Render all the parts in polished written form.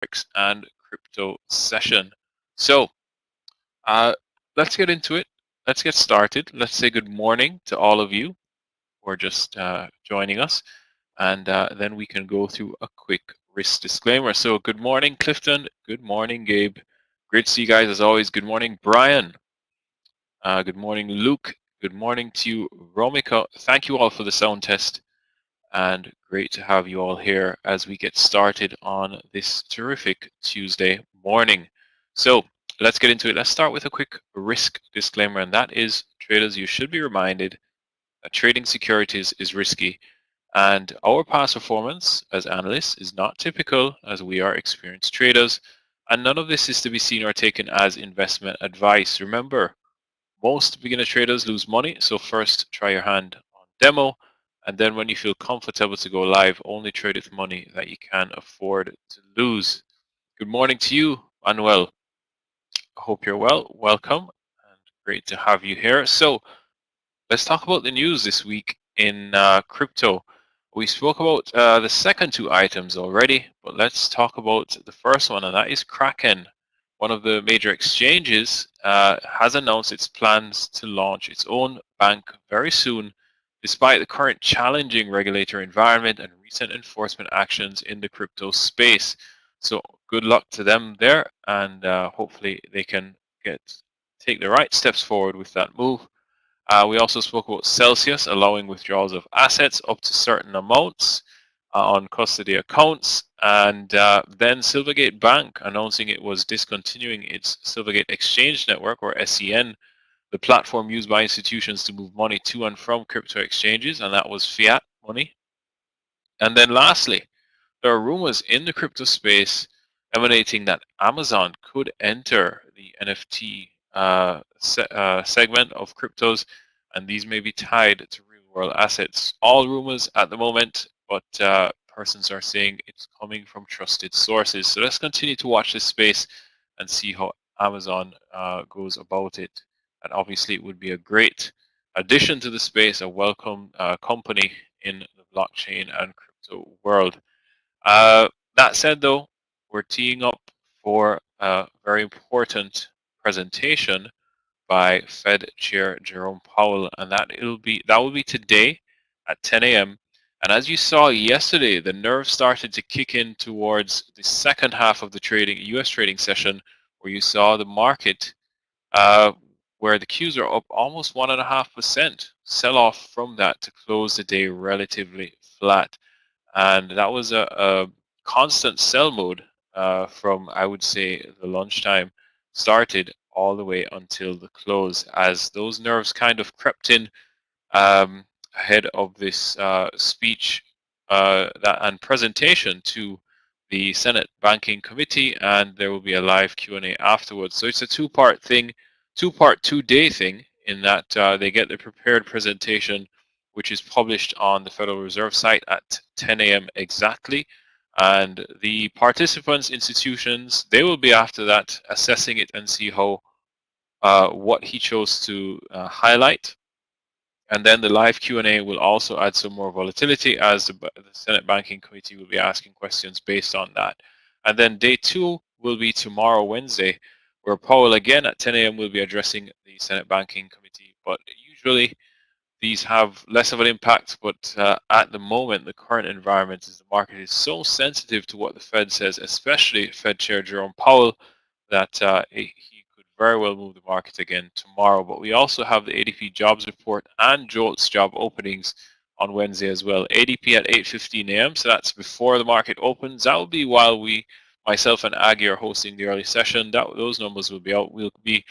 Forex and crypto session. So uh, let's get into it. Let's get started. Let's say good morning to all of you who are just joining us, and then we can go through a quick risk disclaimer. So good morning, Clifton. Good morning, Gabe. Great to see you guys as always. Good morning, Brian. Good morning, Luke. Good morning to you, Romika. Thank you all for the sound test, and great to have you all here as we get started on this terrific Tuesday morning. So let's get into it. Let's start with a quick risk disclaimer, and that is, traders, you should be reminded that trading securities is risky, and our past performance as analysts is not typical, as we are experienced traders, and none of this is to be seen or taken as investment advice. Remember, most beginner traders lose money, so first try your hand on demo, and then when you feel comfortable to go live, only trade with money that you can afford to lose. Good morning to you, Manuel. I hope you're well. Welcome, and great to have you here. So let's talk about the news this week in crypto. We spoke about the second two items already, but let's talk about the first one, and that is Kraken. One of the major exchanges has announced its plans to launch its own bank very soon, despite the current challenging regulatory environment and recent enforcement actions in the crypto space. So good luck to them there, and hopefully they can take the right steps forward with that move. We also spoke about Celsius allowing withdrawals of assets up to certain amounts on custody accounts, and then Silvergate Bank announcing it was discontinuing its Silvergate Exchange Network, or SEN, the platform used by institutions to move money to and from crypto exchanges, and that was fiat money. And then lastly, there are rumors in the crypto space emanating that Amazon could enter the NFT segment of cryptos, and these may be tied to real world assets. All rumors at the moment, but persons are saying it's coming from trusted sources. So let's continue to watch this space and see how Amazon goes about it. And obviously, it would be a great addition to the space, a welcome company in the blockchain and crypto world. That said, though, we're teeing up for a very important presentation by Fed Chair Jerome Powell, and that will be today at 10 a.m. And as you saw yesterday, the nerves started to kick in towards the second half of the U.S. trading session, where you saw the market, uh, where the Qs are up almost 1.5%, sell off from that to close the day relatively flat. And that was a constant sell mode from, I would say, the lunchtime started all the way until the close, as those nerves kind of crept in ahead of this speech and presentation to the Senate Banking Committee, and there will be a live Q&A afterwards. So it's a two-part thing, two-part, two-day thing, in that they get the prepared presentation, which is published on the Federal Reserve site at 10 a.m. exactly. And the participants, institutions, they will be after that assessing it and see how what he chose to highlight. And then the live Q&A will also add some more volatility, as the Senate Banking Committee will be asking questions based on that. And then day two will be tomorrow, Wednesday, where Powell again at 10 a.m. will be addressing the Senate Banking Committee. But usually these have less of an impact, but at the moment, the current environment is the market is so sensitive to what the Fed says, especially Fed Chair Jerome Powell, that he could very well move the market again tomorrow. But we also have the ADP jobs report and JOLTS job openings on Wednesday as well. ADP at 8:15 a.m., so that's before the market opens. That will be while myself and Aggie are hosting the early session. Those numbers will be out. We'll be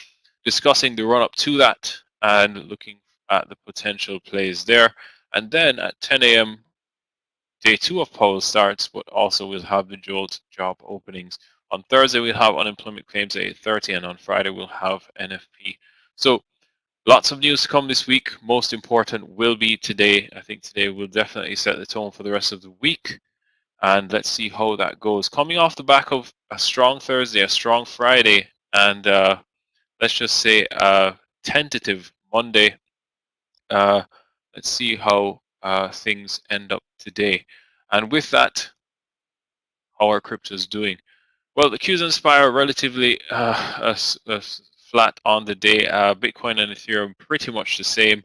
discussing the run up to that and looking at the potential plays there. And then at 10 a.m., day two of Powell starts, but also we'll have the JOLT job openings. On Thursday, we'll have unemployment claims at 8:30, and on Friday, we'll have NFP. So lots of news to come this week. Most important will be today. I think today will definitely set the tone for the rest of the week. And let's see how that goes. Coming off the back of a strong Thursday, a strong Friday, and let's just say a tentative Monday. Uh, let's see how things end up today. And with that, how are cryptos doing? Well, the Qs and SPY are relatively flat on the day. Bitcoin and Ethereum pretty much the same.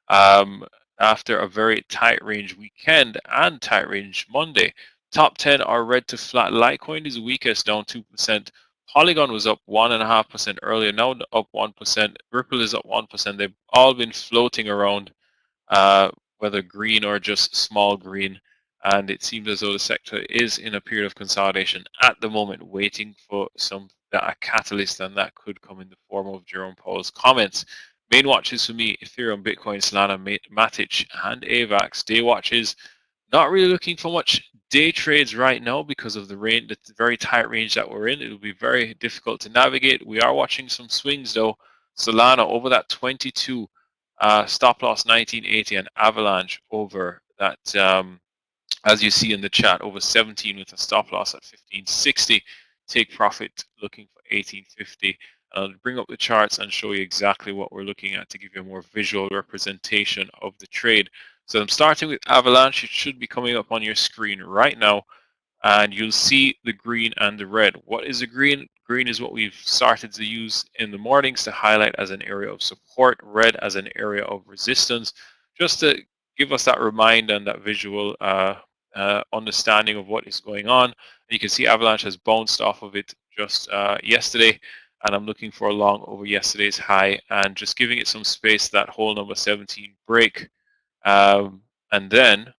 Um, After a very tight range weekend and tight range Monday. Top 10 are red to flat. Litecoin is weakest, down 2%. Polygon was up 1.5% earlier, now up 1%. Ripple is up 1%. They've all been floating around, uh, whether green or just small green. And it seems as though the sector is in a period of consolidation at the moment, waiting for a catalyst, and that could come in the form of Jerome Powell's comments. Main watches for me: Ethereum, Bitcoin, Solana, Matic, and AVAX. Day watches, not really looking for much day trades right now because of the very tight range that we're in. It will be very difficult to navigate. We are watching some swings though. Solana over that 22, stop loss 1980, and Avalanche over that, as you see in the chat, over 17 with a stop loss at 1560. Take profit looking for 1850. I'll bring up the charts and show you exactly what we're looking at to give you a more visual representation of the trade. So I'm starting with Avalanche. It should be coming up on your screen right now, and you'll see the green and the red. What is the green? Green is what we've started to use in the mornings to highlight as an area of support, red as an area of resistance, just to give us that reminder and that visual understanding of what is going on. And you can see Avalanche has bounced off of it just yesterday, and I'm looking for a long over yesterday's high and just giving it some space, that whole number 17 break. And then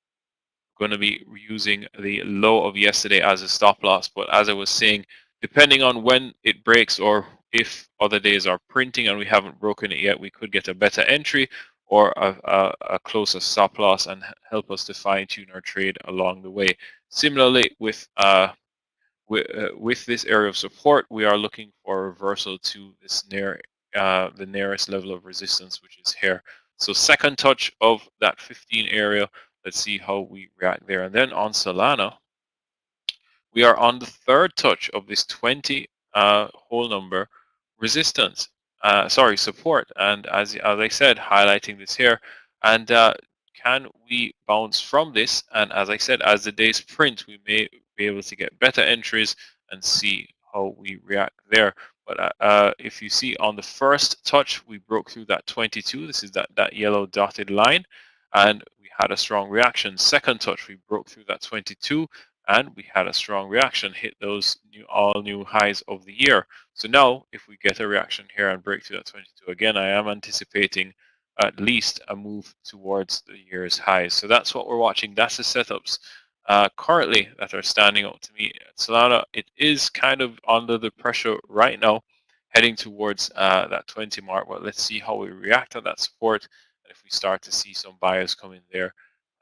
going to be using the low of yesterday as a stop loss. But as I was saying, depending on when it breaks or if other days are printing and we haven't broken it yet, we could get a better entry or a closer stop loss and help us to fine tune our trade along the way. Similarly, with this area of support, we are looking for a reversal to this the nearest level of resistance, which is here. So second touch of that 15 area. Let's see how we react there. And then on Solana, we are on the third touch of this 20 whole number resistance. Sorry, support. And as I said, highlighting this here. And can we bounce from this? And as I said, as the days print, we may be able to get better entries and see how we react there. But if you see on the first touch, we broke through that 22. This is that yellow dotted line. And we had a strong reaction. Second touch, we broke through that 22 and we had a strong reaction, hit those all new highs of the year. So now if we get a reaction here and break through that 22 again, I am anticipating at least a move towards the year's highs. So that's what we're watching. That's the setups currently that are standing out to me. Solana, it is kind of under the pressure right now, heading towards that 20 mark. But let's see how we react to that support. And if we start to see some buyers come in there,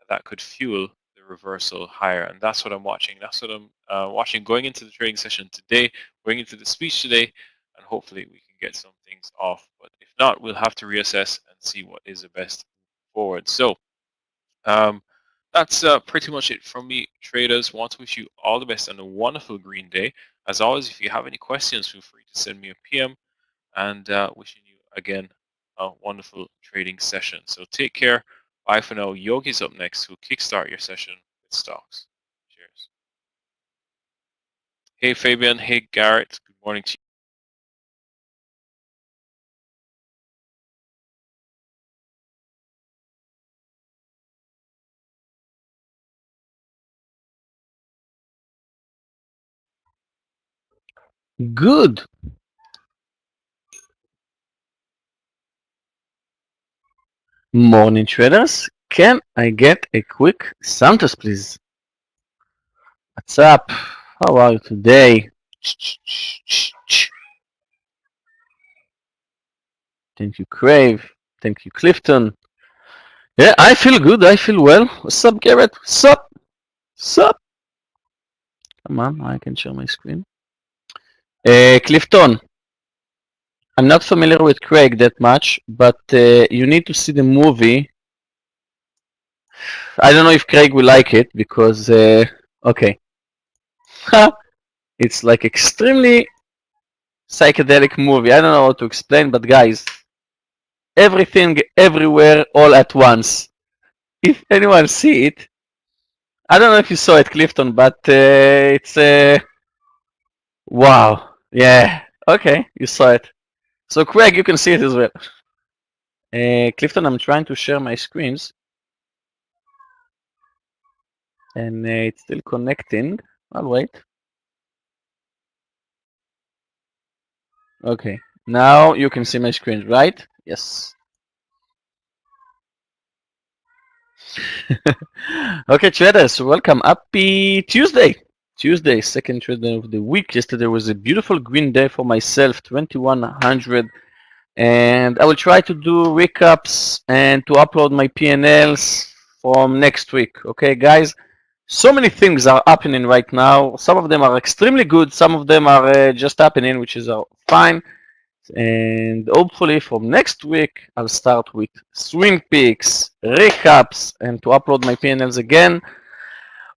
that could fuel the reversal higher. And that's what I'm watching. That's what I'm watching going into the trading session today, going into the speech today, and hopefully we can get some things off. But if not, we'll have to reassess and see what is the best forward. So that's pretty much it from me, traders. Want to wish you all the best and a wonderful green day. As always, if you have any questions, feel free to send me a PM, and wishing you again a wonderful trading session. So take care. Bye for now. Yogi's up next, who'll kickstart your session with stocks. Cheers. Hey Fabian. Hey Garrett. Good morning to Good morning, traders. Can I get a quick Santos, please? What's up? How are you today? Thank you, Crave. Thank you, Clifton. Yeah, I feel good. I feel well. What's up, Garrett? What's up? What's up? Come on, I can share my screen. Clifton, I'm not familiar with Craig that much, but you need to see the movie. I don't know if Craig will like it because, okay. It's like extremely psychedelic movie. I don't know how to explain, but guys, everything, everywhere, all at once. If anyone see it, I don't know if you saw it, Clifton, but it's Wow. Yeah. Okay, you saw it. So Craig, you can see it as well. Clifton, I'm trying to share my screens, and it's still connecting. I'll wait. Okay. Now you can see my screen, right? Yes. Okay, traders, welcome. Happy Tuesday. Tuesday, second trade of the week. Yesterday was a beautiful green day for myself, 2100. And I will try to do recaps and to upload my P&Ls from next week. Okay, guys? So many things are happening right now. Some of them are extremely good. Some of them are just happening, which is fine. And hopefully from next week, I'll start with swing picks, recaps, and to upload my P&Ls again.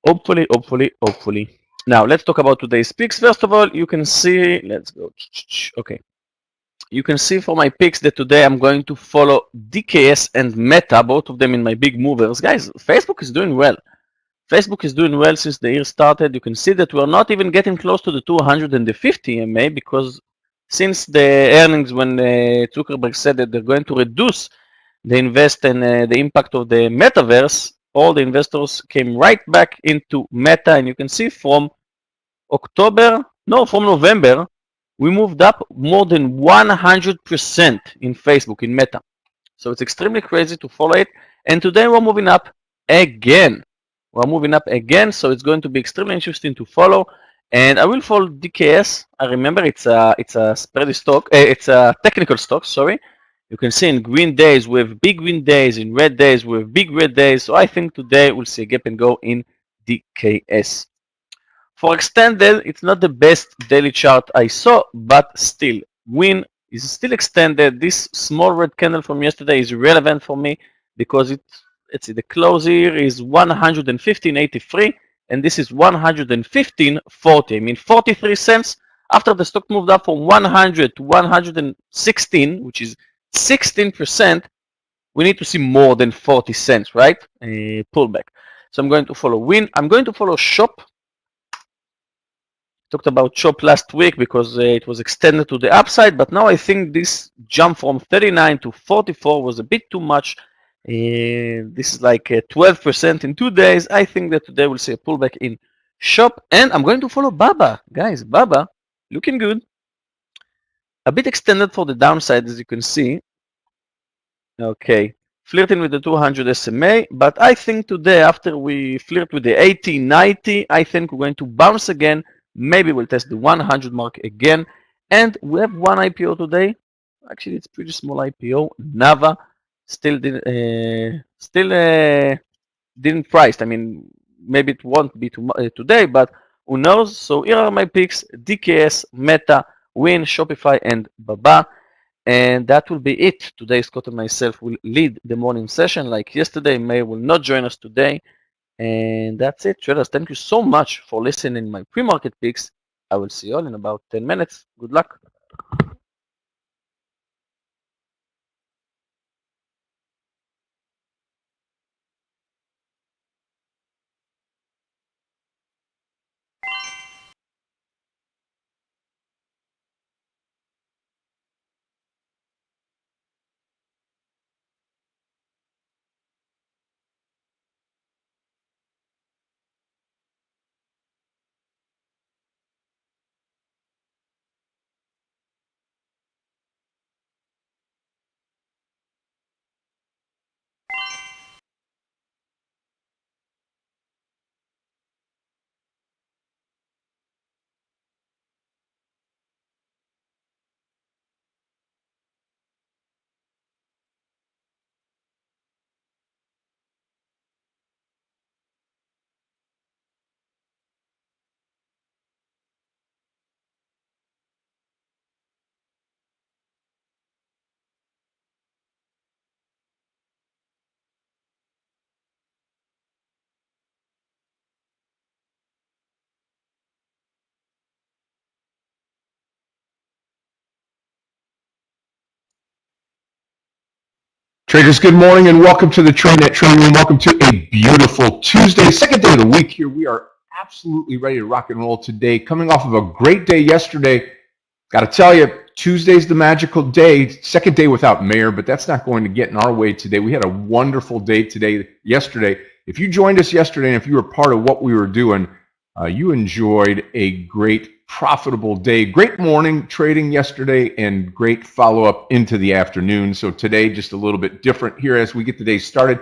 Hopefully, hopefully, hopefully. Now, let's talk about today's picks. First of all, you can see, let's go. Okay. You can see for my picks that today I'm going to follow DKS and Meta, both of them in my big movers. Guys, Facebook is doing well. Facebook is doing well since the year started. You can see that we're not even getting close to the 250 MA because since the earnings when Zuckerberg said that they're going to reduce the invest and the impact of the metaverse, all the investors came right back into Meta, and you can see from from November, we moved up more than 100% in Facebook, in Meta. So it's extremely crazy to follow it. And today we're moving up again. We're moving up again, so it's going to be extremely interesting to follow. And I will follow DKS. I remember it's a spready stock. It's a technical stock. Sorry. You can see in green days with big green days, in red days with big red days. So I think today we'll see a gap and go in DKS. For extended, it's not the best daily chart I saw, but still, win is still extended. This small red candle from yesterday is relevant for me because let's see, the close here is 115.83 and this is 115.40. I mean 43 cents after the stock moved up from 100 to 116, which is 16%. We need to see more than 40 cents, right? A pullback. So I'm going to follow win. I'm going to follow shop. Talked about chop last week because it was extended to the upside, but now I think this jump from 39 to 44 was a bit too much. This is like 12% in 2 days. I think that today we'll see a pullback in shop, and I'm going to follow Baba. Guys, Baba looking good. A bit extended for the downside, as you can see. Okay, flirting with the 200 SMA, but I think today after we flirt with the 80, 90, I think we're going to bounce again. Maybe we'll test the 100 mark again. And we have one IPO today. Actually, it's pretty small IPO. Nava didn't price. I mean, maybe it won't be today, but who knows? So here are my picks: DKS, Meta, Win, Shopify, and Baba. And that will be it. Today, Scott and myself will lead the morning session. Like yesterday, Meir will not join us today. And that's it, traders. Thank you so much for listening to my pre-market picks. I will see you all in about 10 minutes. Good luck. Traders, good morning and welcome to the Tradenet Trading Room. Welcome to a beautiful Tuesday, second day of the week here. We are absolutely ready to rock and roll today. Coming off of a great day yesterday. Got to tell you, Tuesday's the magical day. Second day without Meir, but that's not going to get in our way today. We had a wonderful day yesterday. If you joined us yesterday and if you were part of what we were doing, you enjoyed a great, profitable day. Great morning trading yesterday and great follow-up into the afternoon. So today, just a little bit different here as we get the day started.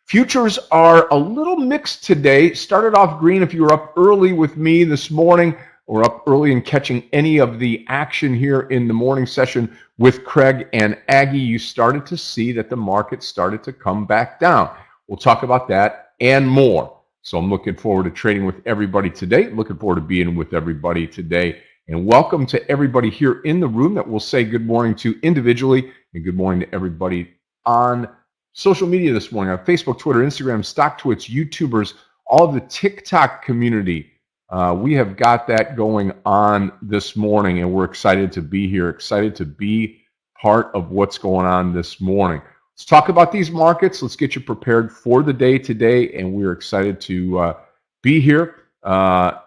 Futures are a little mixed today. Started off green if you were up early with me this morning, or up early and catching any of the action here in the morning session with Craig and Aggie. You started to see that the market started to come back down. We'll talk about that and more. So I'm looking forward to trading with everybody today. Looking forward to being with everybody today. And welcome to everybody here in the room that we'll say good morning to individually, and good morning to everybody on social media this morning, on Facebook, Twitter, Instagram, StockTwits, YouTubers, all of the TikTok community. We have got that going on this morning, and we're excited to be here, excited to be part of what's going on this morning. Let's talk about these markets. Let's get you prepared for the day today, and we're excited to be here.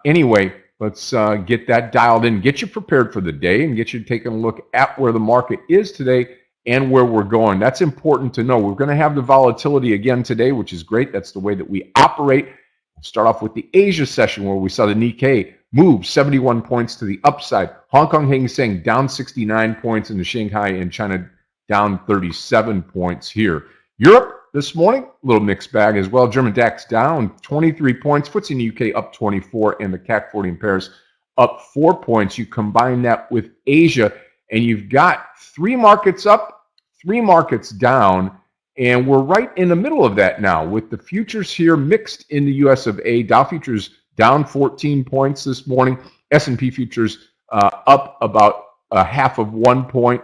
Anyway, let's get that dialed in, get you prepared for the day, and get you taking a look at where the market is today and where we're going. That's important to know. We're going to have the volatility again today, which is great. That's the way that we operate. We'll start off with the Asia session, where we saw the Nikkei move 71 points to the upside. Hong Kong Hang Seng down 69 points, and the Shanghai and China down 37 points here. Europe this morning, a little mixed bag as well. German DAX down 23 points. FTSE in the UK up 24, and the CAC 40 in Paris up 4 points. You combine that with Asia, and you've got 3 markets up, 3 markets down, and we're right in the middle of that now with the futures here mixed in the US of A. Dow futures down 14 points this morning. S&P futures up about a half of 1 point.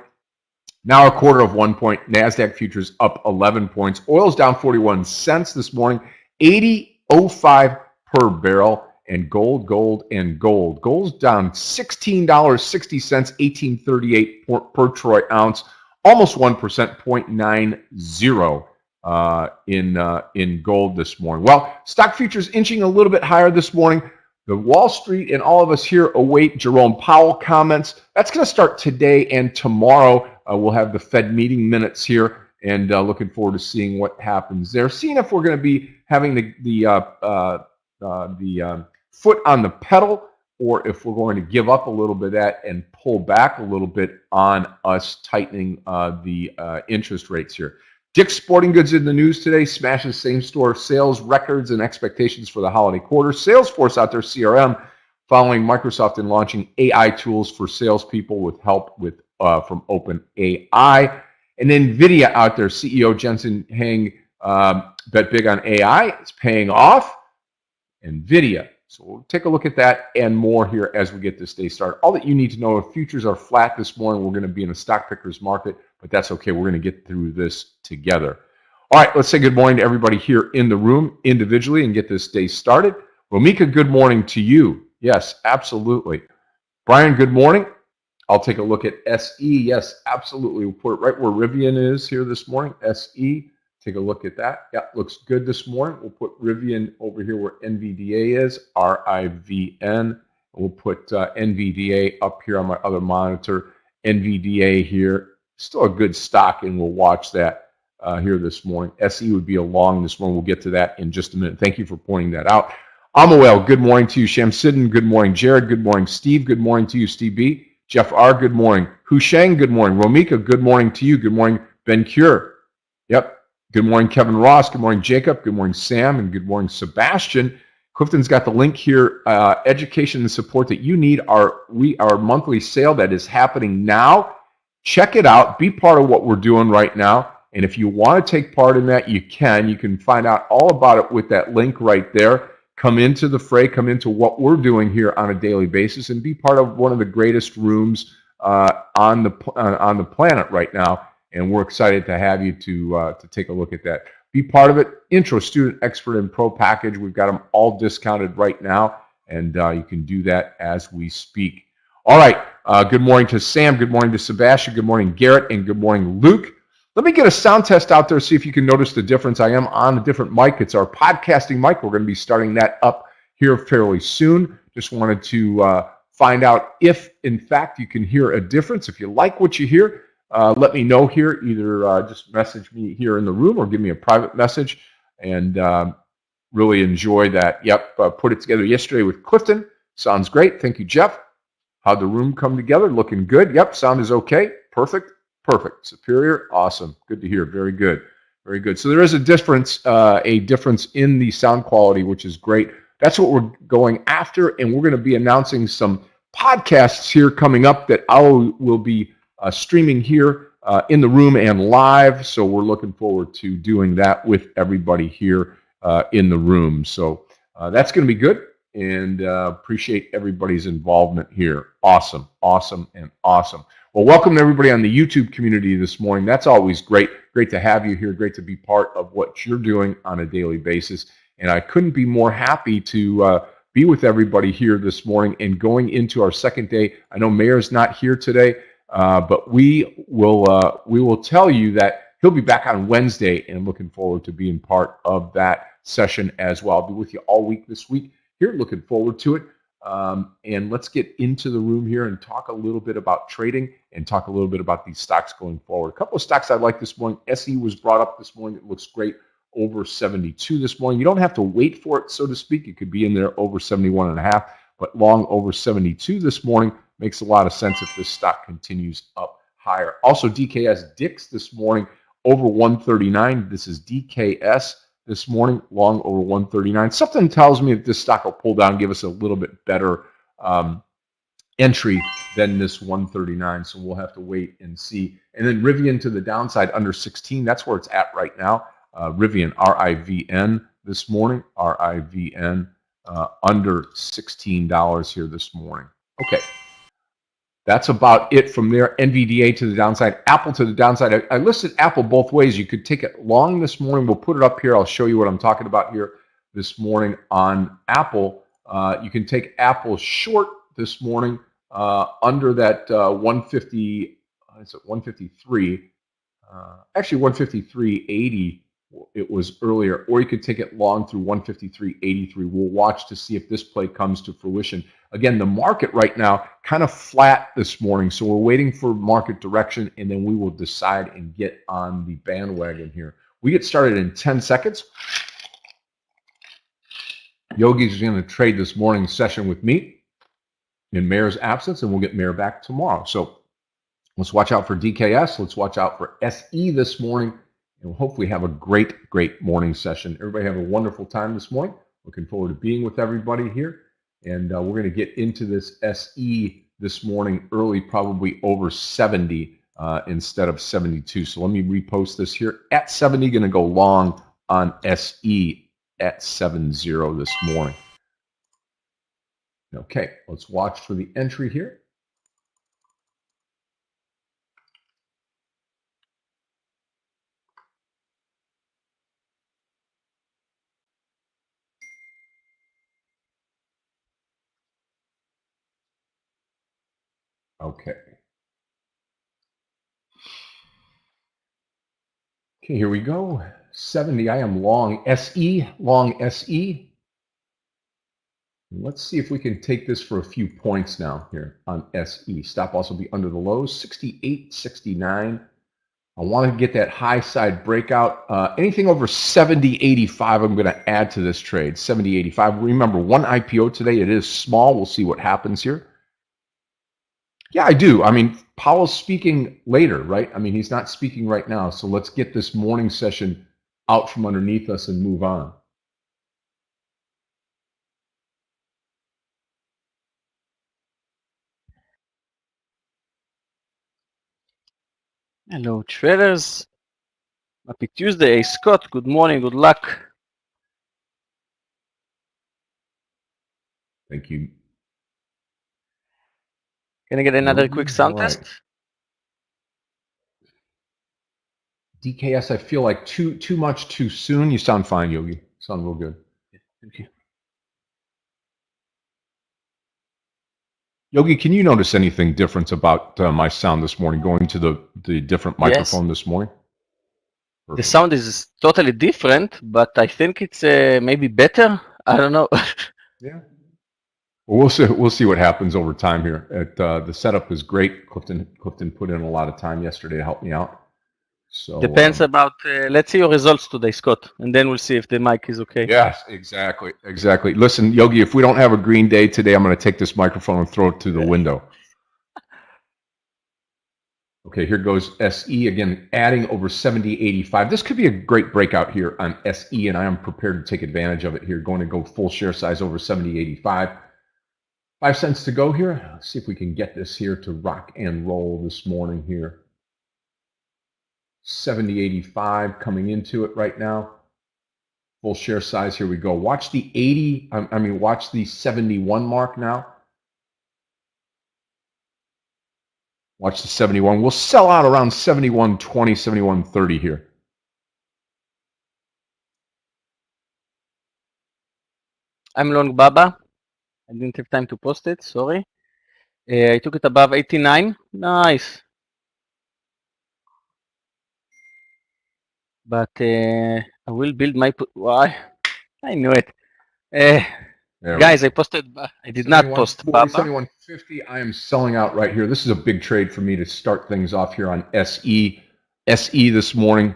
Now a quarter of 1 point. NASDAQ futures up 11 points. Oil's down 41 cents this morning. 80.05 per barrel. And gold. Gold's down $16.60, 1838 per troy ounce. Almost 1%, 0.90 in gold this morning. Well, stock futures inching a little bit higher this morning. The Wall Street and all of us here await Jerome Powell comments. That's going to start today and tomorrow. We'll have the Fed meeting minutes here, and looking forward to seeing what happens there. Seeing if we're going to be having the foot on the pedal, or if we're going to give up a little bit of that and pull back a little bit on us tightening the interest rates here. Dick's Sporting Goods in the news today, smashes same-store sales records and expectations for the holiday quarter. Salesforce out there, CRM, following Microsoft in launching AI tools for salespeople with help from OpenAI. And then NVIDIA out there, CEO Jensen Huang bet big on AI. It's paying off. NVIDIA. So we'll take a look at that and more here as we get this day started. All that you need to know, if futures are flat this morning, we're going to be in a stock picker's market, but that's okay. We're going to get through this together. All right, let's say good morning to everybody here in the room individually and get this day started. Romika, good morning to you. Yes, absolutely. Brian, good morning. I'll take a look at SE. Yes, absolutely. We'll put it right where Rivian is here this morning. SE. Take a look at that. Yeah, looks good this morning. We'll put Rivian over here where NVDA is, RIVN. We'll put NVDA up here on my other monitor. NVDA here. Still a good stock, and we'll watch that here this morning. SE would be a long this morning. We'll get to that in just a minute. Thank you for pointing that out. Amoel, good morning to you. Shamsidin, good morning. Jared, good morning. Steve, good morning to you. Steve B. Jeff R., good morning. Husheng, good morning. Romika, good morning to you. Good morning. Ben Cure. Yep. Good morning, Kevin Ross. Good morning, Jacob. Good morning, Sam. And good morning, Sebastian. Clifton's got the link here. Education and support that you need. Our monthly sale that is happening now. Check it out. Be part of what we're doing right now. And if you want to take part in that, you can. You can find out all about it with that link right there. Come into the fray. Come into what we're doing here on a daily basis, and be part of one of the greatest rooms on the planet right now. And we're excited to have you to take a look at that. Be part of it. Intro, Student, Expert, and Pro package. We've got them all discounted right now, and you can do that as we speak. All right. Good morning to Sam. Good morning to Sebastian. Good morning, Garrett, and good morning, Luke. Let me get a sound test out there, see if you can notice the difference. I am on a different mic. It's our podcasting mic. We're going to be starting that up here fairly soon. Just wanted to find out if, in fact, you can hear a difference. If you like what you hear, let me know here. Either just message me here in the room or give me a private message. And really enjoy that. Yep, put it together yesterday with Clifton. Sounds great. Thank you, Jeff. How'd the room come together? Looking good. Yep, sound is okay. Perfect. Perfect. Superior. Awesome. Good to hear. Very good. Very good. So there is a difference in the sound quality, which is great. That's what we're going after, and we're going to be announcing some podcasts here coming up that I will be streaming here in the room and live. So we're looking forward to doing that with everybody here in the room. So that's going to be good, and appreciate everybody's involvement here. Awesome, awesome, and awesome. Well, welcome to everybody on the YouTube community this morning. That's always great. Great to have you here. Great to be part of what you're doing on a daily basis. And I couldn't be more happy to be with everybody here this morning and going into our second day. I know Meir's not here today, but we will tell you that he'll be back on Wednesday, and I'm looking forward to being part of that session as well. I'll be with you all week this week here. Looking forward to it. And let's get into the room here and talk a little bit about trading and talk a little bit about these stocks going forward. A couple of stocks I like this morning. SE was brought up this morning. It looks great. Over 72 this morning. You don't have to wait for it, so to speak. It could be in there over 71.5, but long over 72 this morning makes a lot of sense if this stock continues up higher. Also, DKS Dix this morning over 139. This is DKS this morning, long over 139. Something tells me that this stock will pull down, give us a little bit better entry than this 139. So we'll have to wait and see. And then Rivian to the downside under 16. That's where it's at right now. Rivian, RIVN this morning, RIVN under $16 here this morning. Okay. That's about it from there. NVDA to the downside, Apple to the downside. I listed Apple both ways. You could take it long this morning. We'll put it up here. I'll show you what I'm talking about here this morning on Apple. You can take Apple short this morning under that 150. It's at 153. Actually, 153.80 it was earlier, or you could take it long through 153.83. We'll watch to see if this play comes to fruition. Again, the market right now kind of flat this morning, so we're waiting for market direction, and then we will decide and get on the bandwagon here. We get started in 10 seconds. Yogi's going to trade this morning's session with me in Meir's absence, and we'll get Meir back tomorrow. So let's watch out for DKS. Let's watch out for SE this morning. And we'll hopefully have a great, great morning session. Everybody have a wonderful time this morning. Looking forward to being with everybody here. And we're going to get into this SE this morning early, probably over 70 instead of 72. So let me repost this here. At 70, going to go long on SE at 70 this morning. Okay, let's watch for the entry here. Okay. Okay, here we go. 70, I am long SE, long SE. Let's see if we can take this for a few points now here on SE. Stop loss will be under the lows, 68.69. I want to get that high side breakout. Anything over 70.85, I'm going to add to this trade, 70.85. Remember, one IPO today. It is small. We'll see what happens here. Yeah, I do. I mean, Powell's speaking later, right? I mean, he's not speaking right now. So let's get this morning session out from underneath us and move on. Hello, traders. Happy Tuesday. Scott, good morning. Good luck. Thank you. Can I get another quick sound test? DKS, I feel like too much too soon. You sound fine, Yogi. You sound real good. Thank you. Yogi, can you notice anything different about my sound this morning, going to the different microphone this morning? Perfect. The sound is totally different, but I think it's maybe better. I don't know. Yeah. Well, we'll see what happens over time here. The setup is great. Clifton put in a lot of time yesterday to help me out. So Depends about, let's see your results today, Scott, and then we'll see if the mic is okay. yes, exactly. Listen, Yogi, if we don't have a green day today, I'm going to take this microphone and throw it through the window. Okay, here goes SE again, adding over 70.85. This could be a great breakout here on SE, and I am prepared to take advantage of it here. Going to go full share size over 70.85. 5 cents to go here. Let's see if we can get this here to rock and roll this morning here. 70.85 coming into it right now. Full share size. Here we go. Watch the 80. Watch the 71 mark now. Watch the 71. We'll sell out around 71.20, 71.30 here. I'm long Baba. I didn't have time to post it, sorry. I took it above 89. Nice. But I will build my... Why? I knew it. Guys, I posted... I did not post Baba. 71.50. I am selling out right here. This is a big trade for me to start things off here on SE. SE this morning.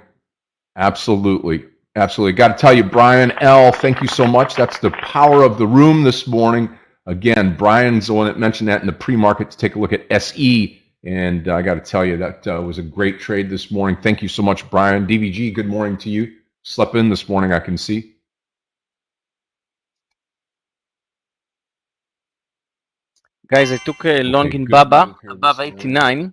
Absolutely. Got to tell you, Brian L., thank you so much. That's the power of the room this morning. Again, Brian's the one that mentioned that in the pre-market to take a look at SE. And I got to tell you, that was a great trade this morning. Thank you so much, Brian. DVG, good morning to you. Slept in this morning, I can see. Guys, I took a long in Baba above 89.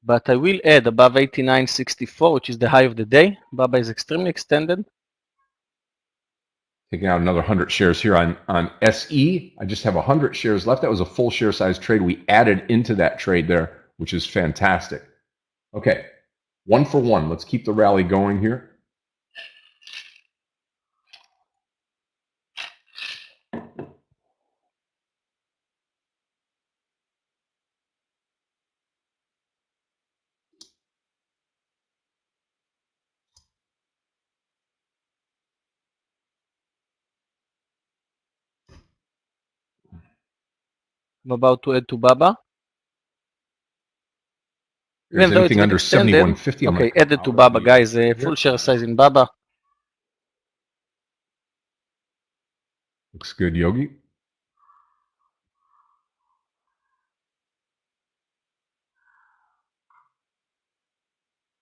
But I will add above 89.64, which is the high of the day. Baba is extremely extended. Taking out another 100 shares here on SE. I just have 100 shares left. That was a full share size trade we added into that trade there, which is fantastic. Okay, 1 for 1. Let's keep the rally going here. I'm about to add to Baba. There's anything under 71.50. Okay, added to Baba, guys. Full share size in Baba. Looks good, Yogi.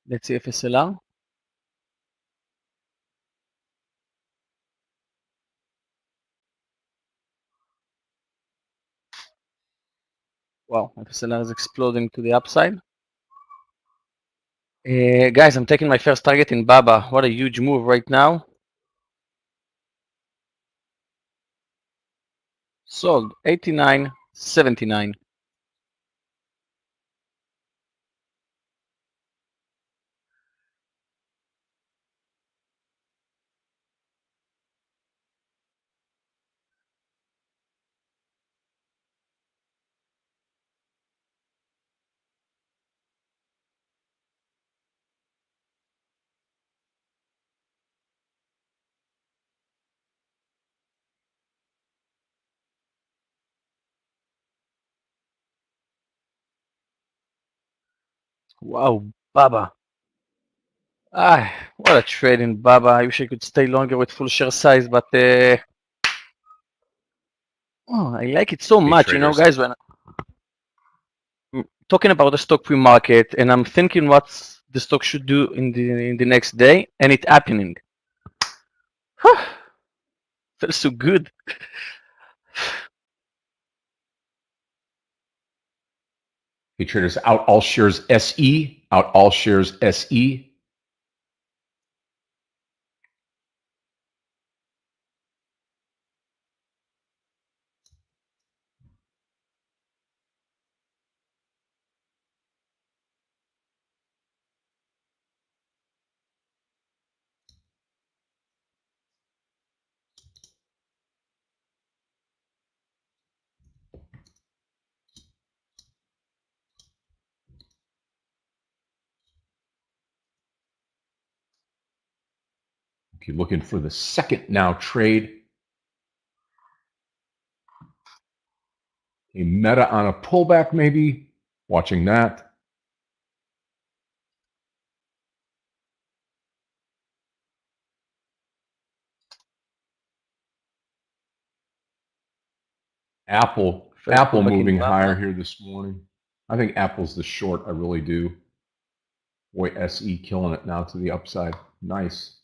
Let's see FSLR. Wow, FSLR is exploding to the upside. Guys, I'm taking my first target in Baba. What a huge move right now. Sold 89.79. Wow, Baba. What a trade in Baba. I wish I could stay longer with full share size, but I like it so much, you know, guys. When I'm talking about the stock pre-market, and I'm thinking what the stock should do in the next day, and it's happening. Feels so good. Hey, traders, out all shares SE. Out all shares SE. Okay, looking for the second now trade. A Meta on a pullback, maybe. Watching that. Apple First pullback in moving higher Barak. here this morning. I think Apple's the short. I really do. Boy, SE killing it now to the upside. Nice.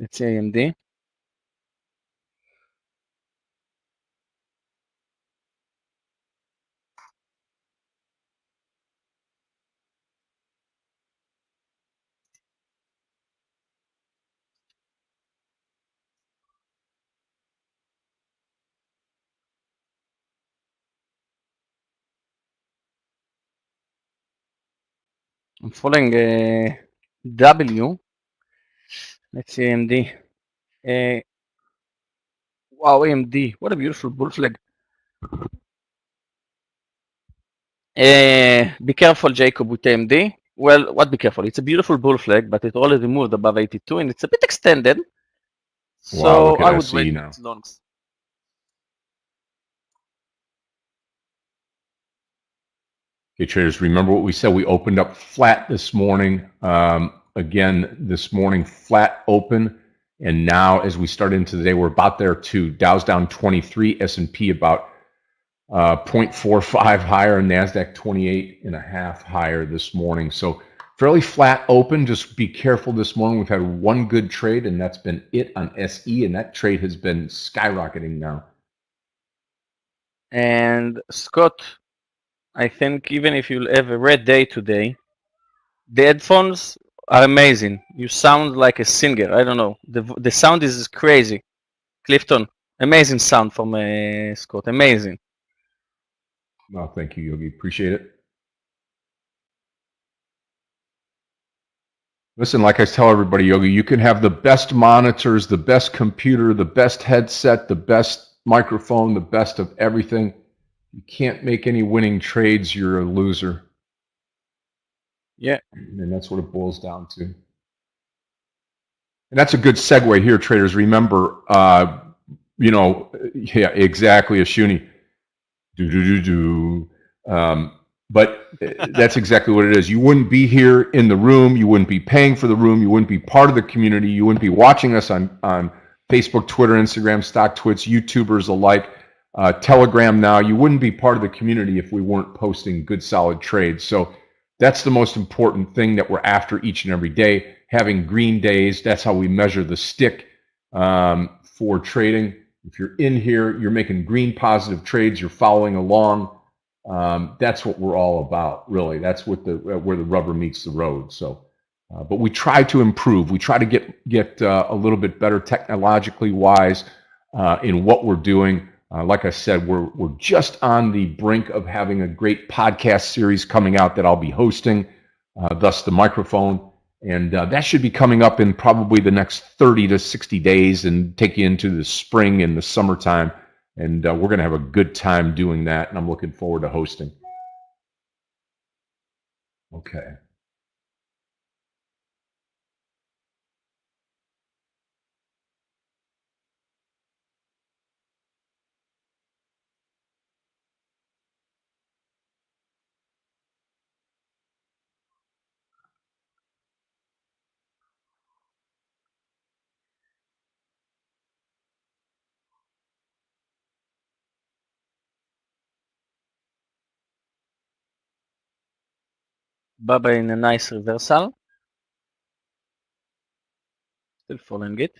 It's AMD. I'm following W. Let's see AMD. Wow, AMD. What a beautiful bull flag. Be careful, Jacob, with AMD. Well, what be careful? It's a beautiful bull flag, but it already moved above 82 and it's a bit extended. Wow, So look I at would SE wait now. with longs. Okay, traders, remember what we said. We opened up flat this morning. Again, this morning, flat open. And now as we start into the day, we're about there too. Dow's down 23, S&P about 0.45 higher, and NASDAQ 28.5 higher this morning. So fairly flat open. Just be careful this morning. We've had one good trade, and that's been it on SE, and that trade has been skyrocketing now. And Scott, I think even if you'll have a red day today, the headphones are amazing. You sound like a singer. I don't know. The sound is crazy. Clifton, amazing sound from Scott. Amazing. Well, thank you, Yogi. Appreciate it. Listen, like I tell everybody, Yogi, you can have the best monitors, the best computer, the best headset, the best microphone, the best of everything. You can't make any winning trades, you're a loser. Yeah. And that's what it boils down to. And that's a good segue here, traders. Remember, yeah, exactly, Ashuni. Do. But that's exactly what it is. You wouldn't be here in the room. You wouldn't be paying for the room. You wouldn't be part of the community. You wouldn't be watching us on Facebook, Twitter, Instagram, StockTwits, YouTubers alike, Telegram now. You wouldn't be part of the community if we weren't posting good, solid trades. So that's the most important thing that we're after each and every day. Having green days, that's how we measure the stick for trading. If you're in here, you're making green positive trades, you're following along. That's what we're all about, really. That's what where the rubber meets the road. So, but we try to improve. We try to get a little bit better technologically wise in what we're doing. Like I said, we're just on the brink of having a great podcast series coming out that I'll be hosting, thus the microphone. And that should be coming up in probably the next 30 to 60 days and take you into the spring and the summertime. And we're going to have a good time doing that. And I'm looking forward to hosting. Okay. Baba in a nice reversal. Still following it.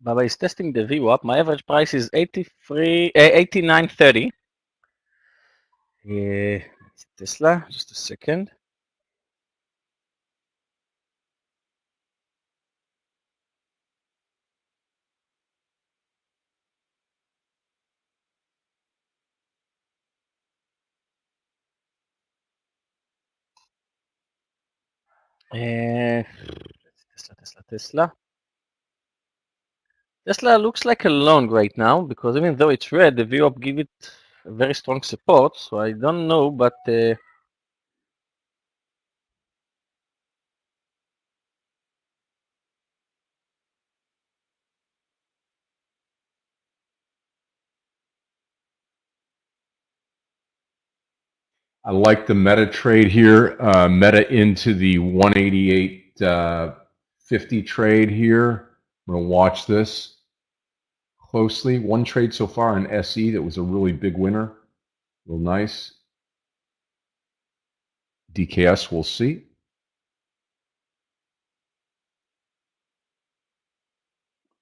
Baba is testing the VWAP. My average price is 89.30. It's Tesla. Just a second. Tesla. Tesla looks like a long right now because even though it's red, the VWAP give it a very strong support. So I don't know, but I like the Meta trade here. Meta into the 188.50 trade here. I'm going to watch this closely. One trade so far in SE that was a really big winner. Real nice. DKS, we'll see.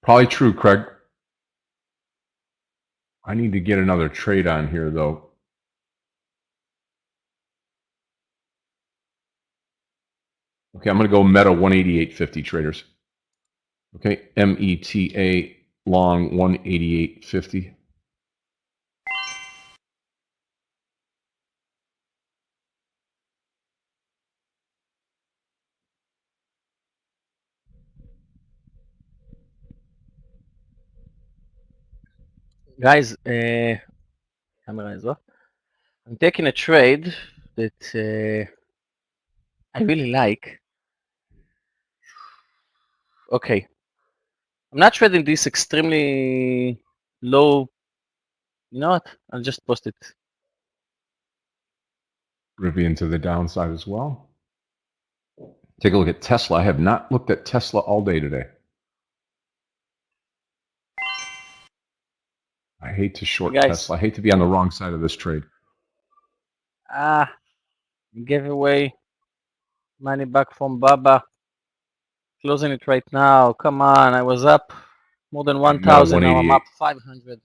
Probably true, Craig. I need to get another trade on here, though. Okay, I'm going to go Meta 188.50 traders. Okay, META long 188.50. guys, camera is off. I'm taking a trade that I really like. Okay, I'm not trading this extremely low. You know what? I'll just post it. Rivian to the downside as well. Take a look at Tesla. I have not looked at Tesla all day today. I hate to short Guys. Tesla. I hate to be on the wrong side of this trade. Give away money back from Baba. Closing it right now. Come on, I was up more than 1,000. Now I'm up 500.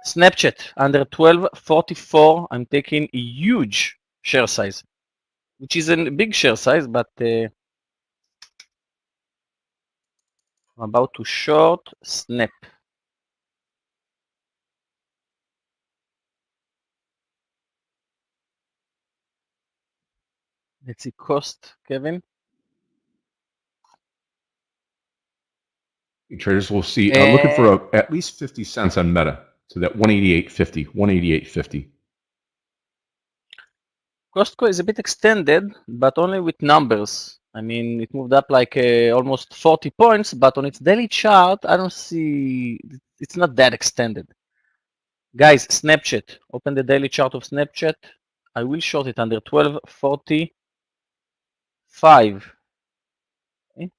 Snapchat under 12.44. I'm taking a huge share size, which is a big share size, but I'm about to short Snap. Let's see cost, Kevin. Traders will see. Looking for at least 50 cents on Meta. So that 188.50, 188.50. Costco is a bit extended, but only with numbers. I mean, it moved up like almost 40 points, but on its daily chart, I don't see, it's not that extended. Guys, Snapchat, open the daily chart of Snapchat. I will short it under 12.45. Okay.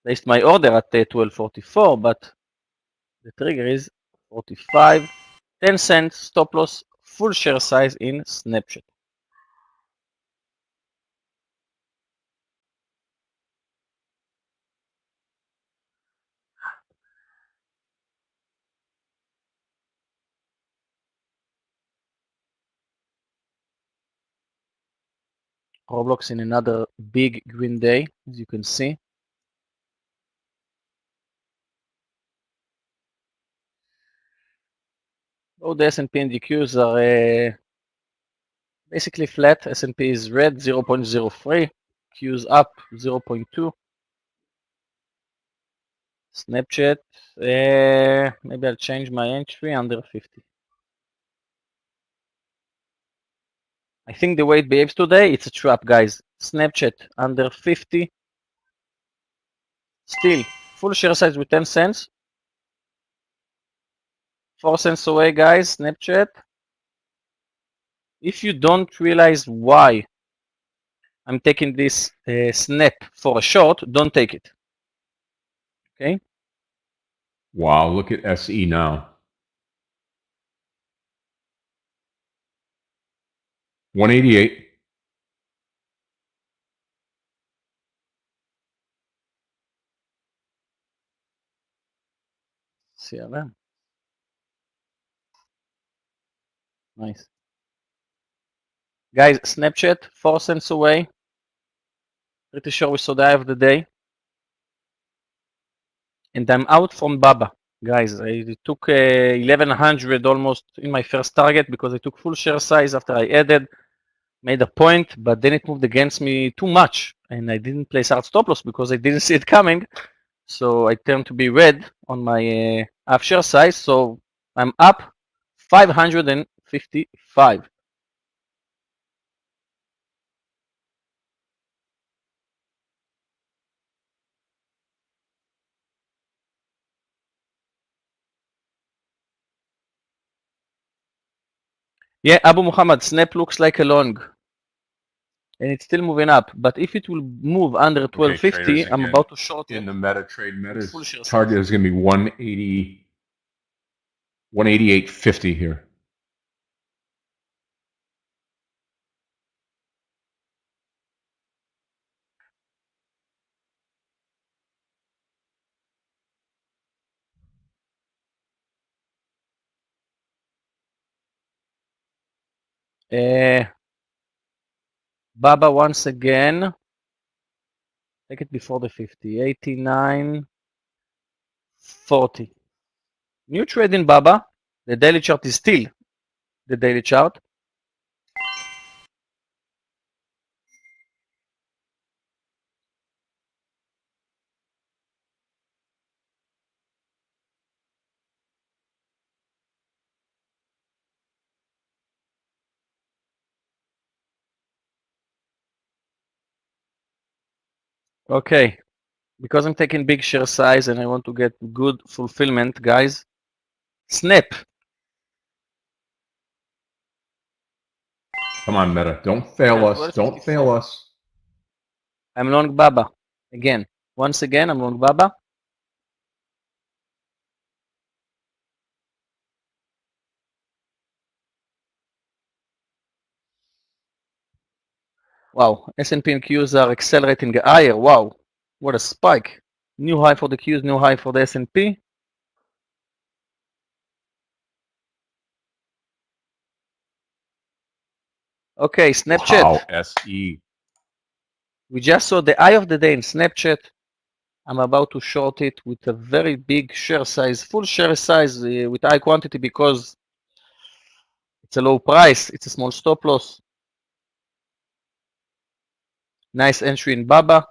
Placed my order at 12.44, but the trigger is 45. 10 cents stop loss, full share size in Snapchat. Roblox in another big green day, as you can see. Oh, the S&P and DQs are basically flat. S&P is red, 0.03. Qs up, 0.2. Snapchat, maybe I'll change my entry under 50. I think the way it behaves today, it's a trap, guys. Snapchat under 50. Still, full share size with 10 cents. 4 cents away, guys, Snapchat. If you don't realize why I'm taking this snap for a short, don't take it. Okay? Wow, look at SE now. 188. CRM. Nice. Guys, Snapchat, 4 cents away. Pretty sure we saw the high of the day. And I'm out from Baba. Guys, I took 1100 almost in my first target because I took full share size after I added. made a point, but then it moved against me too much, and I didn't place hard stop loss because I didn't see it coming. So I turned to be red on my half share size. So I'm up 555. Yeah, Abu Muhammad, snap looks like a long, and it's still moving up. But if it will move under Okay, 1250, traders, I'm again, about to short in it. the meta trade Full meta's share target size. is going to be 180, 188.50 here. Baba once again. Take it before the 50. 89, 40. New trade in Baba. The daily chart is still the daily chart. Okay, because I'm taking big share size and I want to get good fulfillment, guys. Snap. Come on, meta. Don't fail us. Don't fail 1254. us. I'm long Baba again. Once again, I'm long Baba. Wow, S&P and Qs are accelerating higher. Wow, what a spike. New high for the Qs, new high for the S&P. Okay, Snapchat. Wow, SE. We just saw the high of the day in Snapchat. I'm about to short it with a very big share size, full share size with high quantity because it's a low price. It's a small stop loss. Nice entry in Baba.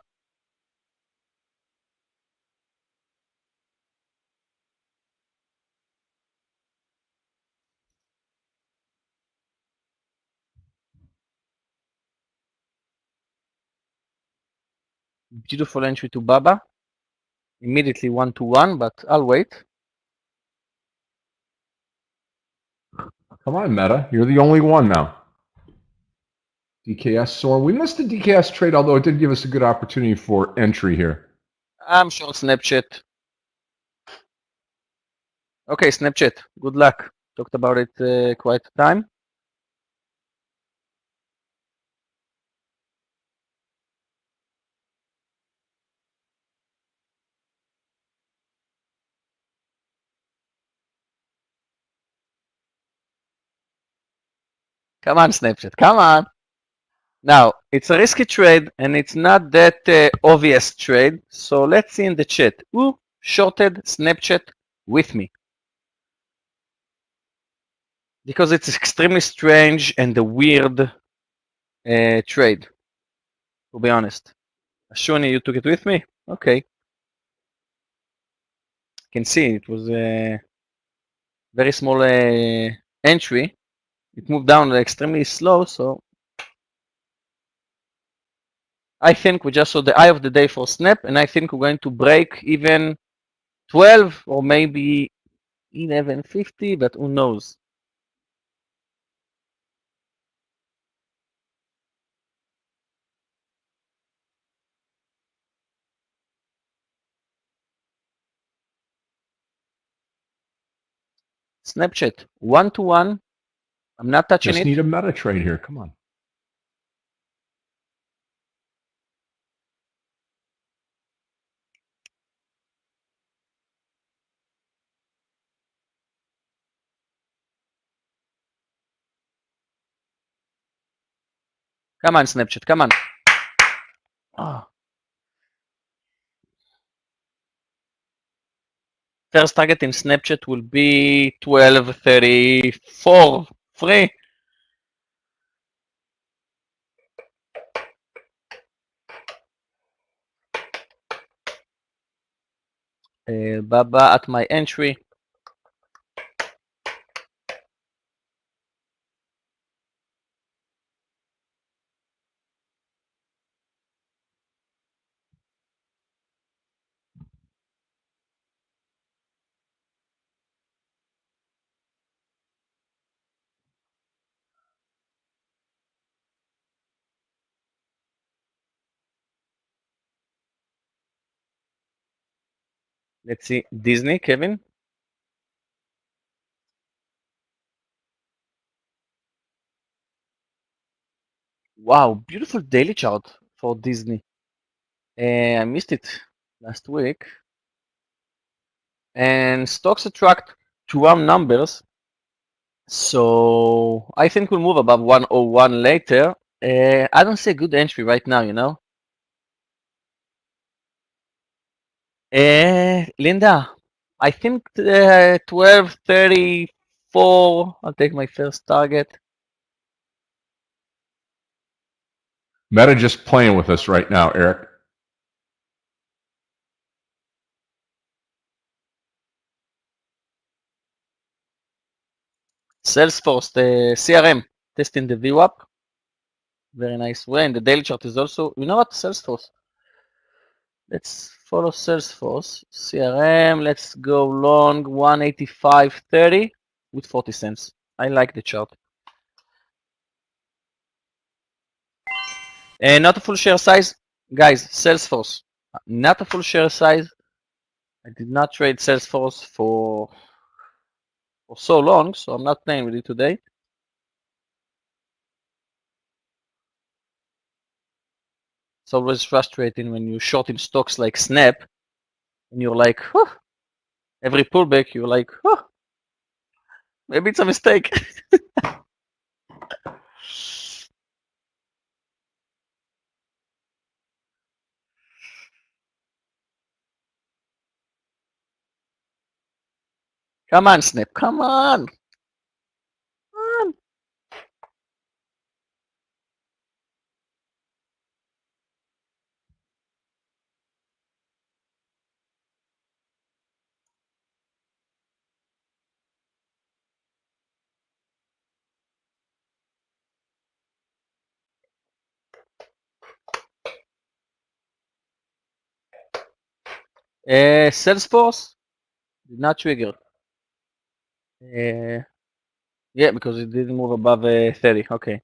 Beautiful entry to Baba. Immediately 1-to-1, but I'll wait. Come on, meta. You're the only one now. DKS soar. We missed the DKS trade, although it did give us a good opportunity for entry here. I'm short Snapchat. Okay, Snapchat. Good luck. Talked about it quite a time. Come on, Snapchat. Come on. Now, it's a risky trade and it's not that obvious trade. So let's see in the chat. Who shorted Snapchat with me? Because it's extremely strange and a weird trade, to be honest. Ashuni, you took it with me? Okay. Can see it was a very small entry. It moved down extremely slow, so I think we just saw the eye of the day for Snap, and I think we're going to break even 12 or maybe 1150, but who knows? Snapchat, 1-to-1. I'm not touching Just it. need a meta trade here. Come on. Come on, Snapchat, come on. Oh. First target in Snapchat will be 1234. Free. Baba at my entry. Let's see, Disney, Kevin. Wow, beautiful daily chart for Disney. I missed it last week. And stocks attract Trump numbers. So I think we'll move above 101 later. I don't see a good entry right now, you know. Linda, I think 1234. I'll take my first target. Meta just playing with us right now, Eric. Salesforce, the CRM, testing the VWAP. Very nice way. And the daily chart is also, you know what, Salesforce. Let's follow Salesforce. CRM, let's go long 185.30 with 40 cents. I like the chart. And not a full share size. Guys, Salesforce, not a full share size. I did not trade Salesforce for so long, so I'm not playing with it today. It's always frustrating when you short in stocks like Snap and you're like, huh. Every pullback, you're like, huh. Maybe it's a mistake. Come on, Snap, come on. Come on. Salesforce did not trigger. Yeah, because it didn't move above 30. Okay.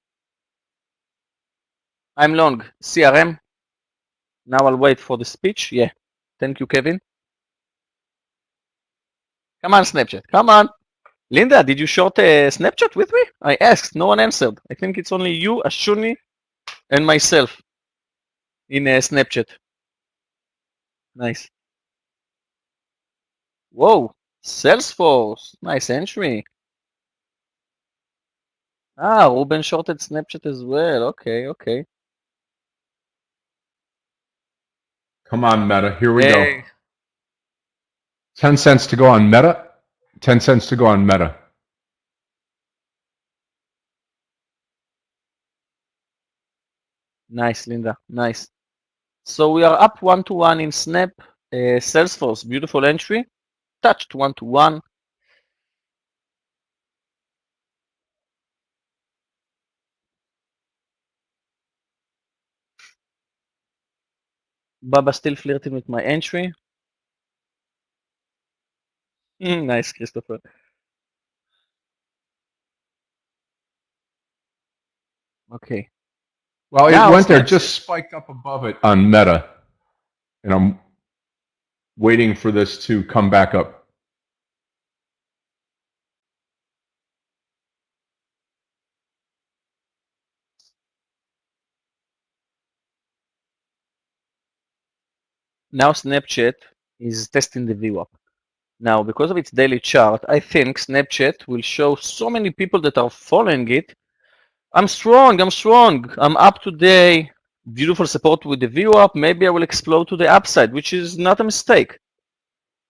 I'm long. CRM. Now I'll wait for the speech. Yeah. Thank you, Kevin. Come on, Snapchat. Come on. Linda, did you short Snapchat with me? I asked. No one answered. I think it's only you, Ashuni, and myself in Snapchat. Nice. Whoa. Salesforce. Nice entry. Ah, Ruben shorted Snapchat as well. Okay, okay. Come on, Meta. Here we go. Hey. 10 cents to go on Meta. 10 cents to go on Meta. Nice, Linda. Nice. So we are up 1-1 in Snap. Salesforce, beautiful entry. Touched 1-1. Baba still flirting with my entry. Nice, Christopher. Okay. Well, Now it went there, Snapchat. just spiked up above it on Meta. And I'm waiting for this to come back up. Now Snapchat is testing the VWAP. Now, because of its daily chart, I think Snapchat will show so many people that are following it. I'm strong, I'm up today. Beautiful support with the VWAP. Maybe I will explode to the upside, which is not a mistake.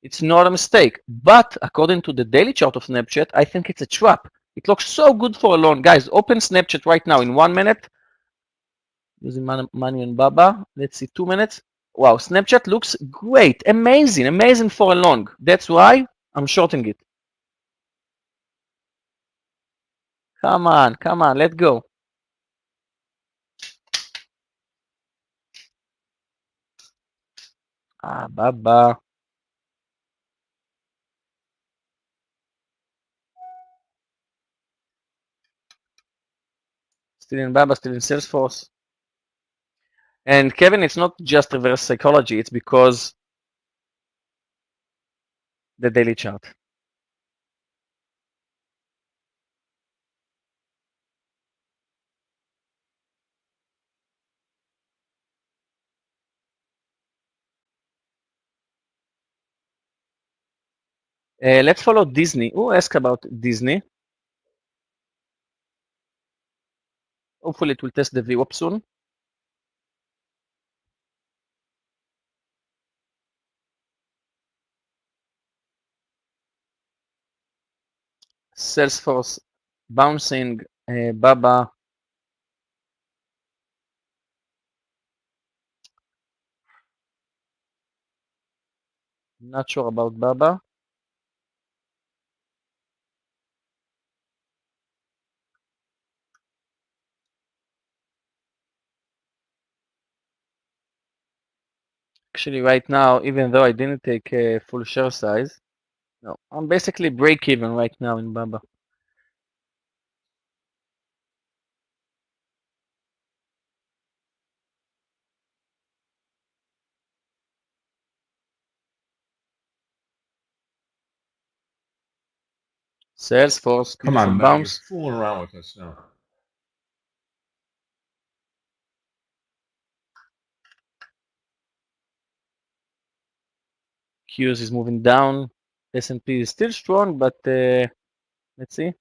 It's not a mistake. But according to the daily chart of Snapchat, I think it's a trap. It looks so good for a long. Guys, open Snapchat right now in 1 minute. Using money on Baba. Let's see, 2 minutes. Wow, Snapchat looks great, amazing for a long. That's why I'm shorting it. Come on, let's go. Baba. Still in Baba, still in Salesforce. And Kevin, it's not just reverse psychology, it's because the daily chart. Let's follow Disney. Who asked about Disney? Hopefully it will test the VWAP soon. Salesforce bouncing, Baba. Not sure about Baba. Actually, right now, even though I didn't take a full share size, no, I'm basically break even right now in Baba. Salesforce, Come on, beautiful Meta, you're bounce. fooling around with us now. Qs is moving down. S&P is still strong, but let's see.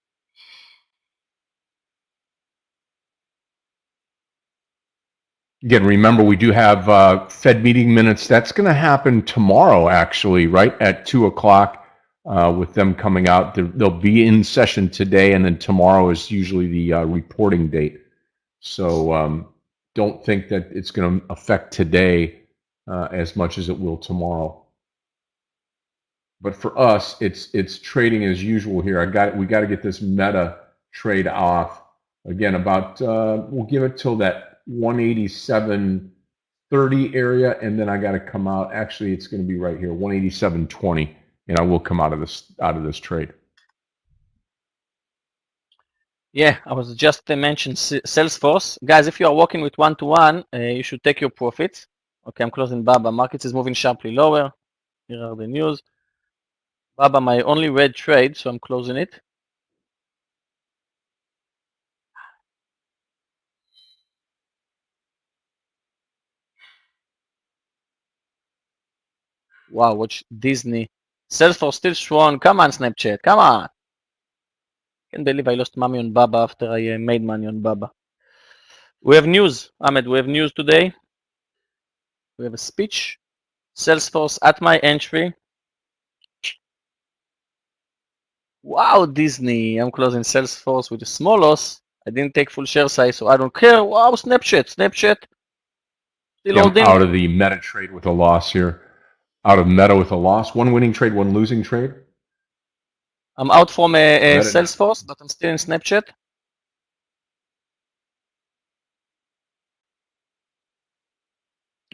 Again, remember, we do have Fed meeting minutes. That's going to happen tomorrow, actually, right at 2 o'clock with them coming out. They'll be in session today, and then tomorrow is usually the reporting date. So don't think that it's going to affect today as much as it will tomorrow. But for us, it's trading as usual here. We got to get this Meta trade off. Again, about we'll give it till that 187.30 area, and then I got to come out. Actually, it's going to be right here, 187.20, and I will come out of this trade. Yeah, I was just mentioned Salesforce. Guys, if you are working with one-to-one, you should take your profits. Okay, I'm closing Baba. Markets is moving sharply lower. Here are the news. Baba, my only red trade, so I'm closing it. Wow, watch Disney. Salesforce still strong. Come on, Snapchat. Come on. Can't believe I lost money on Baba after I made money on Baba. We have news, Ahmed. We have news today. We have a speech. Salesforce at my entry. Wow, Disney. I'm closing Salesforce with a small loss. I didn't take full share size, so I don't care. Wow, Snapchat. Snapchat. Still Yeah, I'm holding. out of the Meta trade with a loss here. Out of Meta with a loss. One winning trade, one losing trade. I'm out from a Meta. Salesforce, but I'm still in Snapchat.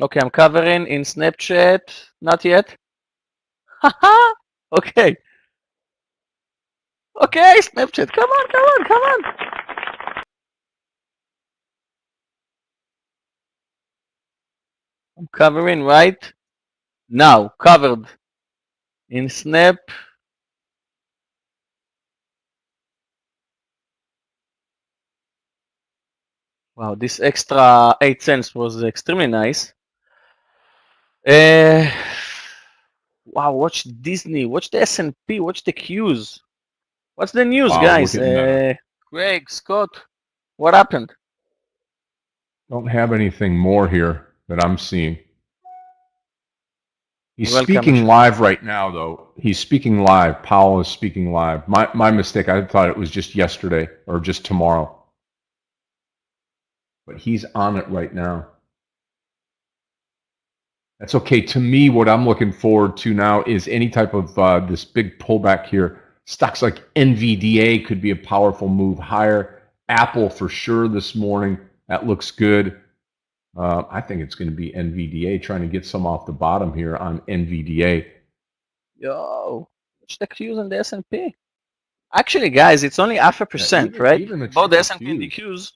Okay, I'm covering in Snapchat. Not yet. Haha. Okay. Okay, Snapchat. Come on. I'm covering right now. Covered in Snap. Wow, this extra 8 cents was extremely nice. Wow, watch Disney, watch the S&P, watch the Qs. What's the news, Wow, guys? look at Meta. Greg, Scott, what happened? Don't have anything more here that I'm seeing. He's Welcome. speaking live right now, though. He's speaking live. Powell is speaking live. My mistake. I thought it was just yesterday or just tomorrow. But he's on it right now. That's okay. To me, what I'm looking forward to now is any type of this big pullback here. Stocks like NVDA could be a powerful move higher. Apple for sure this morning. That looks good. I think it's going to be NVDA trying to get some off the bottom here on NVDA. Yo, watch the Qs and the S&P. Actually, guys, it's only 0.5%, right? Even the Both the triple S&P and the Qs.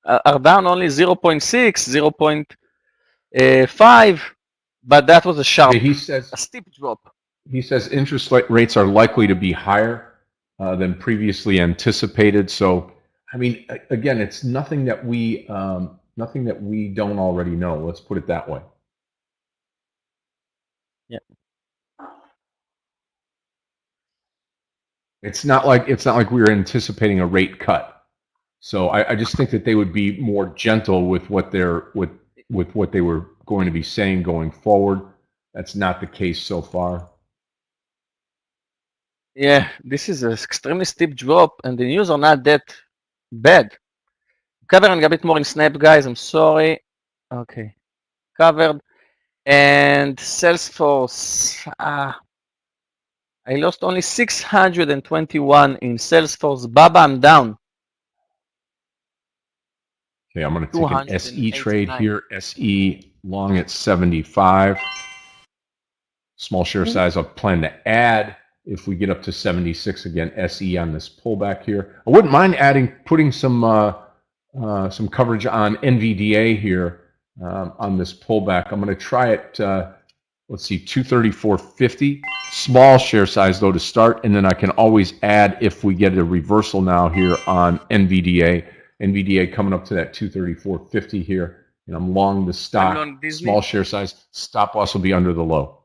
Qs are down only 0.6, 0.5, but that was a sharp, He says a steep drop. He says interest rates are likely to be higher than previously anticipated. So, I mean, again, it's nothing that we don't already know. Let's put it that way. Yeah. It's not like we were anticipating a rate cut. So I just think that they would be more gentle with what what they were going to be saying going forward. That's not the case so far. Yeah, this is an extremely steep drop, and the news are not that bad. Covering a bit more in Snap, guys. I'm sorry. Okay, covered. And Salesforce. I lost only 621 in Salesforce. Baba, I'm down. Okay, I'm going to take an SE trade here. SE long at 75. Small share size I'll plan to add if we get up to 76 again. SE on this pullback here. I wouldn't mind putting some coverage on NVDA here on this pullback. I'm going to try it. Let's see, 234.50. Small share size though to start, and then I can always add if we get a reversal now here on NVDA. NVDA coming up to that 234.50 here, and I'm long the stock. Small share size. Stop loss will be under the low.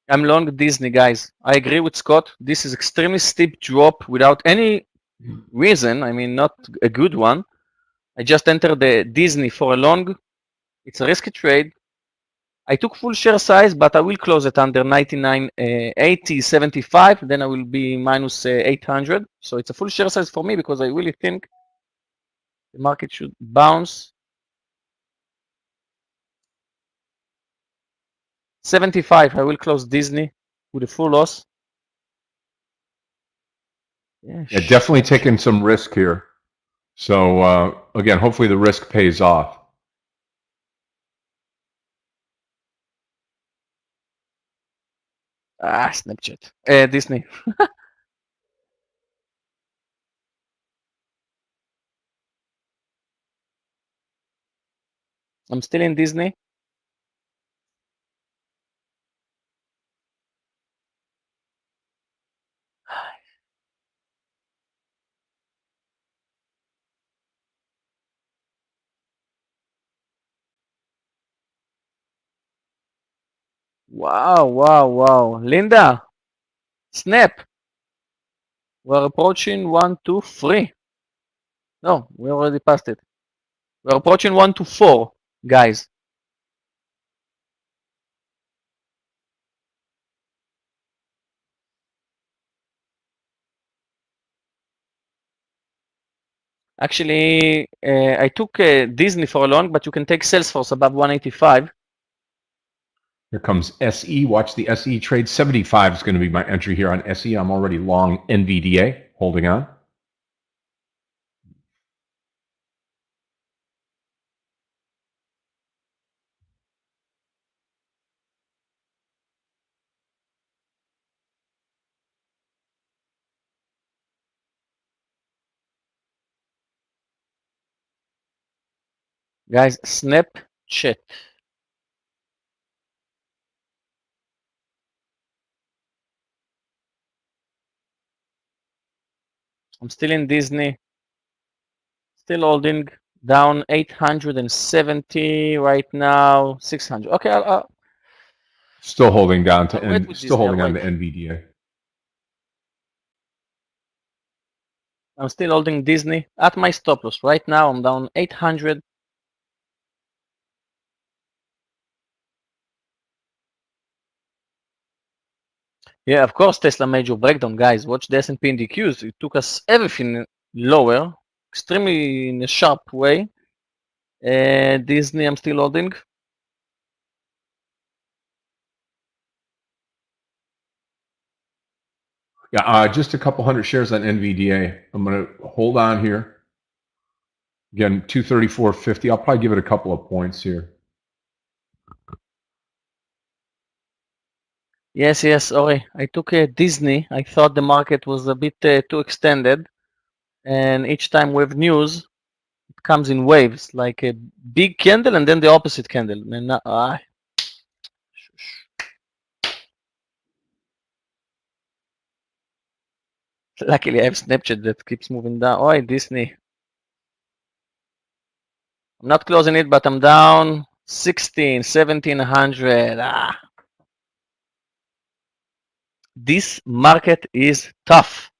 I'm long Disney, guys. I agree with Scott. This is extremely steep drop without any reason. I mean, not a good one. I just entered the Disney for a long. It's a risky trade. I took full share size, but I will close it under 99, 80, 75. Then I will be minus 800. So it's a full share size for me because I really think the market should bounce. 75, I will close Disney with a full loss. Yeah, definitely taking some risk here. So again, hopefully the risk pays off. Snapchat. Disney. I'm still in Disney. Wow, wow, wow. Linda, Snap. We're approaching 1 to 3. No, we already passed it. We're approaching 1 to 4, guys. Actually, I took Disney for a long, but you can take Salesforce above 185. Here comes SE. Watch the SE trade. 75 is going to be my entry here on SE. I'm already long NVDA, holding on. Guys, Snapchat. I'm still in Disney. Still holding down 870 right now. 600. Okay, I'll still holding down to still holding on to NVDA. I'm still holding Disney at my stop loss. Right now, I'm down 800. Yeah, of course, Tesla major breakdown, guys. Watch the S&P and the Qs. It took us everything lower, extremely in a sharp way. Disney, I'm still holding. Yeah, just a couple hundred shares on NVDA. I'm going to hold on here. Again, 234.50. I'll probably give it a couple of points here. Yes, yes, sorry. I took a Disney. I thought the market was a bit too extended. And each time we have news, it comes in waves, like a big candle and then the opposite candle. Luckily, I have Snapchat that keeps moving down. Oh, Disney. I'm not closing it, but I'm down 16, 1700. This market is tough.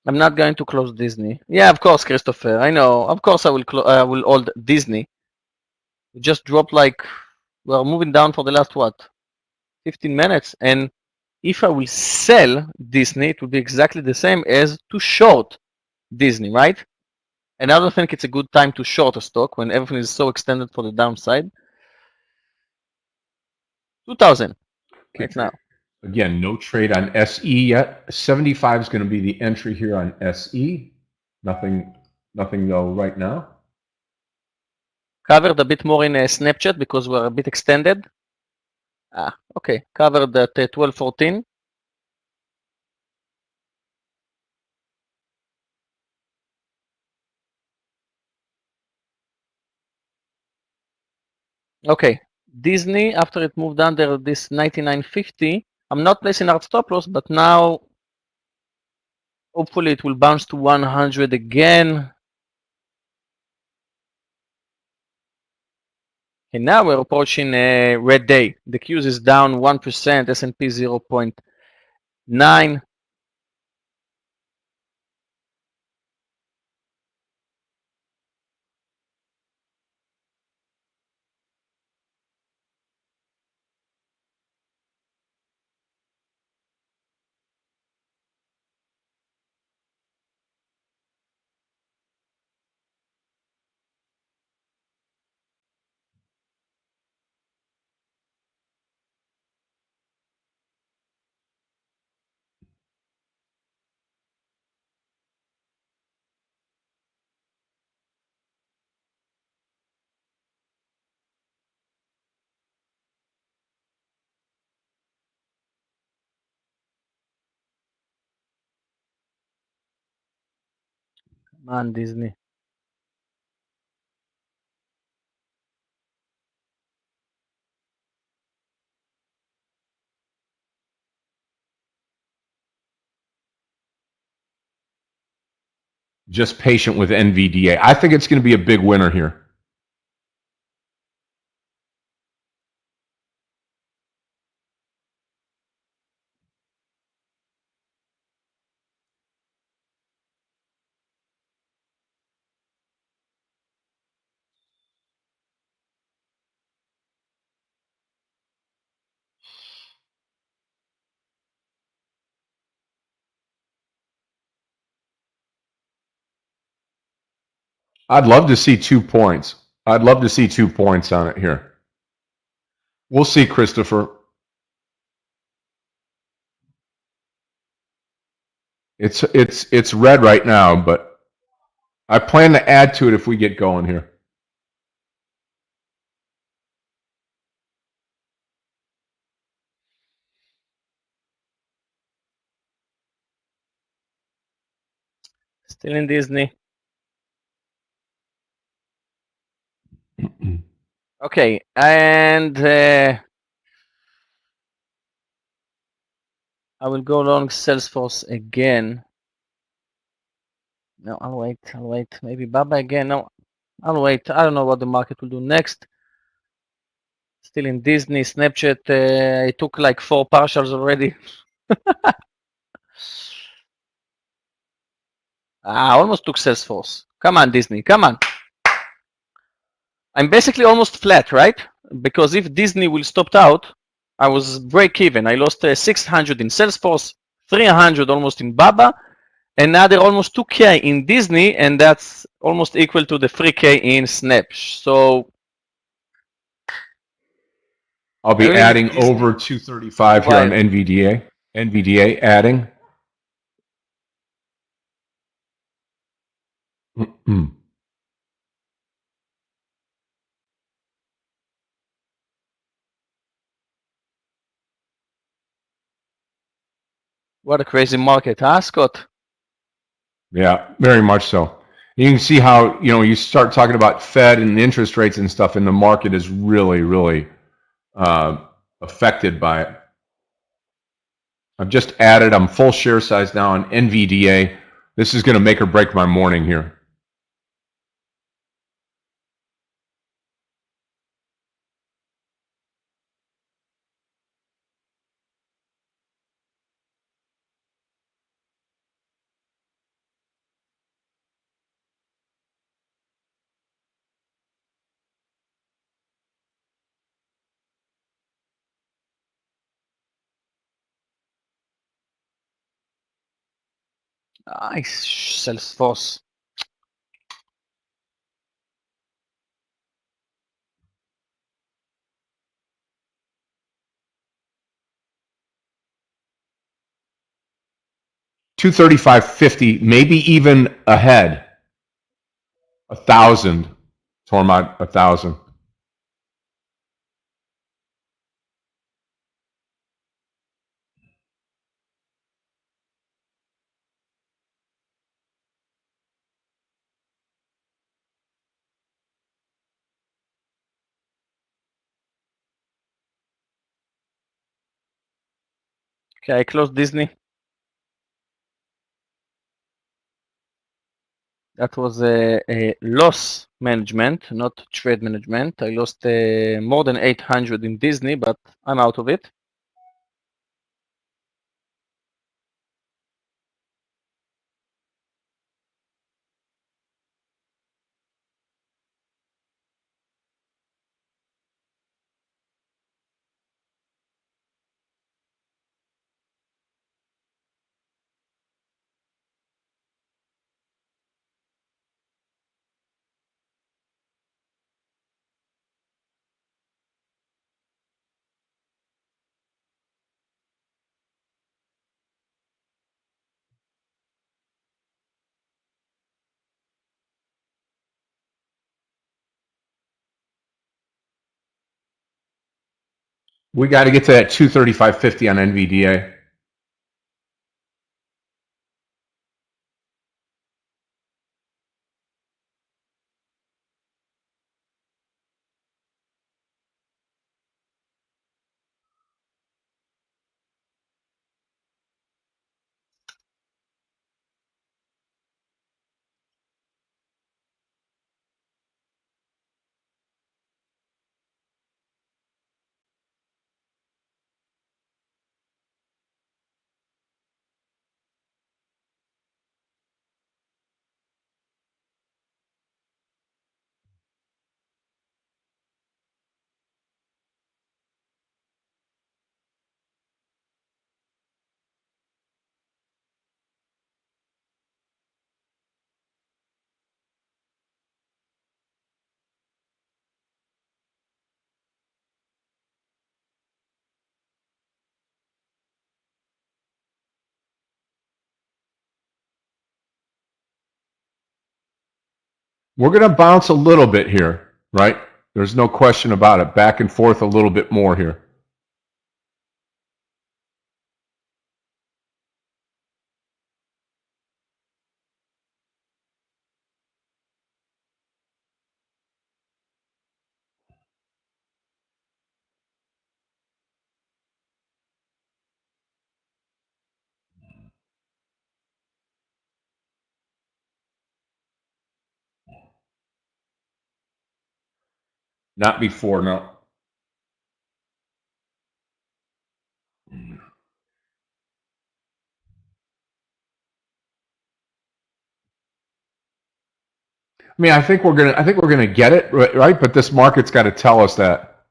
I'm not going to close Disney. Yeah, of course, Christopher. I know. Of course, I will hold Disney. We just dropped like we're moving down for the last what, 15 minutes. And if I will sell Disney, it will be exactly the same as to short Disney, right? And I don't think it's a good time to short a stock when everything is so extended for the downside. 2000 right now. Again, no trade on SE yet. 75 is going to be the entry here on SE. Nothing though right now. Covered a bit more in Snapchat because we're a bit extended. Okay, covered at 1214. Okay, Disney, after it moved under this 99.50, I'm not placing hard stop loss, but now hopefully it will bounce to 100 again. And now we're approaching a red day. The Qs is down 1%, S&P 0.9. Come on, Disney. Just patient with NVDA. I think it's going to be a big winner here. I'd love to see 2 points. I'd love to see 2 points on it here. We'll see, Christopher. It's red right now, but I plan to add to it if we get going here. Still in Disney. Okay, and I will go long Salesforce again. No, I'll wait. Maybe Baba again. No, I'll wait. I don't know what the market will do next. Still in Disney, Snapchat. I took like 4 partials already. I almost took Salesforce. Come on, Disney. Come on. I'm basically almost flat, right? Because if Disney will stop out, I was break even. I lost 600 in Salesforce, 300 almost in Baba, another almost 2K in Disney, and that's almost equal to the 3K in Snap. So I'll I be really adding think Disney over 235 here on wild. NVDA. NVDA adding. What a crazy market, huh, Scott? Yeah, very much so. You can see how, you start talking about Fed and interest rates and stuff, and the market is really, really affected by it. I've just added, I'm full share size now on NVDA. This is going to make or break my morning here. Nice, Salesforce. $235.50, maybe even ahead. 1,000. Tormod, 1,000. Okay, I closed Disney. That was a loss management, not trade management. I lost more than 800 in Disney, but I'm out of it. We got to get to that 235.50 on NVDA. We're going to bounce a little bit here, right? There's no question about it. Back and forth a little bit more here. Not before, no. I mean, I think we're gonna get it, right? But this market's got to tell us that.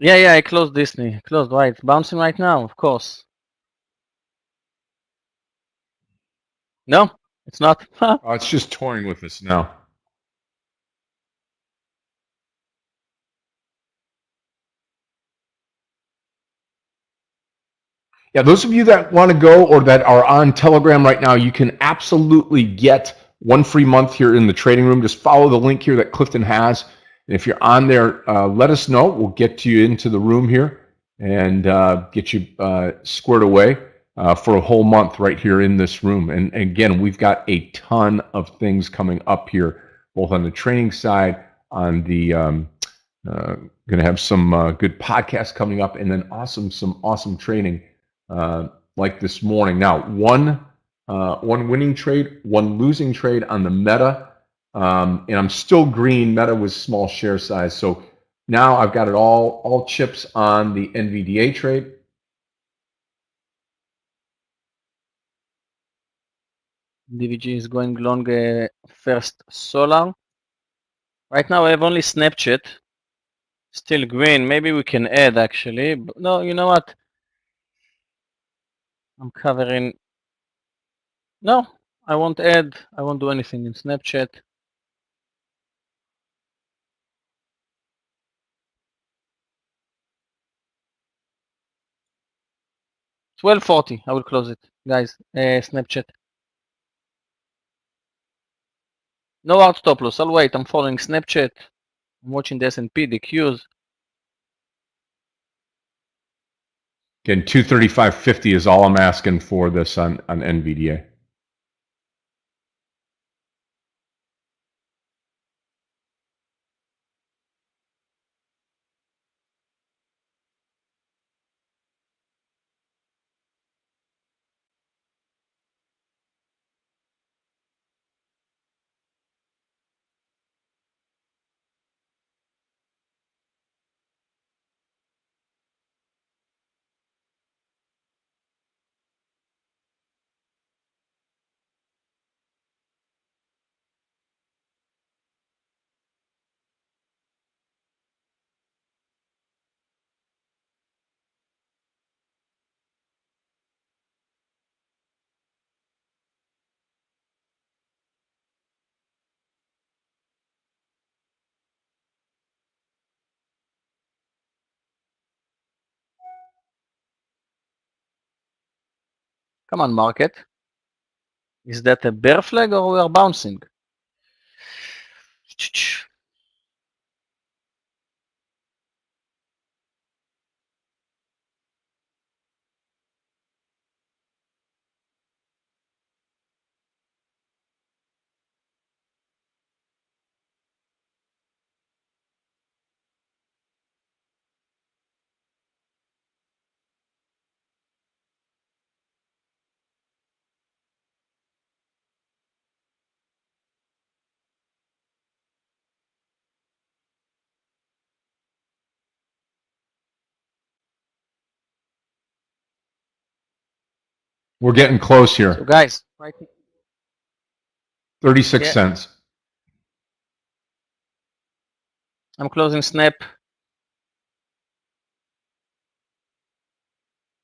Yeah, I closed Disney. Closed, right? It's bouncing right now, of course. No, it's not. Oh, it's just toying with us now. Yeah, those of you that want to go or that are on Telegram right now, you can absolutely get one free month here in the trading room. Just follow the link here that Clifton has. And if you're on there, let us know. We'll get you into the room here and get you squared away for a whole month right here in this room. And again, we've got a ton of things coming up here, both on the training side, on the going to have some good podcasts coming up, and then some awesome training like this morning. Now, one winning trade, one losing trade on the Meta, and I'm still green. Meta was small share size, so now I've got it all chips on the NVDA trade. DVG is going long first solar. Right now I have only Snapchat. Still green. Maybe we can add actually. But no, you know what? I'm covering. No, I won't add. I won't do anything in Snapchat. 12:40. I will close it, guys. Snapchat. No hard stop loss. I'll wait. I'm following Snapchat. I'm watching the S&P, the Qs. Again, 235.50 is all I'm asking for this on NVDA. Come on, market. Is that a bear flag or we are bouncing? We're getting close So here. guys, right, 36 yeah, cents. I'm closing Snap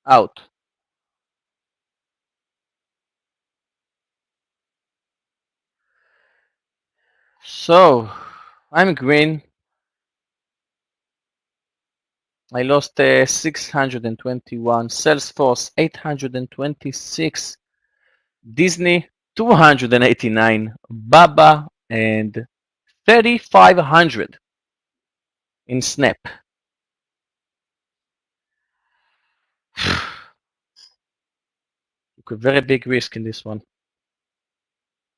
out. So I'm green. I lost 621. Salesforce 826. Disney 289. Baba and 3,500 in Snap. Took a very big risk in this one.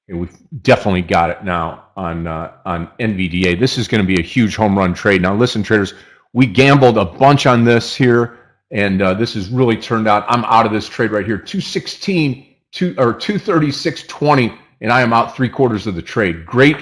And we've definitely got it now on NVDA. This is going to be a huge home run trade. Now, listen, traders, we gambled a bunch on this here, and this has really turned out. I'm out of this trade right here, 216 or 236.20, and I am out 3/4 of the trade. Great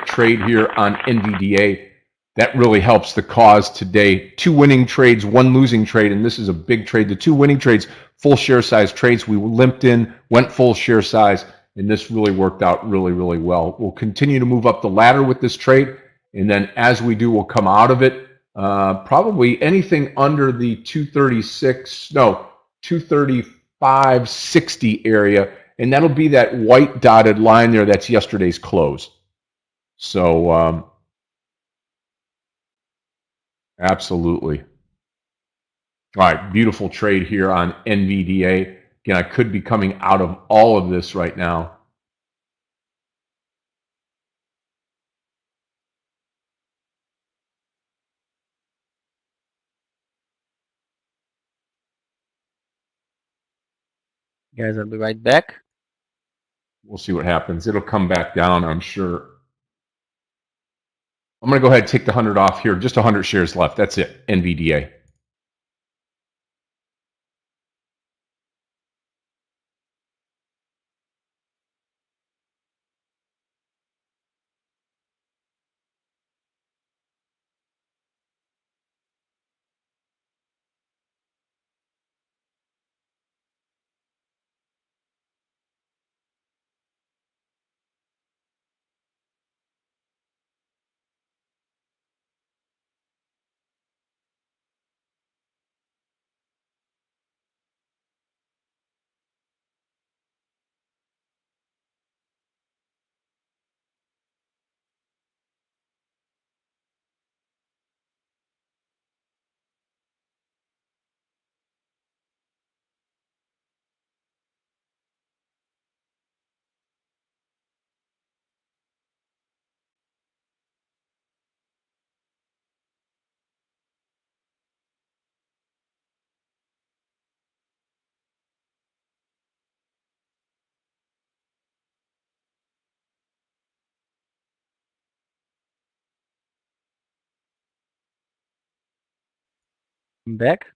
trade here on NVDA. That really helps the cause today. 2 winning trades, 1 losing trade, and this is a big trade. The 2 winning trades, full share size trades. We limped in, went full share size, and this really worked out really well. We'll continue to move up the ladder with this trade, and then as we do, we'll come out of it Probably anything under the 236, no, 235.60 area, and that'll be that white dotted line there. That's yesterday's close. So absolutely. All right, beautiful trade here on NVDA. Again, I could be coming out of all of this right now. Guys, I'll be right back. We'll see what happens. It'll come back down, I'm sure. I'm going to go ahead and take the 100 off here. Just 100 shares left. That's it, NVDA. I'm back.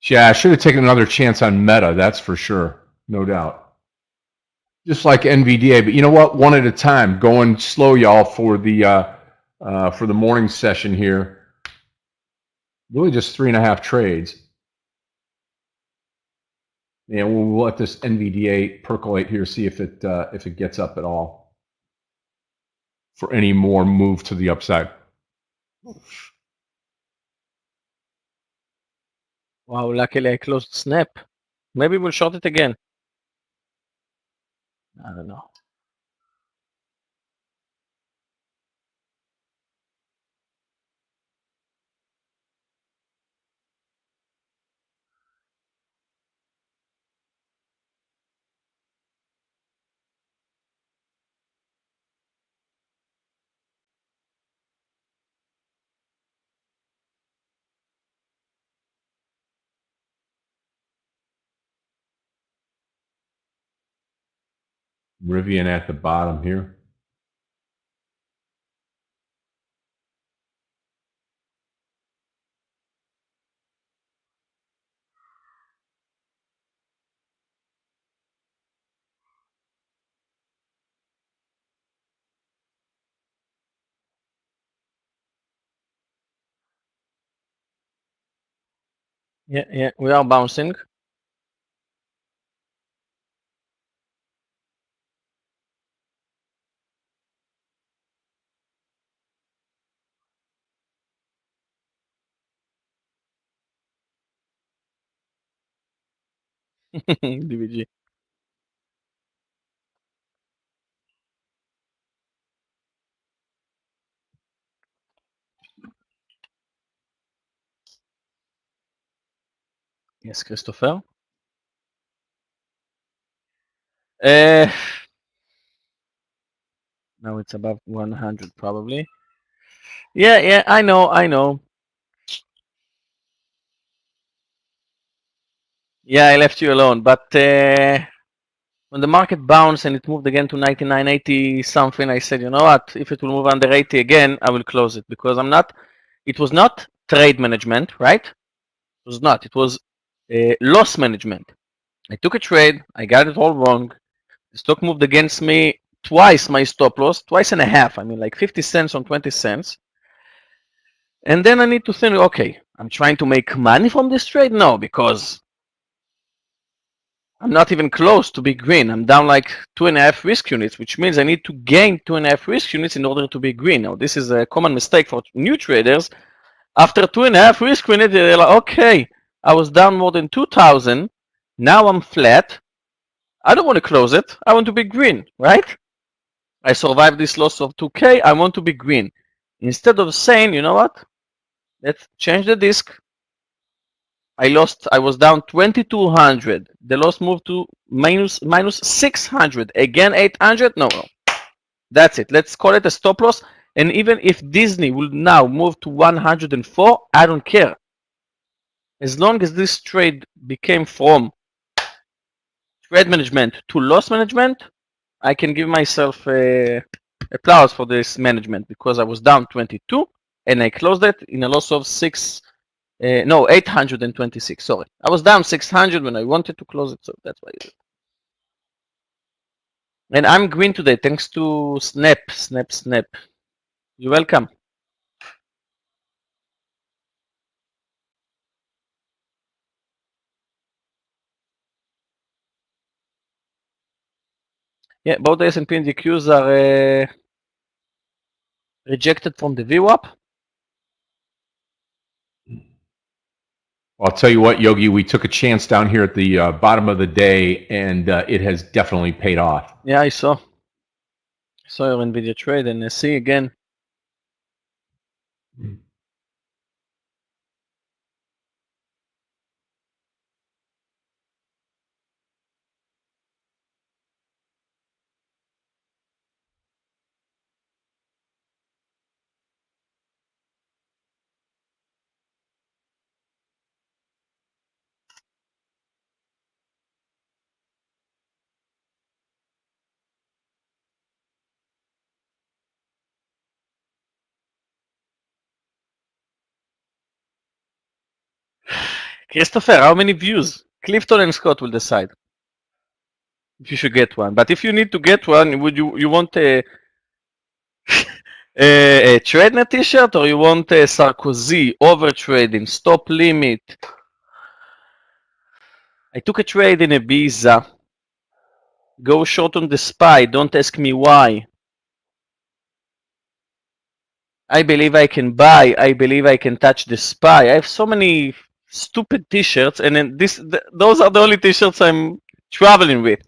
Yeah, I should have taken another chance on Meta, that's for sure. No doubt. Just like NVDA, but you know what? One at a time. Going slow, y'all, for the morning session here. Really just 3.5 trades. And we'll let this NVDA percolate here, see if it gets up at all for any more move to the upside. Wow, luckily I closed Snap. Maybe we'll short it again. I don't know. Rivian at the bottom here. Yeah, we are bouncing. DVG. Yes, Christopher. Now it's above 100 probably. Yeah, I know. Yeah, I left you alone, but when the market bounced and it moved again to 99.80 something, I said, you know what? If it will move under 80 again, I will close it because it was not trade management, right? It was not. It was loss management. I took a trade. I got it all wrong. The stock moved against me twice my stop loss, twice and a half. I mean, like 50 cents on 20 cents. And then I need to think, okay, I'm trying to make money from this trade? No, because I'm not even close to be green. I'm down like 2.5 risk units, which means I need to gain 2.5 risk units in order to be green. Now, this is a common mistake for new traders. After 2.5 risk units, they're like, okay, I was down more than 2,000. Now I'm flat. I don't want to close it. I want to be green, right? I survived this loss of 2K. I want to be green. Instead of saying, you know what? Let's change the disk. I was down 2,200. The loss moved to minus 600. Again, 800. No. That's it. Let's call it a stop loss. And even if Disney will now move to 104, I don't care. As long as this trade became from trade management to loss management, I can give myself applause for this management because I was down 22 and I closed it in a loss of 826. Sorry, I was down 600 when I wanted to close it, so that's why I did it. And I'm green today thanks to Snap. You're welcome. Yeah, both the S&P and the Qs are rejected from the VWAP. I'll tell you what, Yogi, we took a chance down here at the bottom of the day, and it has definitely paid off. Yeah, I saw your NVIDIA trade, and I see again. Christopher, how many views? Clifton and Scott will decide if you should get one. But if you need to get one, would you want a Tradenet t-shirt, or you want a Sarkozy over trading stop limit? I took a trade in Ibiza. Go short on the SPY. Don't ask me why. I believe I can buy. I believe I can touch the SPY. I have so many stupid t-shirts, and then those are the only t-shirts I'm traveling with.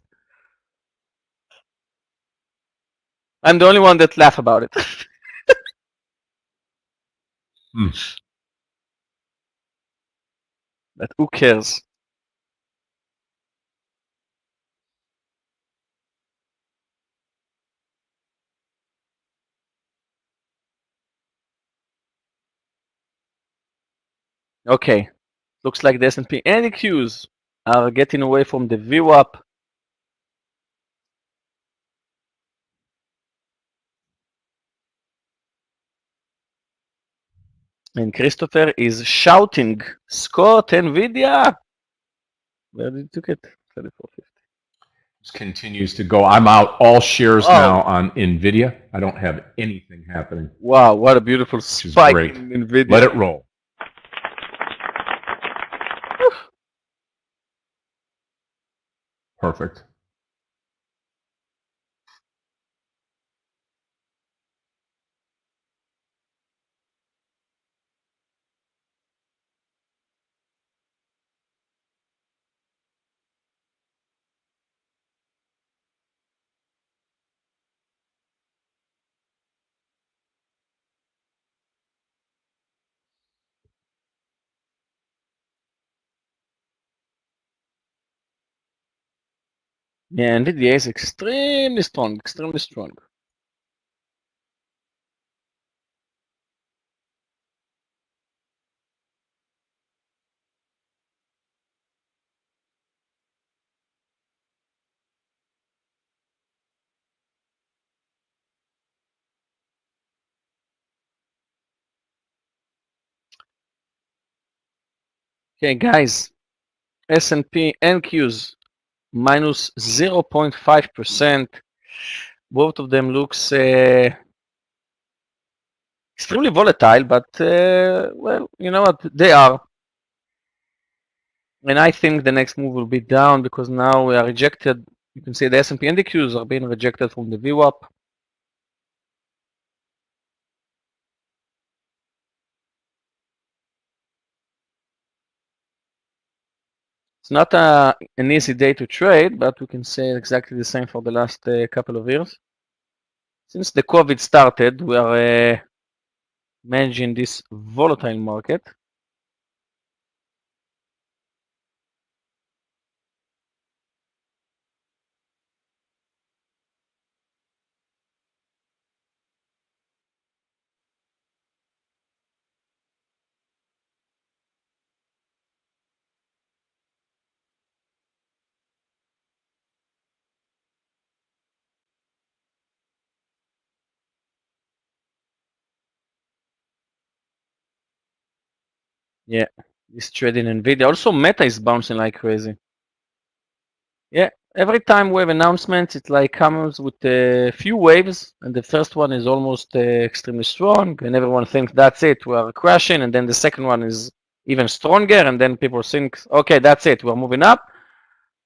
I'm the only one that laugh about it. But who cares? Okay, looks like the S&P and the Qs are getting away from the VWAP. And Christopher is shouting, Scott, NVIDIA! Where did you took it? 34.50. Just continues to go. I'm out all shares Wow. now on NVIDIA. I don't have anything happening. Wow, what a beautiful spike great. in NVIDIA. Let it roll. Perfect. Yeah, NVIDIA is extremely strong, extremely strong. Okay, guys, S&P and Qs minus 0.5%. Both of them looks extremely volatile, but well, you know what? They are. And I think the next move will be down because now we are rejected. You can see the S&P NDQs are being rejected from the VWAP. It's not an easy day to trade, but we can say exactly the same for the last couple of years. Since the COVID started, we are managing this volatile market. Yeah, this trading NVIDIA. Also, Meta is bouncing like crazy. Yeah, every time we have announcements, it like comes with a few waves, and the first one is almost extremely strong, and everyone thinks that's it, we are crashing, and then the second one is even stronger, and then people think, okay, that's it, we're moving up.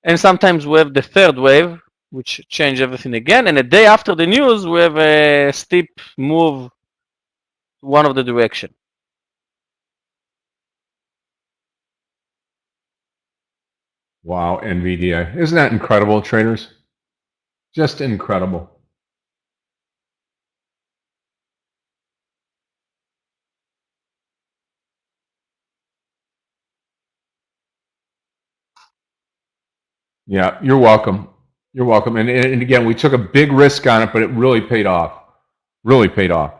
And sometimes we have the third wave, which change everything again, and a day after the news, we have a steep move to one of the direction. Wow, NVIDIA. Isn't that incredible, traders? Just incredible. Yeah, you're welcome. You're welcome. And again, we took a big risk on it, but it really paid off. Really paid off.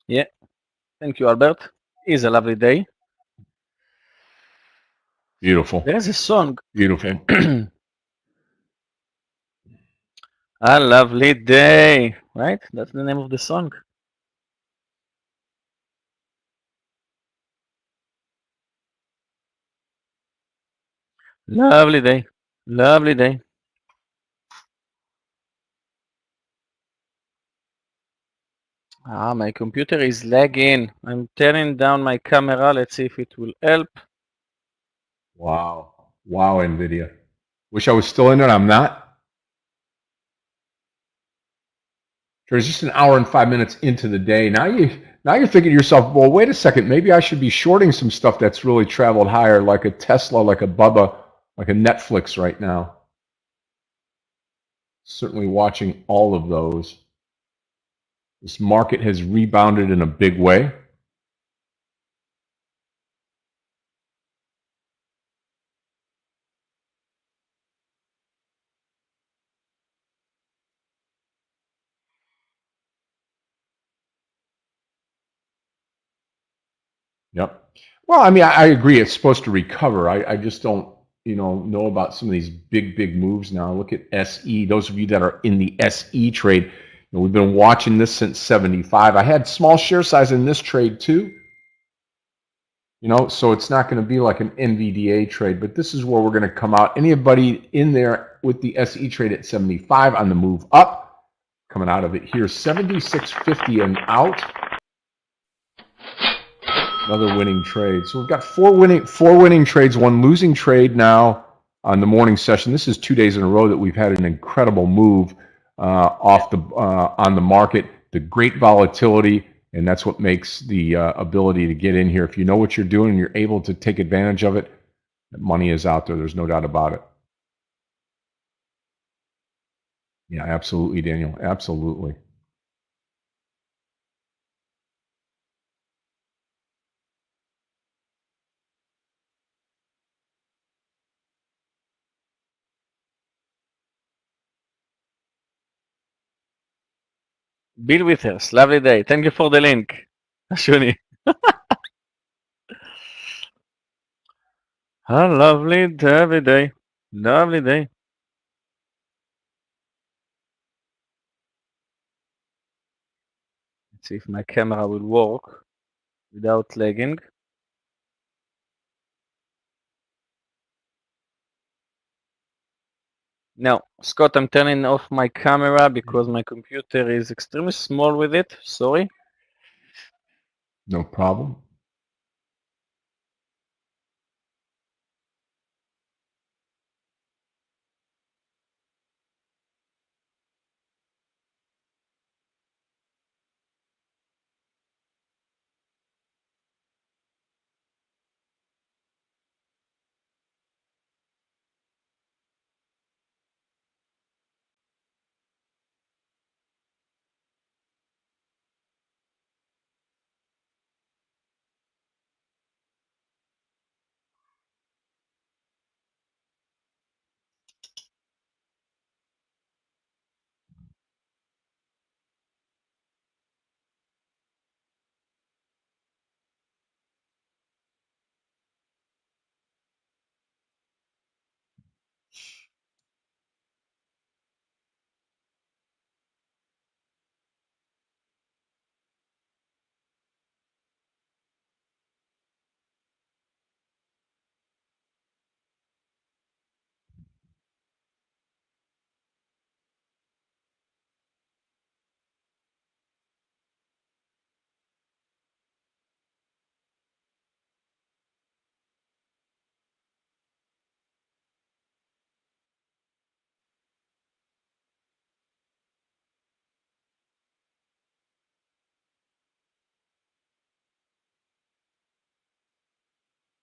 Yeah, thank you, Albert. It's a lovely day. Beautiful. There is a song. Beautiful. A lovely day, right? That's the name of the song. Lovely day. Lovely day. Ah, my computer is lagging. I'm turning down my camera. Let's see if it will help. Wow. Wow, NVIDIA. Wish I was still in it. I'm not. There's just an hour and 5 minutes into the day. Now you're thinking to yourself, well, wait a second. Maybe I should be shorting some stuff that's really traveled higher, like a Tesla, like a Bubba, like a Netflix right now. Certainly watching all of those. This market has rebounded in a big way. Yep. Well, I mean, I agree. It's supposed to recover. I just don't, know about some of these big moves now. Look at SE. Those of you that are in the SE trade, we've been watching this since 75. I had small share size in this trade too. So it's not going to be like an NVDA trade, but this is where we're going to come out. Anybody in there with the SE trade at 75 on the move up, coming out of it here, 76.50 and out. Another winning trade. So we've got four winning trades, one losing trade now on the morning session. This is 2 days in a row that we've had an incredible move on the market. The great volatility, and that's what makes the ability to get in here. If you know what you're doing and you're able to take advantage of it, money is out there. There's no doubt about it. Yeah, absolutely, Daniel. Absolutely. Bill Withers, lovely day. Thank you for the link. Shuni. A lovely day. Lovely day. Let's see if my camera will work without lagging. Now, Scott, I'm turning off my camera because my computer is extremely small with it. Sorry. No problem.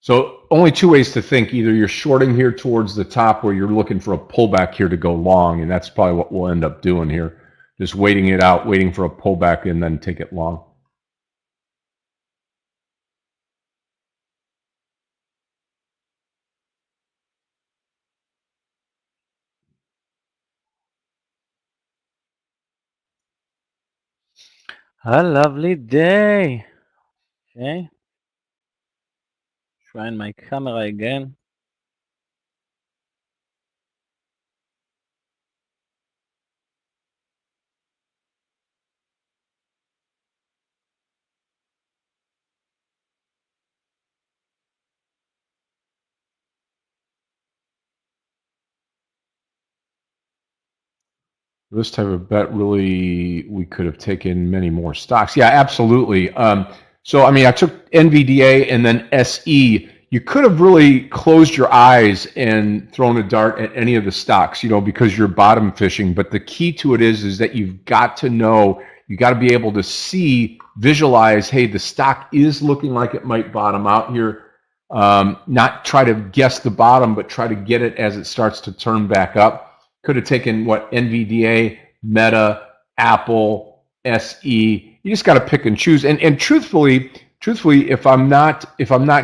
So only two ways to think. Either you're shorting here towards the top or you're looking for a pullback here to go long, and that's probably what we'll end up doing here. Just waiting it out, waiting for a pullback and then take it long. A lovely day. Okay. Trying my camera again. This type of bet really, we could have taken many more stocks. Yeah, absolutely. So, I mean, I took NVDA and then SE. You could have really closed your eyes and thrown a dart at any of the stocks, because you're bottom fishing. But the key to it is that you've got to know, you got to be able to see, visualize, hey, the stock is looking like it might bottom out here. Not try to guess the bottom, but try to get it as it starts to turn back up. Could have taken NVDA, Meta, Apple, SE. You just got to pick and choose. And truthfully, if I'm not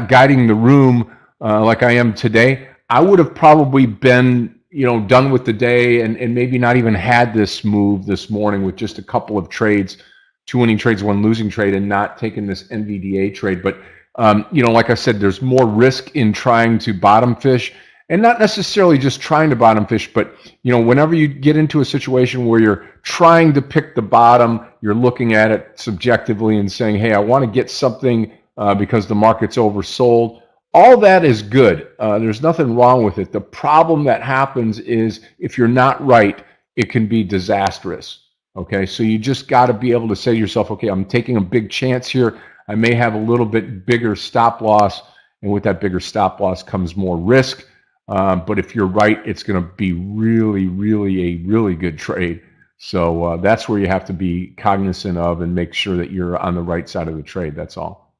guiding the room like I am today, I would have probably been done with the day and maybe not even had this move this morning with just a couple of trades, 2 winning trades, 1 losing trade, and not taking this NVDA trade. But like I said, there's more risk in trying to bottom fish. And not necessarily just trying to bottom fish, but whenever you get into a situation where you're trying to pick the bottom, you're looking at it subjectively and saying, hey, I want to get something because the market's oversold. All that is good. There's nothing wrong with it. The problem that happens is if you're not right, it can be disastrous. Okay, so you just got to be able to say to yourself, okay, I'm taking a big chance here. I may have a little bit bigger stop loss, and with that bigger stop loss comes more risk. But if you're right, it's going to be really, really a really good trade. So that's where you have to be cognizant of and make sure that you're on the right side of the trade. That's all.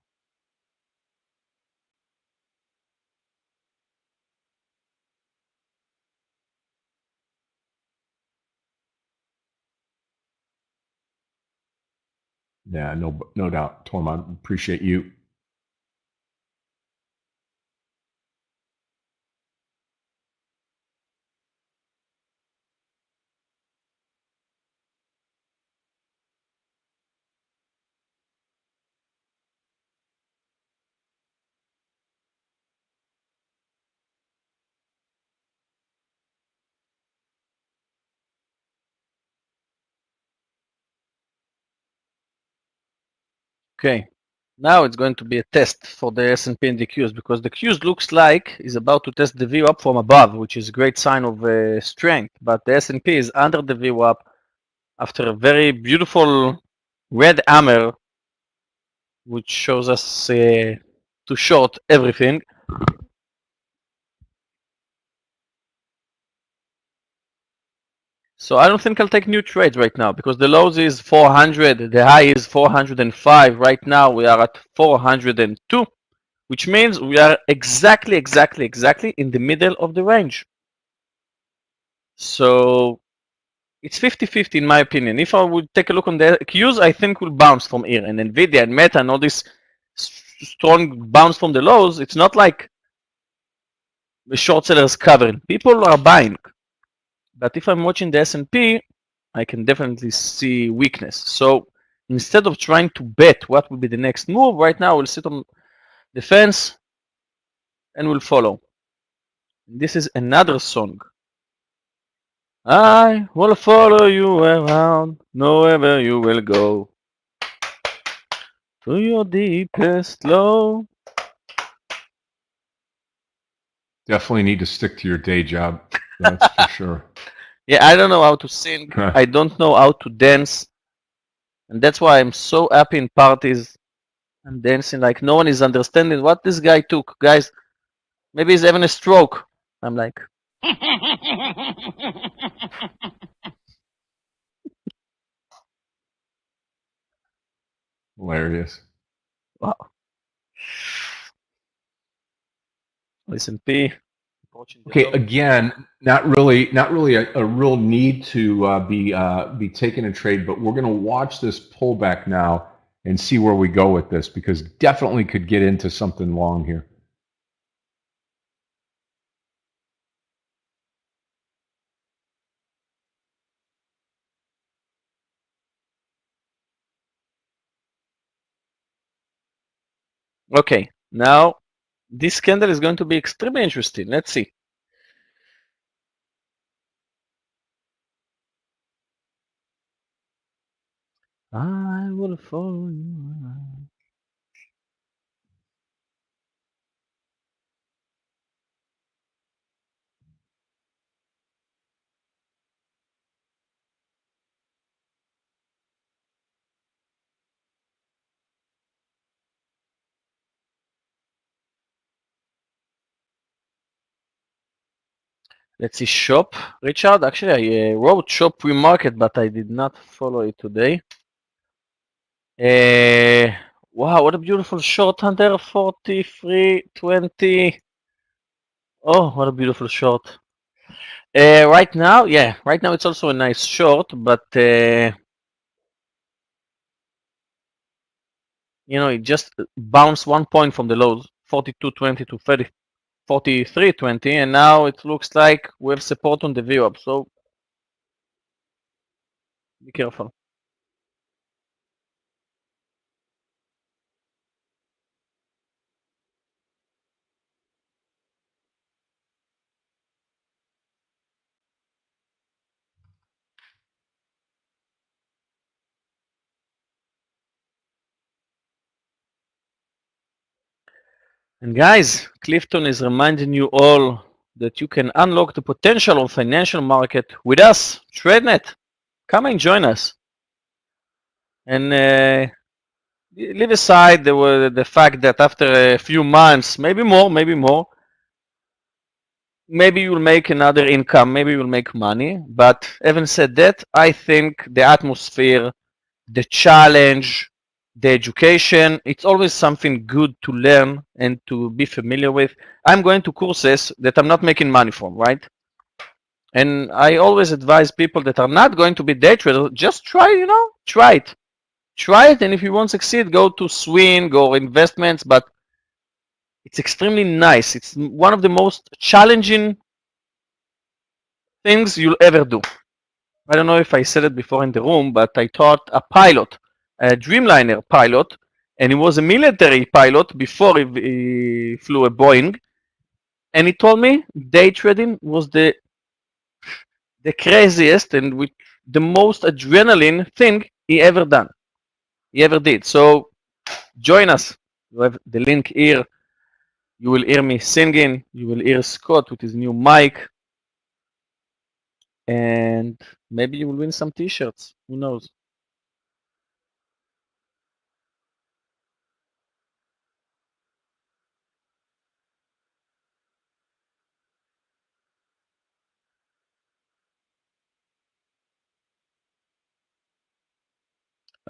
Yeah, no doubt, Torm. I appreciate you. Okay. Now it's going to be a test for the S&P and the Qs because the Qs looks like is about to test the VWAP from above, which is a great sign of strength. But the S&P is under the VWAP after a very beautiful red hammer, which shows us to short everything. So I don't think I'll take new trades right now because the lows is 400, the high is 405. Right now we are at 402, which means we are exactly in the middle of the range. So it's 50-50 in my opinion. If I would take a look on the Qs, I think will bounce from here. And Nvidia and Meta and all this strong bounce from the lows, it's not like the short sellers covering. People are buying. But if I'm watching the S&P, I can definitely see weakness. So instead of trying to bet what will be the next move, right now we'll sit on the fence and we'll follow. This is another song. I will follow you around, wherever you will go, to your deepest low. Definitely need to stick to your day job. That's for sure. Yeah, I don't know how to sing. I don't know how to dance. And that's why I'm so happy in parties and dancing. Like no one is understanding what this guy took. Guys, maybe he's having a stroke. I'm like, Hilarious. wow. S&P. Okay, again, not really a real need to be taking a trade, but we're going to watch this pullback now and see where we go with this because definitely could get into something long here. Okay, now this candle is going to be extremely interesting. Let's see. I will follow you around. Let's see, shop. Richard, actually, I wrote shop pre-market, but I did not follow it today. Wow, what a beautiful short under 43.20. Oh, what a beautiful short. Right now, yeah, right now it's also a nice short, but you know, it just bounced 1 point from the lows, 42.20 to 43.20, and now it looks like we have support on the VWAP. So be careful. And guys, Clifton is reminding you all that you can unlock the potential of financial market with us, Tradenet. Come and join us. And leave aside the fact that after a few months, maybe more, maybe you'll make another income, maybe you'll make money. But having said that, I think the atmosphere, the challenge, the education, it's always something good to learn and to be familiar with. I'm going to courses that I'm not making money from, right? And I always advise people that are not going to be day traders, just try, you know, try it. Try it, and if you won't succeed, go to swing or investments, but it's extremely nice. It's one of the most challenging things you'll ever do. I don't know if I said it before in the room, but I taught a pilot, a Dreamliner pilot, and he was a military pilot before he flew a Boeing. And he told me day trading was the craziest and with the most adrenaline thing he ever did. So Join us. You have the link here. You will hear me singing. You will hear Scott with his new mic. And maybe you will win some t-shirts. Who knows?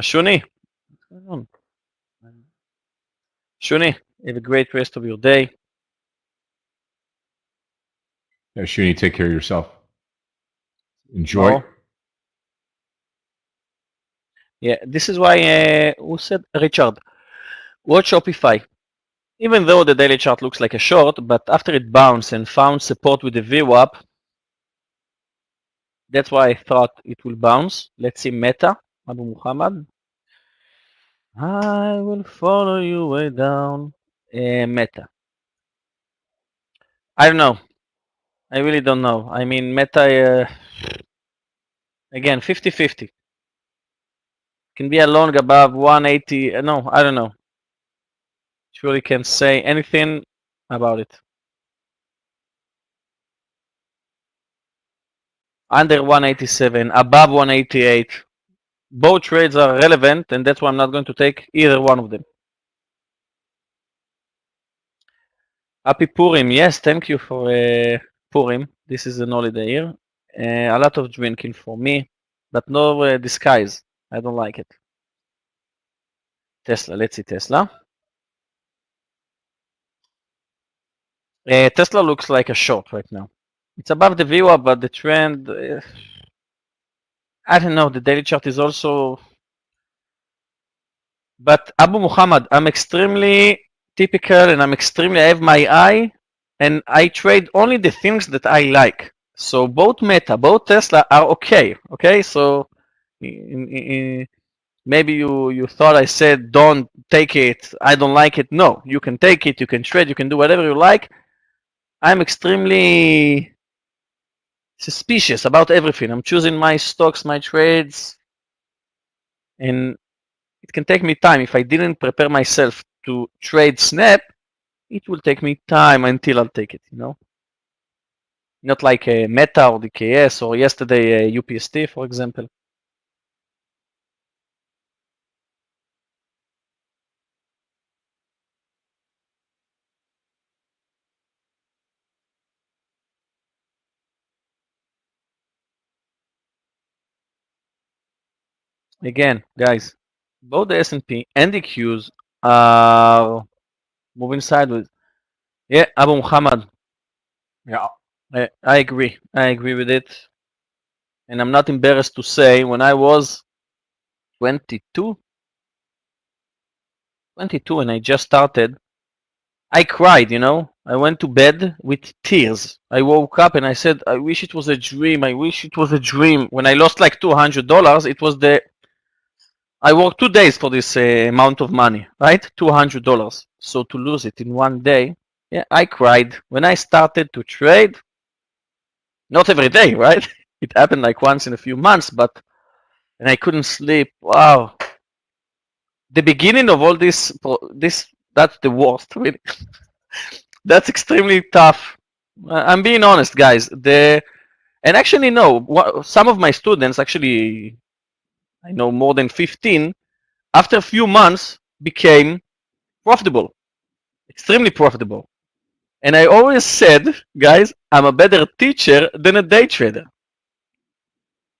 Shuni, what's going on? Shuni, have a great rest of your day. Yeah, Shuni, take care of yourself. Enjoy. Mo. Yeah, this is why, who said? Richard, watch Shopify. Even though the daily chart looks like a short, but after it bounced and found support with the VWAP, that's why I thought it will bounce. Let's see Meta, Abu Muhammad. I will follow you way down. Meta. I don't know. I really don't know. I mean, Meta, again, 50-50. Can be a long above 180. No, I don't know. Surely can't say anything about it. Under 187, above 188. Both trades are relevant, and that's why I'm not going to take either one of them. Happy Purim. Yes, thank you for Purim. This is an holiday here. A lot of drinking for me, but no disguise. I don't like it. Tesla. Let's see Tesla. Tesla looks like a short right now. It's above the VWAP, but the trend, I don't know. The daily chart is also. But Abu Muhammad, I'm extremely typical, and I have my eye, and I trade only the things that I like. So both Meta, both Tesla are okay. Okay, so maybe you thought I said don't take it. I don't like it. No, you can take it. You can trade. You can do whatever you like. I'm extremely suspicious about everything. I'm choosing my stocks, my trades, and it can take me time. If I didn't prepare myself to trade Snap, it will take me time until I'll take it, you know? Not like a Meta or DKS or yesterday UPST, for example. Again, guys, both the S&P and the Qs are moving sideways. Yeah, Abu Muhammad. Yeah. I agree. I agree with it. And I'm not embarrassed to say when I was 22, 22 and I just started, I cried, you know. I went to bed with tears. I woke up and I said, I wish it was a dream. I wish it was a dream. When I lost like $200, it was the. I worked 2 days for this amount of money, right? $200. So to lose it in one day, yeah, I cried. When I started to trade, not every day, right? It happened like once in a few months, but. And I couldn't sleep. Wow. The beginning of all this, that's the worst, really. That's extremely tough. I'm being honest, guys. And actually, no. Some of my students, actually, I know more than 15, after a few months, became profitable, extremely profitable. And I always said, guys, I'm a better teacher than a day trader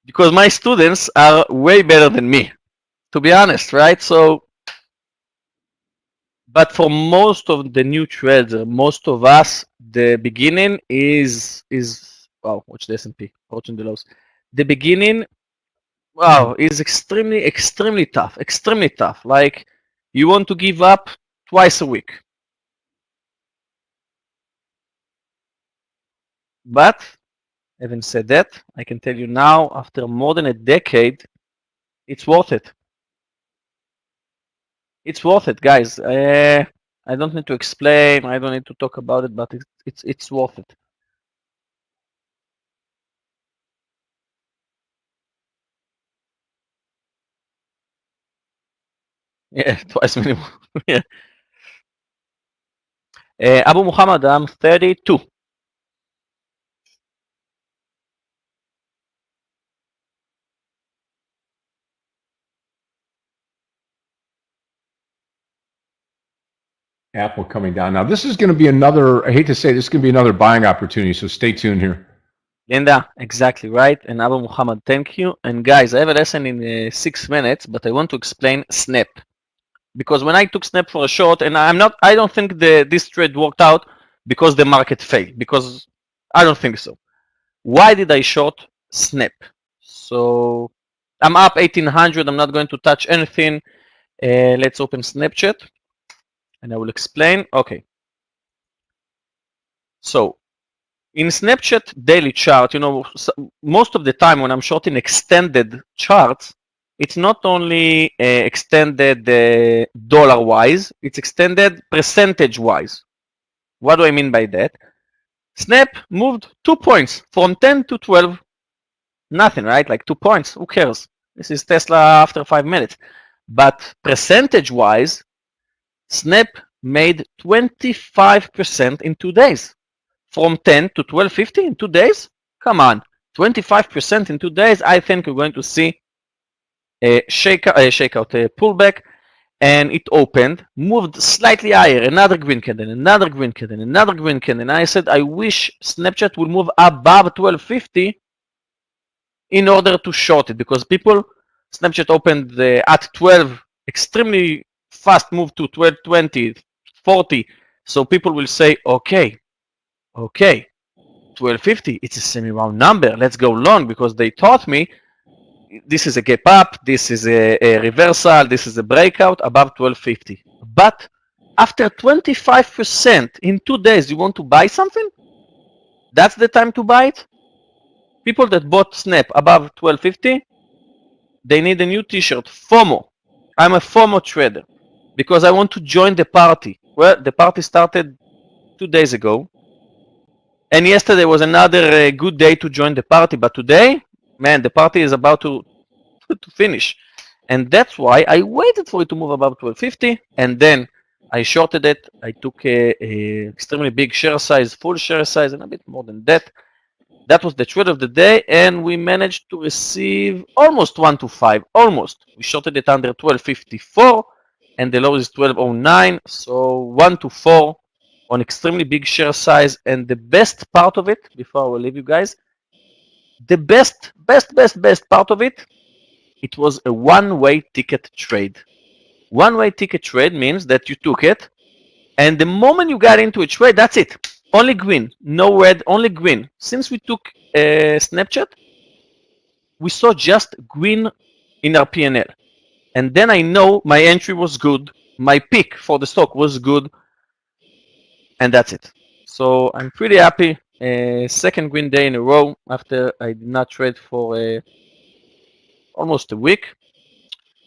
because my students are way better than me, to be honest, right? So, but for most of the new traders, most of us, the beginning is wow. Watch the S&P, watching the lows. The beginning, wow, is extremely tough, extremely tough. Like you want to give up twice a week. But having said that, I can tell you now, after more than a decade, it's worth it. It's worth it, guys. I don't need to explain. I don't need to talk about it, but it's worth it. Yeah, twice minimum. Yeah. Abu Muhammad, I'm 32. Apple coming down. Now, this is going to be another, I hate to say, this is going to be another buying opportunity, so stay tuned here. Linda, exactly right. And Abu Muhammad, thank you. And guys, I have a lesson in 6 minutes, but I want to explain Snap. Because when I took Snap for a short, and I don't think this trade worked out because the market failed. Because I don't think so. Why did I short Snap? So I'm up 1800. I'm not going to touch anything. Let's open Snapchat, and I will explain. Okay. So in Snapchat daily chart, most of the time when I'm shorting extended charts, it's not only extended dollar wise, it's extended percentage wise. What do I mean by that? Snap moved 2 points from 10 to 12. Nothing, right? Like 2 points. Who cares? This is Tesla after 5 minutes. But percentage wise, Snap made 25% in 2 days. From 10 to 12.50 in 2 days? Come on, 25% in 2 days. I think we're going to see a shakeout, a pullback, and it opened, moved slightly higher, another green candle, another green candle, another green candle. And I said, I wish Snapchat will move above 12.50 in order to short it, because Snapchat opened at 12, extremely fast move to 12.20, 40. So people will say, okay, 1250, it's a semi-round number. Let's go long, because they taught me this is a gap up, this is a reversal, this is a breakout above 1250. But after 25% in 2 days, you want to buy something? That's the time to buy it? People that bought Snap above 1250, they need a new t-shirt, FOMO. I'm a FOMO trader because I want to join the party. Well, the party started 2 days ago. And yesterday was another good day to join the party, but today, man, the party is about to finish. And that's why I waited for it to move above 1250, and then I shorted it. I took a extremely big share size, full share size, and a bit more than that. That was the trade of the day, and we managed to receive almost 1 to 5, almost. We shorted it under 1254, and the low is 1209, so 1 to 4 on extremely big share size. And the best part of it, before I will leave you guys, the best part of it, it was a one-way ticket trade. One-way ticket trade means that you took it, and the moment you got into a trade, that's it. Only green, no red, only green. Since we took Snapchat, we saw just green in our P&L. And then I know my entry was good, my pick for the stock was good, and that's it. So I'm pretty happy. Second green day in a row after I did not trade for almost a week.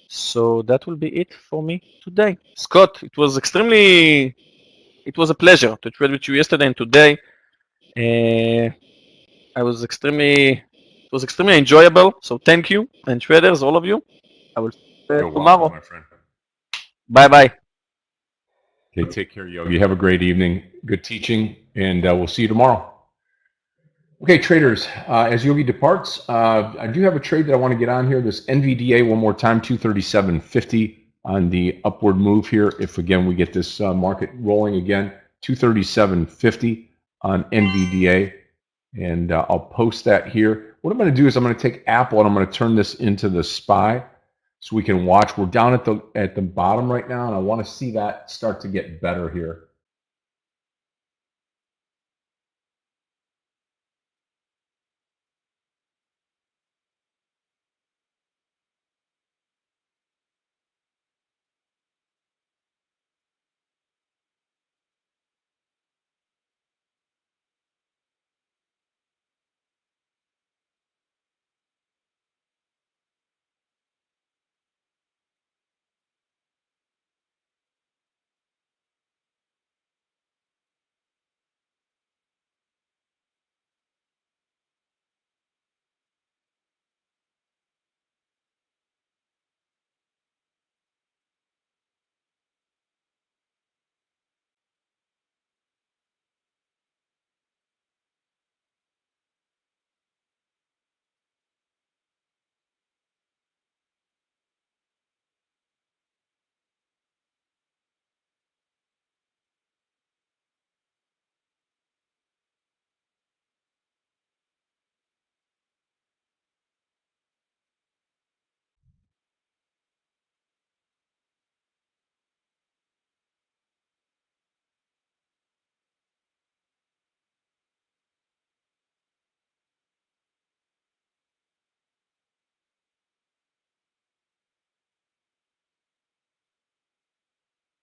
So that will be it for me today. Scott, it was a pleasure to trade with you yesterday and today. It was extremely enjoyable. So thank you, and traders, all of you. I will see you You're welcome, tomorrow. my friend. Bye bye. Okay, take care, Yogi. Have a great evening. Good teaching, and we'll see you tomorrow. Okay, traders, as Yogi departs, I do have a trade that I want to get on here. This NVDA one more time, 237.50 on the upward move here. If, again, we get this market rolling again, 237.50 on NVDA. And I'll post that here. What I'm going to do is I'm going to take Apple and I'm going to turn this into the SPY so we can watch. We're down at the bottom right now, and I want to see that start to get better here.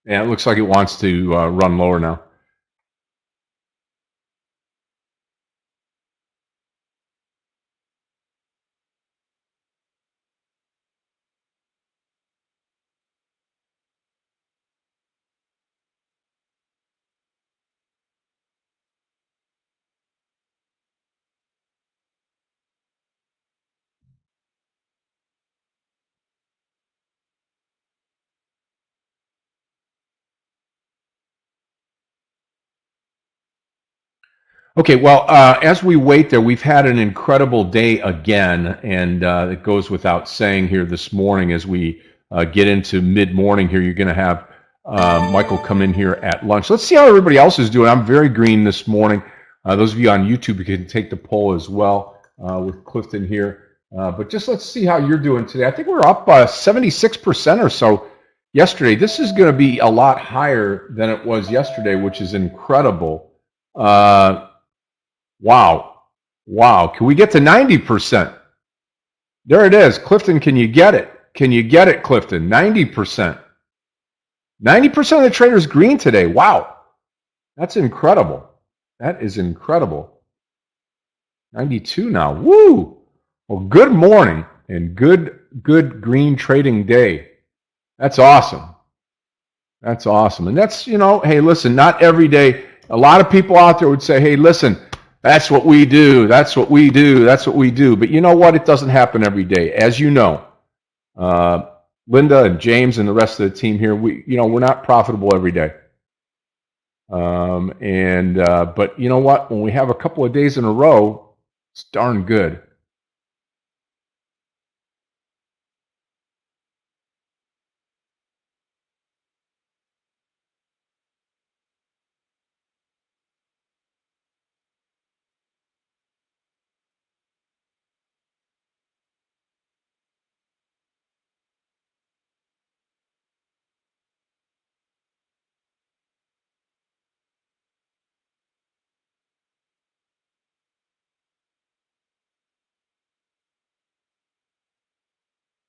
Yeah, it looks like it wants to run lower now. Okay, well, as we wait there, we've had an incredible day again, and it goes without saying here this morning as we get into mid-morning here. You're going to have Michael come in here at lunch. Let's see how everybody else is doing. I'm very green this morning. Those of you on YouTube, you can take the poll as well with Clifton here. But just let's see how you're doing today. I think we're up 76% or so yesterday. This is going to be a lot higher than it was yesterday, which is incredible. Wow. Wow. Can we get to 90%? There it is. Clifton, can you get it? Can you get it, Clifton? 90%. 90% of the traders green today. Wow. That's incredible. That is incredible. 92 now. Woo. Well, good morning and good green trading day. That's awesome. That's awesome. And that's, hey, listen, not every day. A lot of people out there would say, hey, listen, that's what we do. That's what we do. That's what we do. But you know what? It doesn't happen every day. As you know, Linda and James and the rest of the team here, we're not profitable every day. But you know what? When we have a couple of days in a row, it's darn good.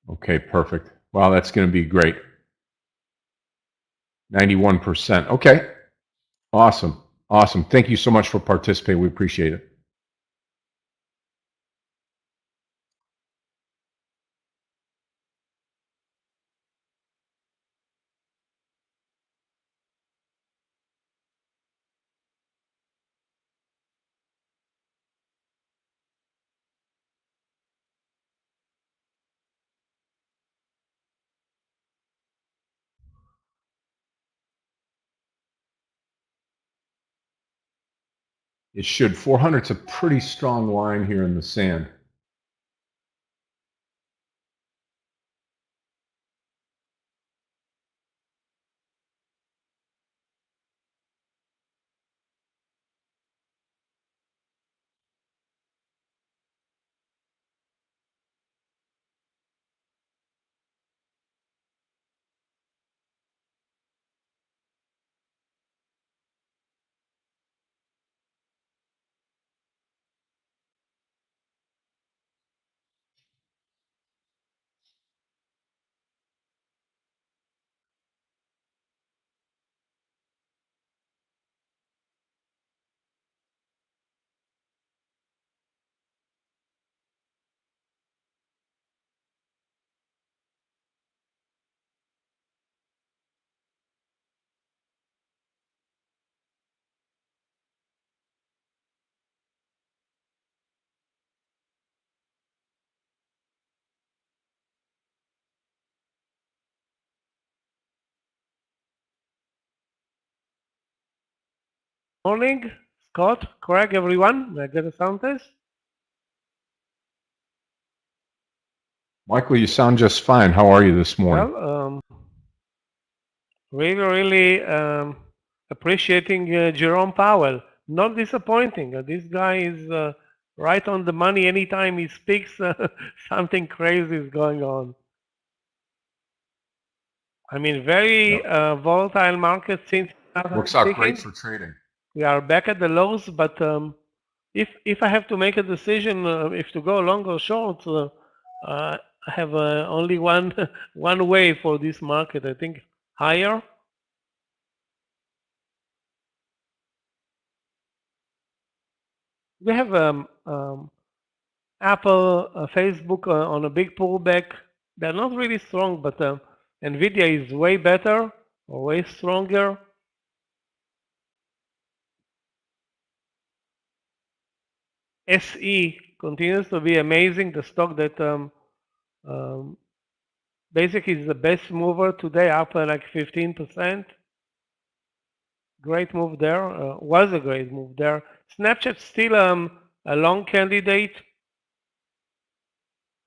Okay, perfect. Wow, that's going to be great. 91%. Okay. Awesome. Awesome. Thank you so much for participating. We appreciate it. It should. 400's a pretty strong line here in the sand. Morning, Scott, Craig, everyone. May I get a sound test? Michael, you sound just fine. How are you this morning? Well, really appreciating Jerome Powell. Not disappointing. This guy is right on the money. Anytime he speaks, something crazy is going on. I mean, very volatile market since Works out great for trading. we are back at the lows, but if I have to make a decision if to go long or short, I have only one way for this market. I think higher. We have Apple, Facebook on a big pullback. They're not really strong, but Nvidia is way better or way stronger. SE continues to be amazing. The stock that basically is the best mover today, up like 15%. Great move there. Was a great move there. Snapchat still a long candidate,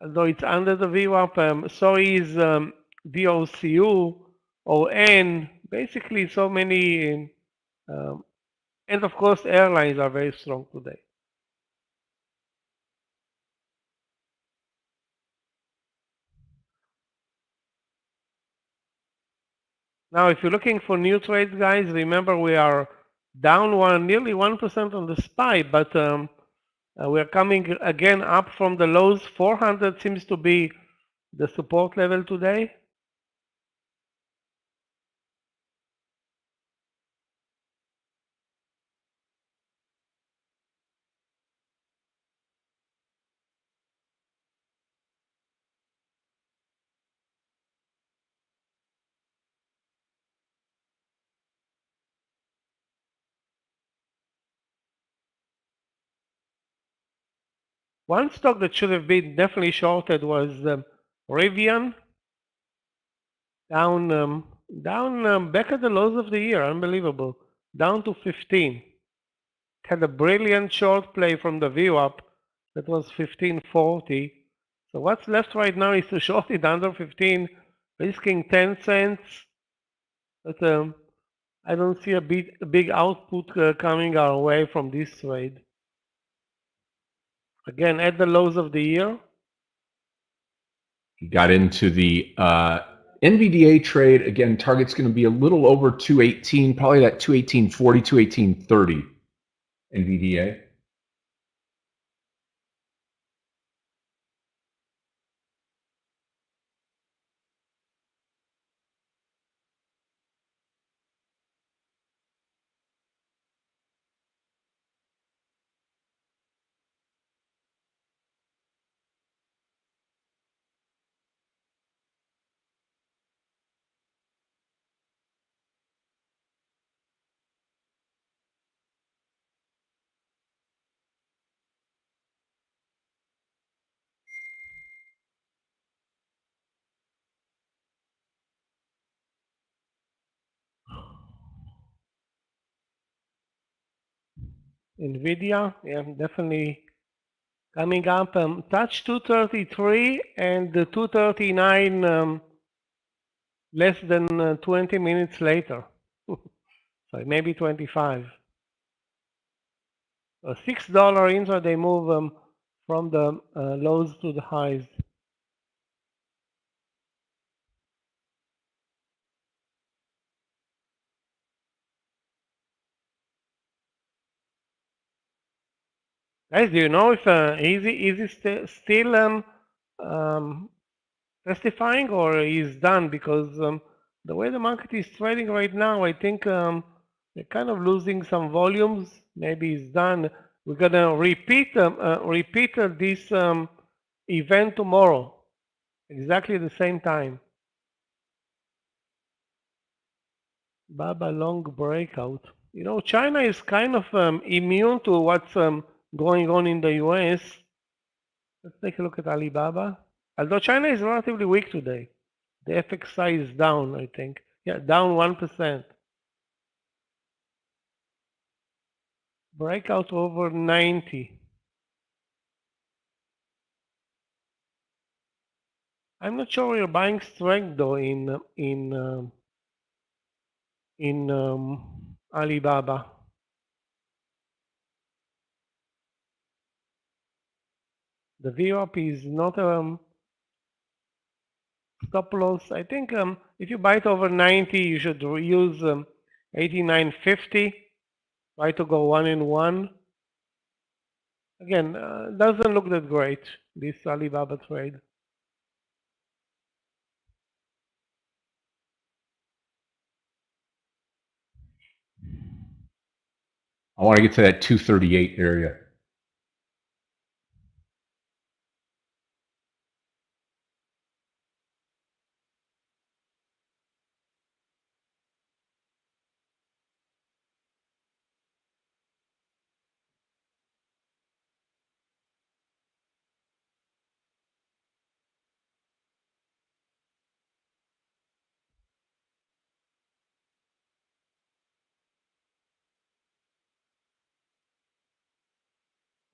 although it's under the VWAP. So is VOCU, ON. Basically, so many, and of course, airlines are very strong today. Now, if you're looking for new trades, guys, remember we are down nearly 1% on the SPY, but we're coming again up from the lows. 400 seems to be the support level today. One stock that should have been definitely shorted was Rivian, down back at the lows of the year, unbelievable, down to 15. Had a brilliant short play from the VWAP that was 1540. So what's left right now is to short it under 15, risking 10 cents. But I don't see a big output coming our way from this trade. Again, at the lows of the year. He got into the NVDA trade. Again, target's going to be a little over 218, probably that 218.40, 218.30 NVDA. Nvidia, yeah, definitely coming up. Touch 233 and 239 less than 20 minutes later. So maybe 25. A $6 intraday move from the lows to the highs. Guys, do you know if Easy still testifying or is done? Because the way the market is trading right now, I think they're kind of losing some volumes. Maybe it's done. We're gonna repeat this event tomorrow, exactly the same time. Baba long breakout. You know, China is kind of immune to what's going on in the US. Let's take a look at Alibaba. Although China is relatively weak today. The FXI is down, I think. Yeah, down 1%. Breakout over 90. I'm not sure you're buying strength though in Alibaba. The VWAP is not stop loss. I think if you buy it over 90, you should use 89.50. Try to go 1 in 1. Again, doesn't look that great, this Alibaba trade. I want to get to that 238 area.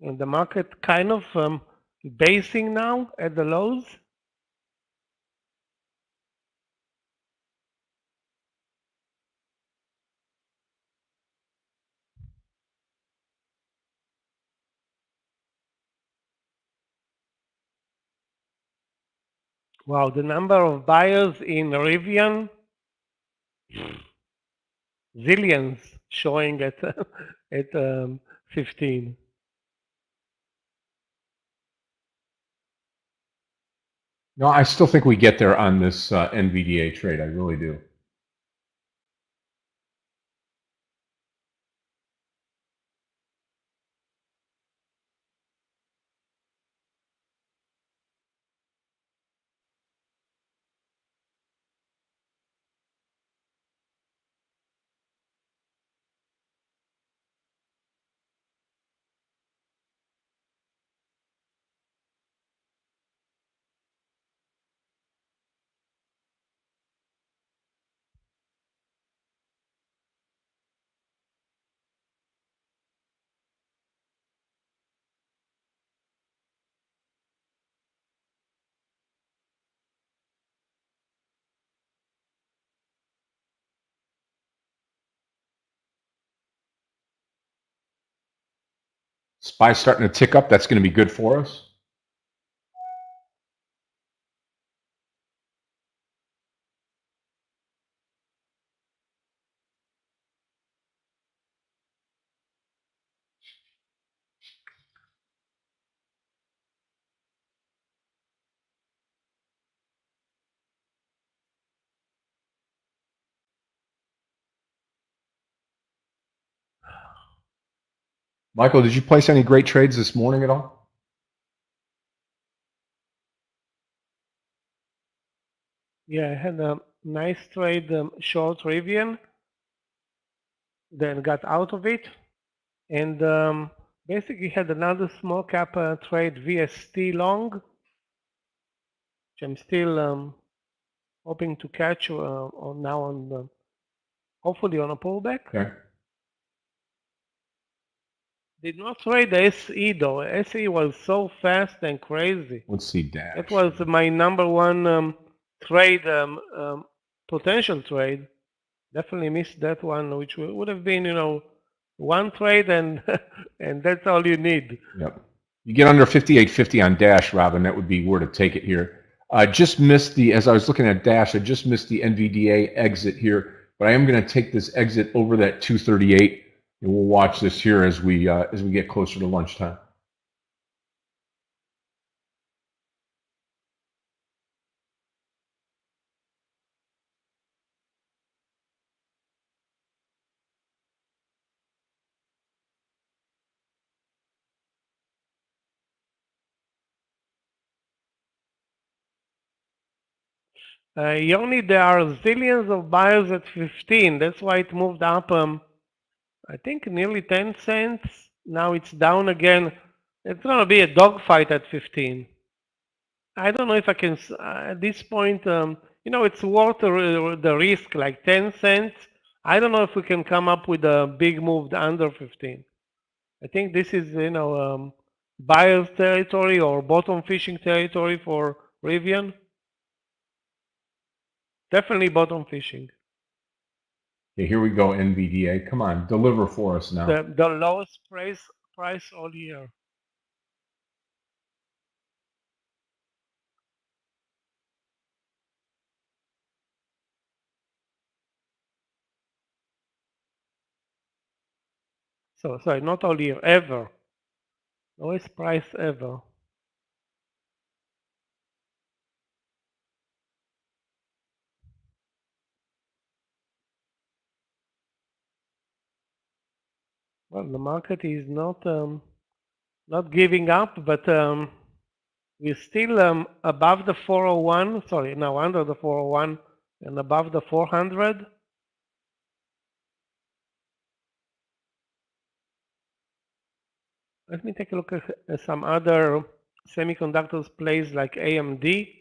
And the market kind of basing now at the lows. Wow, the number of buyers in Rivian, zillions showing at at 15. No, I still think we get there on this NVDA trade. I really do. SPY starting to tick up. That's going to be good for us. Michael, did you place any great trades this morning at all? Yeah, I had a nice trade short Rivian, then got out of it, and basically had another small cap trade VST long, which I'm still hoping to catch on now on hopefully on a pullback. Okay. Did not trade the SE though. SE was so fast and crazy. Let's see Dash. That was my number one trade, potential trade. Definitely missed that one, which would have been, one trade and and that's all you need. Yep. You get under 58.50 on Dash, Robin. That would be where to take it here. I just missed the, as I was looking at Dash, I just missed the NVDA exit here, but I am going to take this exit over that 238, and we'll watch this here as we get closer to lunchtime. Yoni, there are zillions of buyers at 15. That's why it moved up, I think nearly 10 cents. Now it's down again. It's going to be a dogfight at 15. I don't know if I can, at this point, it's worth the risk, like 10 cents. I don't know if we can come up with a big move under 15. I think this is, buyer's territory or bottom fishing territory for Rivian. Definitely bottom fishing. Okay, here we go, NVDA. Come on, deliver for us now. The lowest price all year. So sorry, not all year, ever. Lowest price ever. Well, the market is not giving up, but we're still above the 401. Sorry, now under the 401 and above the 400. Let me take a look at some other semiconductors plays like AMD.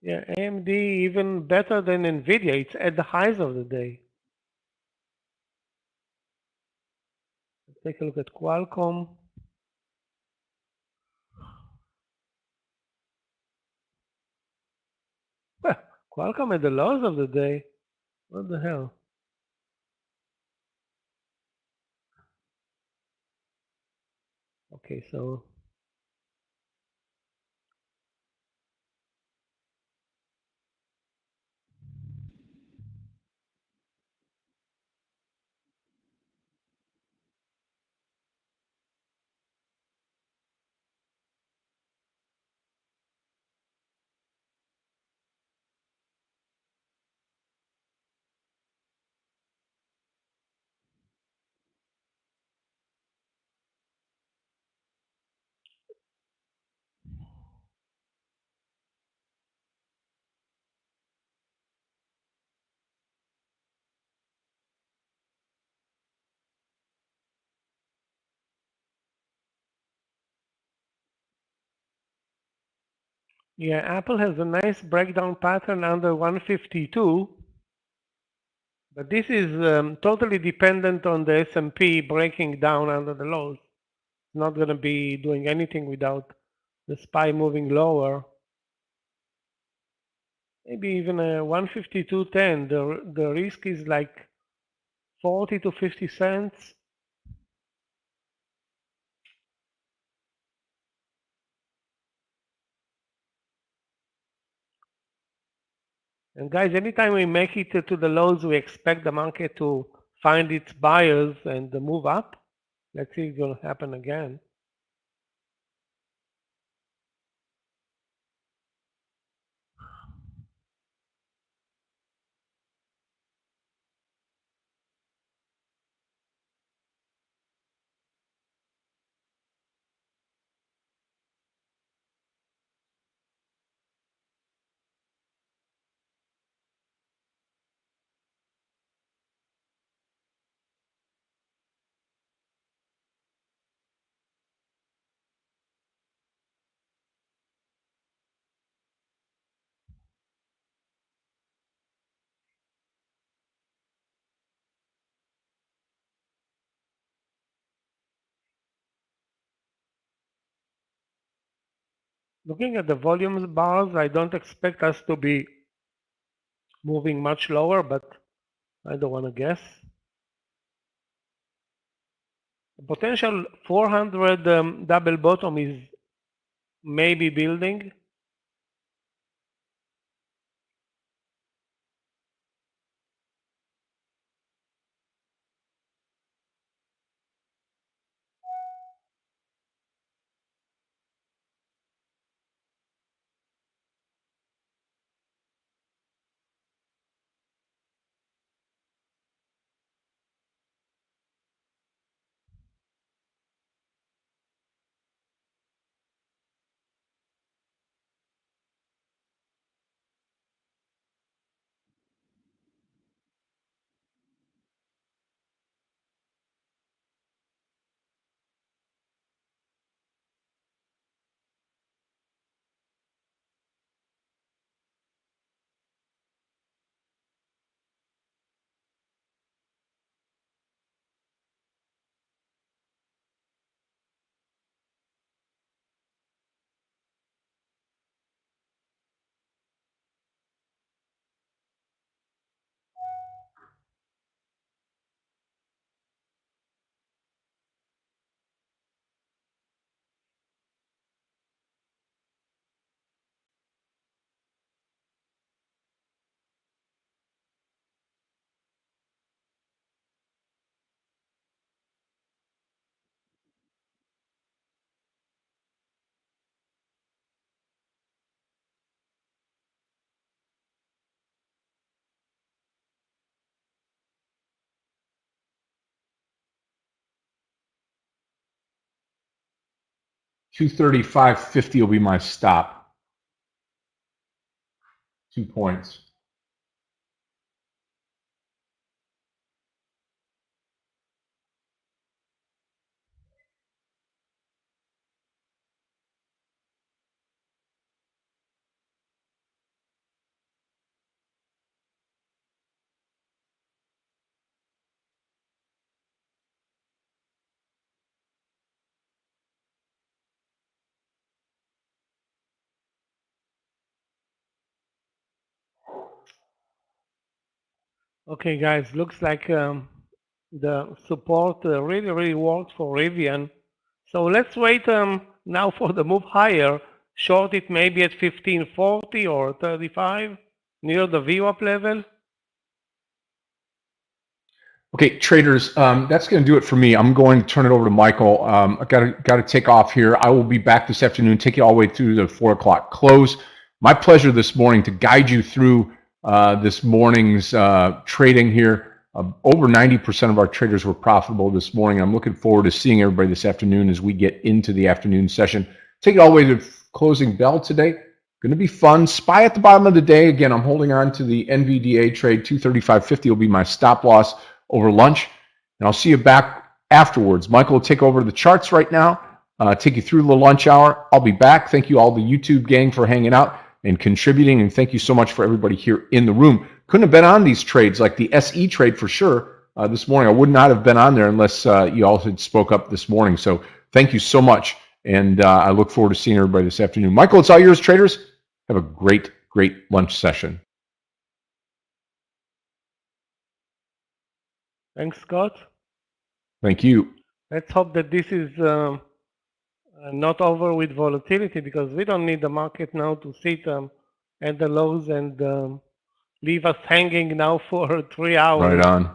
Yeah, AMD even better than Nvidia. It's at the highs of the day. take a look at Qualcomm. Well, Qualcomm at the lows of the day. What the hell? Okay, so yeah, Apple has a nice breakdown pattern under 152, but this is totally dependent on the S&P breaking down under the lows. It's not going to be doing anything without the SPY moving lower. Maybe even a 152.10. The risk is like 40 to 50 cents. And guys, anytime we make it to the lows, we expect the market to find its buyers and move up. Let's see if it's going to happen again. Looking at the volumes bars, I don't expect us to be moving much lower, but I don't want to guess. The potential 400 double bottom is maybe building. $235.50 will be my stop. 2 points. Okay, guys, looks like the support really worked for Rivian. So let's wait now for the move higher. Short it maybe at 1540 or 35 near the VWAP level. Okay, traders, that's going to do it for me. I'm going to turn it over to Michael. I got to take off here. I will be back this afternoon, take you all the way through the 4 o'clock close. My pleasure this morning to guide you through this morning's trading here. Over 90% of our traders were profitable this morning. I'm looking forward to seeing everybody this afternoon as we get into the afternoon session. Take it all the way to closing bell today. Going to be fun. SPY at the bottom of the day. Again, I'm holding on to the NVDA trade. 235.50 will be my stop loss over lunch, and I'll see you back afterwards. Michael will take over the charts right now, take you through the lunch hour. I'll be back. Thank you all the YouTube gang for hanging out and contributing, and thank you so much for everybody here in the room. Couldn't have been on these trades, like the SE trade for sure. This morning, I would not have been on there unless you all had spoke up this morning. So thank you so much, and I look forward to seeing everybody this afternoon. Michael, it's all yours, traders. Have a great lunch session. Thanks, Scott. Thank you. Let's hope that this is not over with volatility, because we don't need the market now to sit at the lows and leave us hanging now for 3 hours. Right on.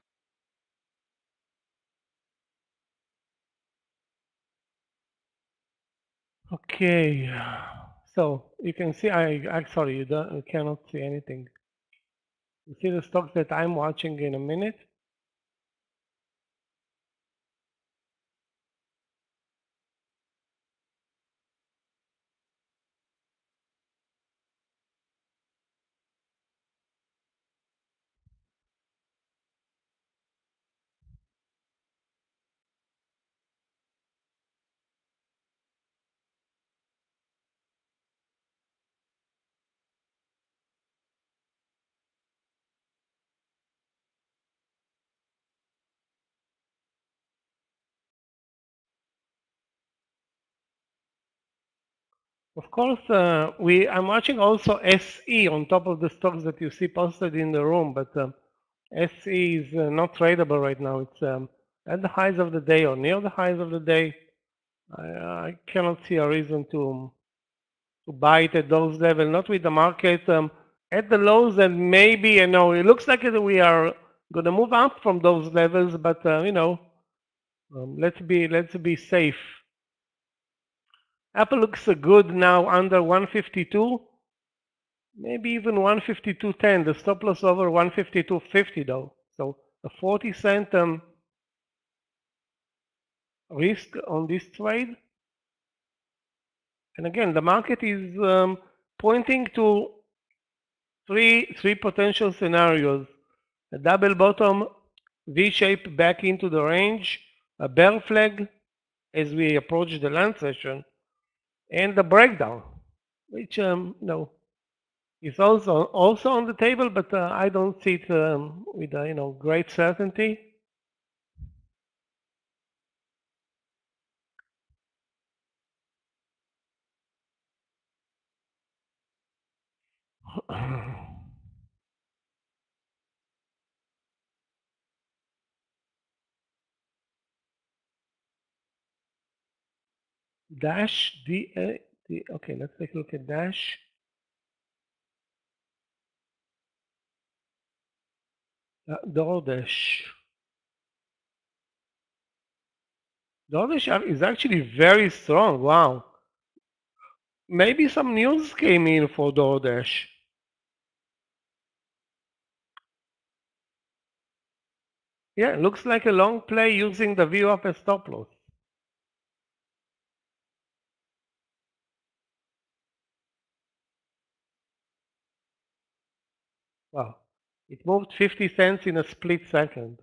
Okay, so you can see, sorry, you cannot see anything. You see the stocks that I'm watching in a minute. Of course, I'm watching also SE on top of the stocks that you see posted in the room, but SE is not tradable right now. It's at the highs of the day or near the highs of the day. I cannot see a reason to buy it at those levels, not with the market at the lows, and maybe, you know, it looks like we are going to move up from those levels, but you know, let's be safe. Apple looks good now under 152, maybe even 152.10. The stop loss over 152.50 though, so a 40-cent risk on this trade. And again, the market is pointing to three potential scenarios: a double bottom, V-shape back into the range, a bear flag as we approach the land session, and the breakdown, which no, is also on the table, but I don't see it with great certainty. Dash okay, let's take a look at Dash. DoorDash. DoorDash is actually very strong. Wow. Maybe some news came in for DoorDash. Yeah, it looks like a long play using the view up as stop loss. Wow. It moved 50 cents in a split second.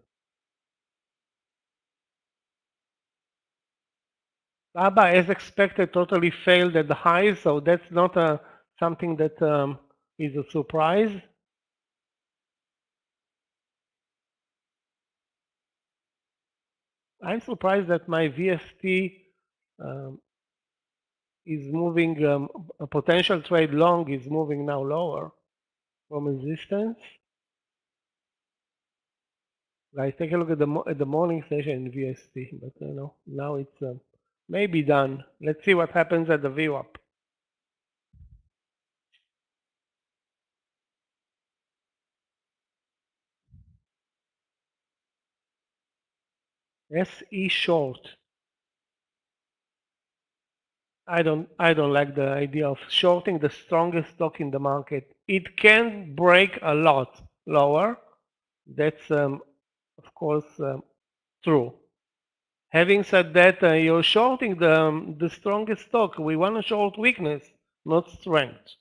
Baba, as expected, totally failed at the highs, so that's not something that is a surprise. I'm surprised that my VST is moving, a potential trade long is moving now lower from resistance. Guys, take a look at the morning session in VST. But now it's maybe done. Let's see what happens at the VWAP. SE short. I don't like the idea of shorting the strongest stock in the market. It can break a lot lower. That's of course true. Having said that, you're shorting the strongest stock. We want to short weakness, not strength.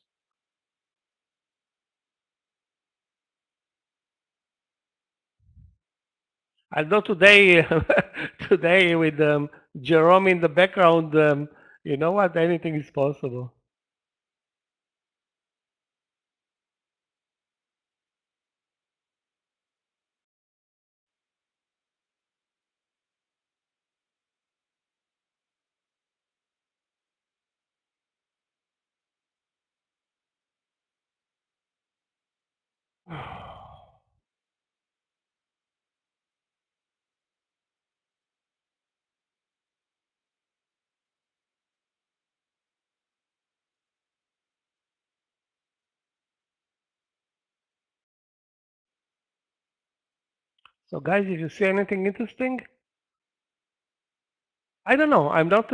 Although today, today with Jerome in the background, you know what? Anything is possible. So, guys, if you see anything interesting, I don't know. I'm not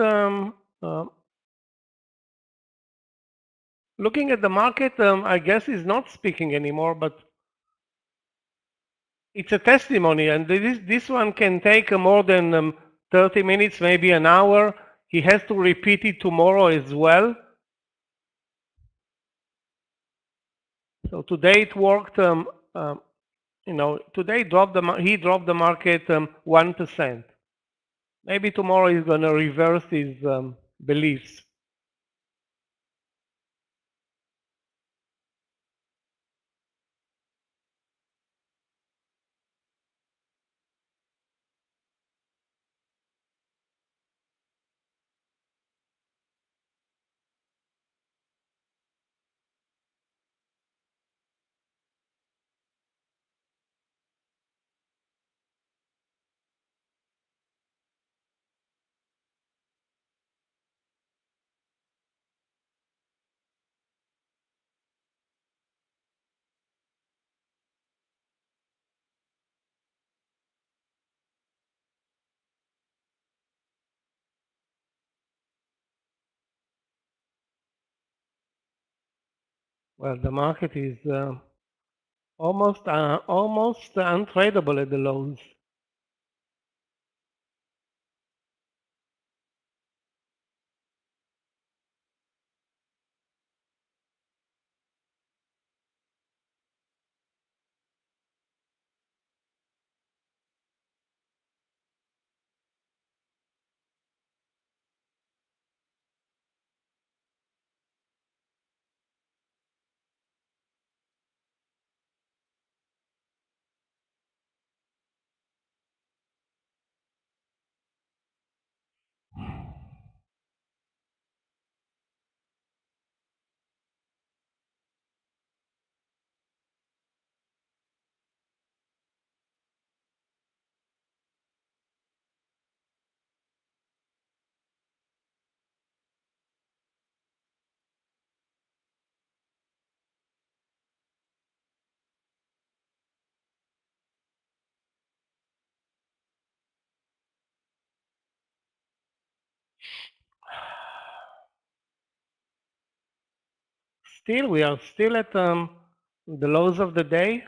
looking at the market. I guess is not speaking anymore, but it's a testimony, and this one can take more than 30 minutes, maybe an hour. He has to repeat it tomorrow as well. So today it worked. Today he dropped the market 1%. Maybe tomorrow he's going to reverse his beliefs. Well, the market is almost untradeable at the lows. Still, we are still at the lows of the day.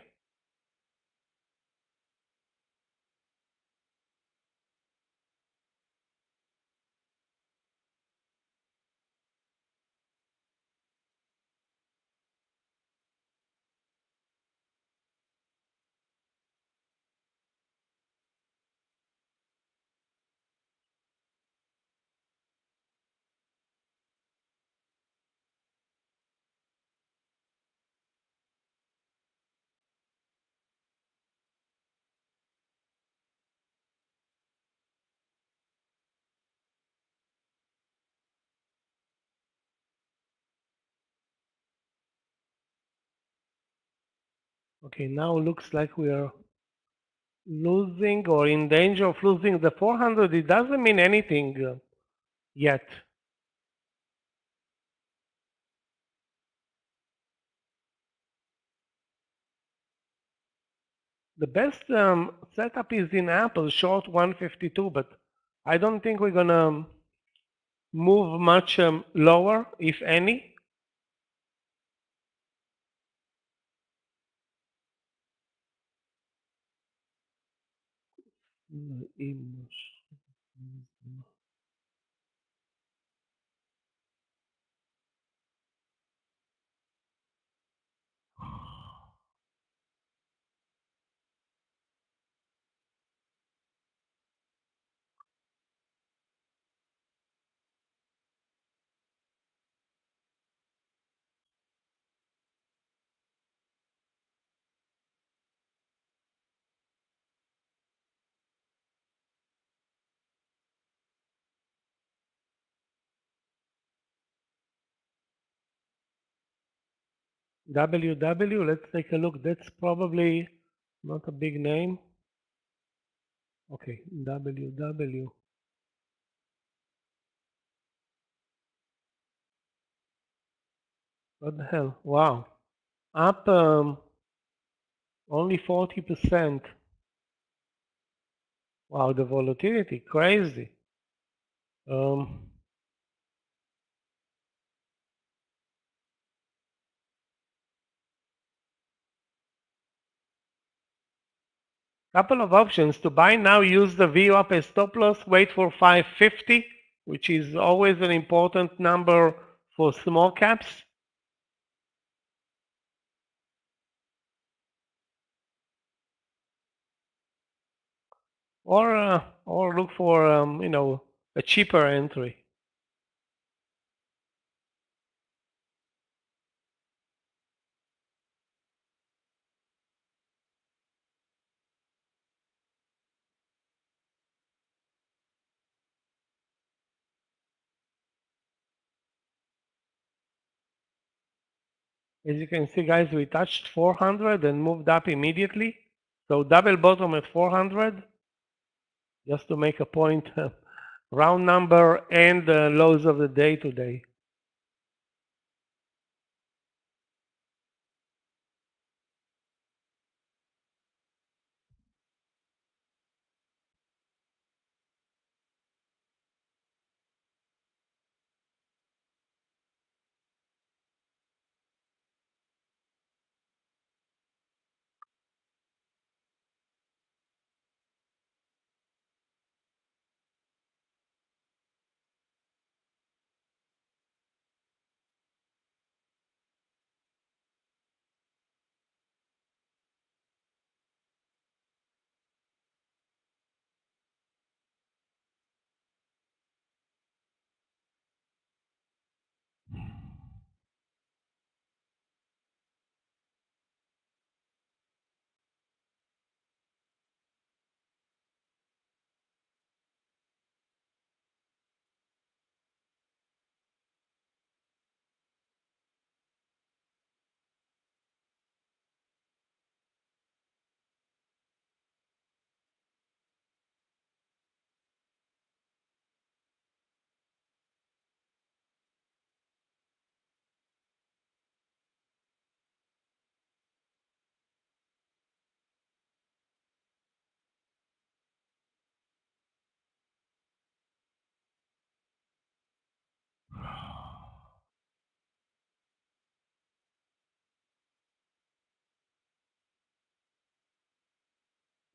Okay, now looks like we are losing or in danger of losing the 400, it doesn't mean anything yet. The best setup is in Apple, short 152, but I don't think we're gonna move much lower, if any. WW, let's take a look. That's probably not a big name. Okay, WW. What the hell? Wow. Up only 40%. Wow, the volatility, crazy. Couple of options. To buy now, use the VWAP as stop loss, wait for 550, which is always an important number for small caps. Or look for a cheaper entry. As you can see, guys, we touched 400 and moved up immediately. So double bottom at 400, just to make a point, round number and the lows of the day today.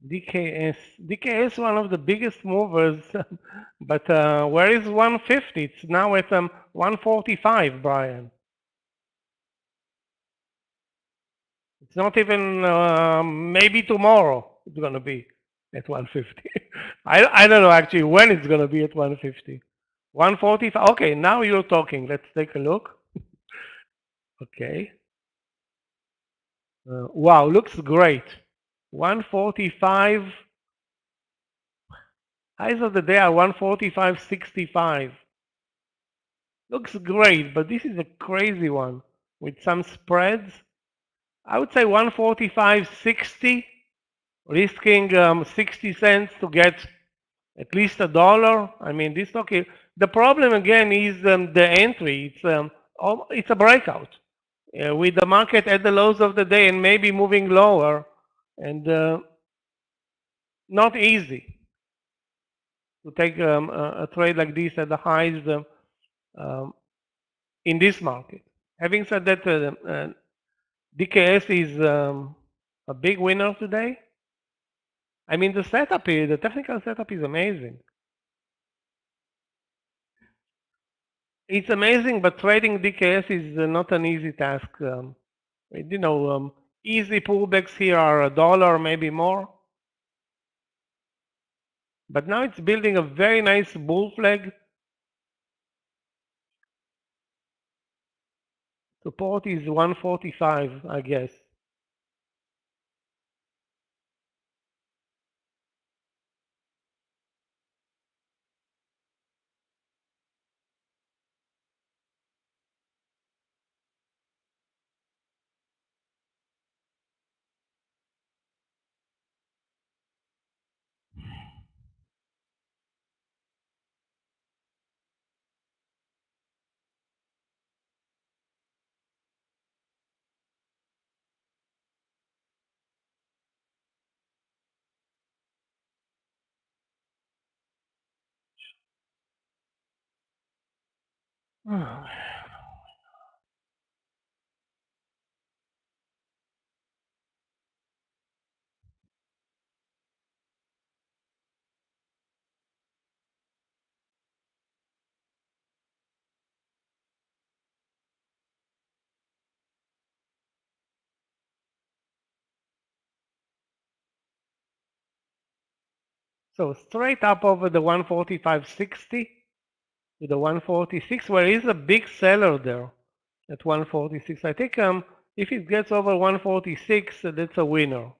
DKS one of the biggest movers, but where is 150? It's now at 145, Brian. It's not even maybe tomorrow it's gonna be at 150. I don't know actually when it's gonna be at 150. 145. Okay, now you're talking. Let's take a look. Okay. Wow, looks great. 145. Highs of the day are 145.65. Looks great, but this is a crazy one with some spreads. I would say 145.60 risking 60 cents to get at least $1. I mean, this stock. The problem again is the entry. It's a breakout with the market at the lows of the day and maybe moving lower, and not easy to take a trade like this at the highs um, in this market. Having said that, DKS is a big winner today. I mean, the technical setup is amazing. It's amazing, but trading DKS is not an easy task. Easy pullbacks here are $1, maybe more. But now it's building a very nice bull flag. Support is 145, I guess. So straight up over the 145.60 to the 146, where is a big seller there at 146. I think if it gets over 146, that's a winner.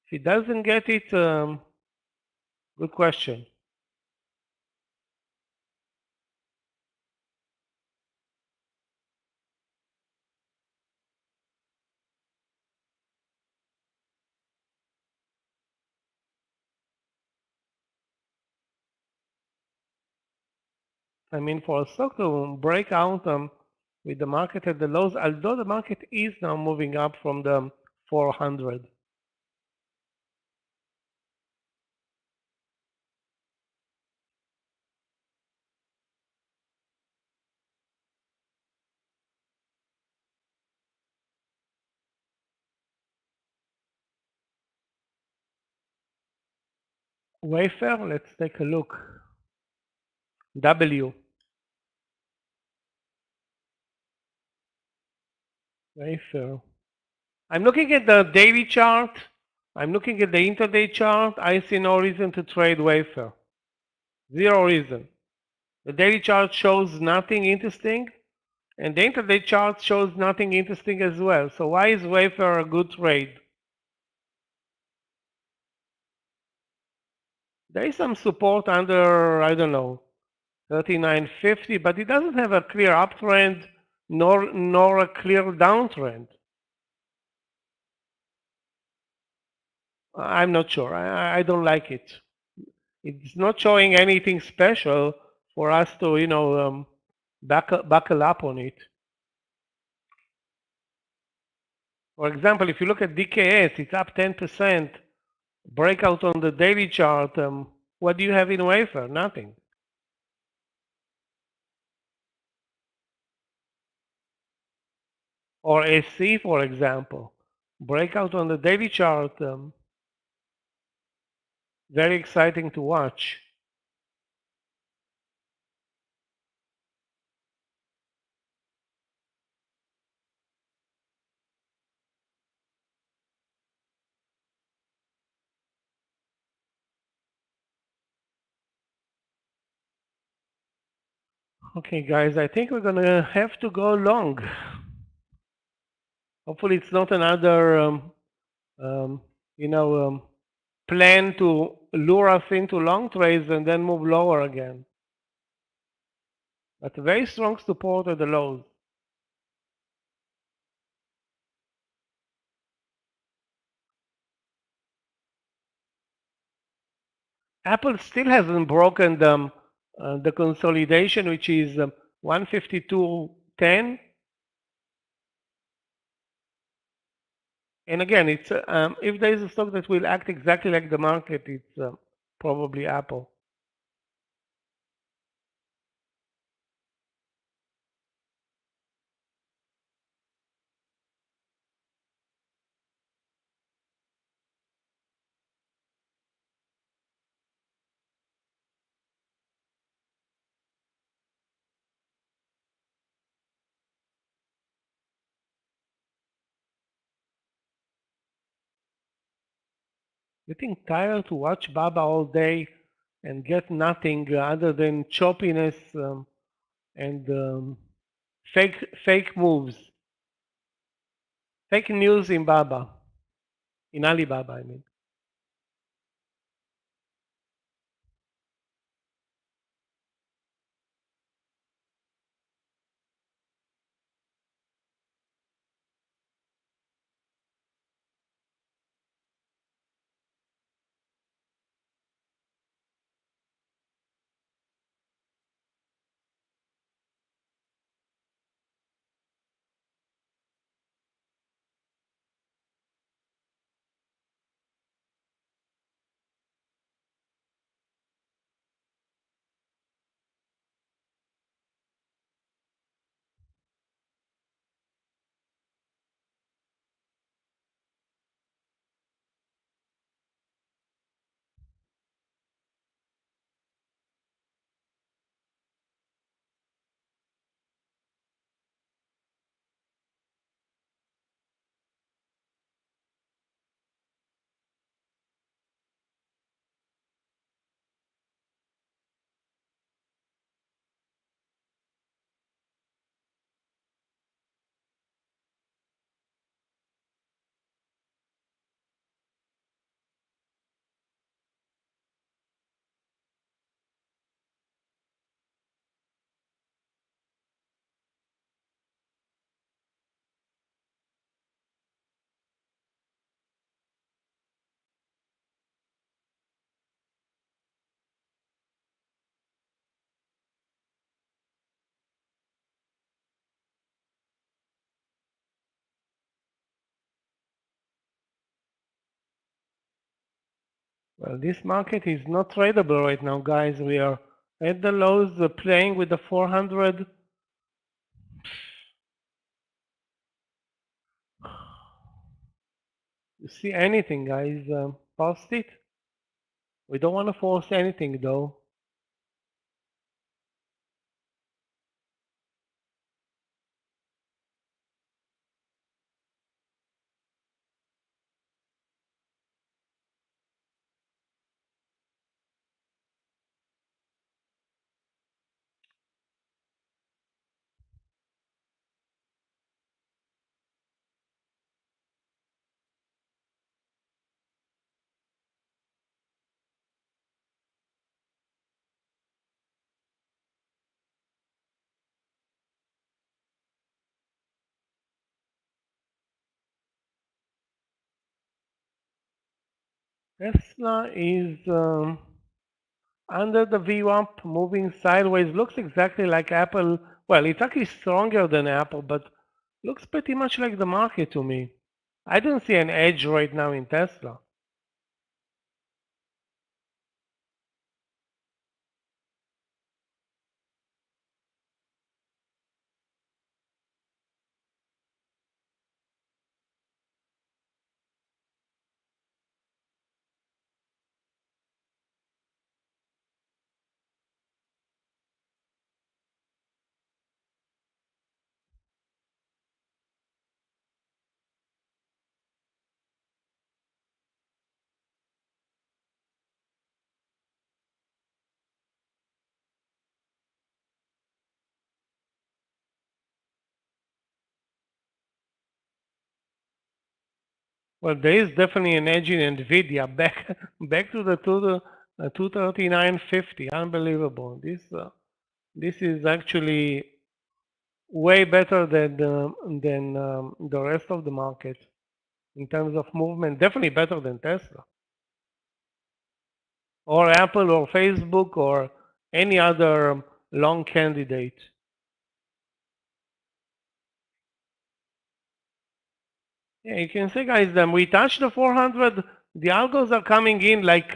If it doesn't get it, good question. I mean, for a stock to break out with the market at the lows, although the market is now moving up from the 400. Wafer, let's take a look. W. Wafer. I'm looking at the daily chart. I'm looking at the intraday chart. I see no reason to trade wafer. Zero reason. The daily chart shows nothing interesting, and the intraday chart shows nothing interesting as well. So why is wafer a good trade? There is some support under, I don't know, 39.50, but it doesn't have a clear uptrend nor a clear downtrend. I'm not sure. I don't like it. It's not showing anything special for us to, buckle up on it. For example, if you look at DKS, it's up 10%. Breakout on the daily chart. What do you have in wafer? Nothing. Or SC, for example. Breakout on the daily chart. Very exciting to watch. Okay, guys, I think we're gonna have to go long. Hopefully, it's not another, plan to lure us into long trades and then move lower again. But very strong support at the lows. Apple still hasn't broken the consolidation, which is 152.10. And again, it's if there is a stock that will act exactly like the market, it's probably Apple. Getting tired to watch Baba all day and get nothing other than choppiness and fake moves, fake news in Baba, in Alibaba, I mean. Well, this market is not tradable right now, guys. We are at the lows playing with the 400. You see anything, guys, post it. We don't want to force anything, though. Tesla is under the VWAP, moving sideways. Looks exactly like Apple. Well, it's actually stronger than Apple, but looks pretty much like the market to me. I don't see an edge right now in Tesla. Well, there is definitely an edge in Nvidia. Back to the 239.50. Unbelievable. This is actually way better than the rest of the market in terms of movement. Definitely better than Tesla. or Apple or Facebook or any other long candidate. Yeah, you can see, guys, we touched the 400. The algos are coming in like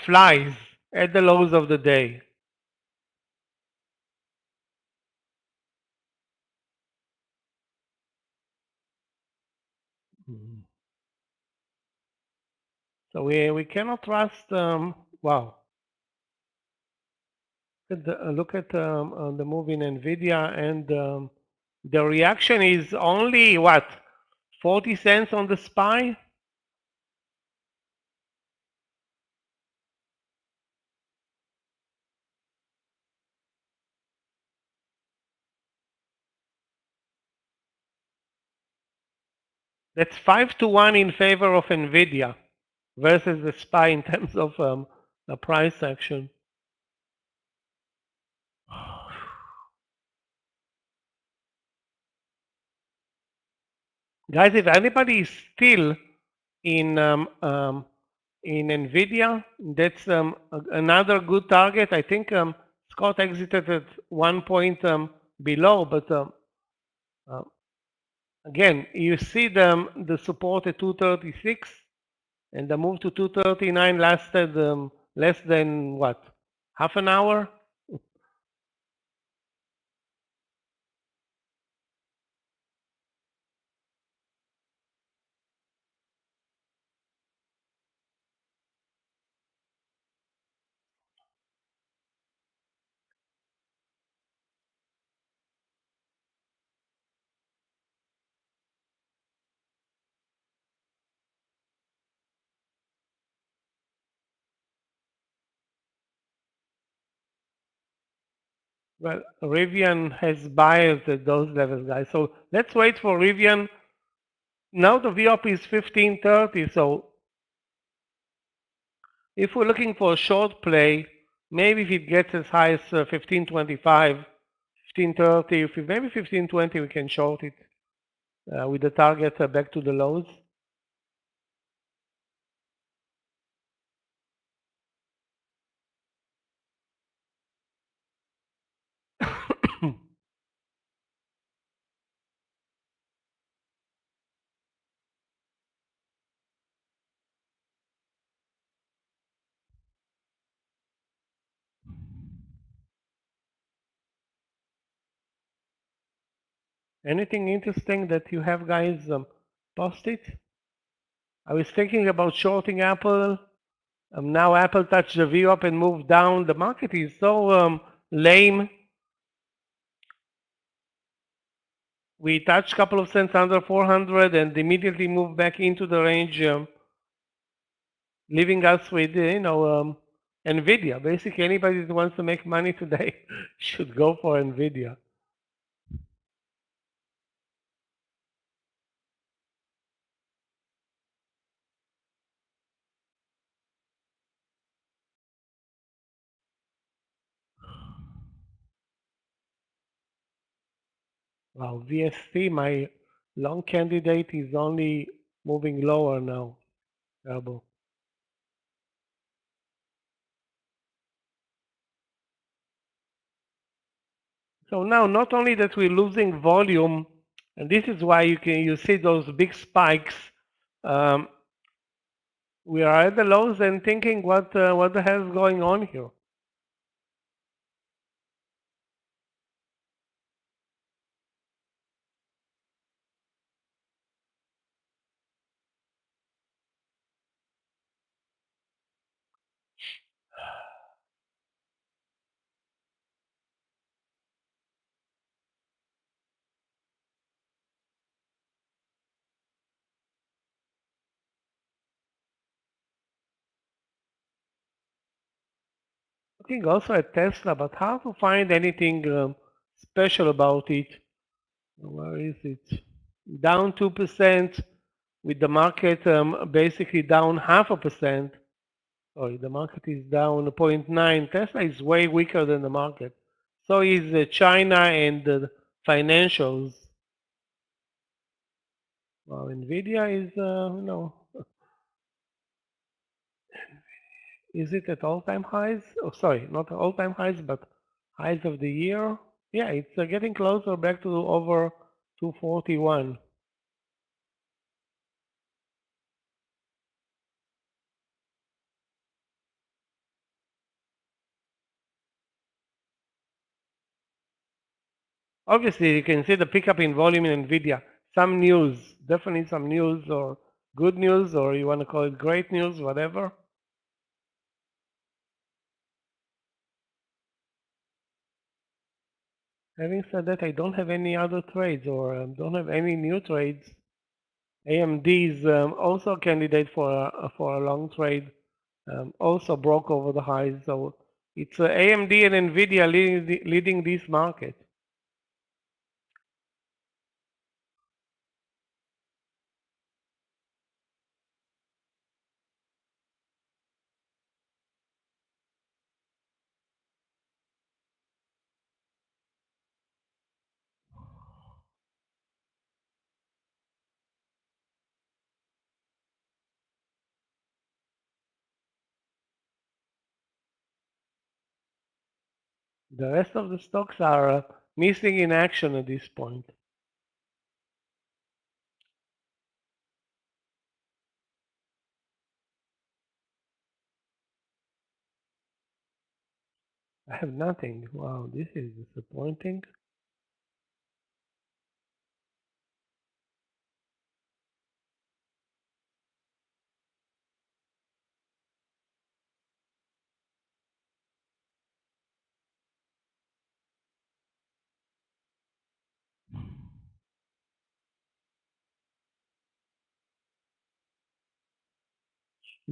flies at the lows of the day. So we cannot trust. Wow. Look at the move in Nvidia, and the reaction is only what, 40 cents on the SPY. That's 5-1 in favor of Nvidia versus the SPY in terms of the price action. Guys, if anybody is still in Nvidia, that's another good target. I think Scott exited at 1 point below, but uh, again, you see the support at 236, and the move to 239 lasted less than what, half an hour? Well, Rivian has buyers at those levels, guys. So let's wait for Rivian. Now the VOP is 1530, so if we're looking for a short play, maybe if it gets as high as 1525, 1530, if maybe 1520, we can short it with the target back to the lows. Anything interesting that you have, guys? Post it. I was thinking about shorting Apple. Now Apple touched the V up and moved down. The market is so lame. We touched a couple of cents under 400 and immediately moved back into the range, leaving us with, Nvidia. Basically, anybody that wants to make money today should go for Nvidia. Wow, VST, my long candidate is only moving lower now. Terrible. So now, not only that we're losing volume, and this is why you see those big spikes. Um, we are at the lows and thinking, what the hell is going on here? Looking also at Tesla, but how to find anything special about it? Where is it? Down 2%, with the market basically down 0.5%. Sorry, the market is down 0.9. Tesla is way weaker than the market. So is China and the financials. Well, Nvidia is, Is it at all-time highs? Oh, sorry, not all-time highs, but highs of the year. Yeah, it's getting closer back to over 241. Obviously, you can see the pickup in volume in NVIDIA. Some news, definitely some news or good news, or you want to call it great news, whatever. Having said that, I don't have any other trades or don't have any new trades. AMD is also a candidate for a long trade. Also broke over the highs, so it's AMD and NVIDIA leading this market. The rest of the stocks are missing in action at this point. I have nothing. Wow, this is disappointing.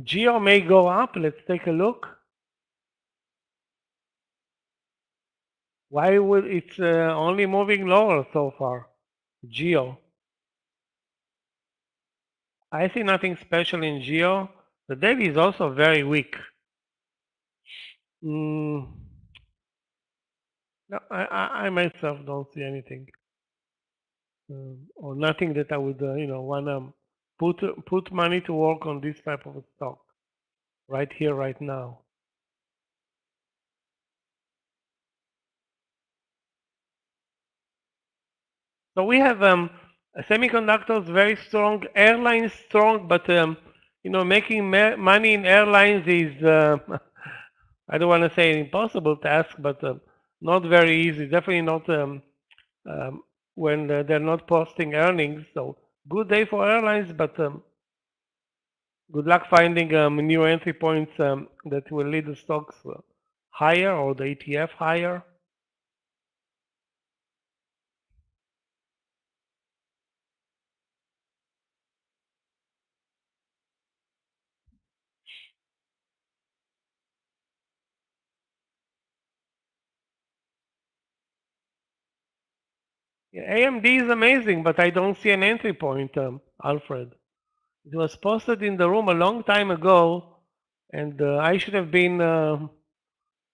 Geo may go up. Let's take a look. Why would it's only moving lower so far? Geo. I see nothing special in Geo. The daily is also very weak. No, I myself don't see anything, or nothing that I would, wanna put money to work on this type of a stock right here, right now. So we have semiconductors very strong, airlines strong, but making money in airlines is I don't want to say an impossible task, but not very easy. Definitely not when they're not posting earnings. So good day for airlines, but good luck finding new entry points that will lead the stocks higher or the ETF higher. Yeah, AMD is amazing, but I don't see an entry point, Alfred. It was posted in the room a long time ago, and I should have been,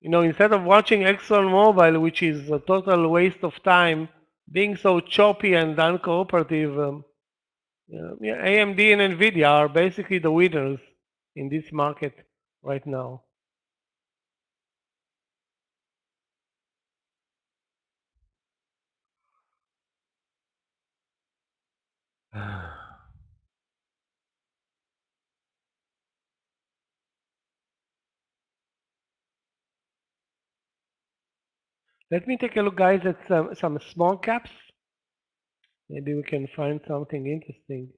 instead of watching ExxonMobil, which is a total waste of time, being so choppy and uncooperative, AMD and NVIDIA are basically the winners in this market right now. Let me take a look, guys, at some small caps. Maybe we can find something interesting.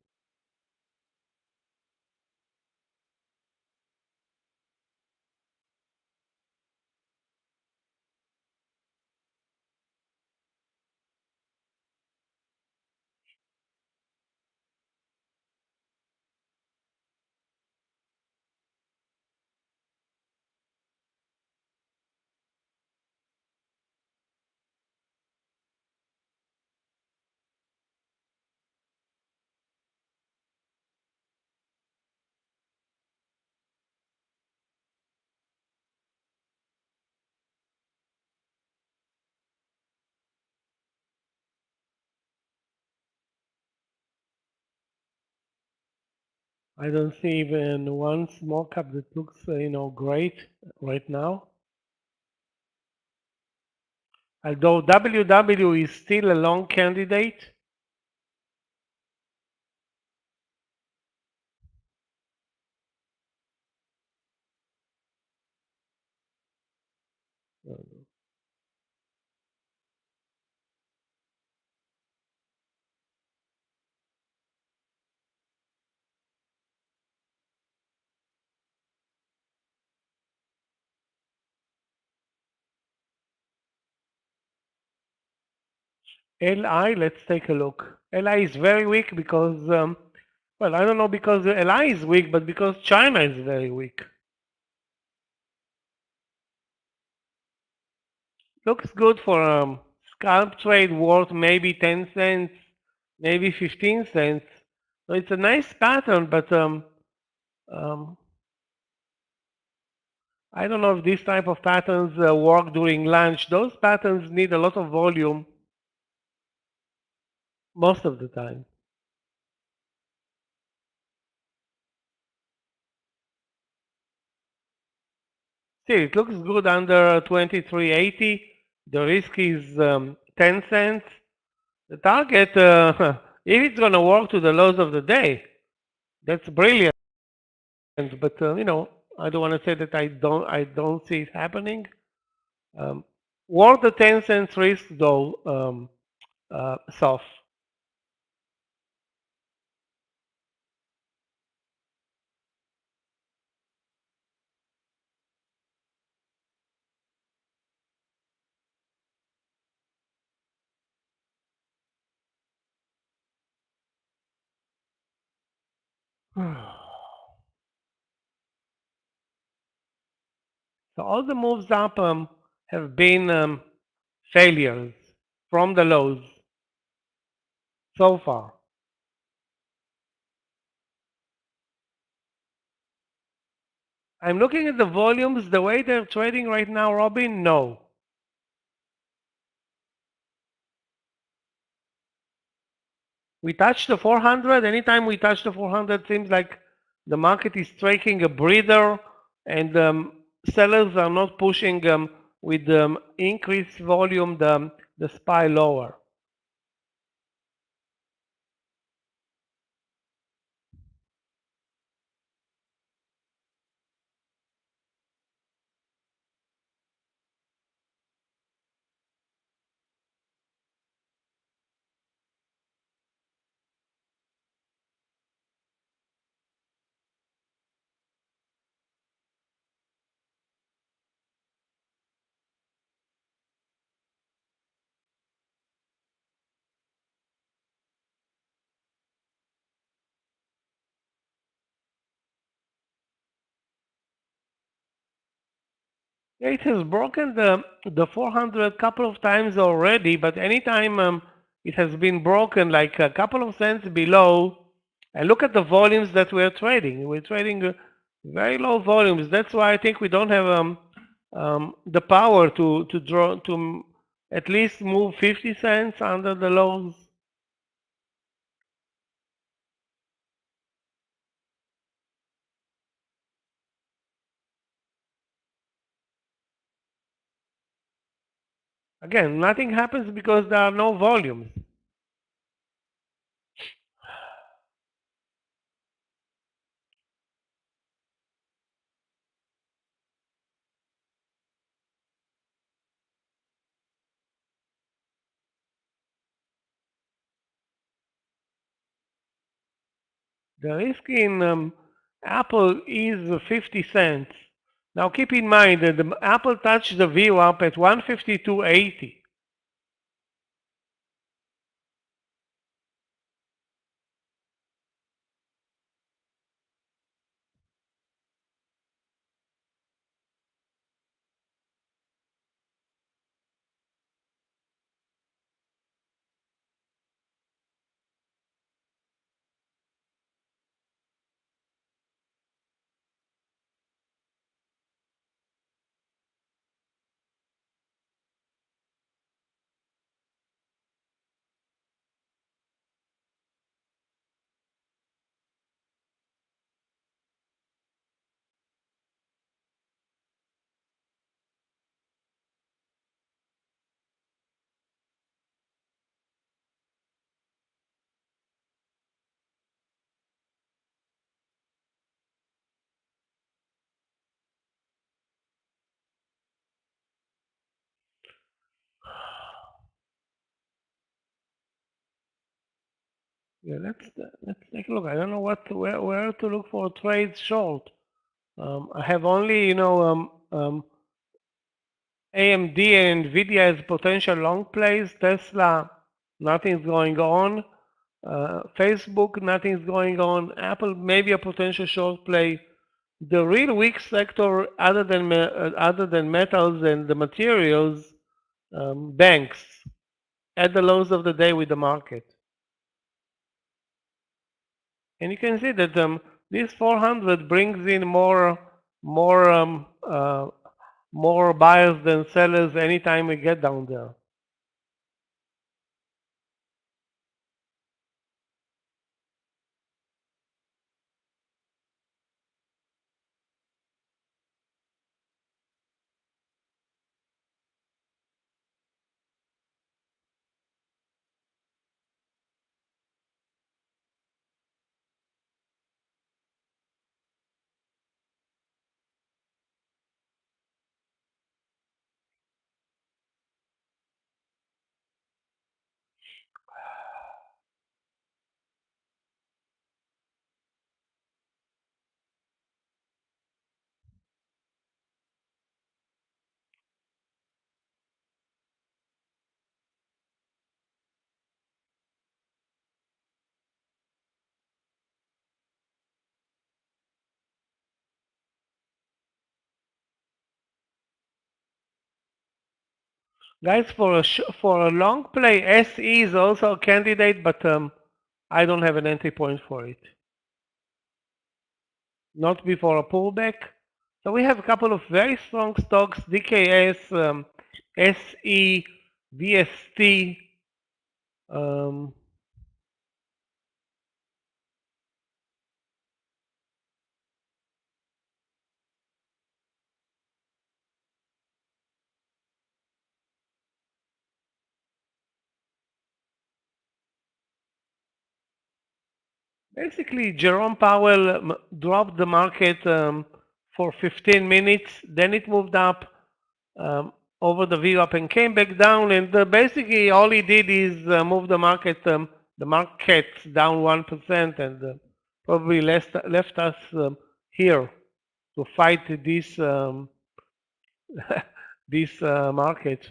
I don't see even one small cap that looks, great right now. Although WW is still a long candidate. LI, let's take a look. LI is very weak because, well, I don't know because LI is weak, but because China is very weak. Looks good for scalp trade worth maybe 10 cents, maybe 15 cents. So it's a nice pattern, but um, I don't know if this type of patterns work during lunch. Those patterns need a lot of volume most of the time. See, it looks good under 23.80. The risk is 10 cents. The target, if it's going to work to the lows of the day, that's brilliant. But I don't want to say that I don't see it happening. Worth the 10 cents risk though, soft. So all the moves up have been failures from the lows so far. I'm looking at the volumes, the way they're trading right now, Robin, no. We touch the 400. Anytime we touch the 400, seems like the market is taking a breather and sellers are not pushing with increased volume the SPY lower. It has broken the 400 couple of times already, but anytime it has been broken like a couple of cents below, and look at the volumes that we're trading. We're trading very low volumes. That's why I think we don't have the power to draw to at least move 50 cents under the lows. Again, nothing happens because there are no volumes. The risk in Apple is 50 cents. Now keep in mind that the Apple touched the VWAP at 152.80. Yeah, let's take a look. I don't know where to look for trades short. I have only AMD and Nvidia as potential long plays. Tesla, nothing's going on. Facebook, nothing's going on. Apple, maybe a potential short play. The real weak sector, other than metals and the materials, banks at the lows of the day with the market. And you can see that this 400 brings in more buyers than sellers anytime we get down there. Guys, for a long play, SE is also a candidate, but I don't have an entry point for it. Not before a pullback. So we have a couple of very strong stocks: DKS, SE, VST. Um, Basically, Jerome Powell dropped the market for 15 minutes. Then it moved up um, over the V-up and came back down. And basically, all he did is move the market down 1%, and probably left us here to fight this this market.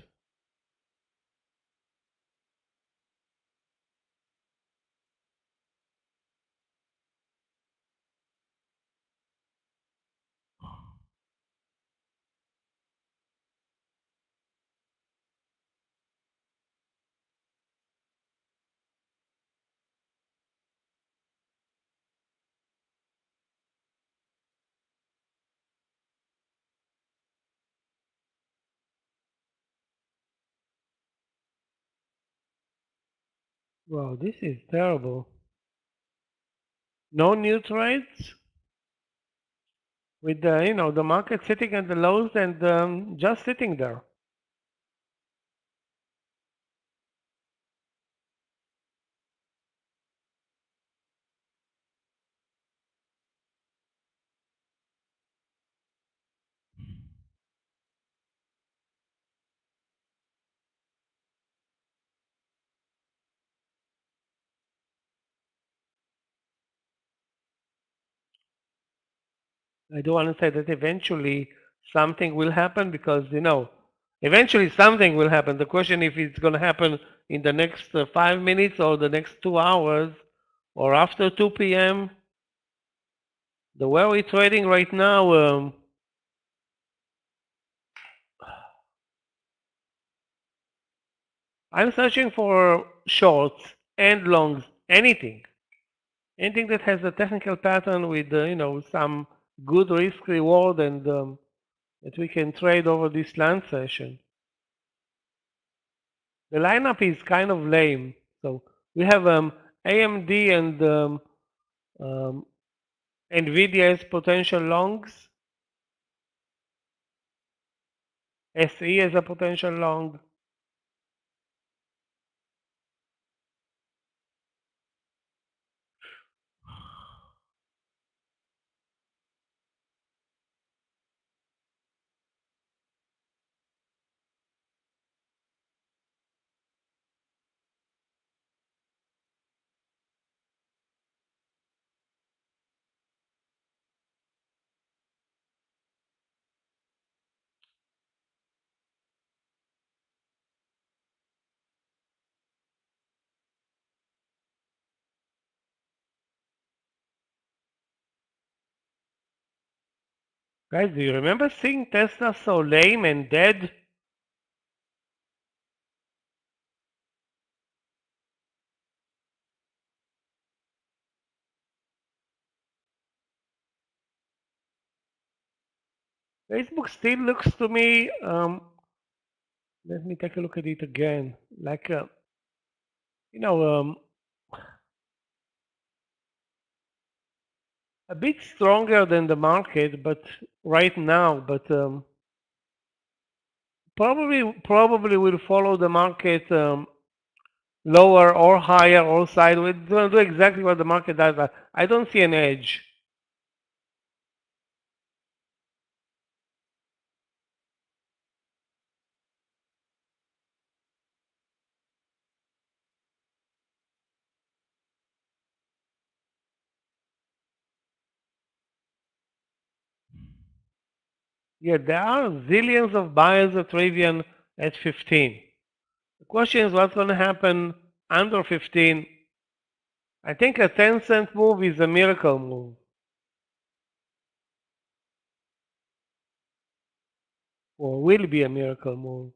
Wow, this is terrible. No new trades with the market sitting at the lows and just sitting there. I do want to say that eventually something will happen because, eventually something will happen. The question if it's going to happen in the next 5 minutes or the next 2 hours or after 2 p.m. The way we're trading right now, I'm searching for shorts and longs, anything. Anything that has a technical pattern with, some good risk reward and that we can trade over this land session. The lineup is kind of lame. So we have AMD and Nvidia as potential longs, SE as a potential long. Guys, do you remember seeing Tesla so lame and dead? Facebook still looks to me, let me take a look at it again, like, you know, a bit stronger than the market, but right now, but probably will follow the market lower or higher or sideways. It's going to do exactly what the market does. I don't see an edge. Yeah, there are zillions of buyers at Rivian at 15. The question is what's going to happen under 15. I think a 10-cent move is a miracle move. Or will be a miracle move.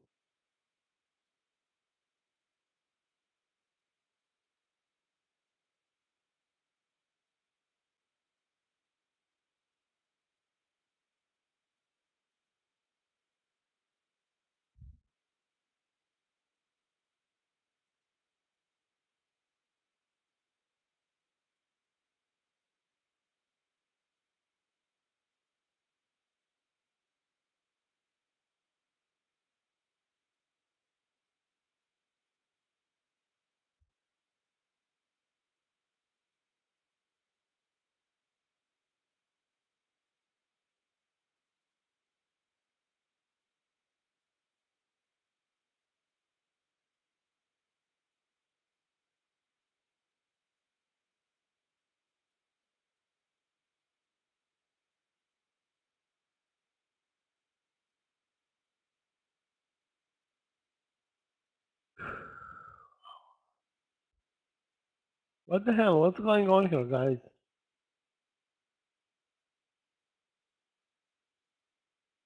What the hell? What's going on here, guys?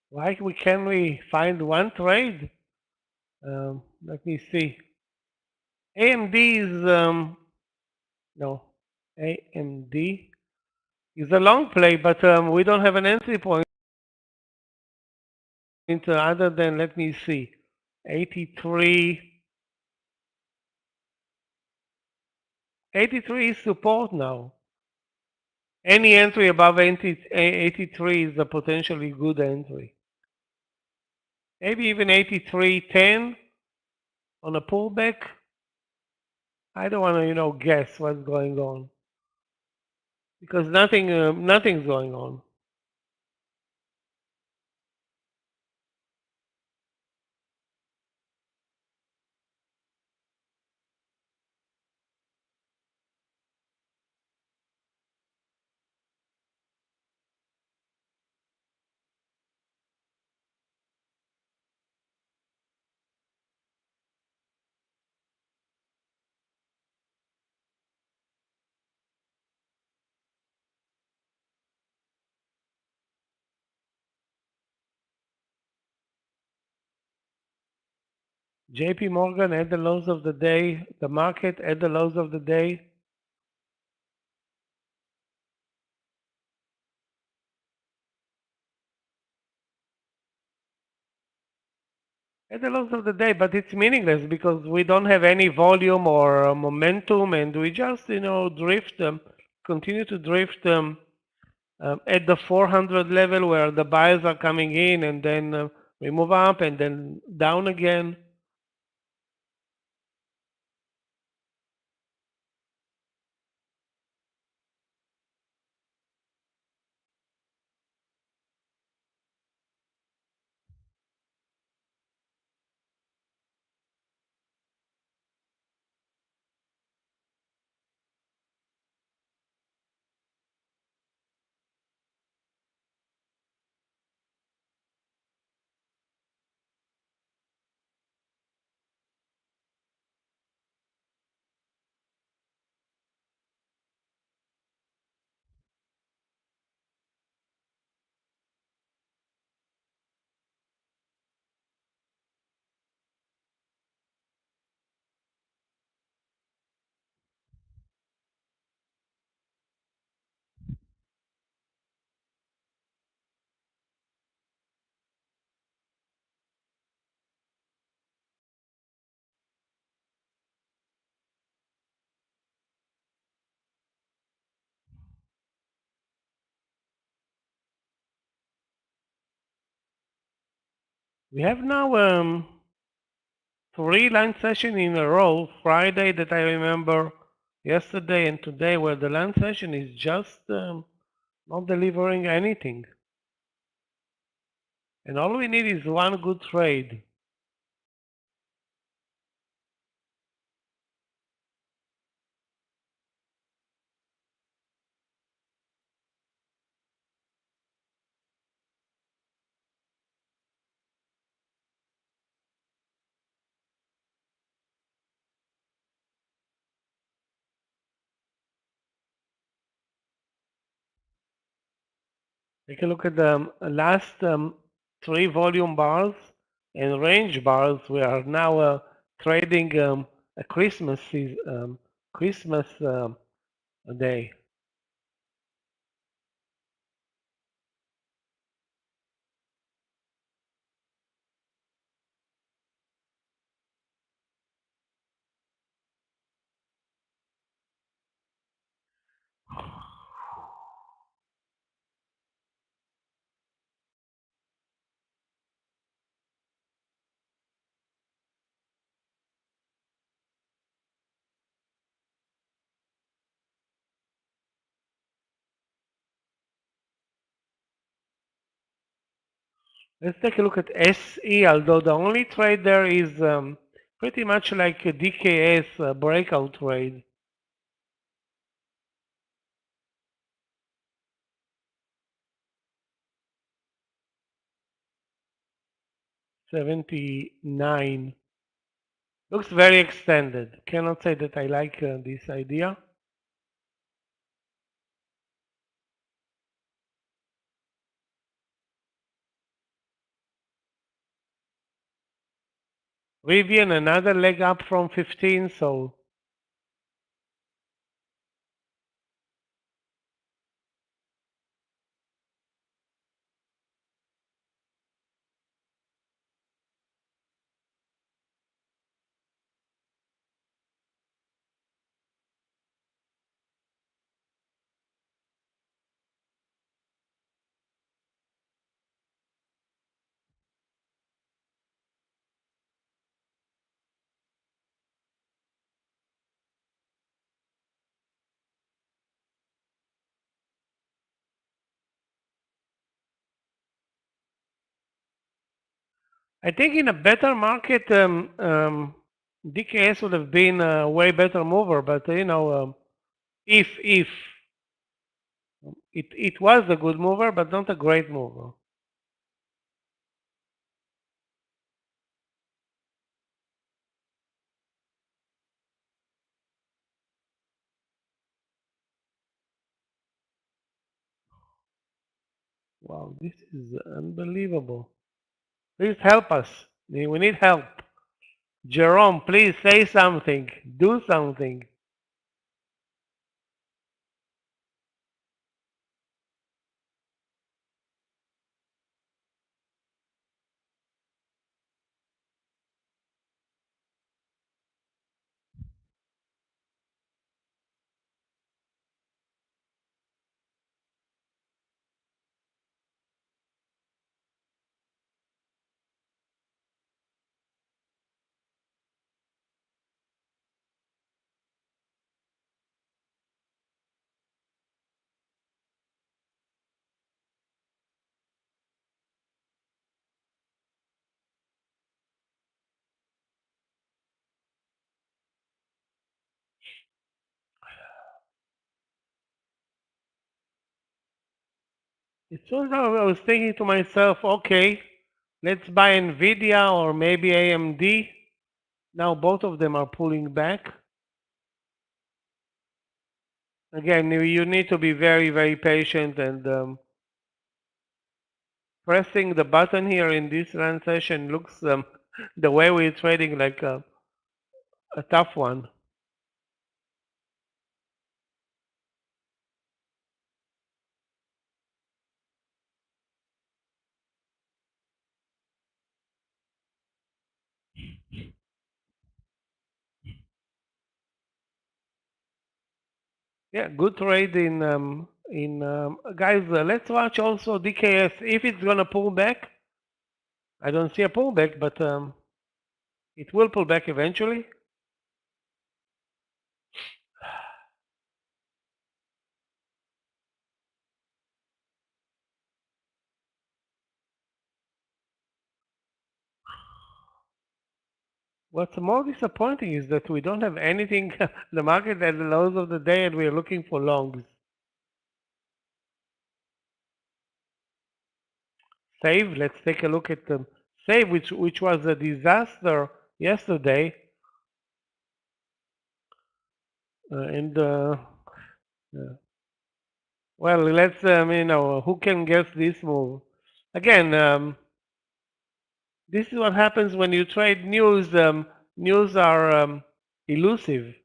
Why can we find one trade? Let me see. AMD is no, AMD is a long play, but we don't have an entry point other than, let me see, 83. 83 is support now. Any entry above 83 is a potentially good entry. Maybe even 83.10 on a pullback. I don't want to, guess what's going on because nothing's going on. JP Morgan at the lows of the day, the market at the lows of the day. At the lows of the day, but it's meaningless because we don't have any volume or momentum, and we just, drift, continue to drift at the 400 level where the buyers are coming in, and then we move up and then down again. We have now 3 lunch sessions in a row. Friday that I remember, yesterday and today, where the lunch session is just not delivering anything. And all we need is one good trade. Take a look at the last 3 volume bars and range bars. We are now trading a Christmas day. Let's take a look at SE, although the only trade there is pretty much like a DKS breakout trade. $79. Looks very extended. Cannot say that I like this idea. Rivian, another leg up from 15, so I think in a better market, DKS would have been a way better mover. But if it was a good mover, but not a great mover. Wow, this is unbelievable. Please help us. We need help. Jerome, please say something. Do something. It turns out I was thinking to myself, okay, let's buy Nvidia or maybe AMD. Now both of them are pulling back. Again, you need to be very, very patient, and pressing the button here in this run session looks the way we're trading like a tough one. Yeah, good trade in guys. Let's watch also DKS if it's gonna pull back. I don't see a pullback, but it will pull back eventually. What's more disappointing is that we don't have anything, the market at the lows of the day, and we are looking for longs. Save, let's take a look at Save, which was a disaster yesterday. And well, let's who can guess this move? Again, this is what happens when you trade news. News are elusive.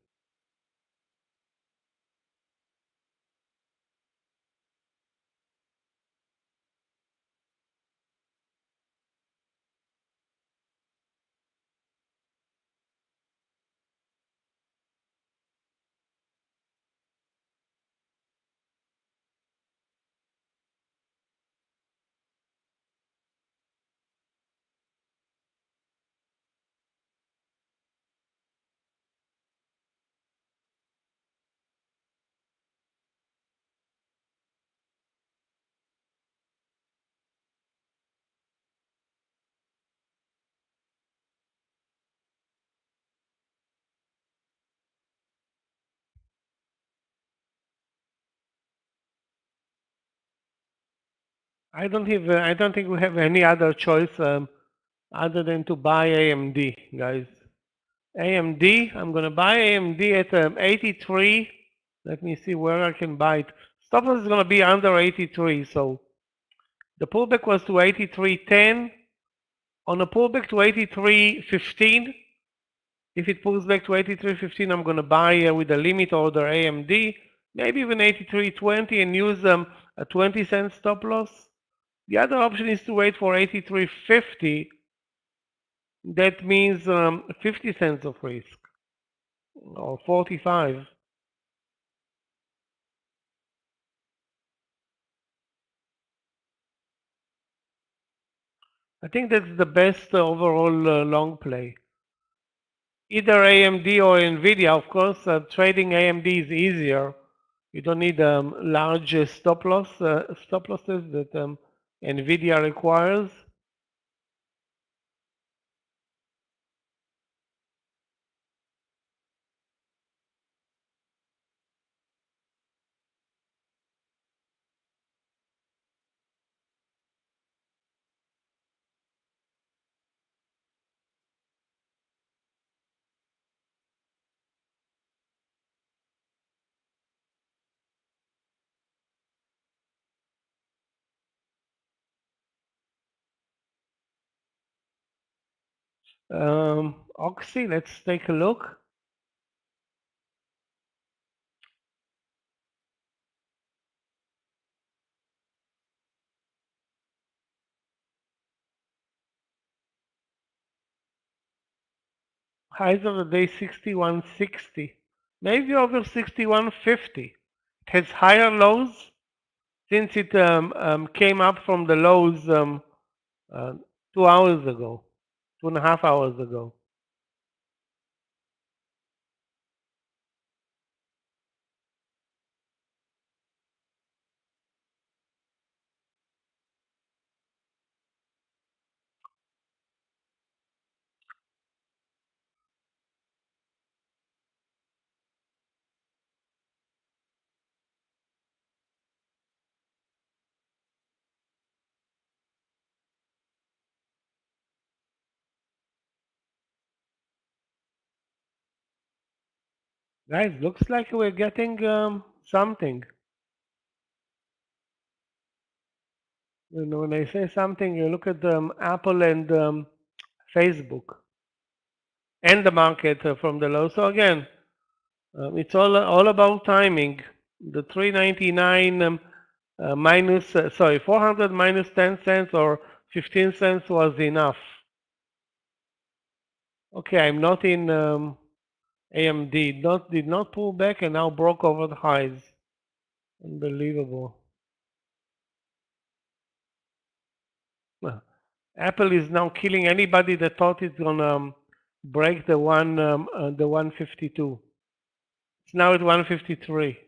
I don't think we have any other choice other than to buy AMD, guys. AMD. I'm gonna buy AMD at 83. Let me see where I can buy it. Stop loss is gonna be under 83. So the pullback was to 83.10. On a pullback to 83.15. If it pulls back to 83.15, I'm gonna buy with a limit order AMD. Maybe even 83.20 and use a 20-cent stop loss. The other option is to wait for 83.50. That means 50 cents of risk, or 45. I think that's the best overall long play. Either AMD or NVIDIA. Of course, trading AMD is easier. You don't need large stop losses that NVIDIA requires. Oxy, let's take a look. Highs of the day 61.60, maybe over 61.50. It has higher lows since it came up from the lows 2 hours ago, 2.5 hours ago. Guys, looks like we're getting something. When I say something, you look at Apple and Facebook and the market from the low. So again, it's all about timing. The 399 400 minus 10 cents or 15 cents was enough. Okay, I'm not in AMD. Did not pull back and now broke over the highs. Unbelievable. Apple is now killing anybody that thought it's gonna break the 152. It's now at 153.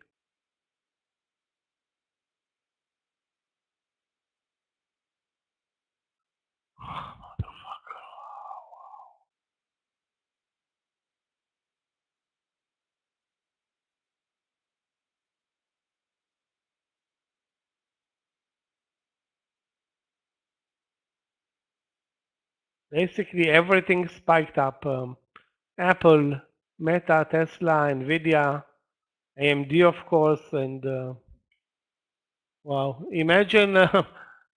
Basically, everything spiked up. Apple, Meta, Tesla, Nvidia, AMD, of course, and wow. Imagine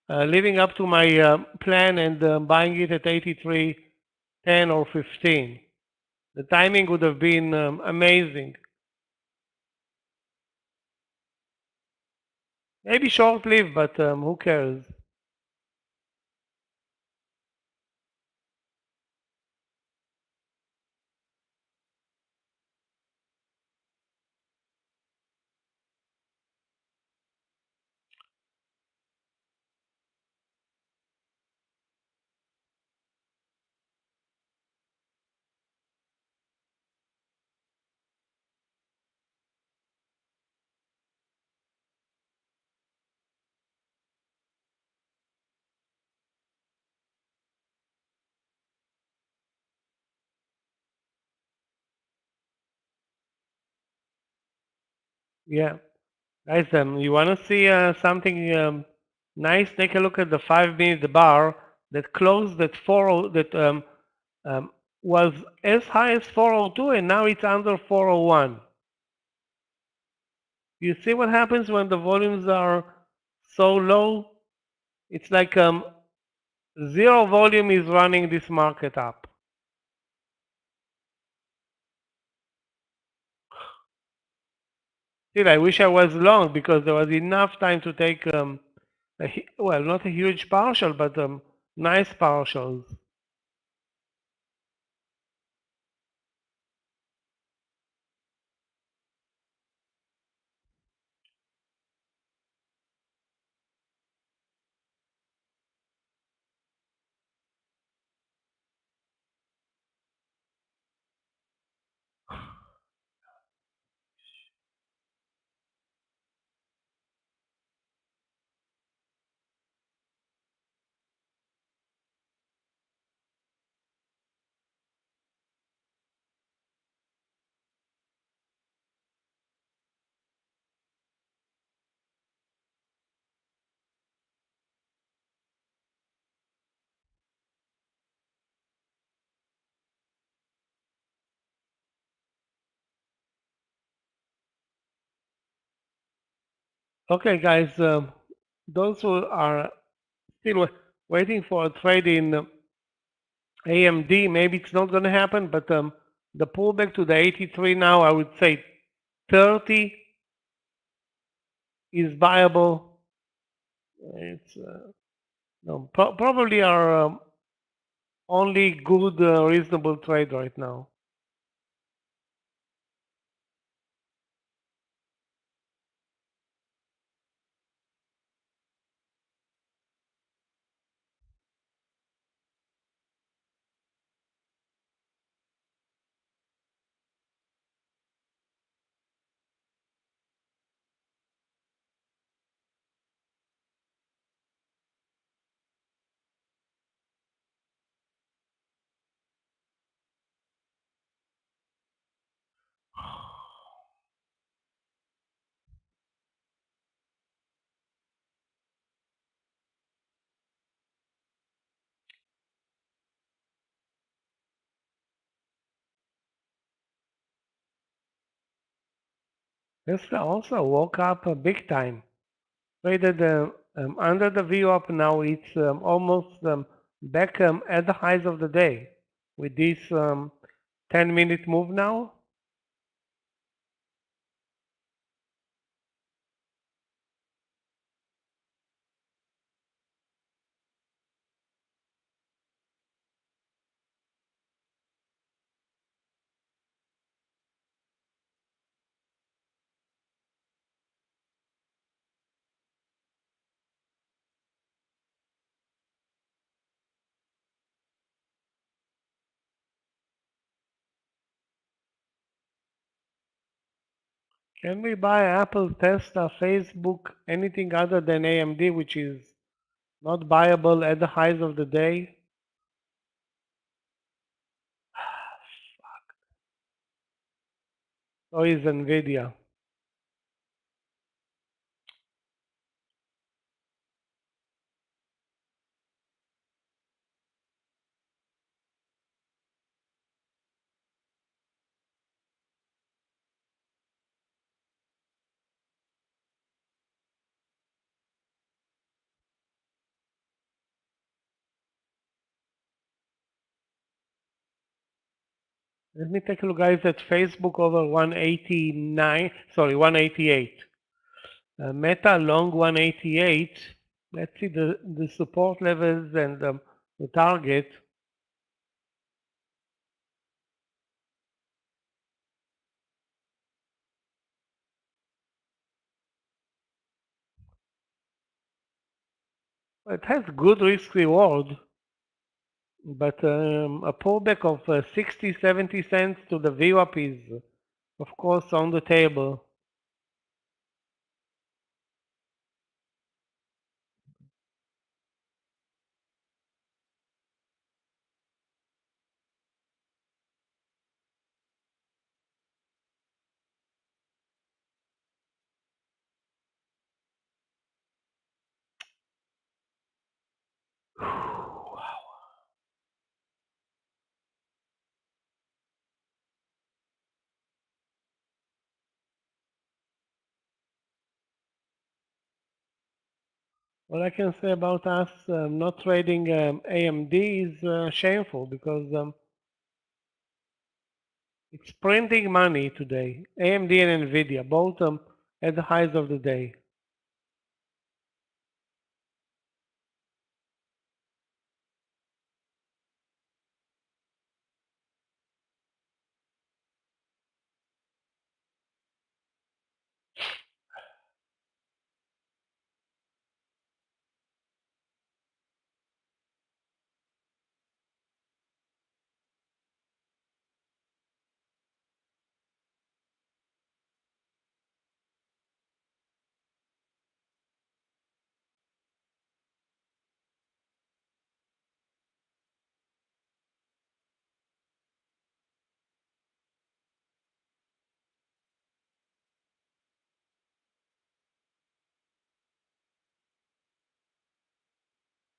living up to my plan and buying it at 83, 10, or 15. The timing would have been amazing. Maybe short-lived, but who cares? Yeah. Guys, you want to see something nice? Take a look at the 5-minute bar that closed at 40, that um, was as high as 402 and now it's under 401. You see what happens when the volumes are so low? It's like zero volume is running this market up. Still, I wish I was long because there was enough time to take, well, not a huge partial, but nice partials. Okay, guys, those who are still waiting for a trade in AMD, maybe it's not going to happen, but the pullback to the 83 now, I would say 30 is viable. It's no, probably our only good, reasonable trade right now. Tesla also woke up big time. Traded under the view up now. It's almost back at the highs of the day with this 10-minute move now. Can we buy Apple, Tesla, Facebook, anything other than AMD, which is not buyable at the highs of the day? So is Nvidia. Let me take a look, guys, at Facebook over 189, sorry, 188. Meta long 188. Let's see the support levels and the target. It has good risk reward, but a pullback of 60, 70 cents to the VWAP is, of course, on the table. What I can say about us not trading AMD is shameful because it's printing money today. AMD and Nvidia, both at the highs of the day.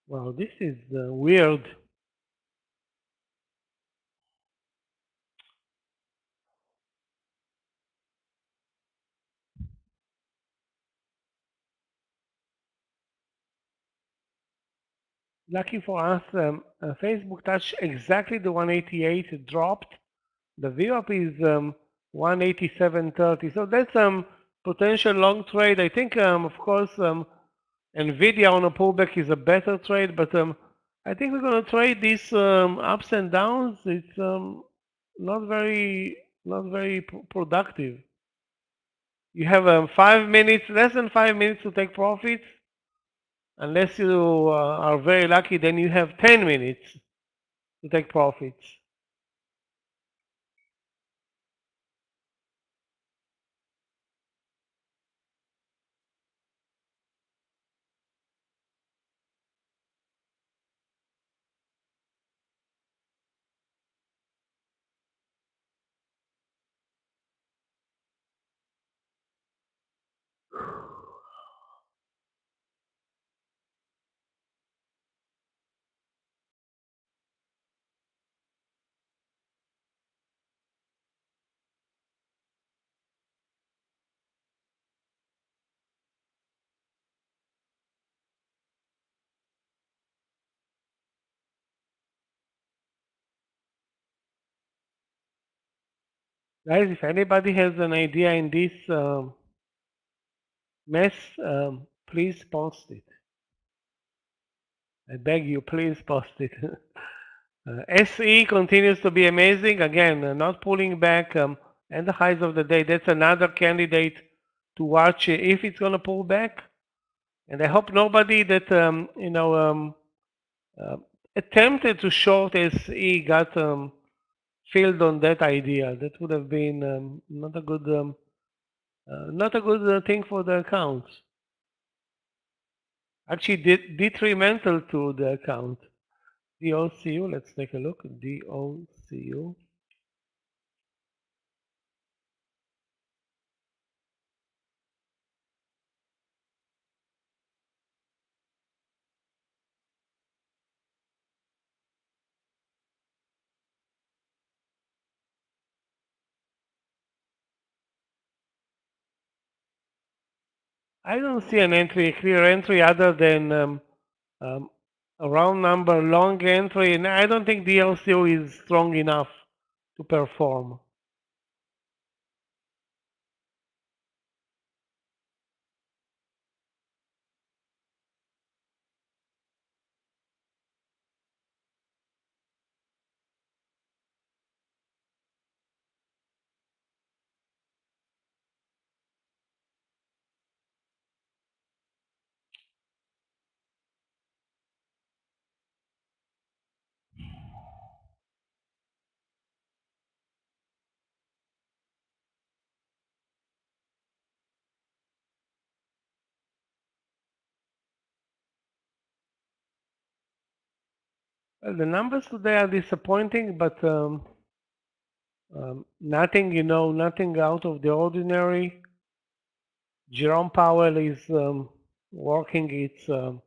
Wow, this is weird. Lucky for us, Facebook touched exactly the 188, it dropped. The VWAP is 187.30, so that's potential long trade. I think, of course, Nvidia on a pullback is a better trade, but I think we're going to trade these ups and downs. It's not very productive. You have 5 minutes, less than 5 minutes to take profits. Unless you are very lucky, then you have 10 minutes to take profits. Guys, if anybody has an idea in this mess, please post it. I beg you, please post it. SE continues to be amazing. Again, not pulling back and the highs of the day. That's another candidate to watch if it's going to pull back. And I hope nobody that, attempted to short SE got filled on that idea. That would have been not a good Not a good thing for the account. Actually, detrimental to the account. DOCU, let's take a look. DOCU. I don't see an entry, a clear entry other than a round number long entry, and I don't think the LCO is strong enough to perform. Well, the numbers today are disappointing, but nothing, nothing out of the ordinary. Jerome Powell is working its, I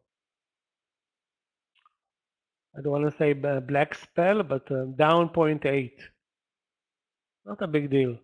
don't want to say black spell, but down 0.8. Not a big deal.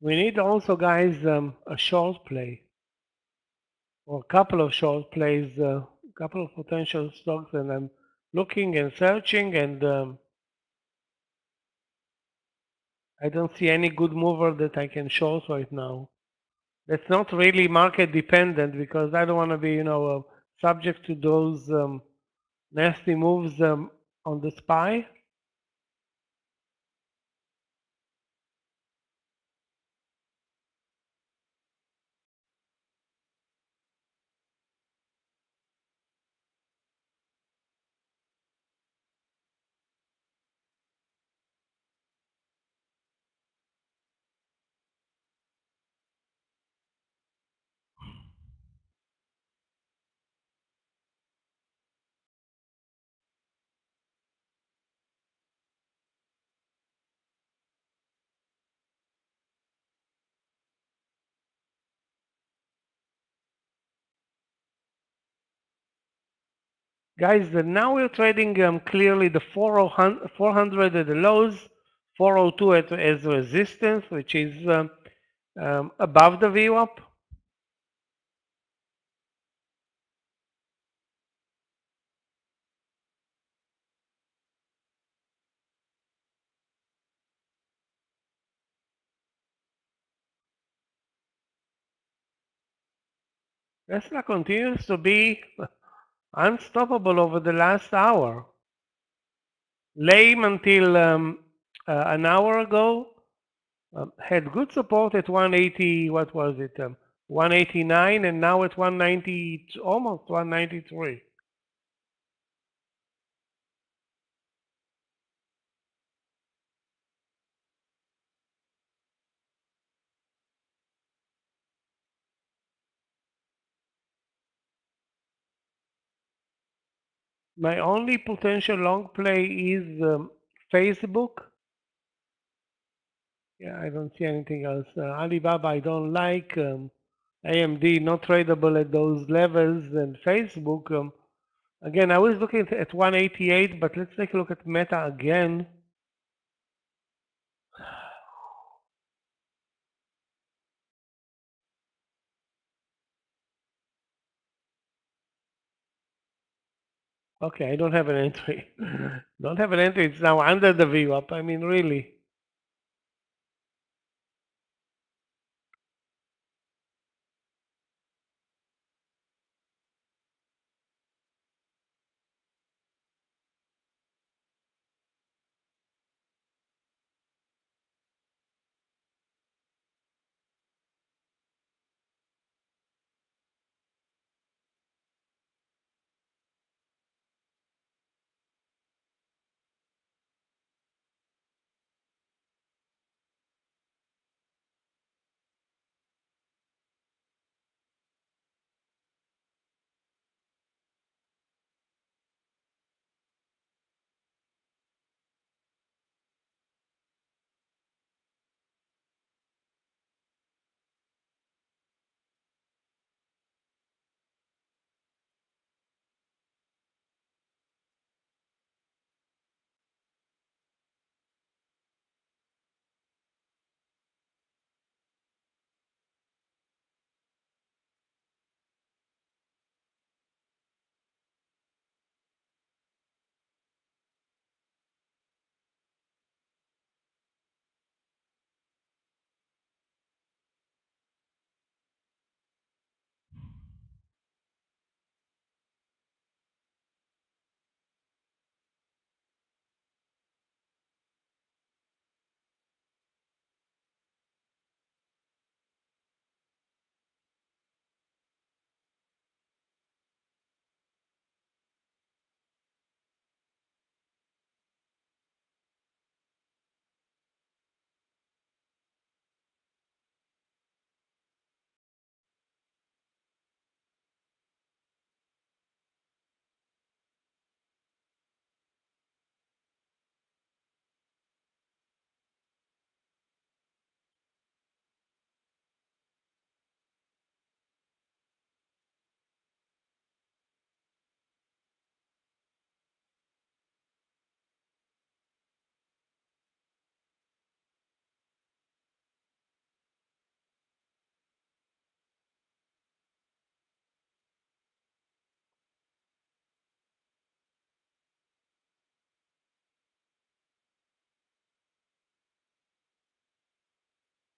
We need also, guys, a short play or a couple of short plays, a couple of potential stocks, and I'm looking and searching, and I don't see any good mover that I can short right now. That's not really market dependent because I don't want to be, subject to those nasty moves on the SPY. Guys, now we're trading clearly the 400 at the lows, 402 as resistance, which is above the VWAP. Tesla continues to be unstoppable over the last hour. Lame until an hour ago. Had good support at 180, what was it? 189, and now at 190, almost 193. My only potential long play is Facebook. Yeah, I don't see anything else. Alibaba, I don't like. AMD, not tradable at those levels. And Facebook, Again, I was looking at 188, but let's take a look at Meta again. Okay, I don't have an entry. Don't have an entry. It's now under the VWAP. I mean, really.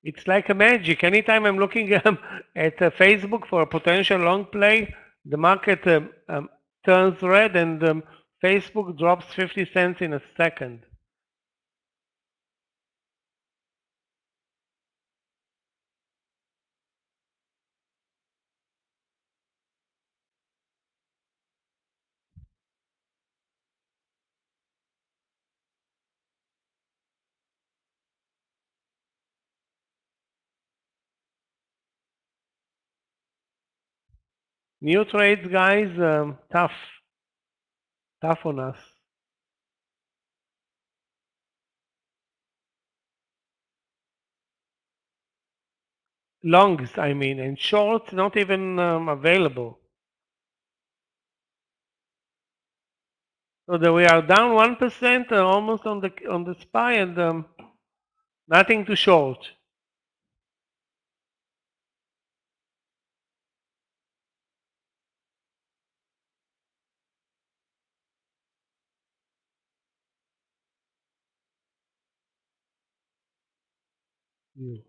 It's like a magic. Anytime I'm looking at Facebook for a potential long play, the market turns red and Facebook drops 50 cents in a second. New trades, guys, tough on us. Longs, I mean, and shorts not even available. So that we are down 1%, almost on the SPY, and nothing to short. Mm.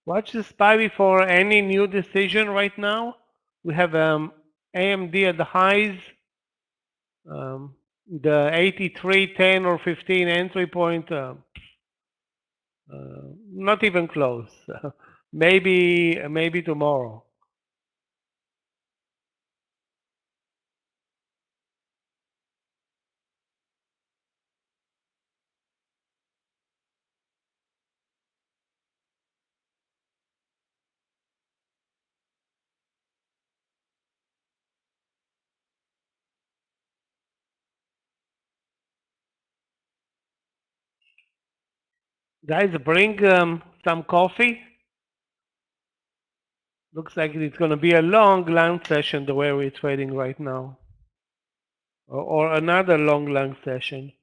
Watch the SPY before any new decision right now. We have AMD at the highs, the 83, 10 or 15 entry point, not even close. Maybe tomorrow. Guys, bring some coffee. Looks like it's going to be a long session the way we're trading right now. Or another long session.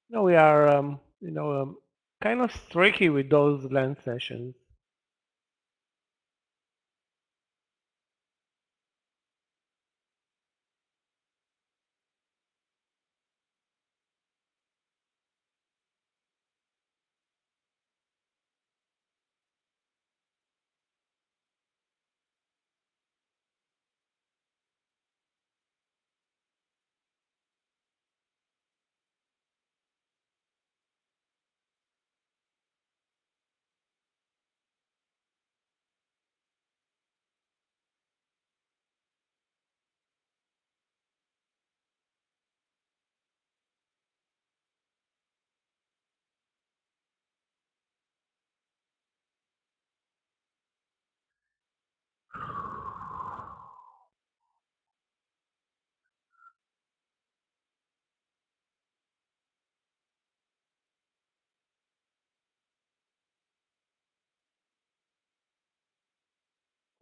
No, we are, kind of tricky with those land sessions.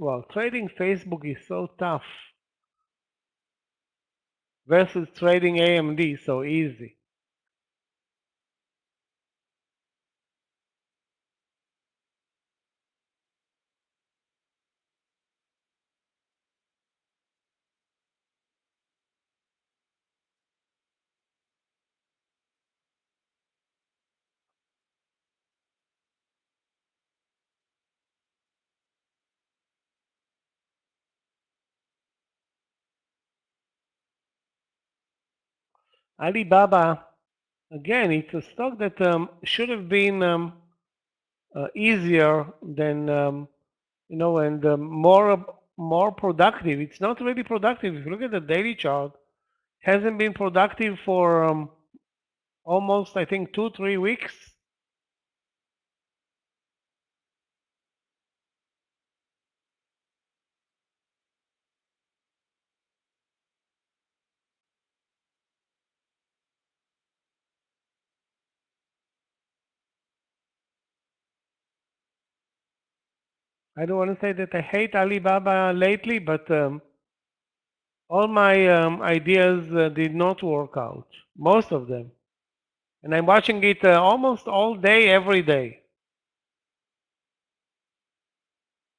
Well, trading Facebook is so tough versus trading AMD so easy. Alibaba, again, it's a stock that should have been easier than and more productive. It's not really productive. If you look at the daily chart, it hasn't been productive for almost, I think, 2-3 weeks. I don't want to say that I hate Alibaba lately, but all my ideas did not work out. Most of them. And I'm watching it almost all day, every day.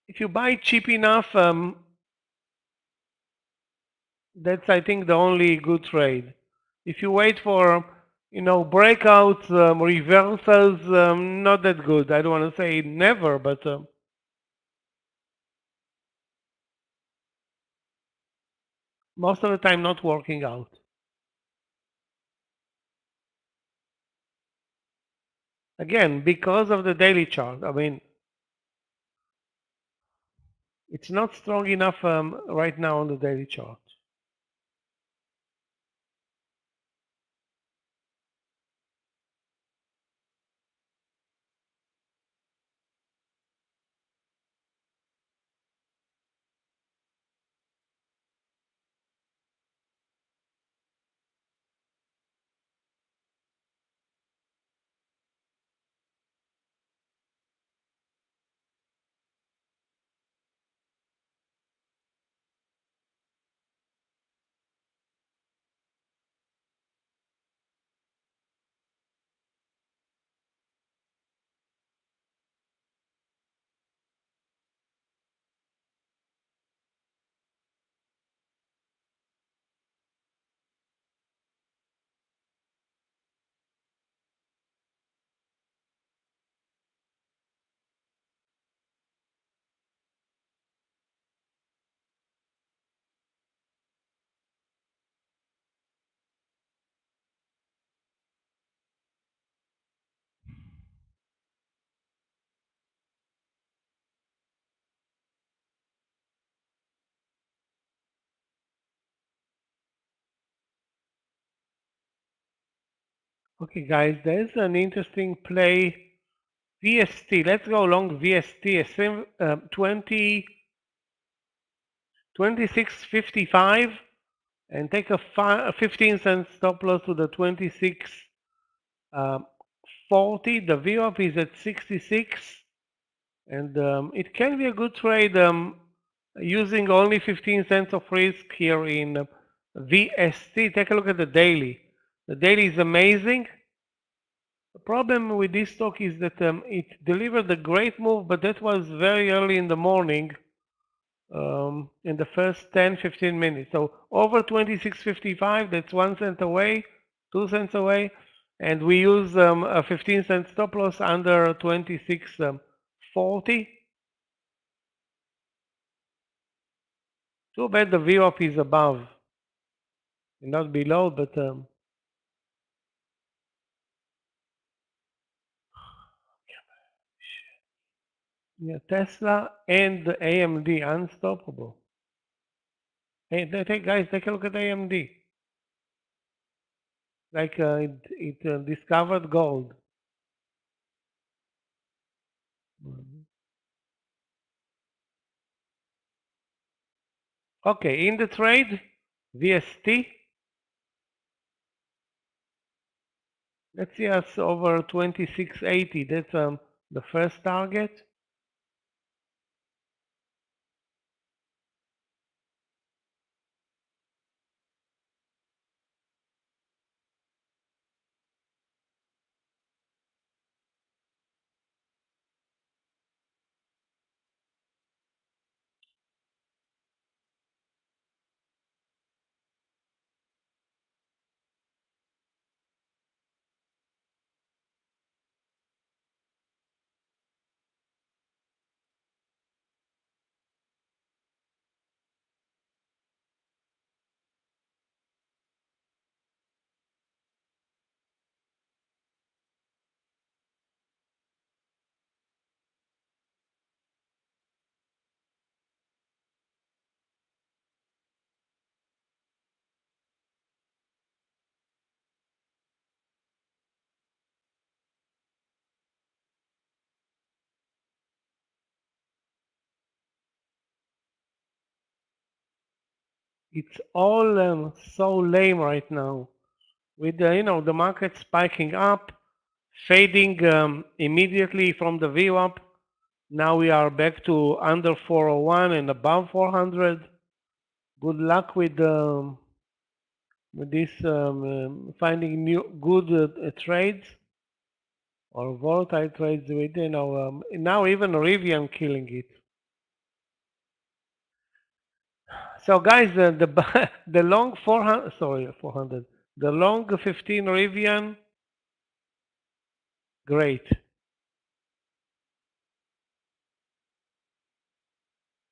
If you buy cheap enough, that's, I think, the only good trade. If you wait for, breakouts, reversals, not that good. I don't want to say never, but most of the time not working out. Again, because of the daily chart. I mean, it's not strong enough right now on the daily chart. Okay, guys, there's an interesting play. VST. Let's go along VST. 26.55 and take a 15-cent stop loss to the 26.40. The VWAP is at 66, and it can be a good trade using only 15 cents of risk here in VST. Take a look at the daily. The daily is amazing. The problem with this stock is that it delivered a great move, but that was very early in the morning, in the first 10-15 minutes. So over 26.55, that's 1 cent away, 2 cents away, and we use a 15-cent stop loss under 26.40. Too bad the VWAP is above, not below, but yeah, Tesla and AMD unstoppable. Hey, guys, take a look at AMD. Like it discovered gold. Okay, in the trade, VST. Let's see us over 26.80. That's the first target. It's all so lame right now, with the market spiking up, fading immediately from the VWAP. Now we are back to under 401 and above 400. Good luck with this finding new good trades or volatile trades with now even Rivian killing it. So guys, the long 400, the long 15 Rivian, great.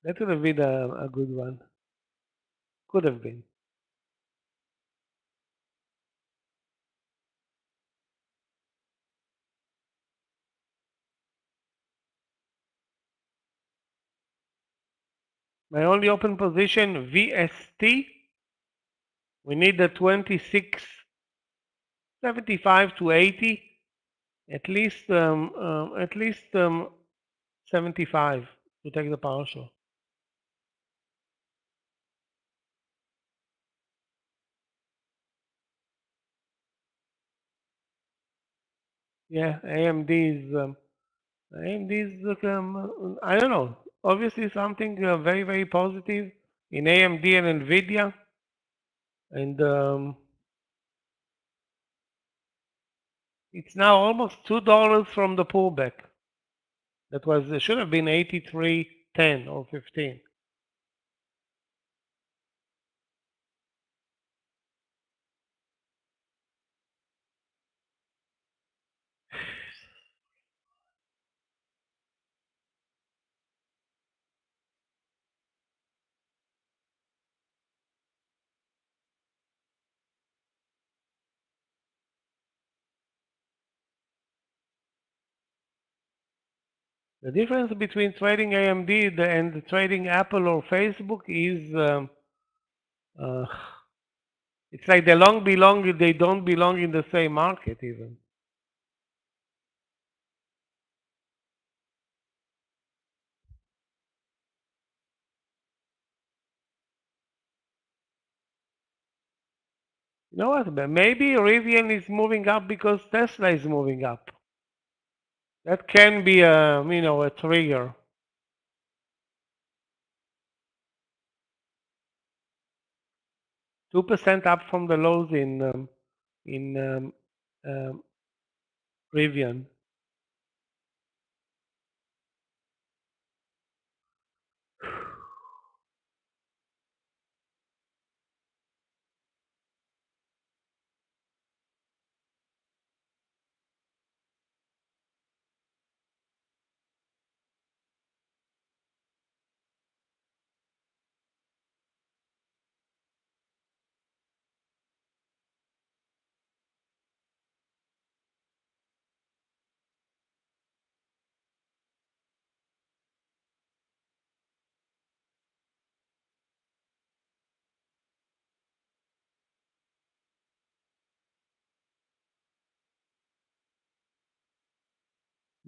That would have been a good one. Could have been. My only open position, VST. We need the 26.75 to 80, at least 75 to take the partial. Yeah, AMD is I don't know. Obviously, something very very positive in AMD and Nvidia, and it's now almost $2 from the pullback. That was should have been 83.10 or 15. The difference between trading AMD and trading Apple or Facebook is it's like they don't belong in the same market even. You know what? Maybe Rivian is moving up because Tesla is moving up. That can be a trigger. %2 up from the lows in Rivian.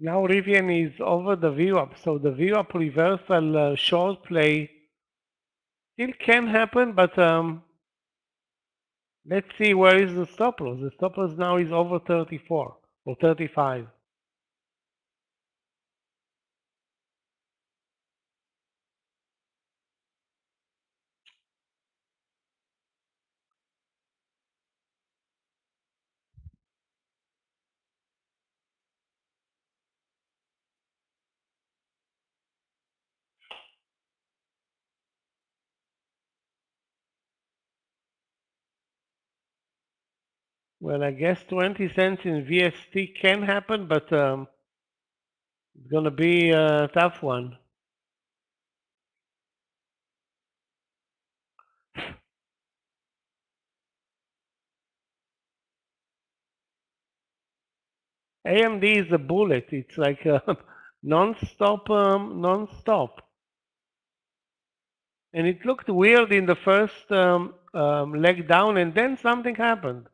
Now Rivian is over the VWAP, so the VWAP reversal short play still can happen, but let's see where is the stop loss. The stop loss now is over 34 or 35. Well, I guess 20 cents in VST can happen, but it's going to be a tough one. AMD is a bullet. It's like non-stop, non-stop. And it looked weird in the first leg down, and then something happened.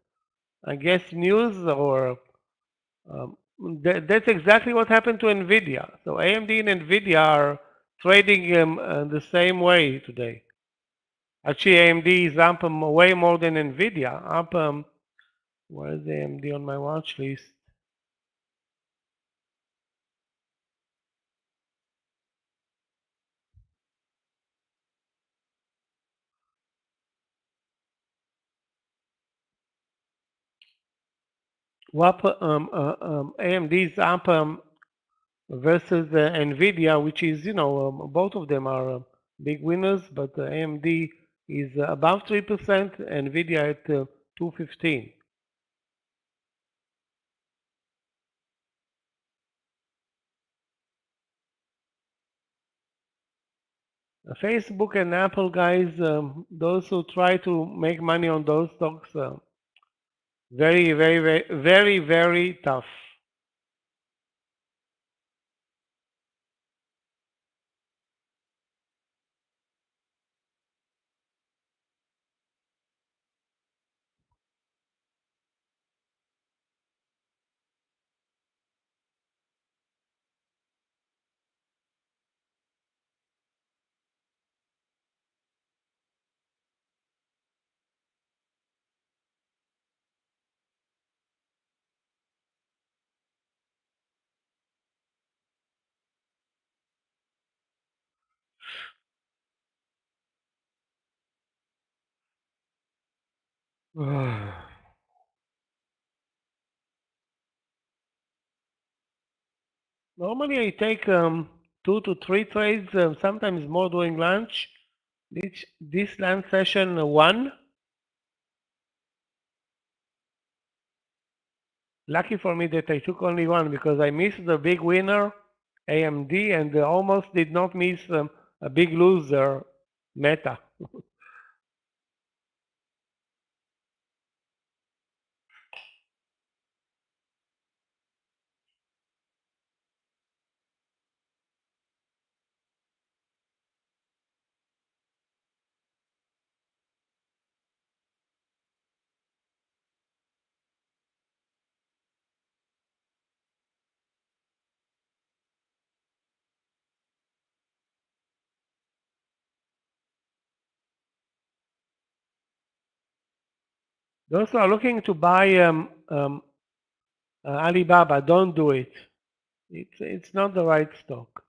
I guess news or that's exactly what happened to NVIDIA. So AMD and NVIDIA are trading the same way today. Actually, AMD is up way more than NVIDIA. Up, where is AMD on my watch list? AMD is up versus NVIDIA, which is, both of them are big winners, but AMD is above 3%, NVIDIA at 215. Facebook and Apple guys, those who try to make money on those stocks, very, very, very, very, very tough. Normally I take 2 to 3 trades, sometimes more during lunch. This lunch session, one. Lucky for me that I took only one because I missed the big winner, AMD, and almost did not miss a big loser, Meta. Those who are looking to buy Alibaba, don't do it. It's not the right stock.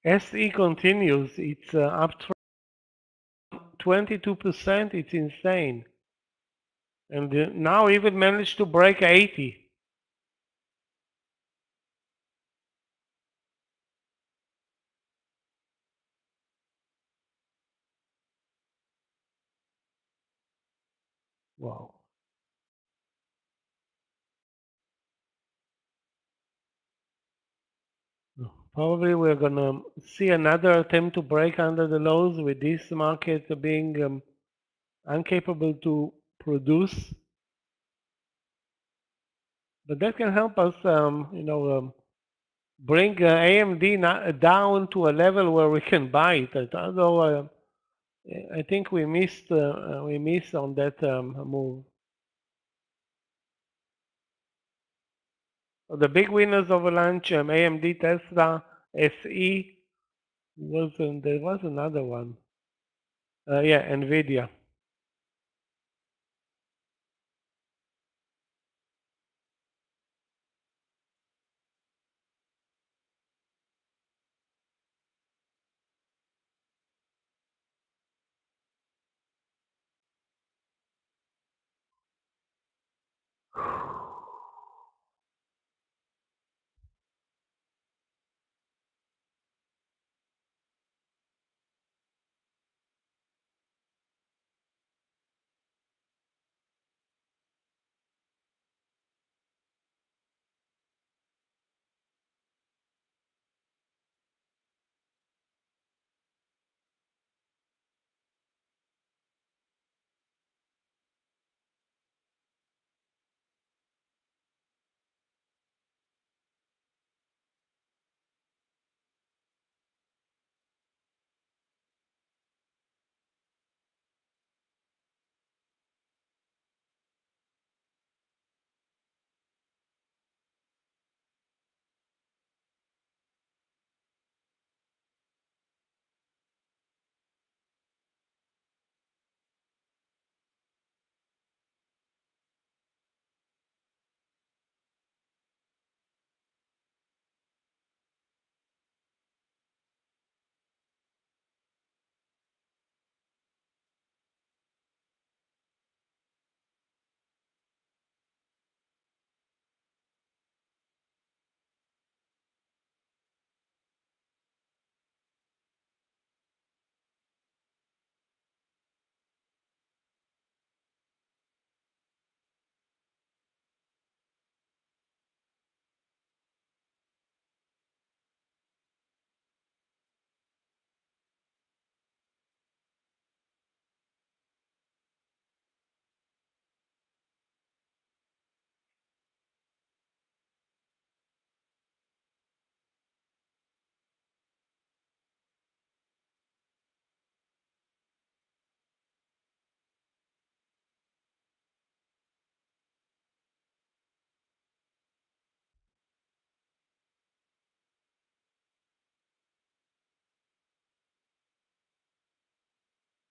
SE continues. It's up 22%. It's insane. And now even managed to break 80. Wow. Probably we're gonna see another attempt to break under the lows with this market being incapable to produce. But that can help us, bring AMD down to a level where we can buy it. Although I think we missed on that move. So the big winners of lunch, AMD, Tesla, SE. There was another one. Yeah, Nvidia.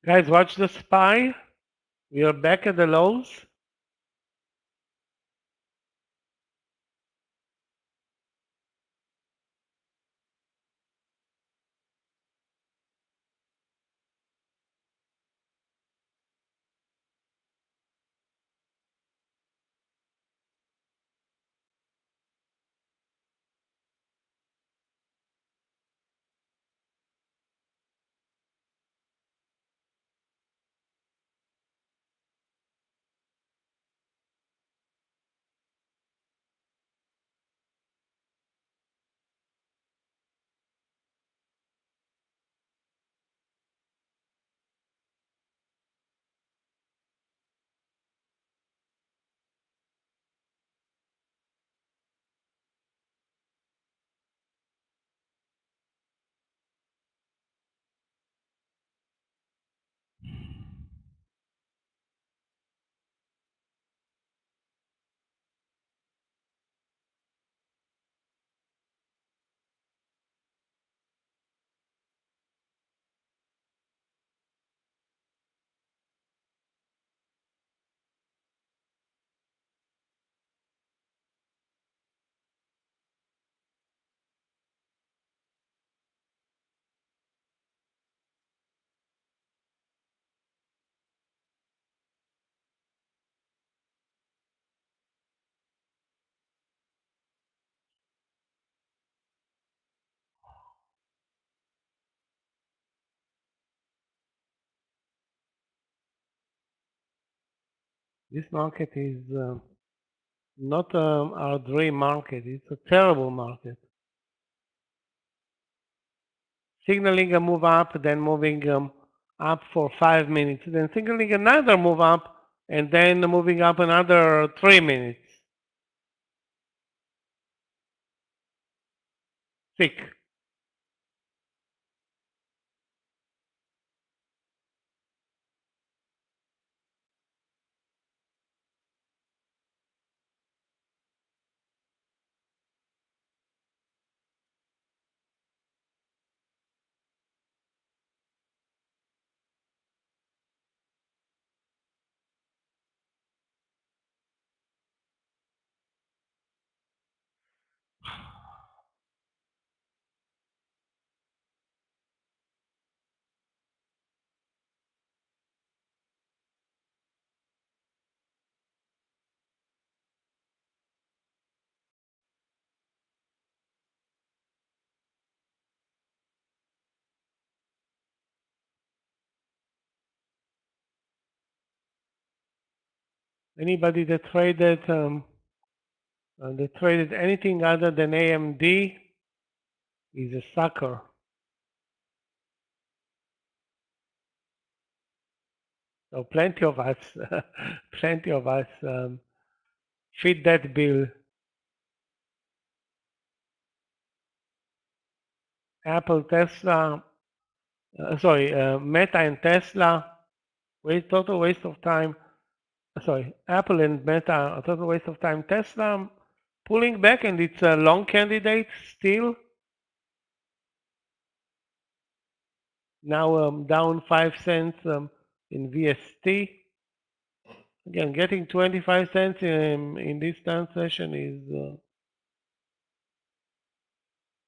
Guys, watch the SPY. We are back at the lows. This market is not our dream market. It's a terrible market. Signaling a move up, then moving up for 5 minutes, then signaling another move up, and then moving up another 3 minutes. Sick. Anybody that traded anything other than AMD is a sucker. So plenty of us, plenty of us fit that bill. Apple, Tesla, Meta and Tesla, total waste of time. Sorry, Apple and Meta, a total waste of time. Tesla pulling back, and it's a long candidate still. Now down 5 cents in VST. Again, getting 25 cents in this down session is,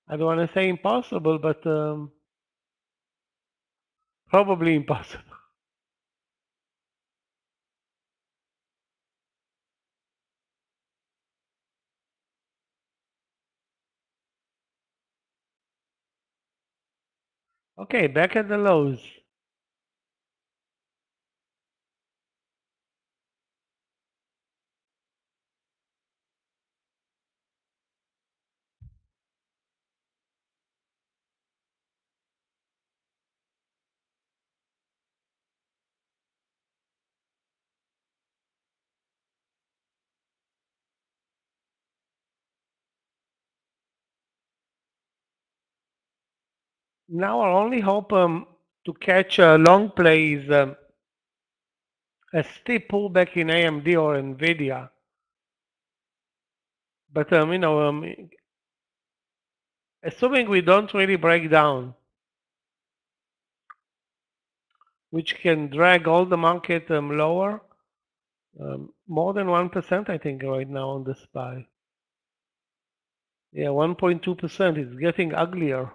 I don't want to say impossible, but probably impossible. Okay, back at the lows. Now our only hope to catch a long play is a steep pullback in AMD or NVIDIA. But assuming we don't really break down, which can drag all the market lower. More than 1%, I think, right now on the SPY. Yeah, 1.2%. It's getting uglier.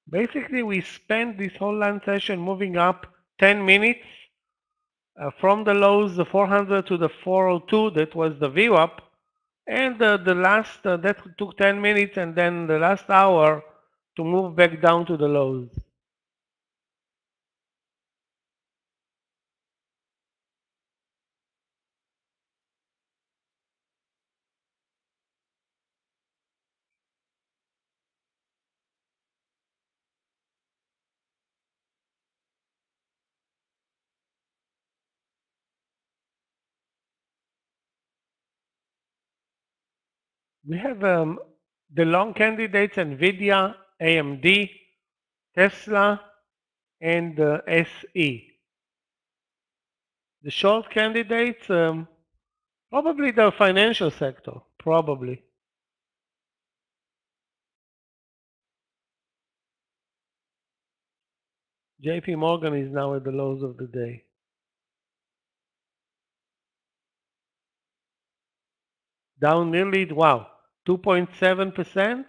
Basically, we spent this whole lunch session moving up 10 minutes from the lows, the 400 to the 402, that was the VWAP, and the last, that took 10 minutes, and then the last hour to move back down to the lows. We have the long candidates: NVIDIA, AMD, Tesla, and SE. The short candidates, probably the financial sector, probably. JP Morgan is now at the lows of the day. Down nearly, wow, 2.7%.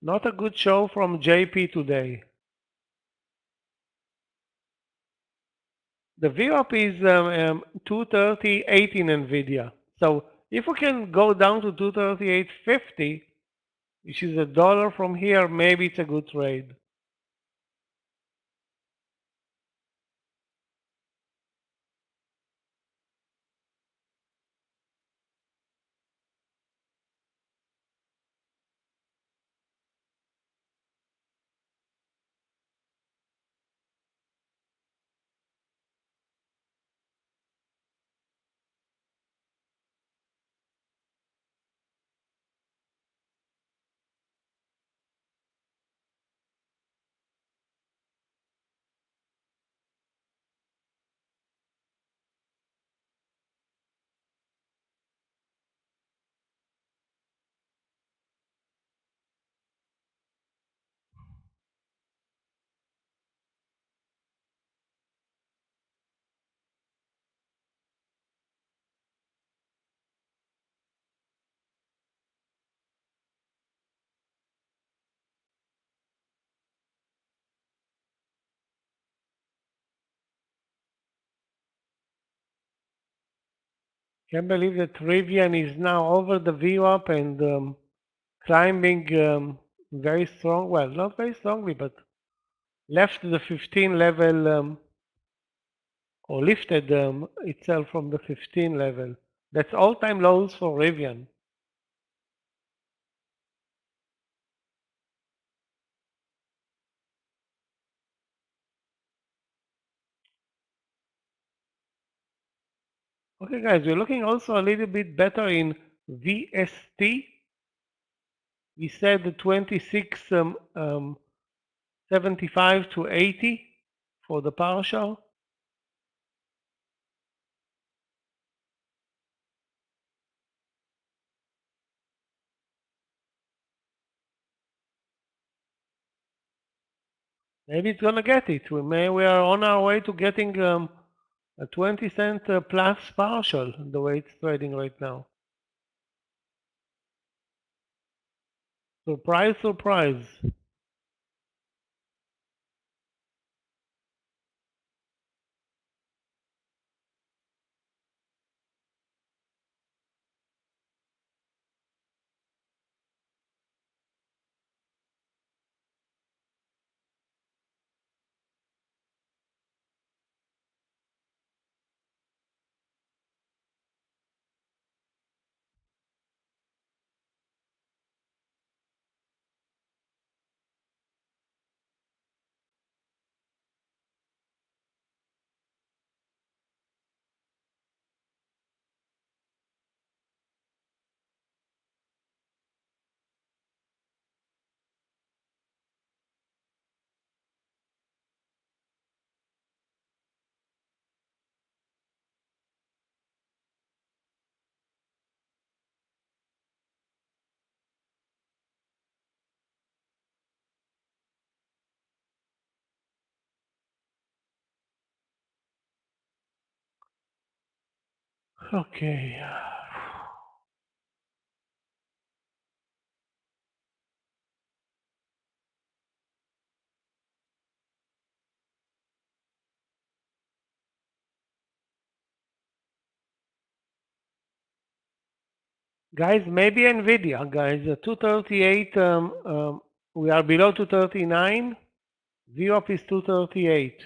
Not a good show from JP today. The VWAP is 238 in NVIDIA. So if we can go down to 238.50, which is $1 from here, maybe it's a good trade. Can't believe that Rivian is now over the VWAP and climbing very strong. Well, not very strongly, but left the 15 level or lifted itself from the 15 level. That's all-time lows for Rivian. Okay, guys, we're looking also a little bit better in VST. We said the 26.75 to 80 for the partial. Maybe it's gonna get it. We are on our way to getting a 20-cent plus partial, the way it's trading right now. Surprise, surprise. Okay. Guys, maybe Nvidia, guys. 238, we are below 239. VWAP is 238.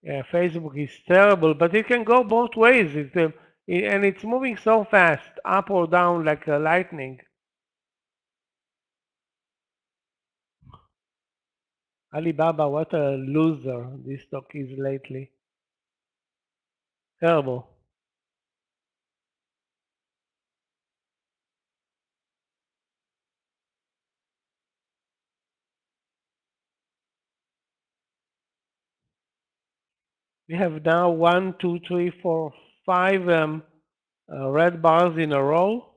Yeah, Facebook is terrible, but it can go both ways. And it's moving so fast, up or down like lightning. Alibaba, what a loser this stock is lately. Terrible. We have now 1, 2, 3, 4, 5 red bars in a row.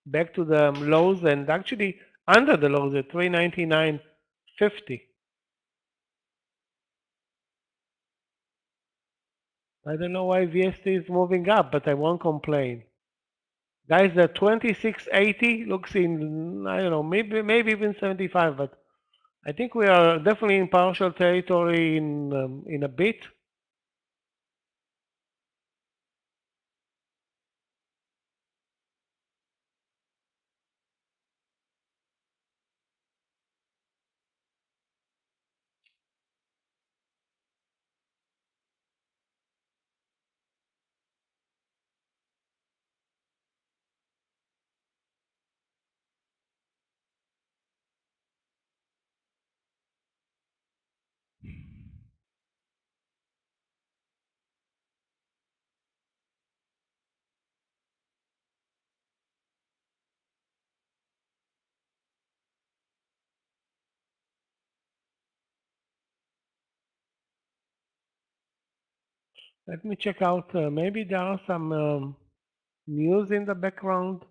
Back to the lows and actually under the lows at 399.50. I don't know why VST is moving up, but I won't complain. Guys, the 2680 looks in, I don't know, maybe even 75, but I think we are definitely in partial territory in a bit. Let me check out, maybe there are some news in the background.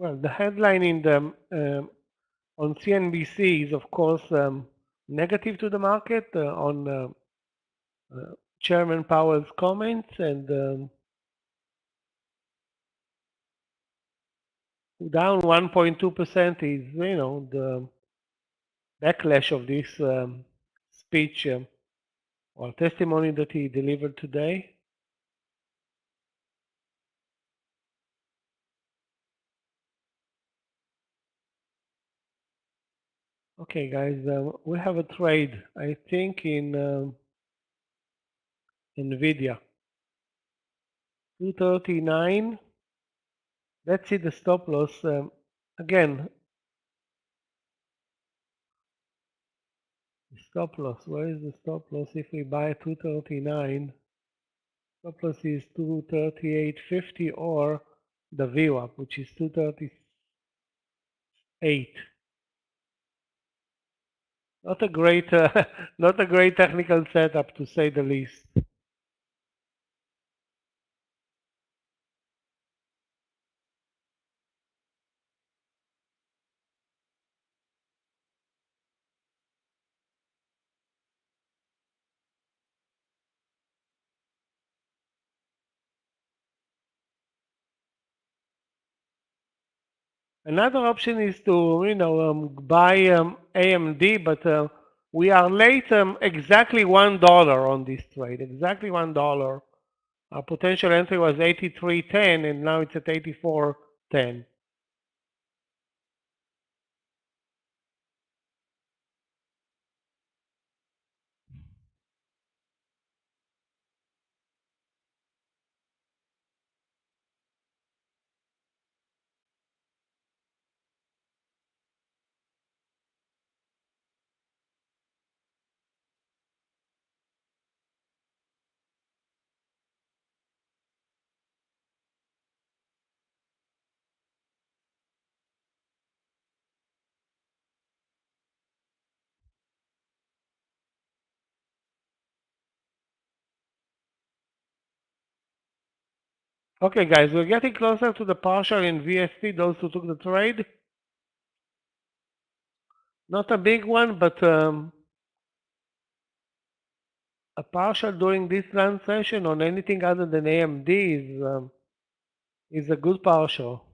Well, the headline in the on CNBC is, of course, negative to the market on Chairman Powell's comments, and down 1.2% is, the backlash of this speech or testimony that he delivered today. Okay, guys, we have a trade, I think, in NVIDIA. 239. Let's see the stop loss. Again, stop loss. Where is the stop loss? If we buy 239, stop loss is 238.50 or the VWAP, which is 238. Not a great, not a great technical setup, to say the least. Another option is to, buy AMD, but we are late exactly $1 on this trade. Exactly $1. Our potential entry was 83.10, and now it's at 84.10. Okay, guys, we're getting closer to the partial in VST, those who took the trade. Not a big one, but a partial during this land session on anything other than AMD is a good partial.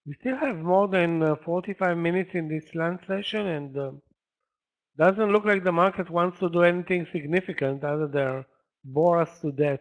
We still have more than 45 minutes in this land session, and doesn't look like the market wants to do anything significant other than bore us to death.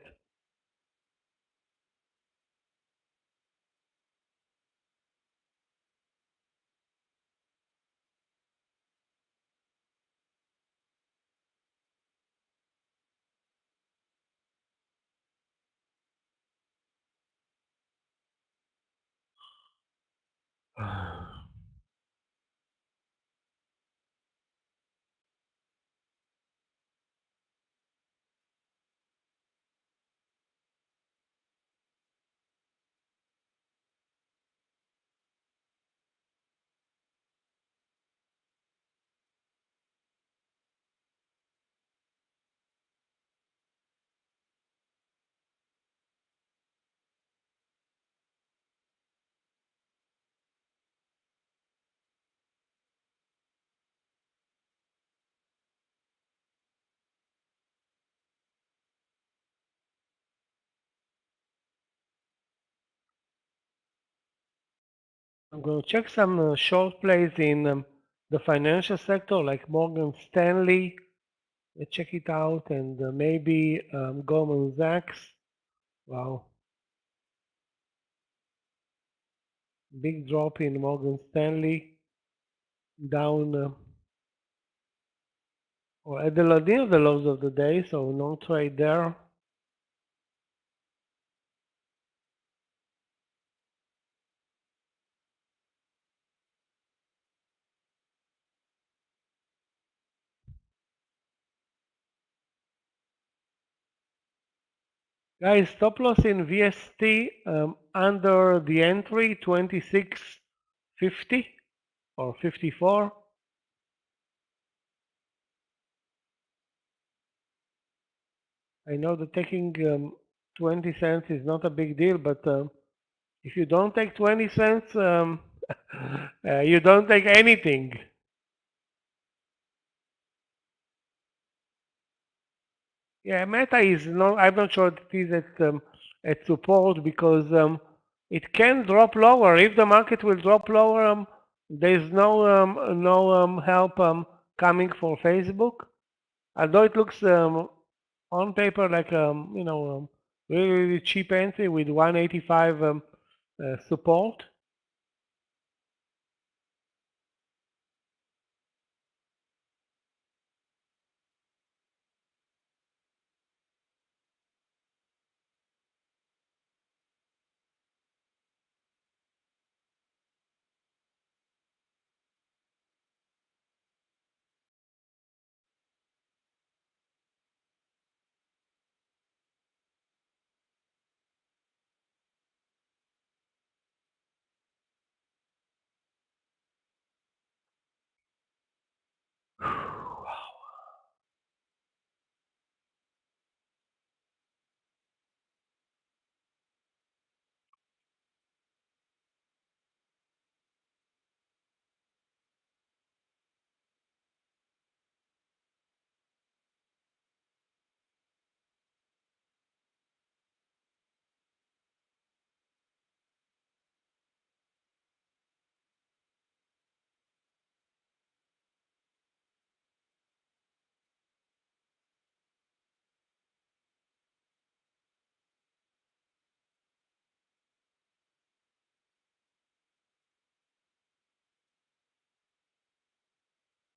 I'm going to check some short plays in the financial sector, like Morgan Stanley. Let's check it out, and maybe Goldman Sachs. Wow, big drop in Morgan Stanley, down or at the near the lows of the day, so no trade there. Guys, stop loss in VST under the entry 26.50 or 54. I know that taking 20 cents is not a big deal, but if you don't take 20 cents, you don't take anything. Yeah, Meta is not. I'm not sure it is at support because it can drop lower. If the market will drop lower, there's no help coming for Facebook. Although it looks on paper like really, really cheap entry with 185 support.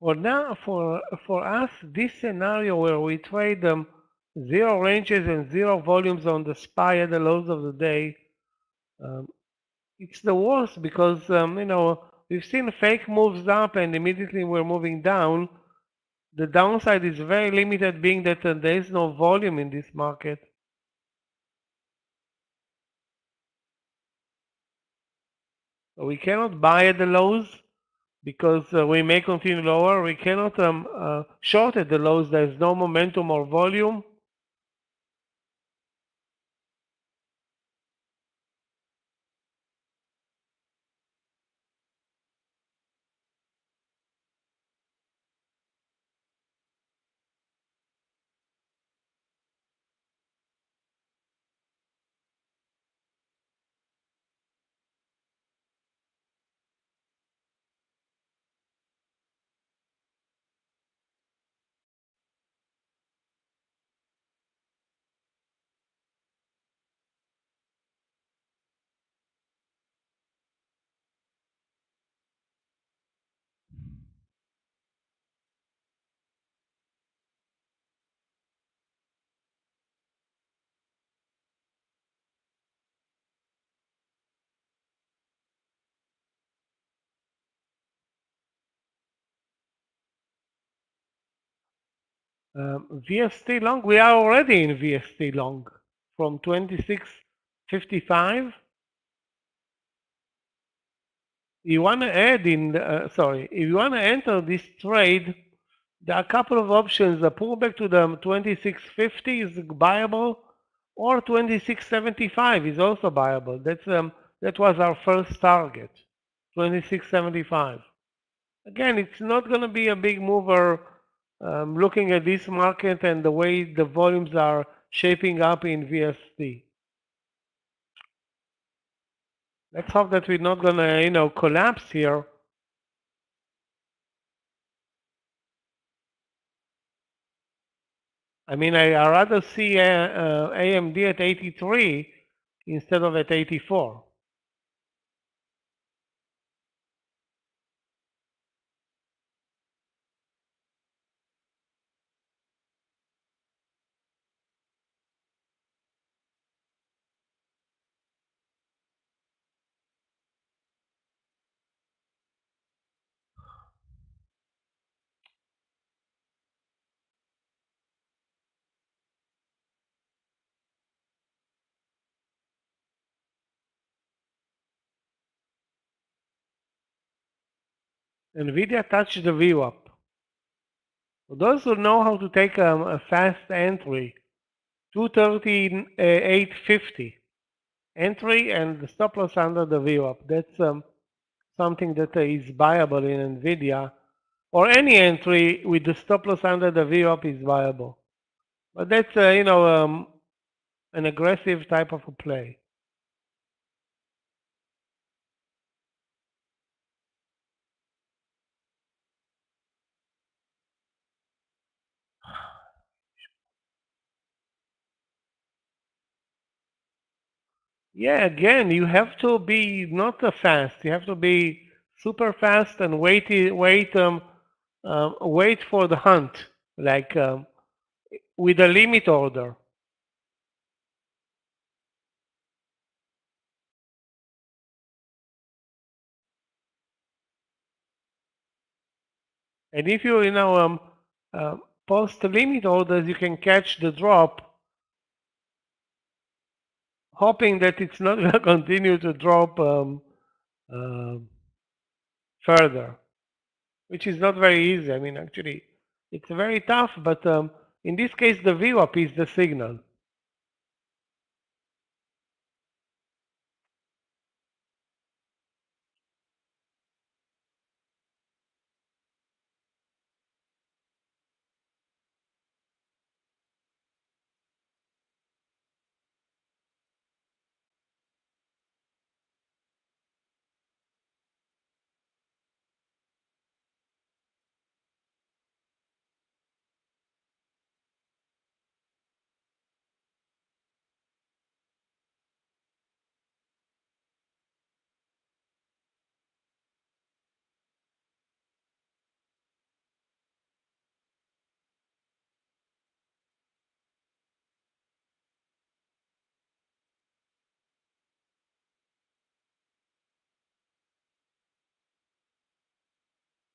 Well, now for us, this scenario where we trade zero ranges and zero volumes on the SPY at the lows of the day, um, it's the worst because we've seen fake moves up and immediately we're moving down. The downside is very limited, being that there is no volume in this market. We cannot buy at the lows because we may continue lower. We cannot short at the lows. There's no momentum or volume. VST long, we are already in VST long from 26.55. You want to add in, if you want to enter this trade, there are a couple of options. A pullback to the 26.50 is buyable, or 26.75 is also buyable. That was our first target, 26.75. Again, it's not going to be a big mover. Looking at this market and the way the volumes are shaping up in VST. Let's hope that we're not going to, collapse here. I mean, I rather see AMD at 83 instead of at 84. NVIDIA touched the VWAP. For those who know how to take a fast entry, 238.50 entry and the stop loss under the VWAP. That's something that is viable in NVIDIA, or any entry with the stop loss under the VWAP is viable. But that's an aggressive type of a play. Yeah, again, you have to be not fast. You have to be super fast and wait for the hunt, like with a limit order. And if you post limit orders, you can catch the drop, hoping that it's not going to continue to drop further, which is not very easy. I mean, actually, it's very tough, but in this case, the VWAP is the signal.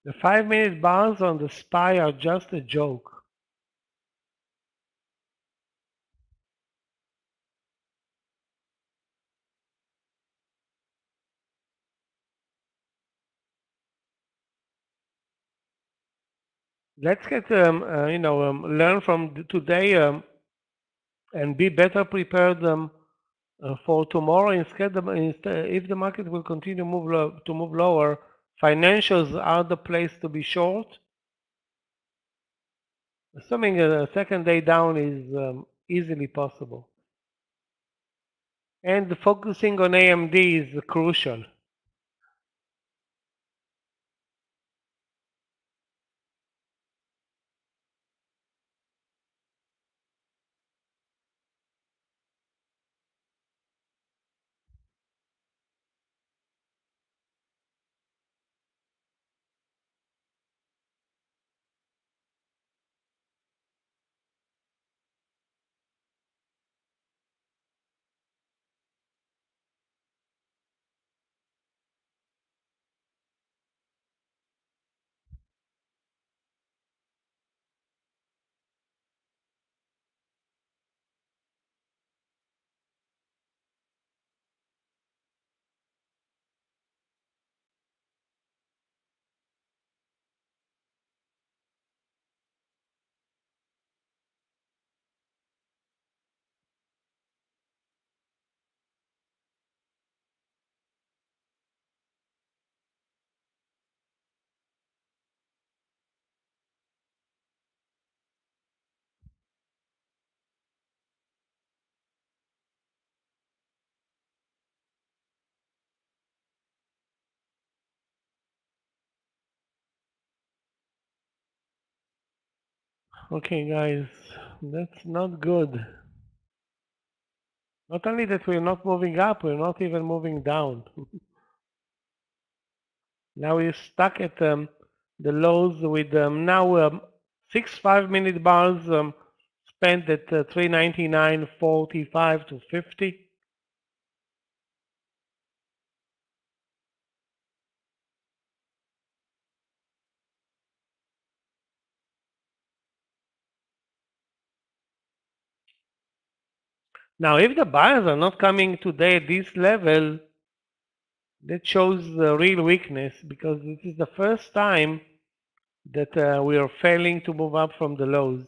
The 5-minute bars on the SPY are just a joke. Let's get learn from today and be better prepared for tomorrow. Instead, if the market will continue to move lower, financials are the place to be short. Assuming a second day down is easily possible. And focusing on AMD is crucial. Okay, guys, that's not good. Not only that we're not moving up, we're not even moving down. Now we're stuck at the lows with now 6 5-minute bars spent at 399.45 to 50. Now, if the buyers are not coming today at this level, that shows real weakness, because this is the first time that we are failing to move up from the lows.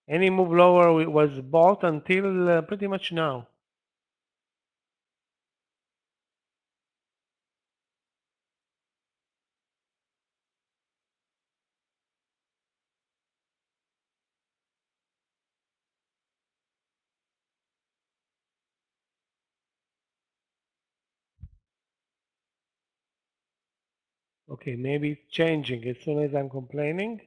Any move lower was bought until pretty much now. Okay, maybe it's changing as soon as I'm complaining.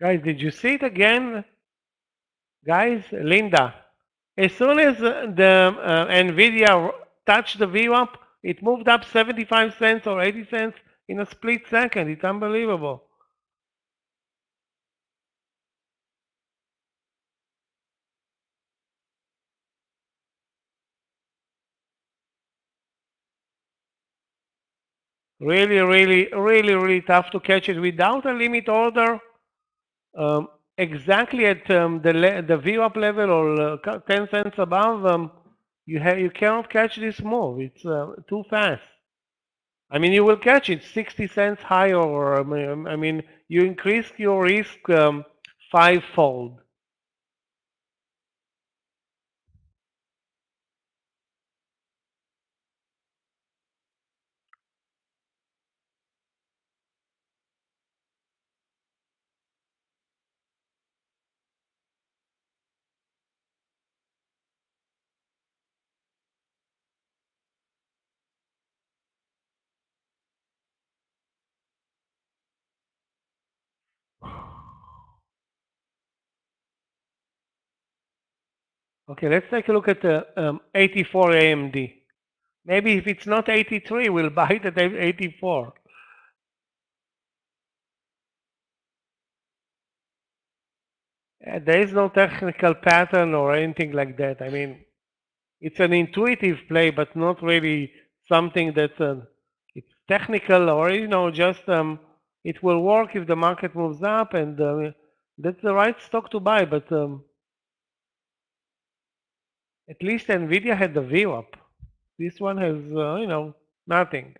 Guys, did you see it again? Guys, Linda, as soon as the NVIDIA touched the VWAP, it moved up 75 cents or 80 cents in a split second. It's unbelievable. Really tough to catch it without a limit order. Exactly at the VWAP level or 10 cents above, you cannot catch this move. It's too fast. I mean, you will catch it 60 cents higher, or I mean, you increase your risk fivefold. Okay, let's take a look at the 84 AMD. Maybe if it's not 83, we'll buy it at 84. There is no technical pattern or anything like that. I mean, it's an intuitive play, but not really something that's it's technical or just it will work if the market moves up, and that's the right stock to buy. But at least Nvidia had the view up. This one has nothing.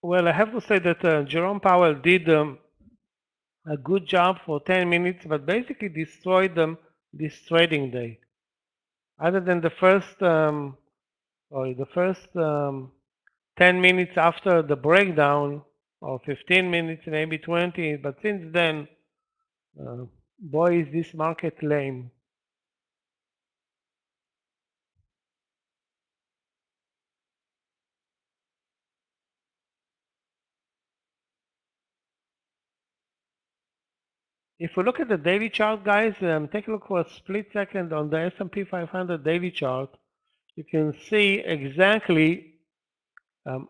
Well, I have to say that Jerome Powell did a good job for 10 minutes, but basically destroyed them this trading day. Other than the first, or the first 10 minutes after the breakdown, or 15 minutes, maybe 20, but since then, boy, is this market lame. If we look at the daily chart, guys, take a look for a split second on the S&P 500 daily chart. You can see exactly um,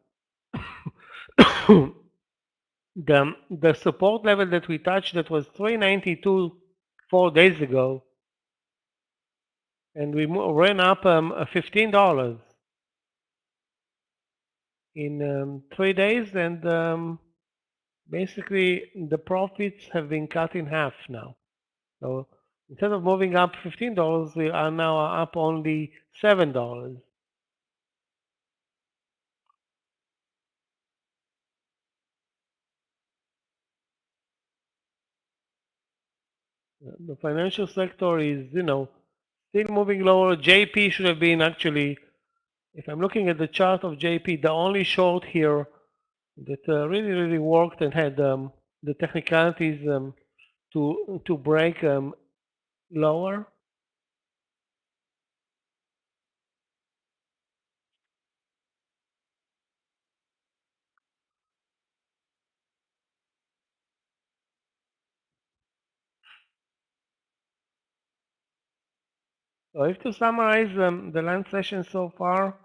the support level that we touched, that was 392 4 days ago, and we ran up $15 in 3 days, and basically the profits have been cut in half now. So instead of moving up $15, we are now up only $7. The financial sector is, still moving lower. JP should have been actually, if I'm looking at the chart of JP, the only short here that really worked and had the technicalities to break lower. So if to summarize the land session so far,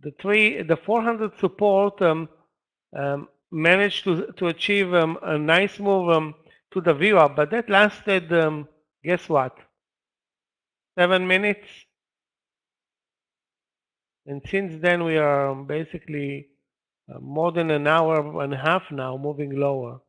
the 400 support managed to achieve a nice move to the view up, but that lasted, guess what, 7 minutes, and since then we are basically more than an hour and a half now moving lower.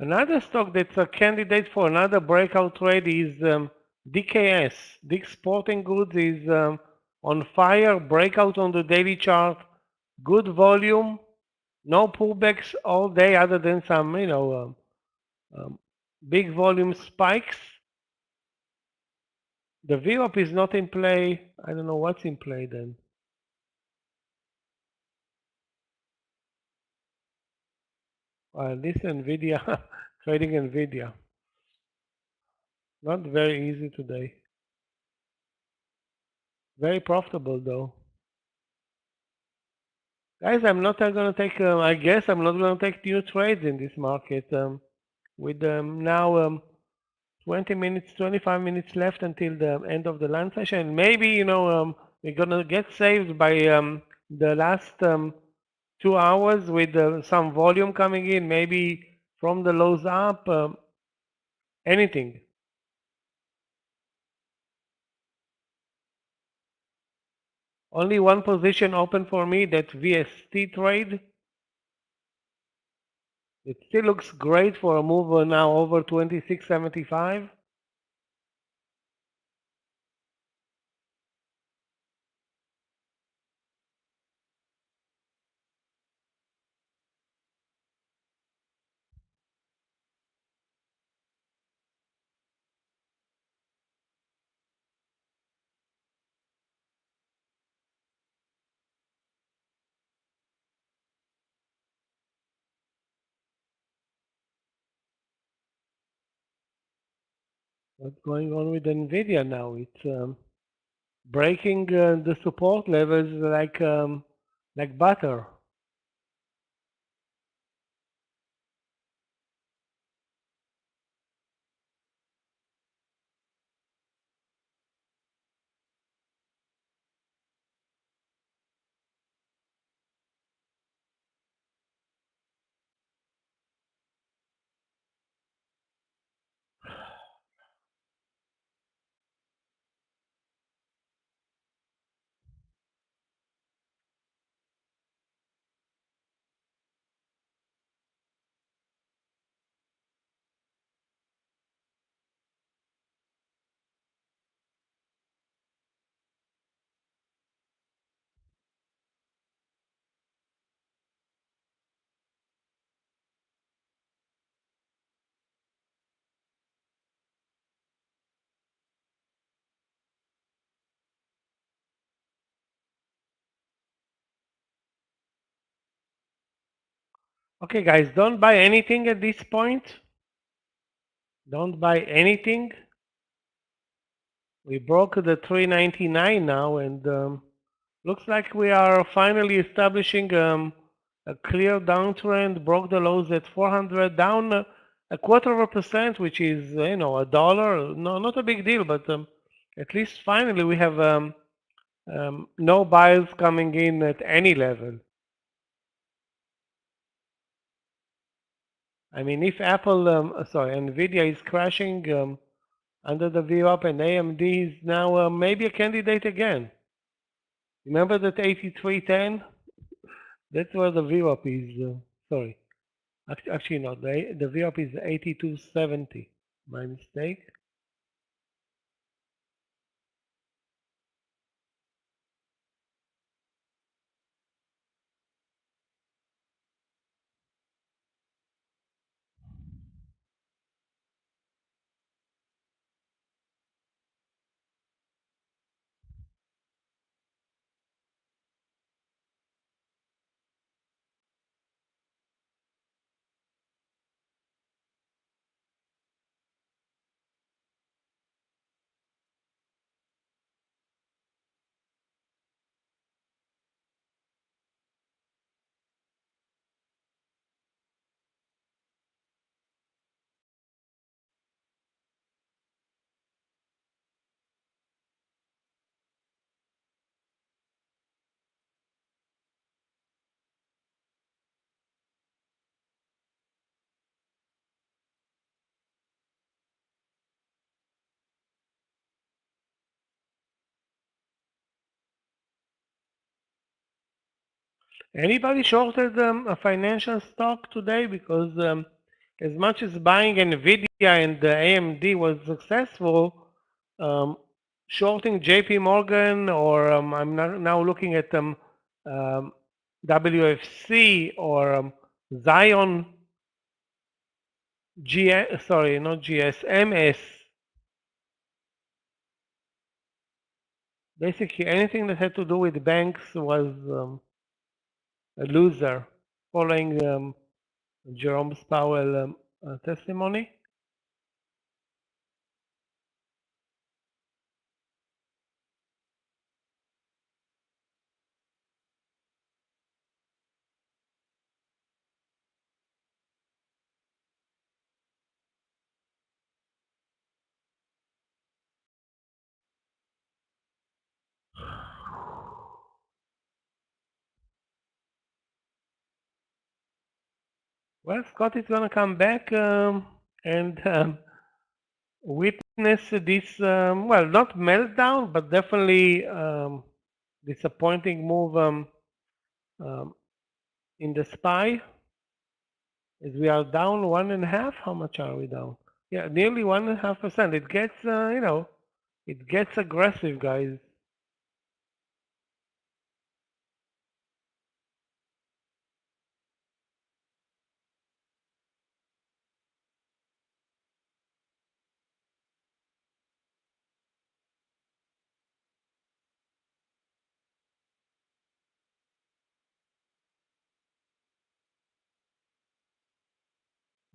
Another stock that's a candidate for another breakout trade is DKS. Dick's Sporting Goods is on fire, breakout on the daily chart, good volume, no pullbacks all day other than some, big volume spikes. The VWAP is not in play. I don't know what's in play then. This NVIDIA, trading NVIDIA. Not very easy today. Very profitable though. Guys, I'm not going to take, I guess I'm not going to take new trades in this market. With now 20 minutes, 25 minutes left until the end of the lunch session. Maybe, we're going to get saved by the last 2 hours with some volume coming in, maybe from the lows up, anything. Only one position open for me, that VST trade. It still looks great for a move now over 26.75. What's going on with NVIDIA now? It's breaking the support levels like butter. Okay, guys, don't buy anything at this point. Don't buy anything. We broke the 399 now, and looks like we are finally establishing a clear downtrend. Broke the lows at 400, down a quarter of a percent, which is $1. No, not a big deal, but at least finally we have no buyers coming in at any level. I mean, if NVIDIA is crashing under the VWAP and AMD is now maybe a candidate again. Remember that 8310? That's where the VWAP is. Sorry. Actually, not. The VWAP is 8270. My mistake. Anybody shorted a financial stock today? Because as much as buying NVIDIA and AMD was successful, shorting JP Morgan or I'm now looking at WFC or Zion, sorry, not GS, MS. Basically, anything that had to do with banks was a loser, following Jerome Powell testimony. Well, Scott is going to come back and witness this, well, not meltdown, but definitely disappointing move um, in the SPY. As we are down 1.5%. How much are we down? Yeah, nearly 1.5%. It gets, it gets aggressive, guys.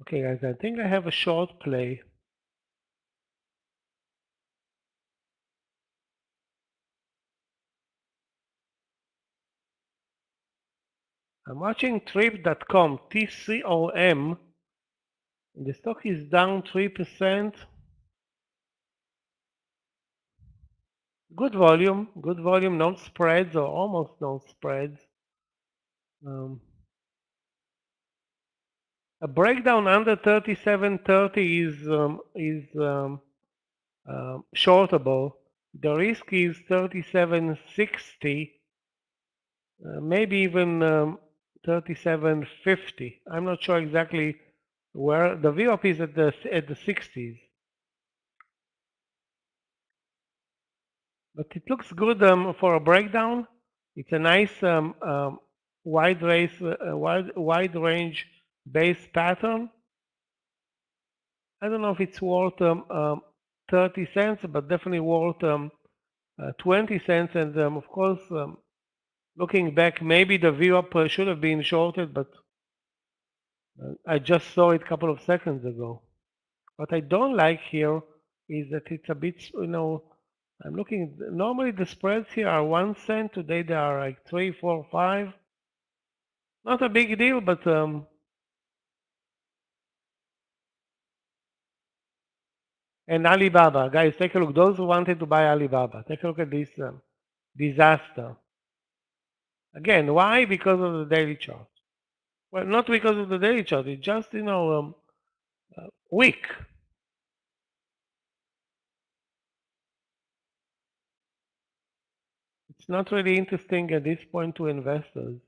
Okay, guys, I think I have a short play. I'm watching trip.com, TCOM. The stock is down 3%. Good volume, no spreads or almost no spreads. A breakdown under 37.30 is shortable. The risk is 37.60, maybe even 37.50. I'm not sure exactly where the VWAP is at the 60s. But it looks good for a breakdown. It's a nice wide range base pattern. I don't know if it's worth 30 cents, but definitely worth 20 cents. And of course, looking back, maybe the VWAP should have been shorted, but I just saw it a couple of seconds ago. What I don't like here is that it's a bit, I'm looking, normally the spreads here are 1 cent. Today they are like 3, 4, 5. Not a big deal, but and Alibaba, guys, take a look. Those who wanted to buy Alibaba, take a look at this disaster. Again, why? Because of the daily chart. Well, not because of the daily chart. It's just, weak. It's not really interesting at this point to investors.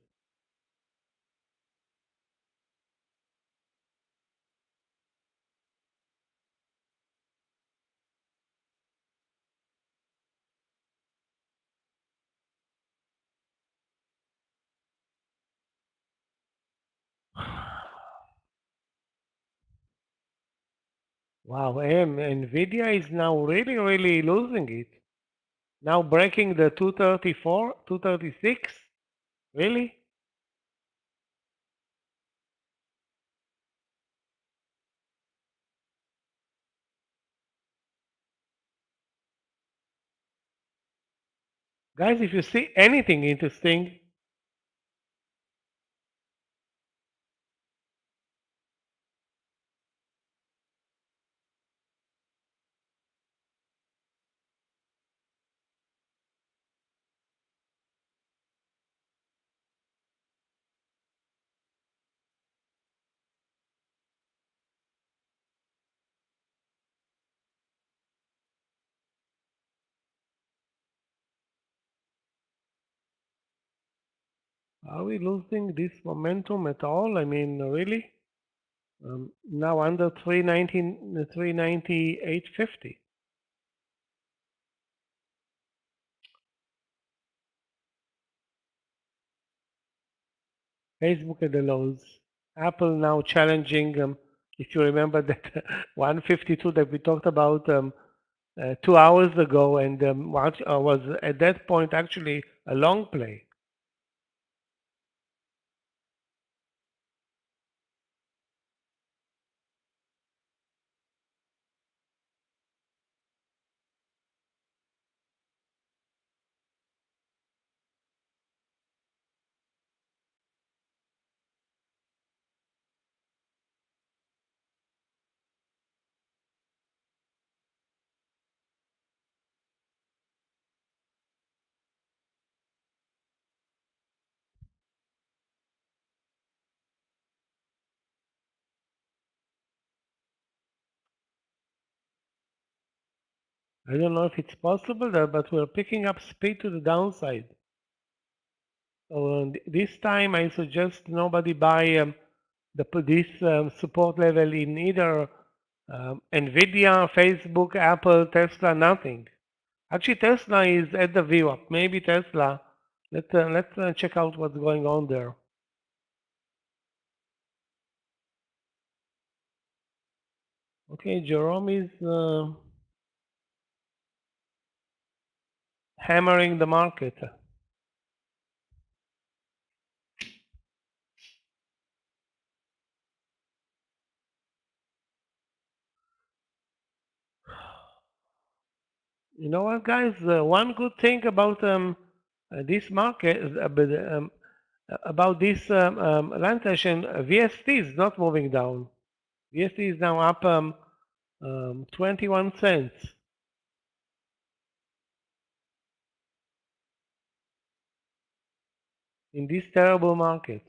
Wow, NVIDIA is now really, really losing it. Now breaking the 234, 236? Really? Guys, if you see anything interesting, are we losing this momentum at all? I mean, really? Now under 319, 398.50. Facebook at the lows. Apple now challenging, if you remember that 152 that we talked about 2 hours ago, and was at that point actually a long play. I don't know if it's possible there, but we're picking up speed to the downside. So this time I suggest nobody buy this support level in either Nvidia, Facebook, Apple, Tesla, nothing. Actually, Tesla is at the VWAP. Maybe Tesla. Let's check out what's going on there. Okay, Jerome is hammering the market. You know what, guys? One good thing about this market, about this land session, VST is not moving down. VST is now up 21 cents in this terrible market.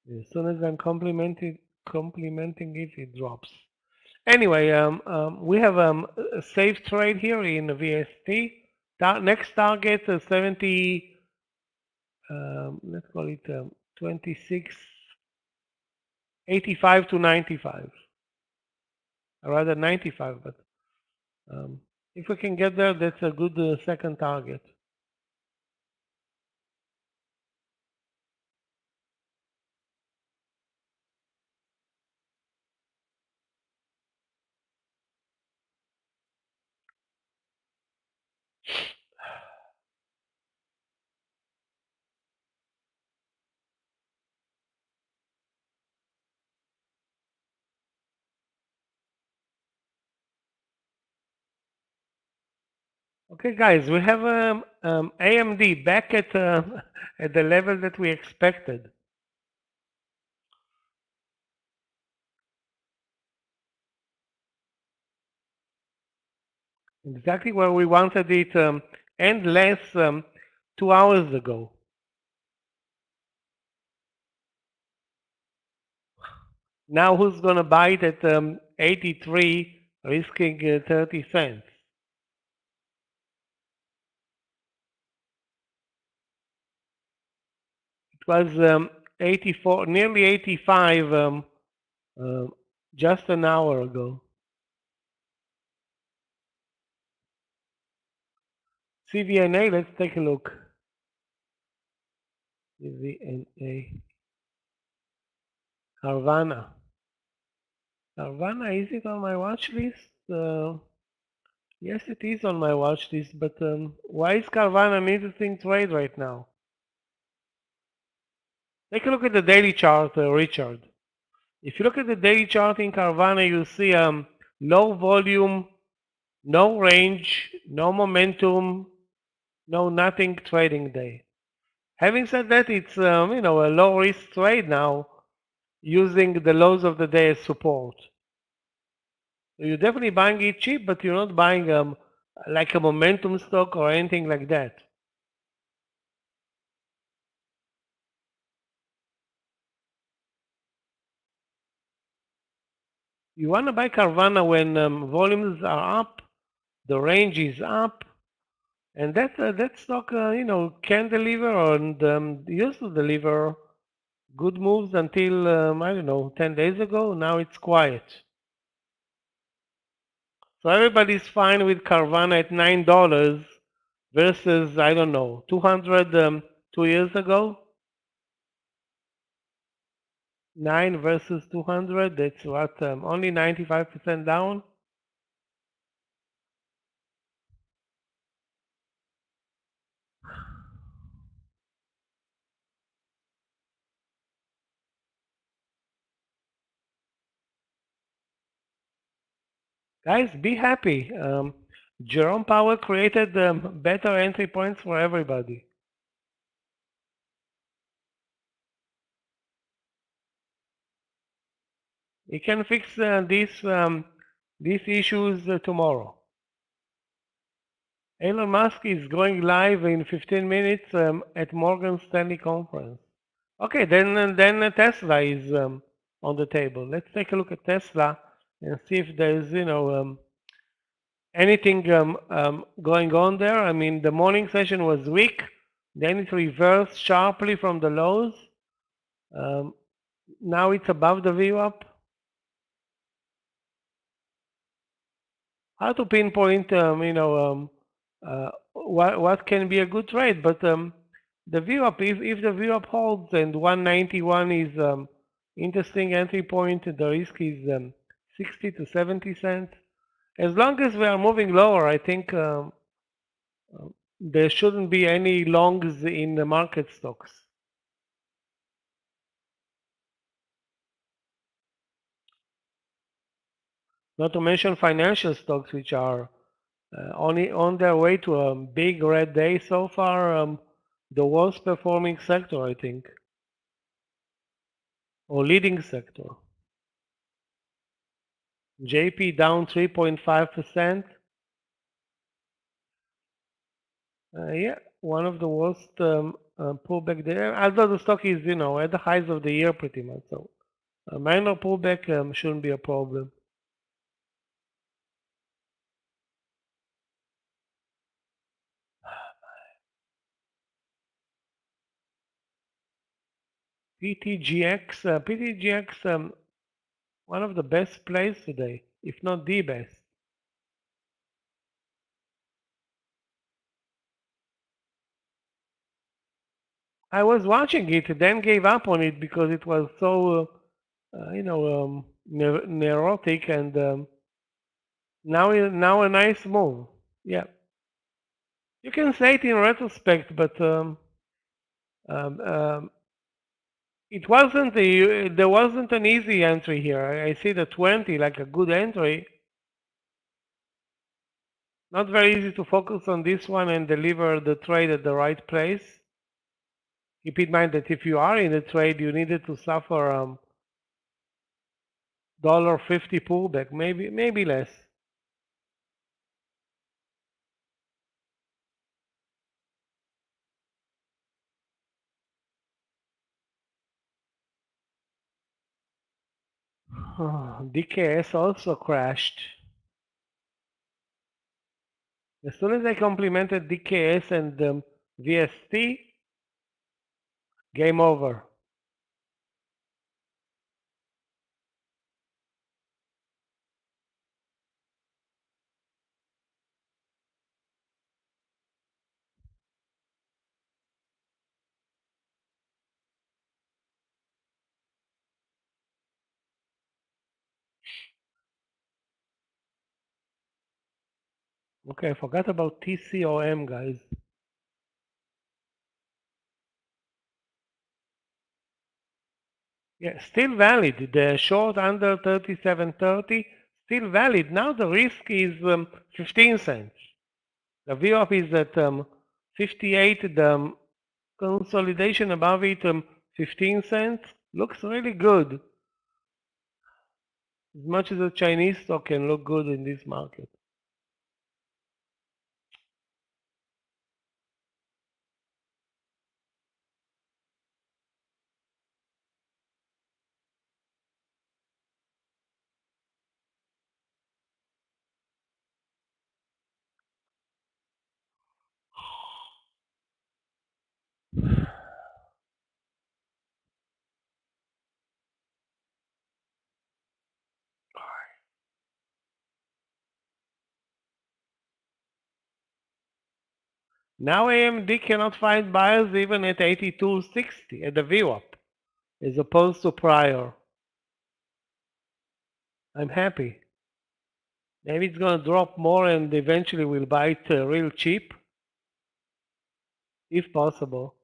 As soon as I'm complimenting it, it drops. Anyway, we have a safe trade here in VST. Next target 70. Let's call it 26.85 to 95. Or rather 95, but if we can get there, that's a good second target. Okay, guys, we have AMD back at at the level that we expected. Exactly where we wanted it, and less 2 hours ago. Now who's going to buy it at 83, risking 30 cents? It was 84, nearly 85 just an hour ago. CVNA, let's take a look. CVNA. Carvana. Carvana, is it on my watch list? Yes, it is on my watch list, but why is Carvana an interesting trade right now? Take a look at the daily chart, Richard. If you look at the daily chart in Carvana, you see low volume, no range, no momentum, no nothing trading day. Having said that, it's a low risk trade now, using the lows of the day as support. So you're definitely buying it cheap, but you're not buying like a momentum stock or anything like that. You want to buy Carvana when volumes are up, the range is up, and that stock, can deliver and used to deliver good moves until, I don't know, 10 days ago. Now it's quiet. So everybody's fine with Carvana at $9 versus, I don't know, 200 2 years ago. 9 versus 200, that's what, only 95% down. Guys, be happy. Jerome Powell created better entry points for everybody. He can fix these issues tomorrow. Elon Musk is going live in 15 minutes at Morgan Stanley conference. Okay, then Tesla is on the table. Let's take a look at Tesla and see if there's anything going on there. I mean, the morning session was weak, then it reversed sharply from the lows. Now it's above the VWAP. Hard to pinpoint, what can be a good trade, but the VWAP, if the VWAP holds and 191 is interesting entry point, the risk is 60 to 70 cents. As long as we are moving lower, I think there shouldn't be any longs in the market stocks. Not to mention financial stocks, which are on their way to a big red day so far. The worst performing sector, I think, or leading sector. JP down 3.5%. Yeah, one of the worst pullback there. Although the stock is, at the highs of the year pretty much. So a minor pullback shouldn't be a problem. PTGX, one of the best plays today, if not the best. I was watching it, then gave up on it because it was so, neurotic, and now a nice move. Yeah, you can say it in retrospect, but um, there wasn't an easy entry here. I see the 20 like a good entry. Not very easy to focus on this one and deliver the trade at the right place. Keep in mind that if you are in a trade, you needed to suffer $1.50 pullback, maybe less. DKS also crashed. As soon as I complimented DKS and VST, game over. Okay, I forgot about TCOM, guys. Yeah, still valid. The short under 37.30, still valid. Now the risk is 15 cents. The VWAP is at 58. The consolidation above it 15 cents. Looks really good. As much as a Chinese stock can look good in this market. Now AMD cannot find buyers even at 82.60 at the VWAP, as opposed to prior. I'm happy. Maybe it's going to drop more and eventually we'll buy it real cheap, if possible.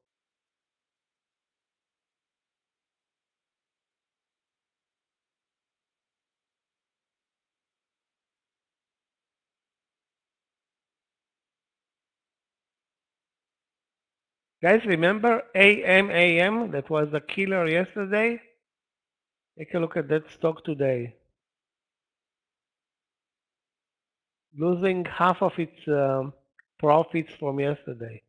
Guys, remember AMAM? That was a killer yesterday. Take a look at that stock today. Losing half of its profits from yesterday.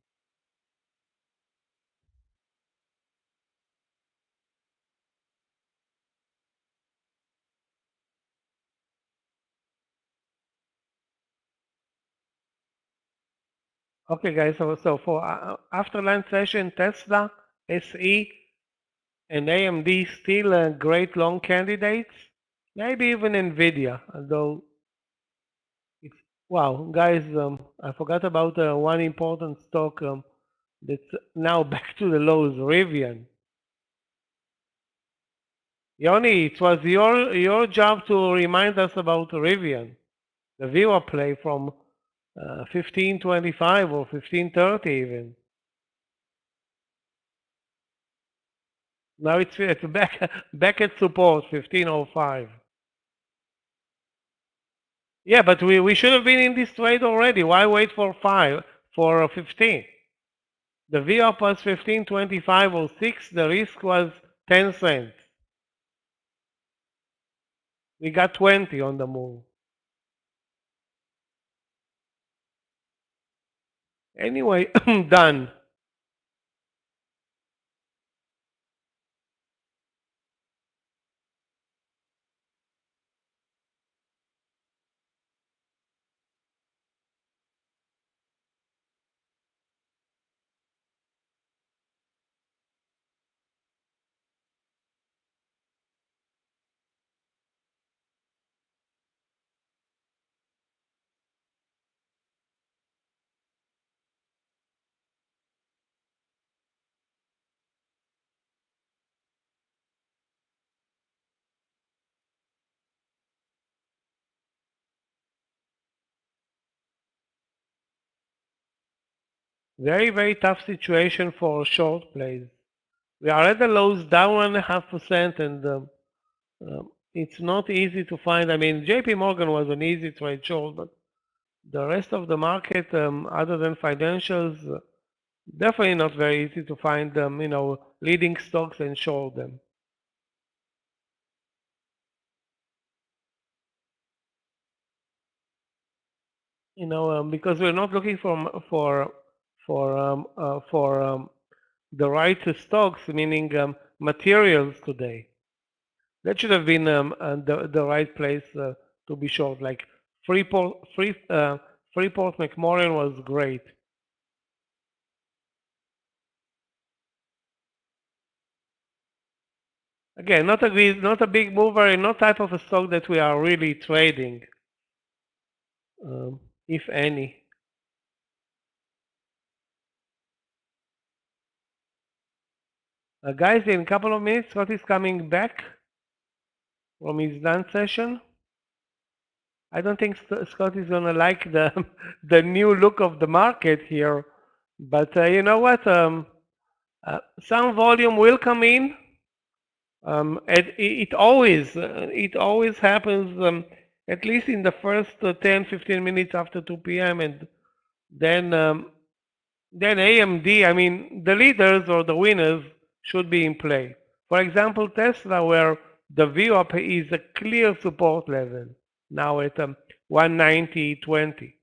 Okay, guys, so for after lunch session, Tesla, SE, and AMD still great long candidates. Maybe even Nvidia, although it's wow, guys. I forgot about one important stock that's now back to the lows. Rivian. Yoni, it was your job to remind us about Rivian, the viewer play from 1525 or 1530 even. Now it's back at support 1505. Yeah, but we should have been in this trade already. Why wait for 15? The VWAP was 1525 or 6. The risk was 10 cents. We got 20 on the move. Anyway, done. Very, very tough situation for short plays. We are at the lows, down 1.5%, and it's not easy to find. I mean, JP Morgan was an easy trade short, but the rest of the market, other than financials, definitely not very easy to find leading stocks and short them. Because we're not looking for the right stocks, meaning materials today. That should have been the right place to be short. Like Freeport McMoran was great. Again, not a big mover, and not type of a stock that we are really trading, if any. Guys, in a couple of minutes, Scott is coming back from his lunch session. I don't think Scott is gonna like the the new look of the market here, but you know what? Some volume will come in. It always happens at least in the first 10-15 minutes after 2 p.m. and then AMD. I mean, the leaders or the winners should be in play. For example, Tesla, where the VWAP is a clear support level now at 190.20.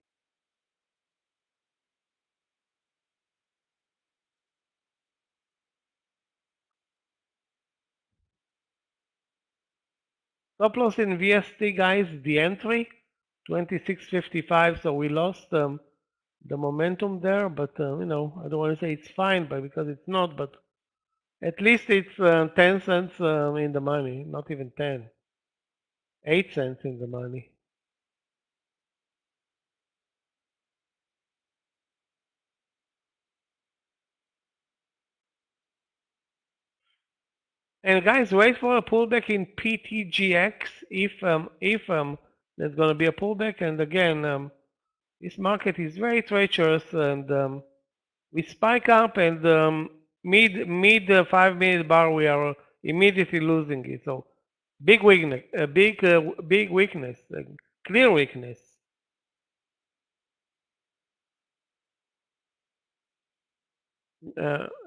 Stop loss in VST, guys, the entry 26.55, so we lost the momentum there, but I don't want to say it's fine, but because it's not, but at least it's 10 cents in the money, not even 10, 8 cents in the money. And guys, wait for a pullback in PTGX if there's going to be a pullback. And again, this market is very treacherous, and we spike up, and mid 5 minute bar we are immediately losing it. So big weakness, big weakness, clear weakness.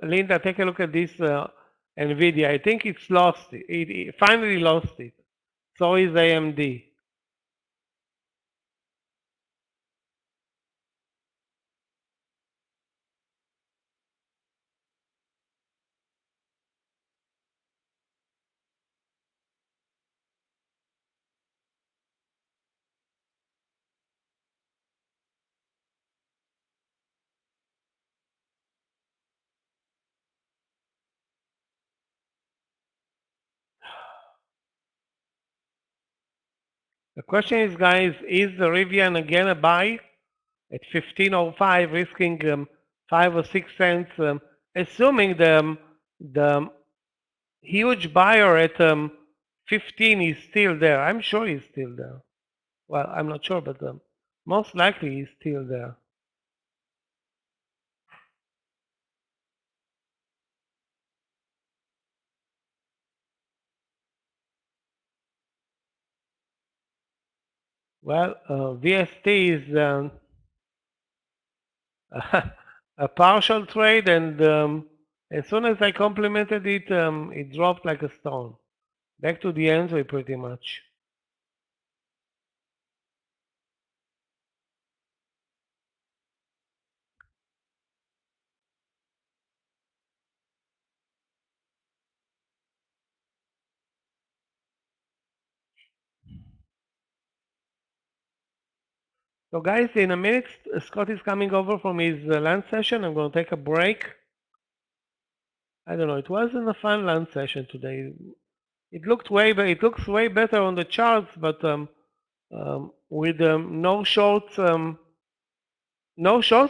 Linda, take a look at this NVIDIA. I think it's lost it. It finally lost it. So is AMD. The question is, guys, is the Rivian again a buy at 15.05, risking 5 or 6 cents, assuming the huge buyer at 15 is still there. I'm sure he's still there. Well, I'm not sure, but most likely he's still there. Well, VST is a partial trade, and as soon as I complemented it, it dropped like a stone. Back to the entry pretty much. So guys, in a minute, Scott is coming over from his lunch session. I'm going to take a break. I don't know. It wasn't a fun lunch session today. It looks way better on the charts, but with no shorts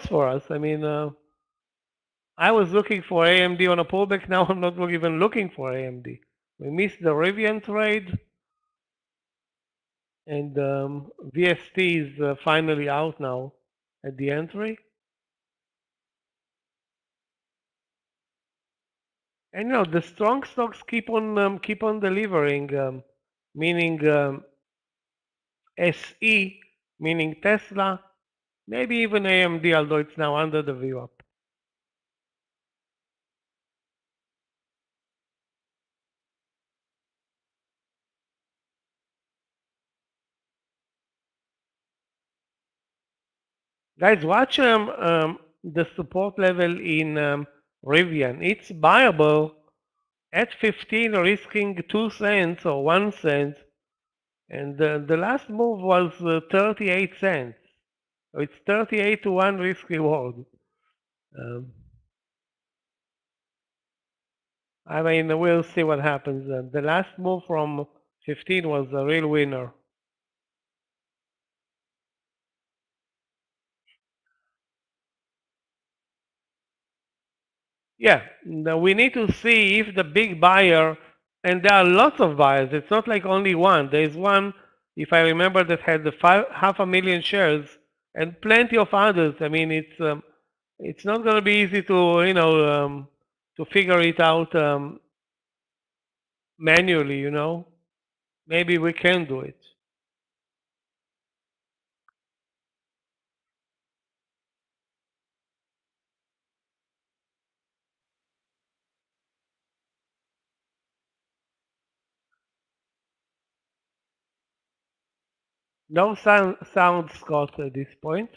for us. I mean, I was looking for AMD on a pullback. Now I'm not even looking for AMD. We missed the Rivian trade, and VST is finally out now at the entry. And you know, the strong stocks keep on delivering, meaning SE, meaning Tesla, maybe even AMD, although it's now under the VWAP. Guys, watch the support level in Rivian. It's buyable at 15, risking 2 cents or 1 cent, and the last move was 38 cents. So it's 38 to 1 risk reward. I mean, we'll see what happens. The last move from 15 was a real winner. Yeah, now we need to see if the big buyer, and there are lots of buyers, it's not like only one. There's one, if I remember, that had the 500,000 shares and plenty of others. I mean, it's not going to be easy to, to figure it out manually. Maybe we can do it. No sound, Scott, at this point.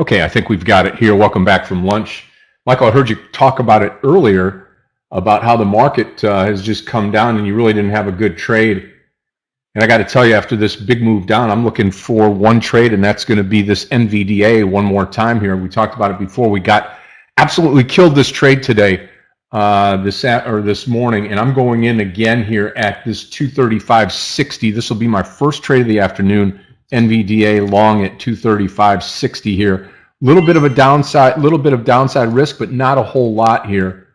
Okay, I think we've got it here. Welcome back from lunch. Michael, I heard you talk about it earlier about how the market has just come down and you really didn't have a good trade. And I got to tell you, after this big move down, I'm looking for one trade, and that's going to be this NVDA one more time here. We talked about it before. We got absolutely killed this trade today. this morning, and I'm going in again here at this 235.60. This will be my first trade of the afternoon. NVDA long at 235.60 here. Little bit of downside risk, but not a whole lot here.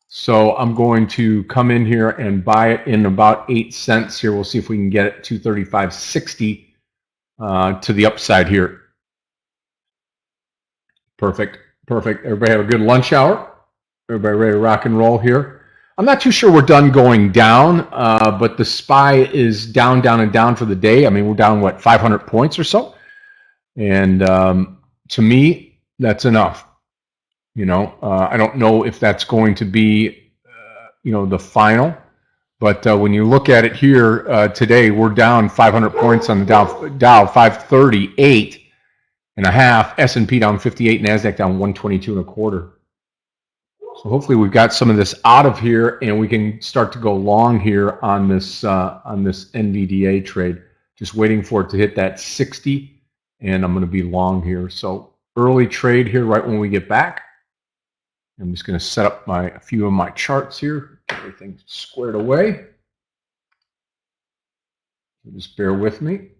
So I'm going to come in here and buy it in about 8 cents here. We'll see if we can get it 235.60 to the upside here. Perfect. Everybody have a good lunch hour. Everybody ready to rock and roll here? I'm not too sure we're done going down, but the SPY is down for the day. I mean, we're down, what, 500 points or so? And to me, that's enough. I don't know if that's going to be, the final. But when you look at it here today, we're down 500 points on the Dow 538 and a half, S&P down 58, NASDAQ down 122 and a quarter. So hopefully we've got some of this out of here, and we can start to go long here on this NVDA trade. Just waiting for it to hit that 60, and I'm going to be long here. So early trade here right when we get back. I'm just going to set up a few of my charts here. Everything squared away. Just bear with me.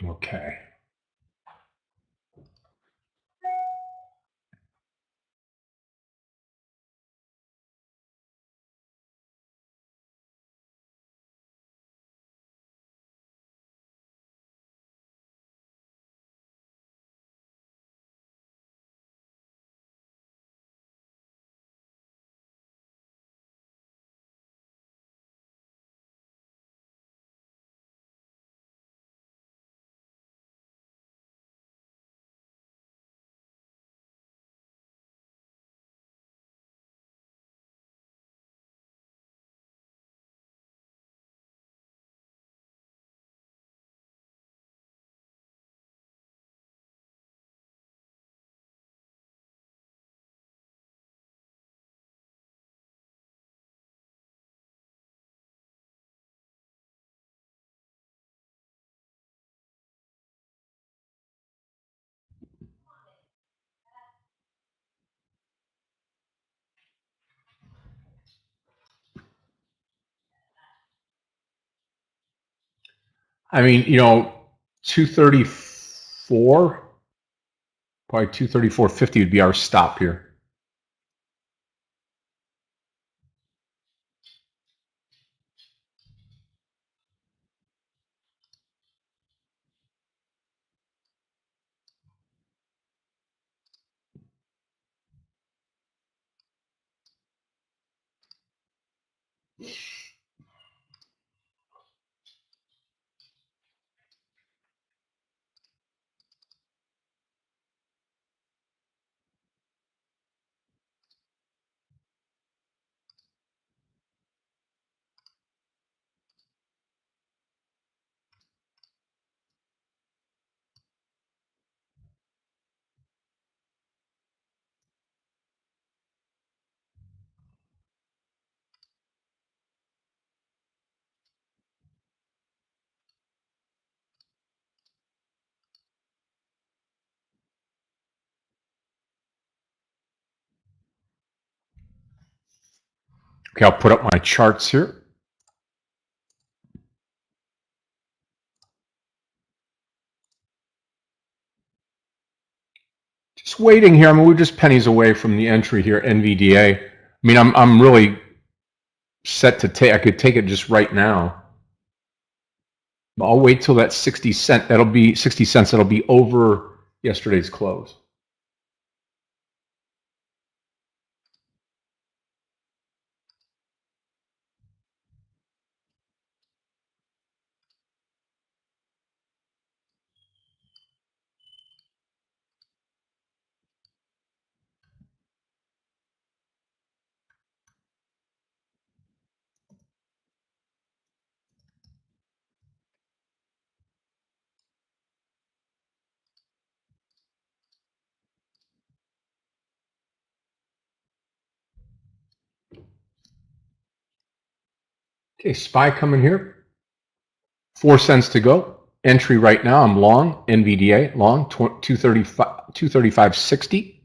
Okay. I mean, 234, probably 234.50 would be our stop here. Okay, I'll put up my charts here. Just waiting here. I mean, we're just pennies away from the entry here, NVDA. I mean, I'm really set to take. I could take it just right now. I'll wait till that 60 cent. That'll be 60 cents. That'll be over yesterday's close. Okay, SPY coming here. 4 cents to go. Entry right now. I'm long. NVDA long 235, 235.60.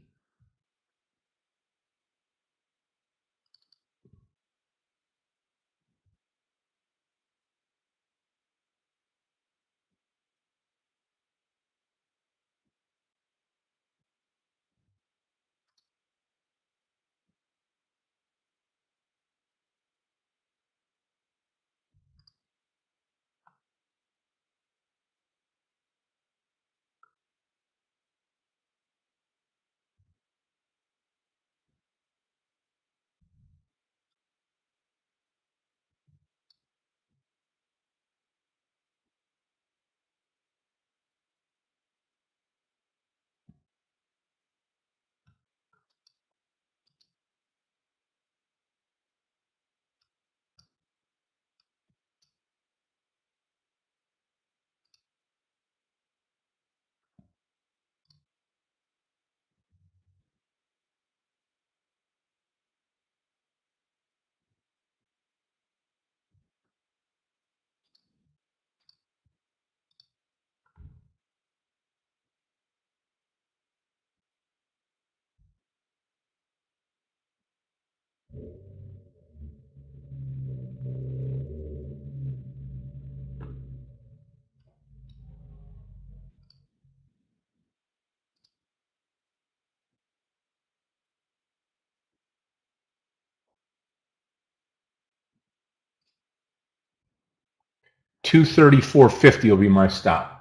$234.50 will be my stop.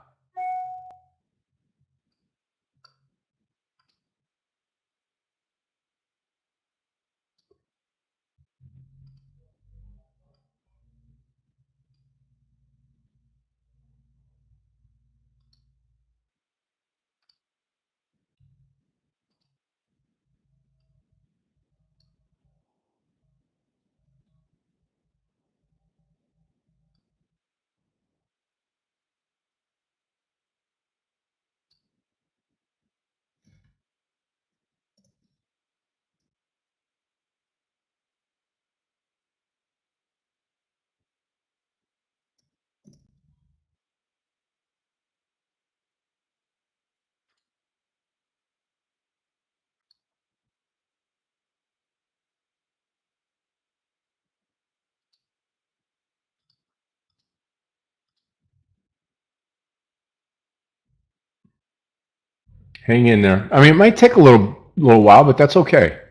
Hang in there. I mean, it might take a little while, but that's okay.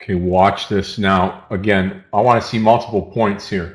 Okay, watch this now. Again, I want to see multiple points here.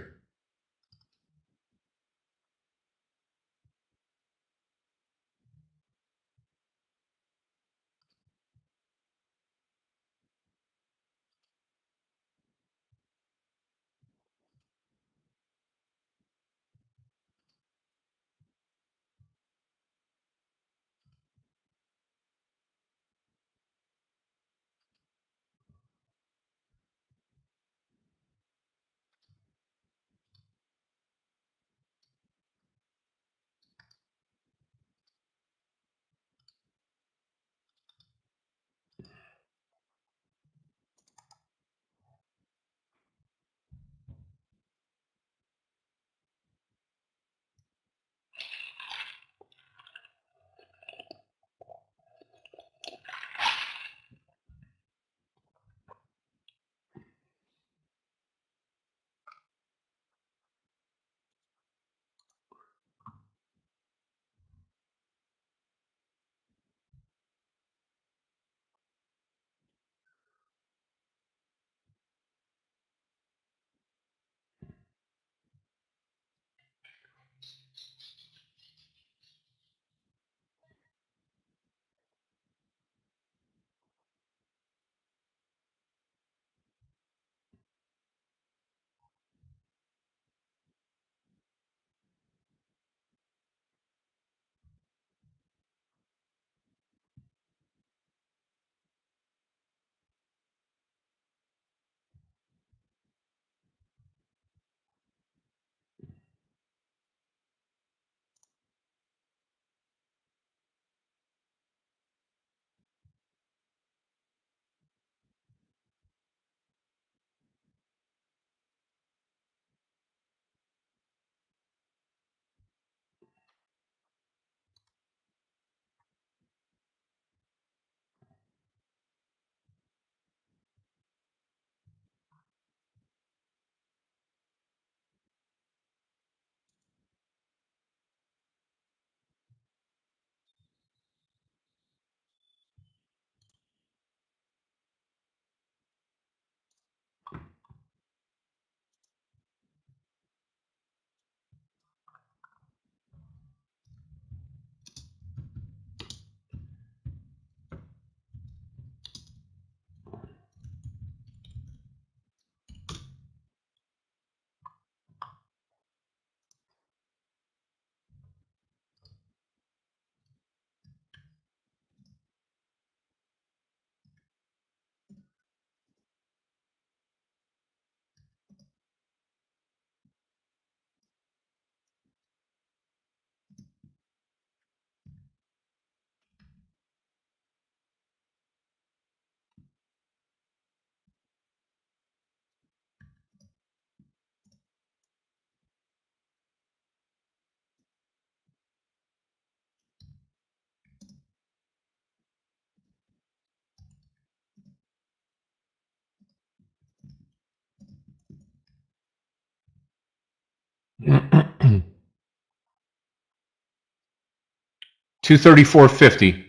$234.50.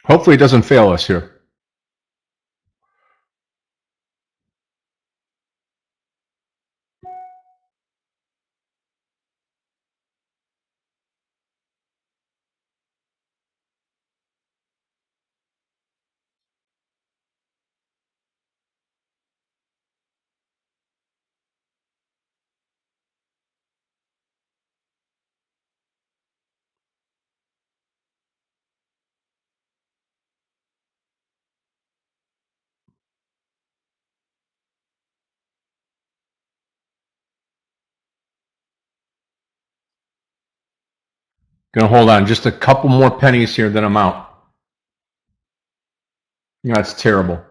Hopefully it doesn't fail us here. Gonna hold on just a couple more pennies here, then I'm out. That's terrible.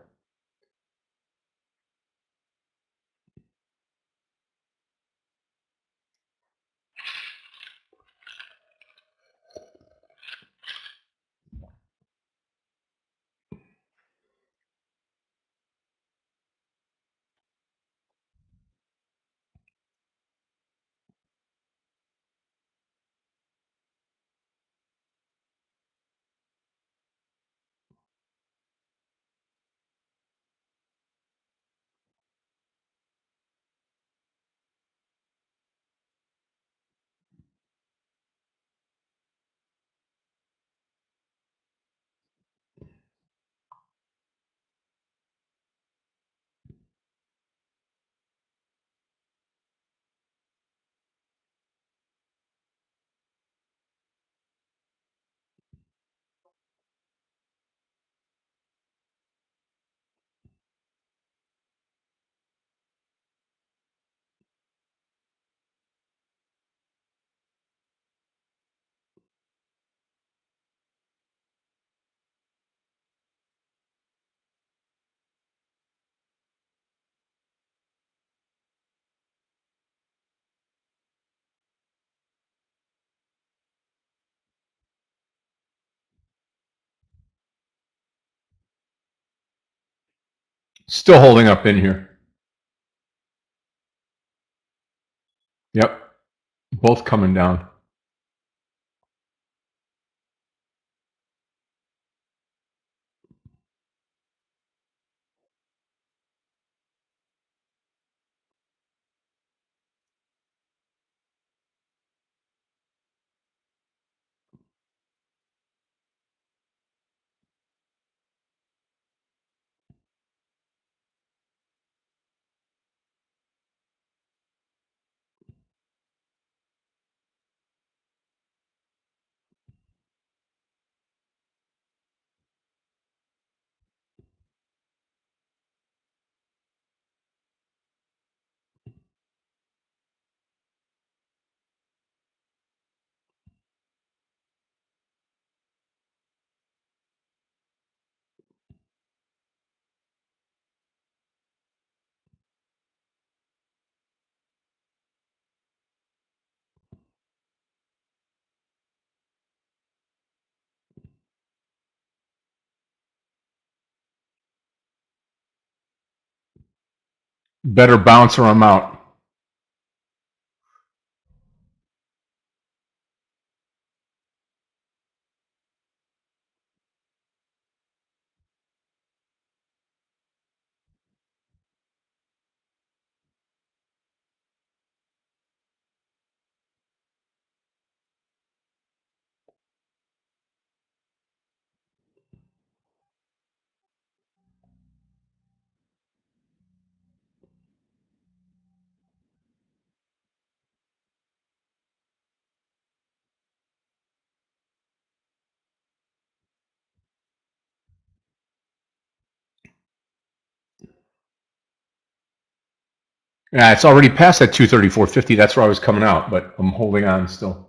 Still holding up in here. Yep. Both coming down. Better bounce or I'm out. Yeah, it's already past that 234.50. That's where I was coming out, but I'm holding on still.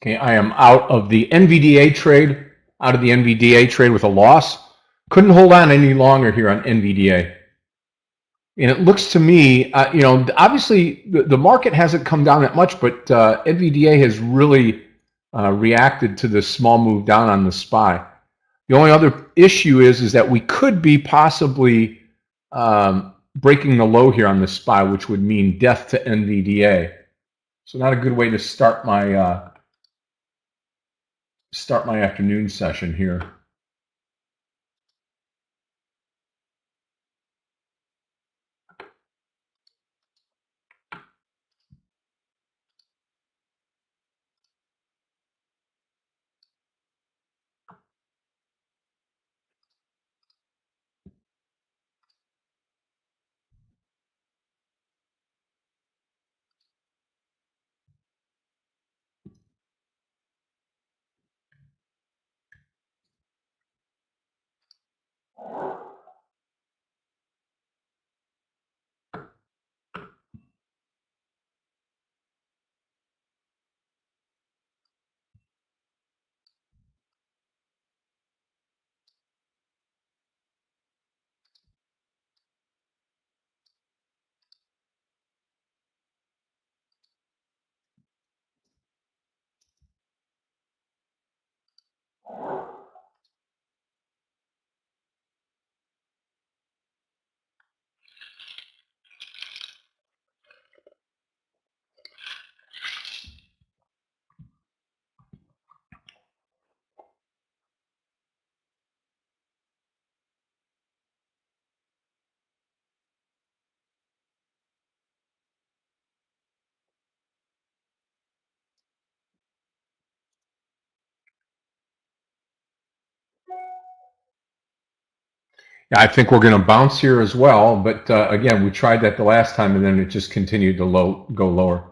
Okay, I am out of the NVDA trade, with a loss. Couldn't hold on any longer here on NVDA. And it looks to me, obviously the market hasn't come down that much, but NVDA has really reacted to this small move down on the SPY. The only other issue is that we could be possibly breaking the low here on the SPY, which would mean death to NVDA. So not a good way to start my afternoon session here. Yeah, I think we're going to bounce here as well, but again, we tried that the last time and then it just continued to go lower.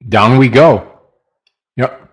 Down we go. Yep.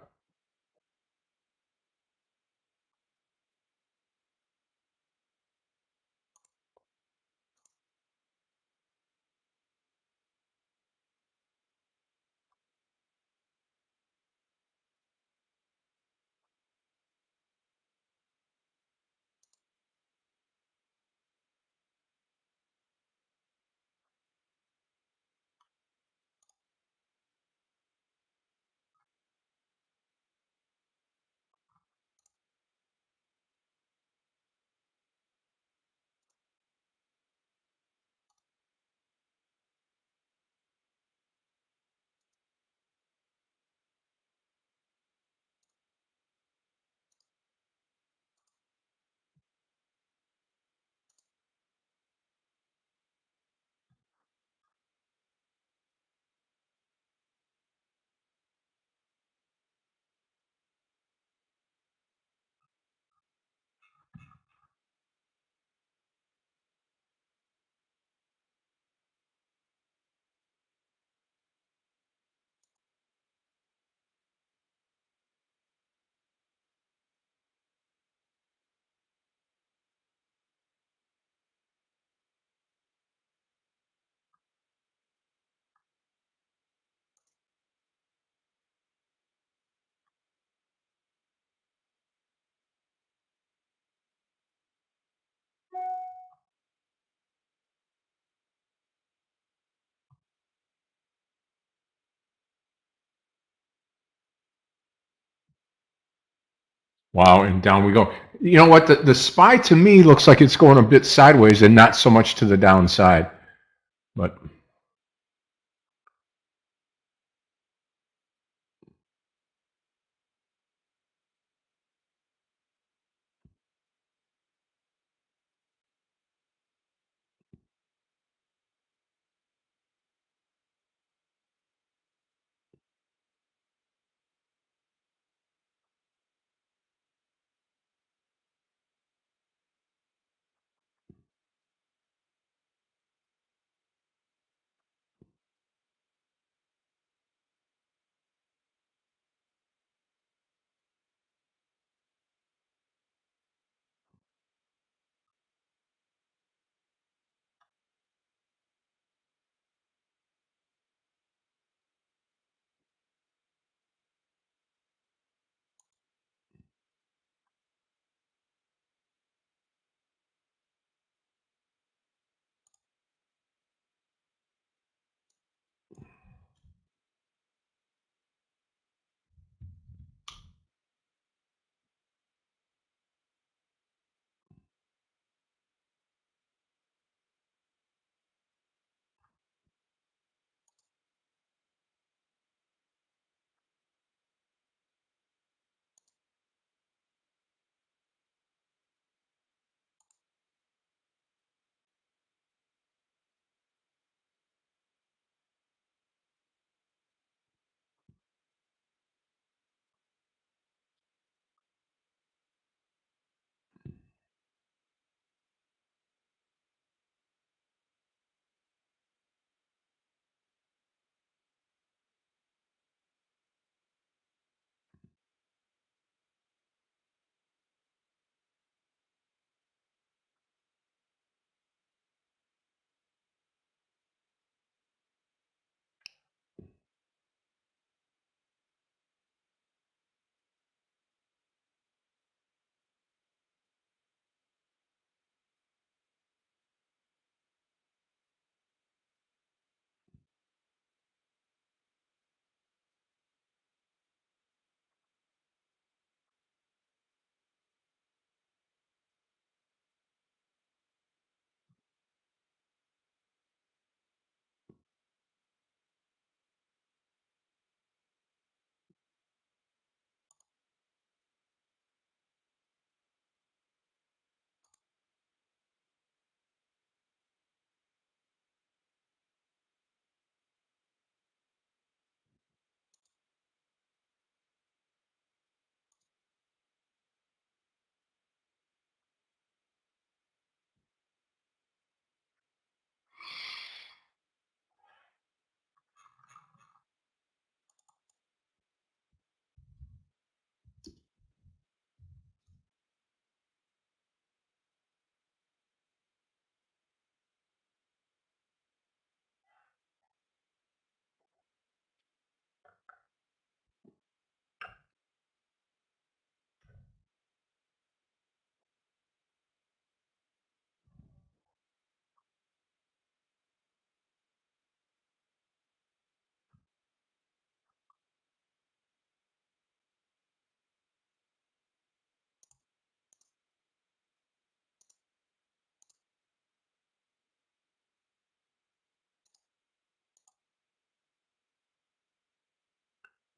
Wow, and down we go. You know what? The SPY to me looks like it's going a bit sideways and not so much to the downside. But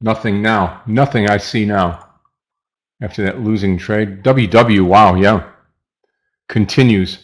Nothing now. Nothing I see now. After that losing trade. WW, wow, yeah. Continues.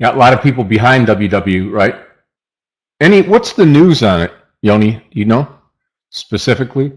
Got a lot of people behind WW, right? What's the news on it, Yoni? You know, specifically?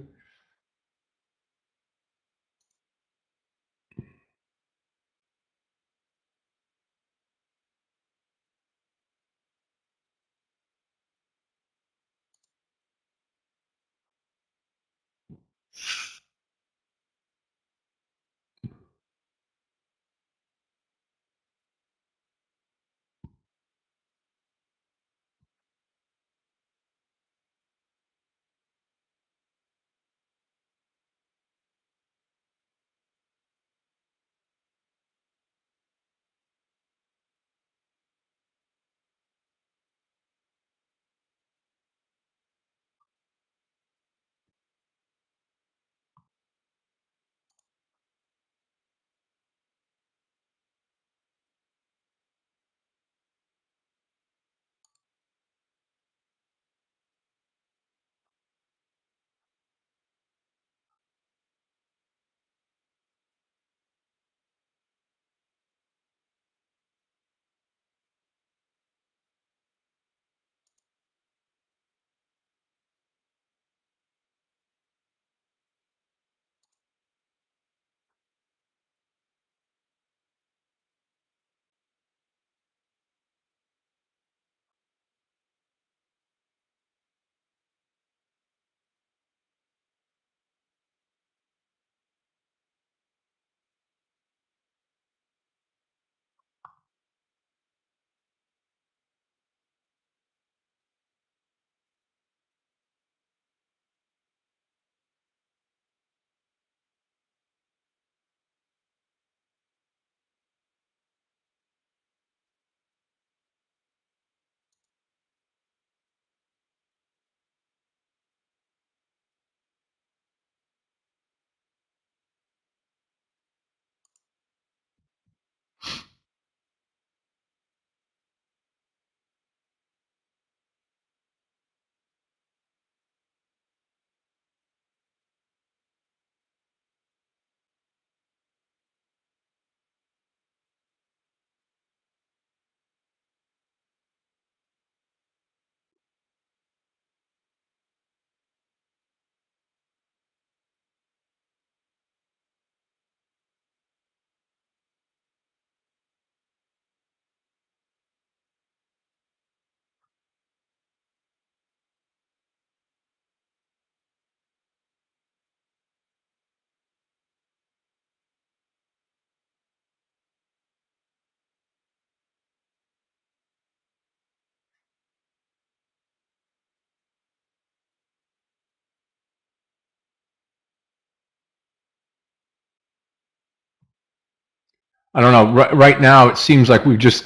I don't know. Right now, it seems like we're just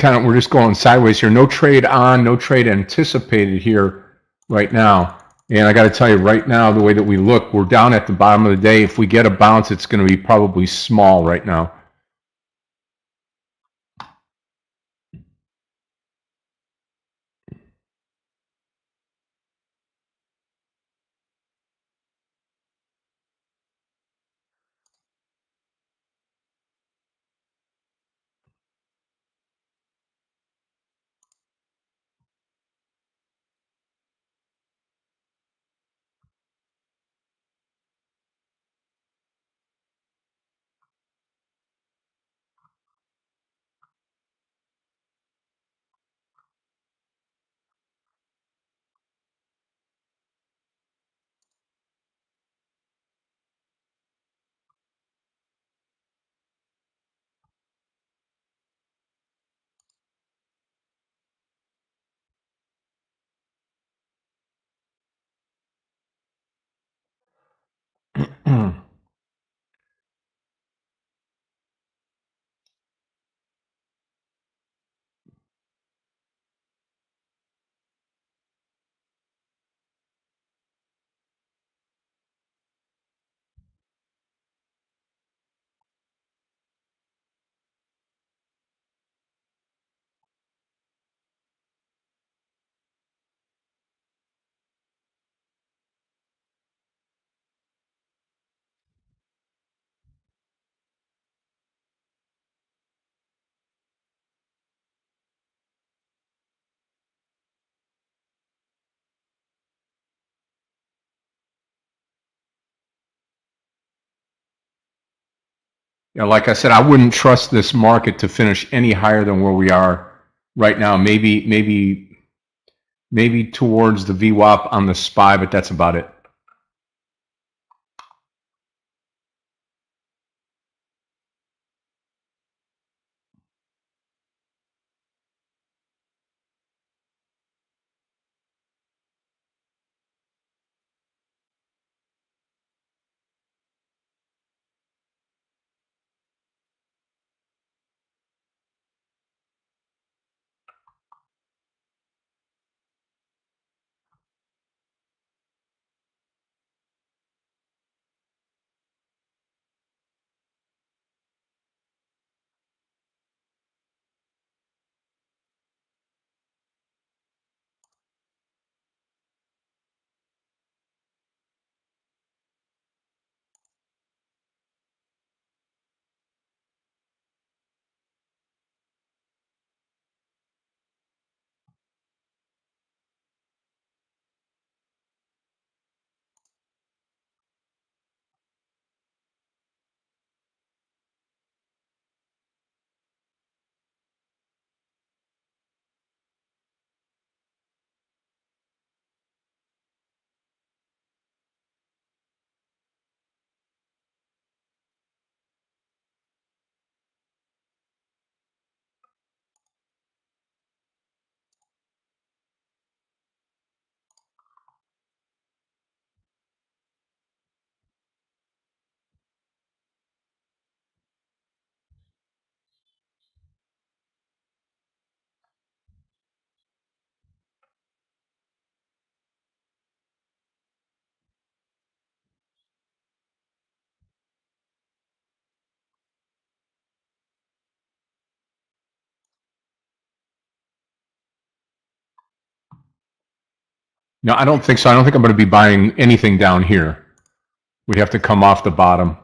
going sideways here. No trade on, no trade anticipated here right now. And I got to tell you right now, the way that we look, we're down at the bottom of the day. If we get a bounce, it's going to be probably small right now. Like I said, I wouldn't trust this market to finish any higher than where we are right now. Maybe towards the VWAP on the SPY, but that's about it. No, I don't think so. I don't think I'm going to be buying anything down here. We'd have to come off the bottom.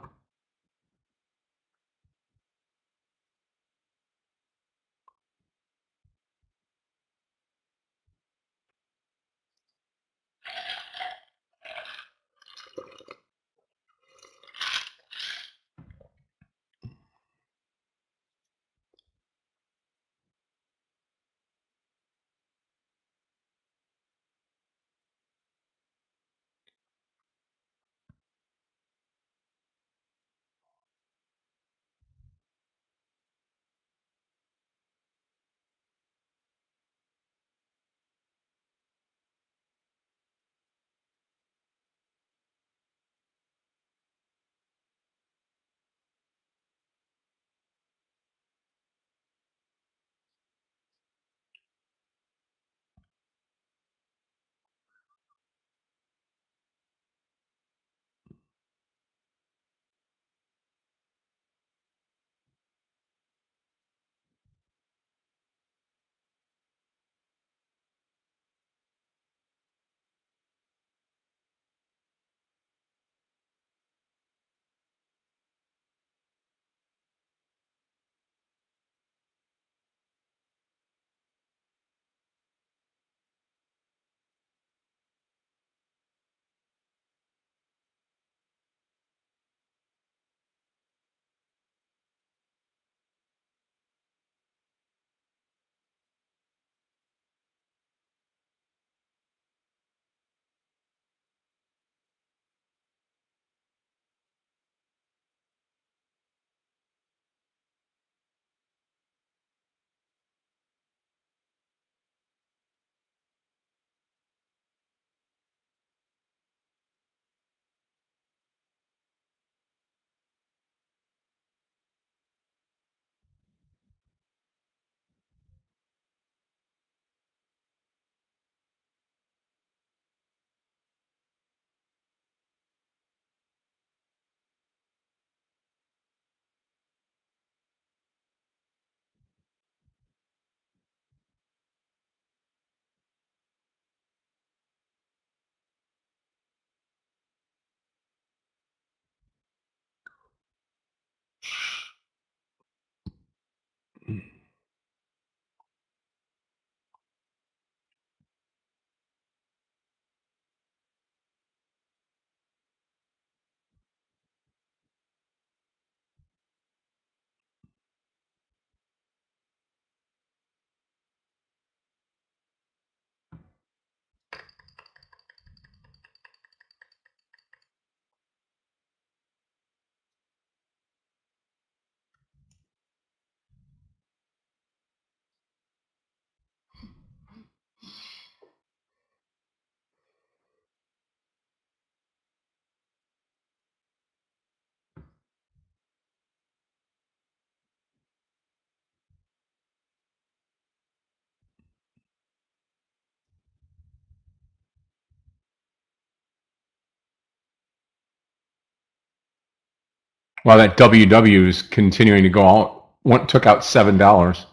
Well, that WW is continuing to go out. One took out $7.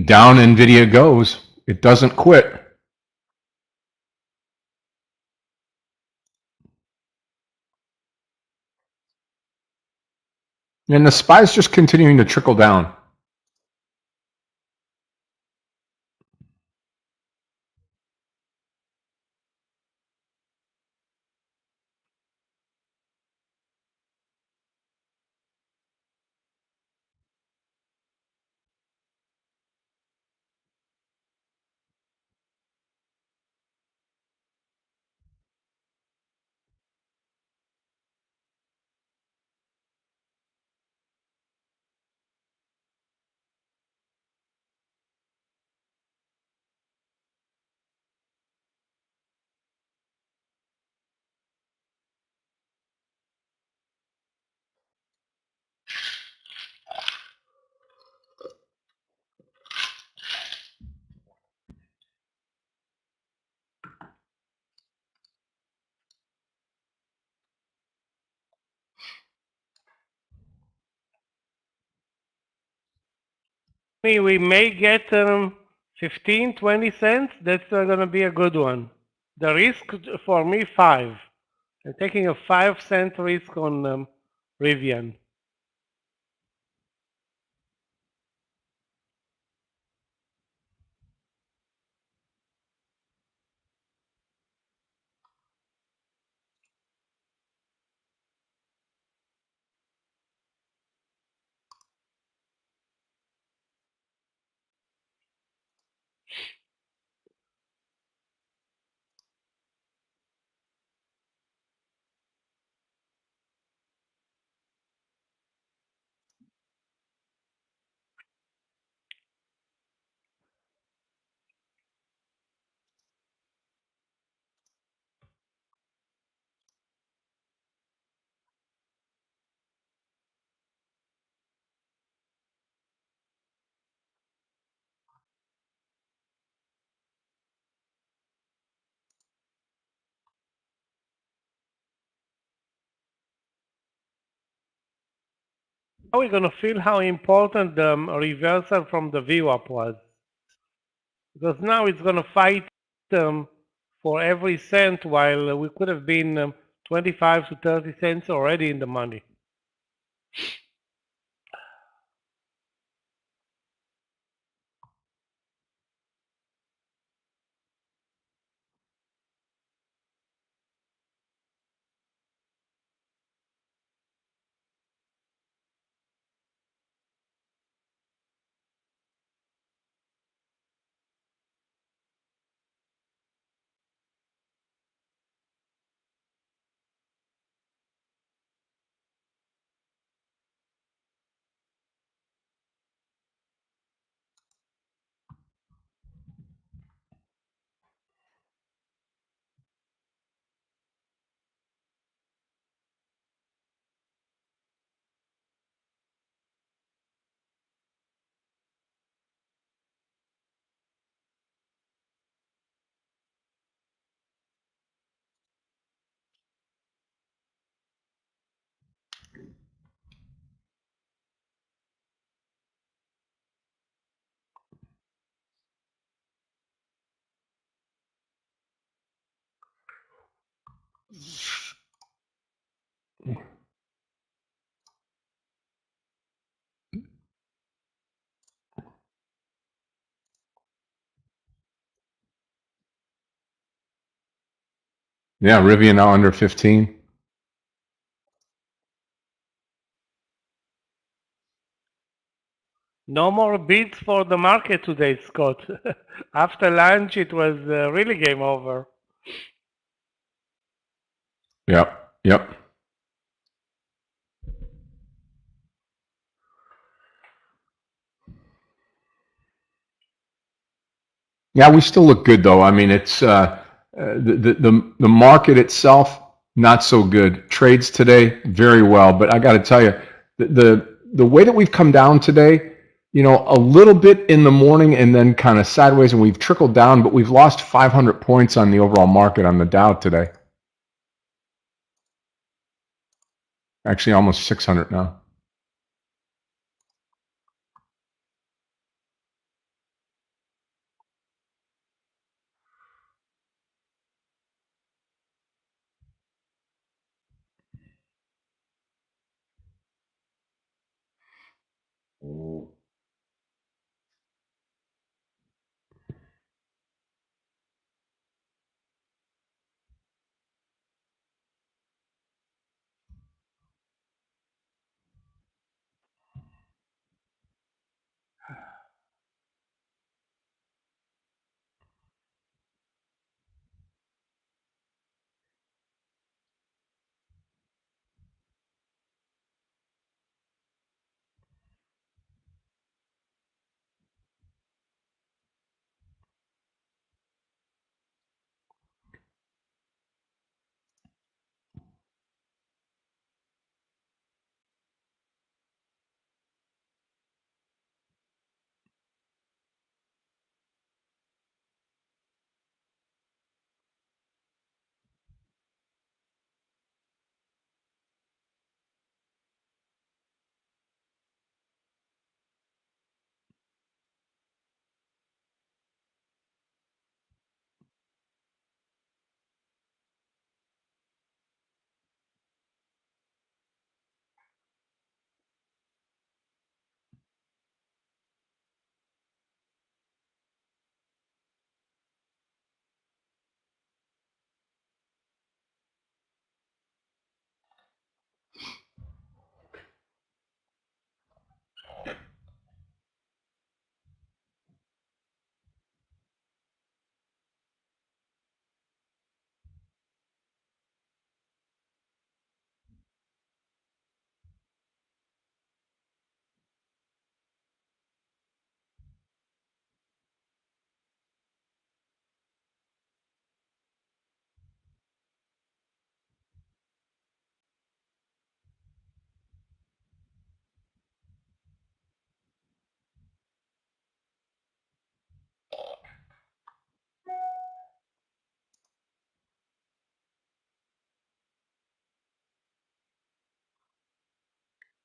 Down NVIDIA goes. It doesn't quit. And the SPY's just continuing to trickle down. We may get 15, 20 cents. That's going to be a good one. The risk for me, 5. I'm taking a 5-cent risk on Rivian. Now we're going to feel how important the reversal from the VWAP was. Because now it's going to fight for every cent, while we could have been 25 to 30 cents already in the money. Yeah, Rivian now under 15. No more beats for the market today, Scott. After lunch, it was really game over. Yep, yep. Yeah, we still look good though. I mean, it's the market itself not so good. Trades today very well, but I got to tell you, the way that we've come down today, you know, a little bit in the morning and then kind of sideways, and we've trickled down, but we've lost 500 points on the overall market on the Dow today. Actually, almost 600 now.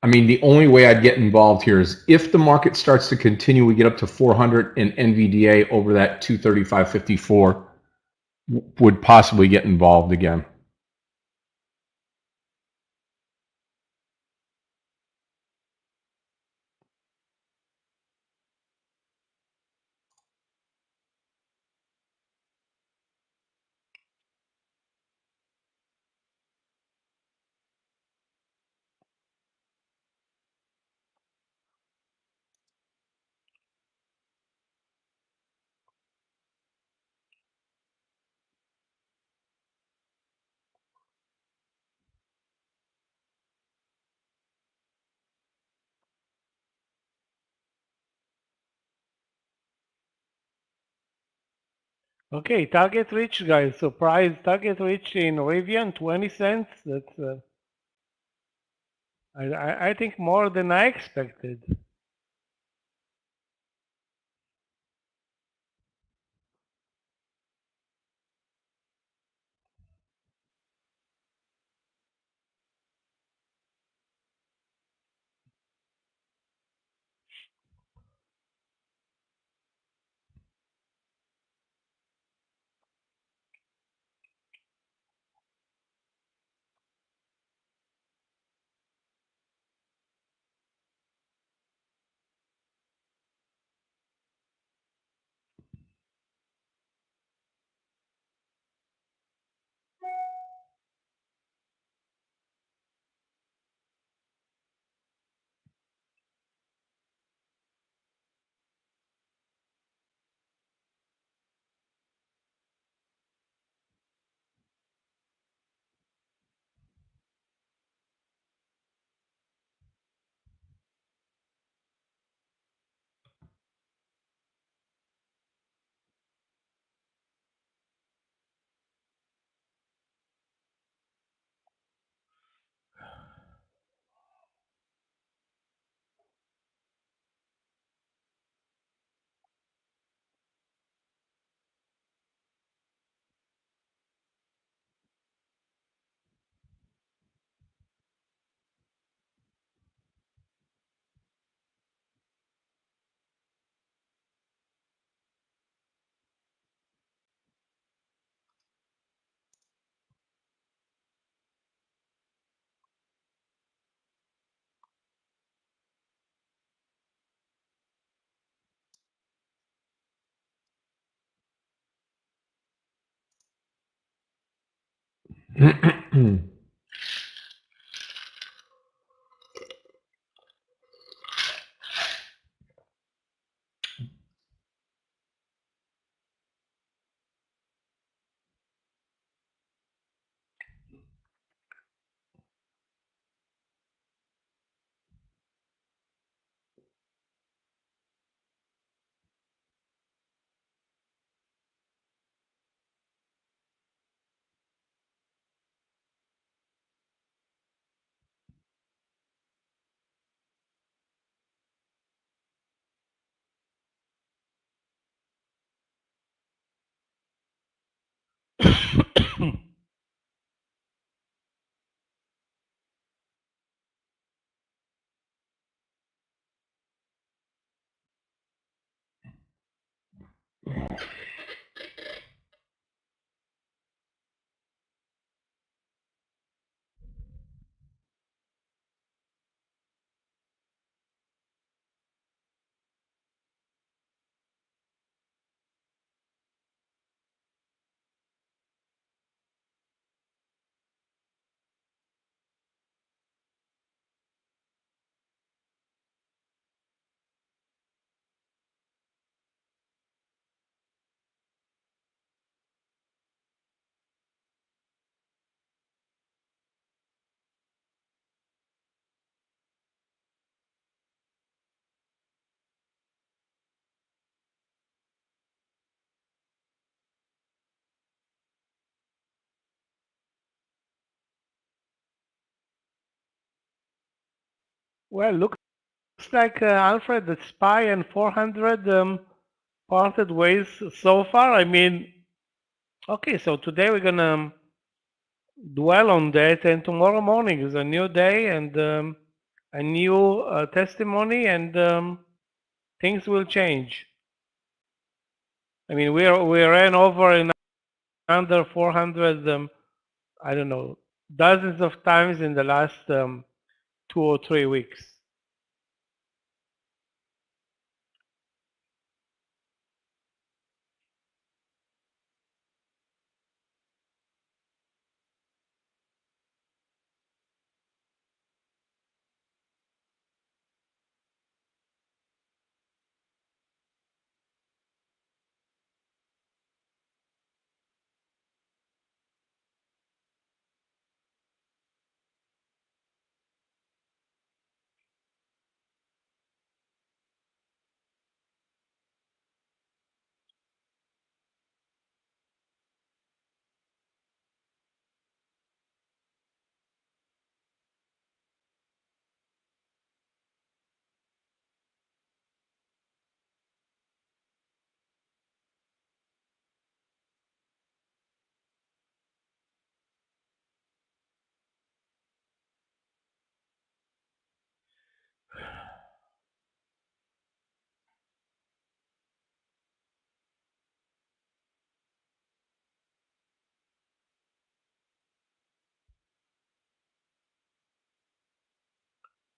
I mean, the only way I'd get involved here is if the market starts to continue, we get up to 400 in NVDA over that 235.54, would possibly get involved again. Okay, target reach, guys. Surprise target reach in Rivian, 20 cents. That's I think more than I expected. Well, looks like Alfred, the spy and 400 parted ways so far. I mean, okay, so today we're gonna dwell on that, and tomorrow morning is a new day, and a new testimony, and things will change. I mean, we ran over in under 400. I don't know, dozens of times in the last 2 or 3 weeks.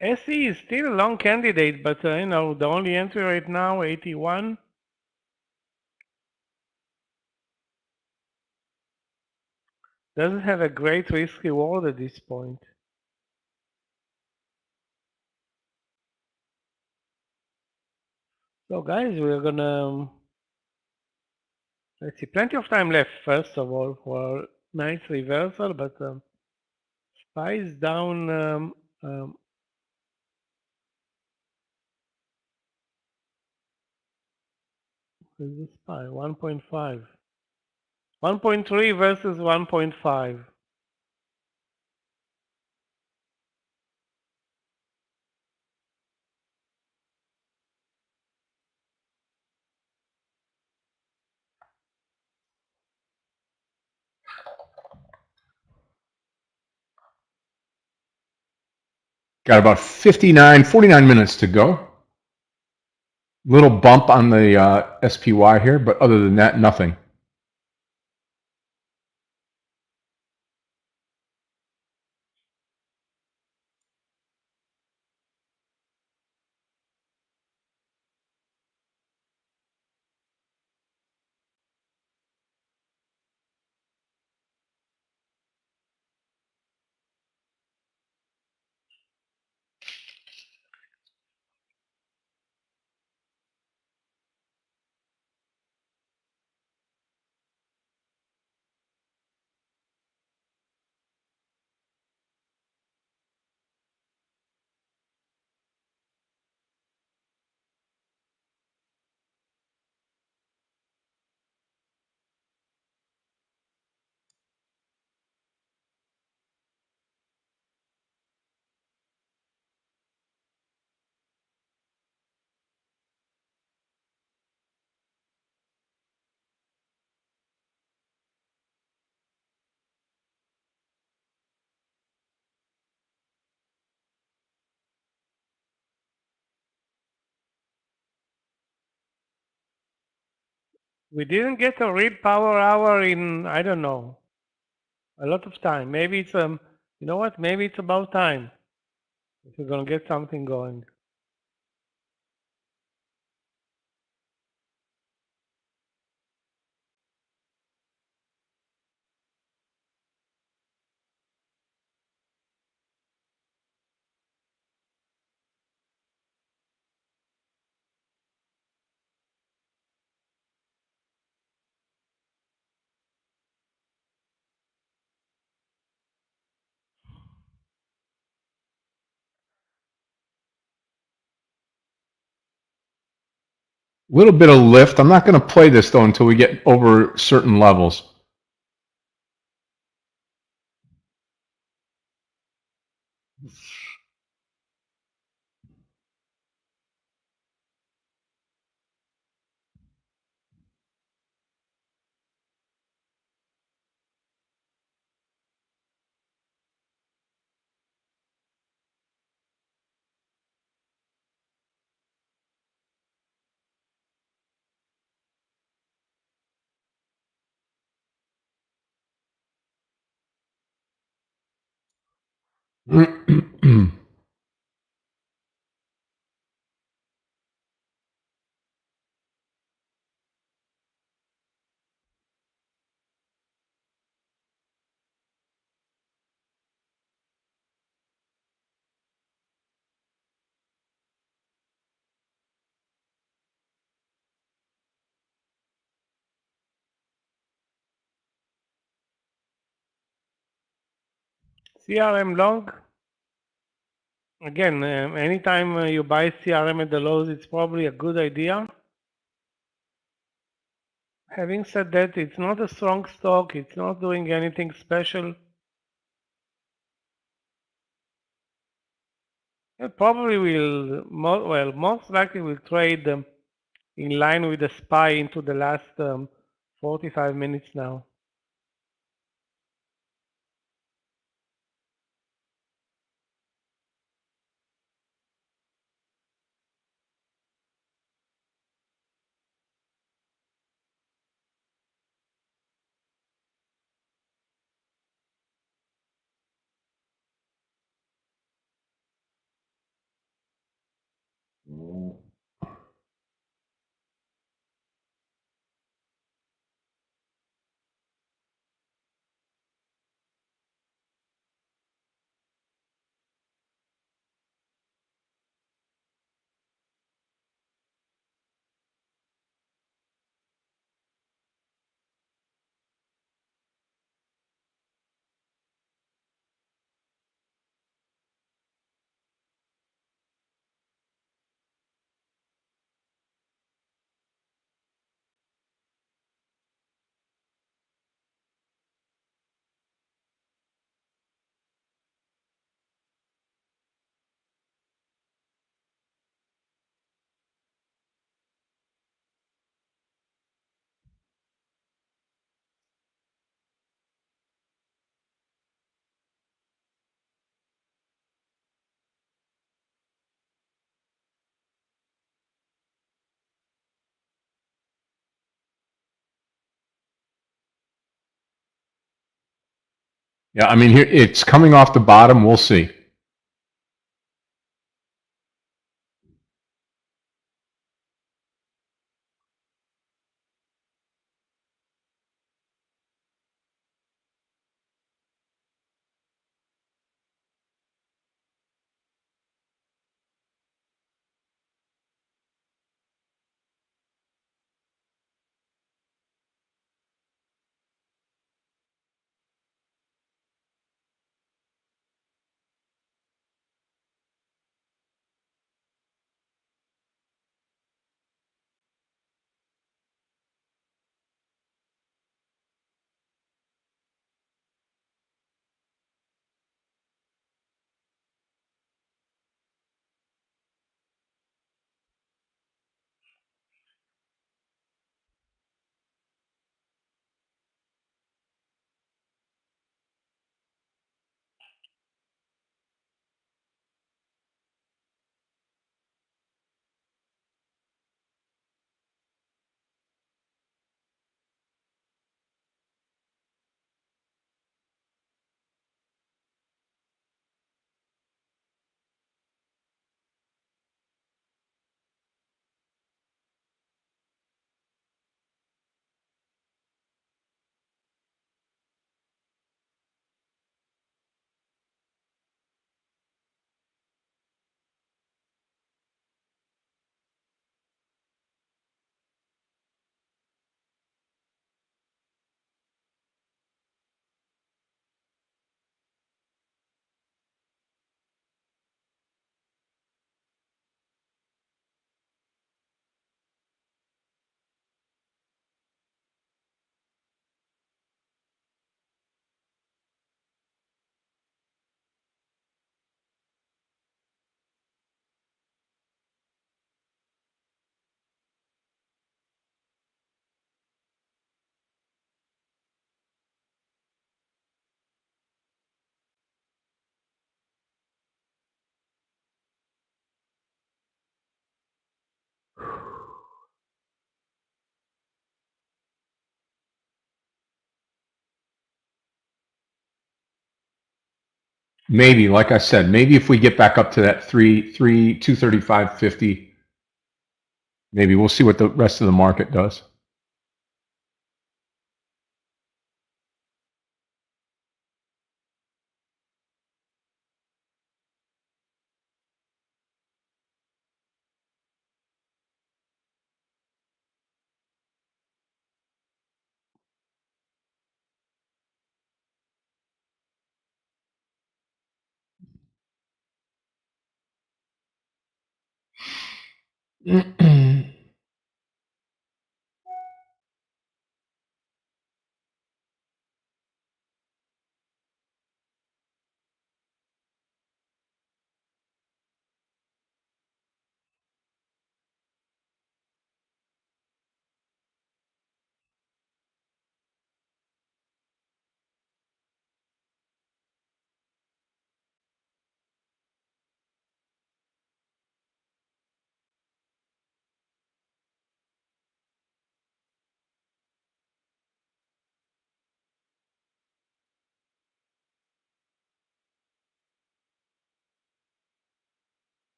SE is still a long candidate, but you know, the only entry right now, 81. Doesn't have a great risk reward at this point. So guys, we're gonna, let's see, plenty of time left, first of all, for a nice reversal, but SPY is down, what is the SPY? 1.5. 1.3 versus 1.5. Got about 49 minutes to go. Little bump on the SPY here, but other than that, nothing. We didn't get a real power hour in, I don't know, a lot of time. Maybe it's, you know what, maybe it's about time if we're gonna get something going. Little bit of lift. I'm not going to play this though until we get over certain levels. CRM long. Again, anytime you buy CRM at the lows, it's probably a good idea. Having said that, it's not a strong stock. It's not doing anything special. It probably will, most likely will trade in line with the SPY into the last 45 minutes now. Yeah, I mean, here it's coming off the bottom. We'll see. Maybe, like I said, maybe if we get back up to that 235.50, maybe we'll see what the rest of the market does.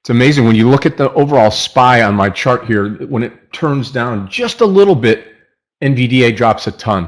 It's amazing when you look at the overall SPY on my chart here, when it turns down just a little bit, NVDA drops a ton.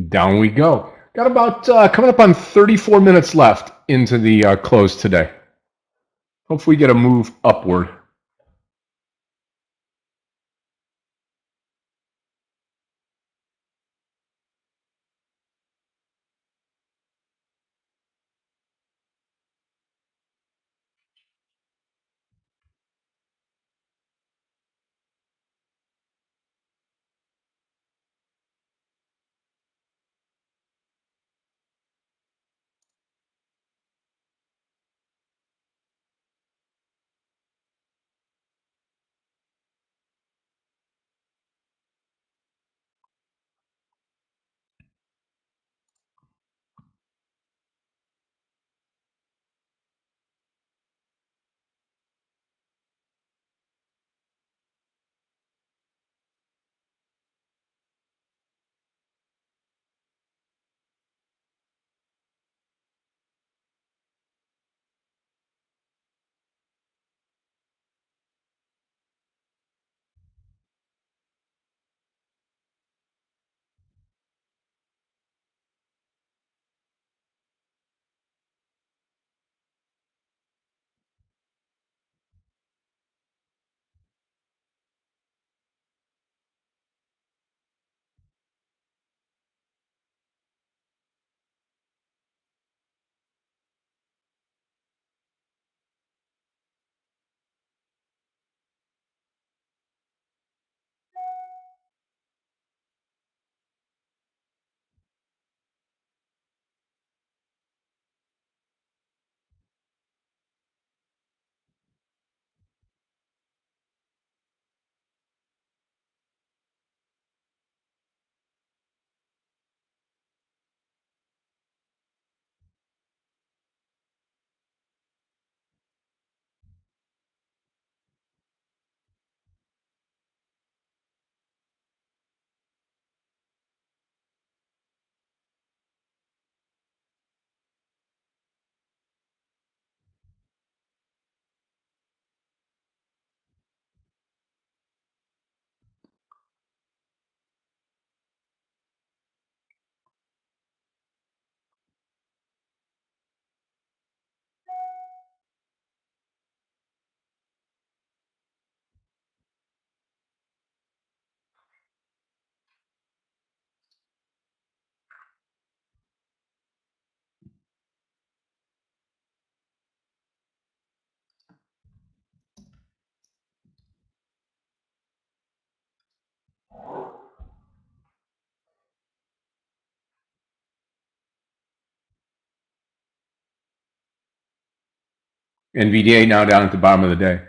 Down we go. Got about coming up on 34 minutes left into the close today. Hopefully we get a move upward. NVDA now down at the bottom of the day.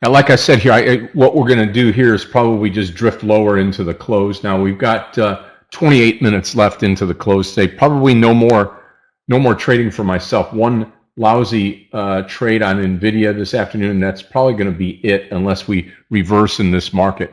And like I said here, what we're going to do here is probably just drift lower into the close. Now we've got 28 minutes left into the close today. Probably no more trading for myself. One lousy trade on Nvidia this afternoon. That's probably going to be it unless we reverse in this market.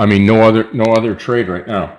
I mean, no other trade right now.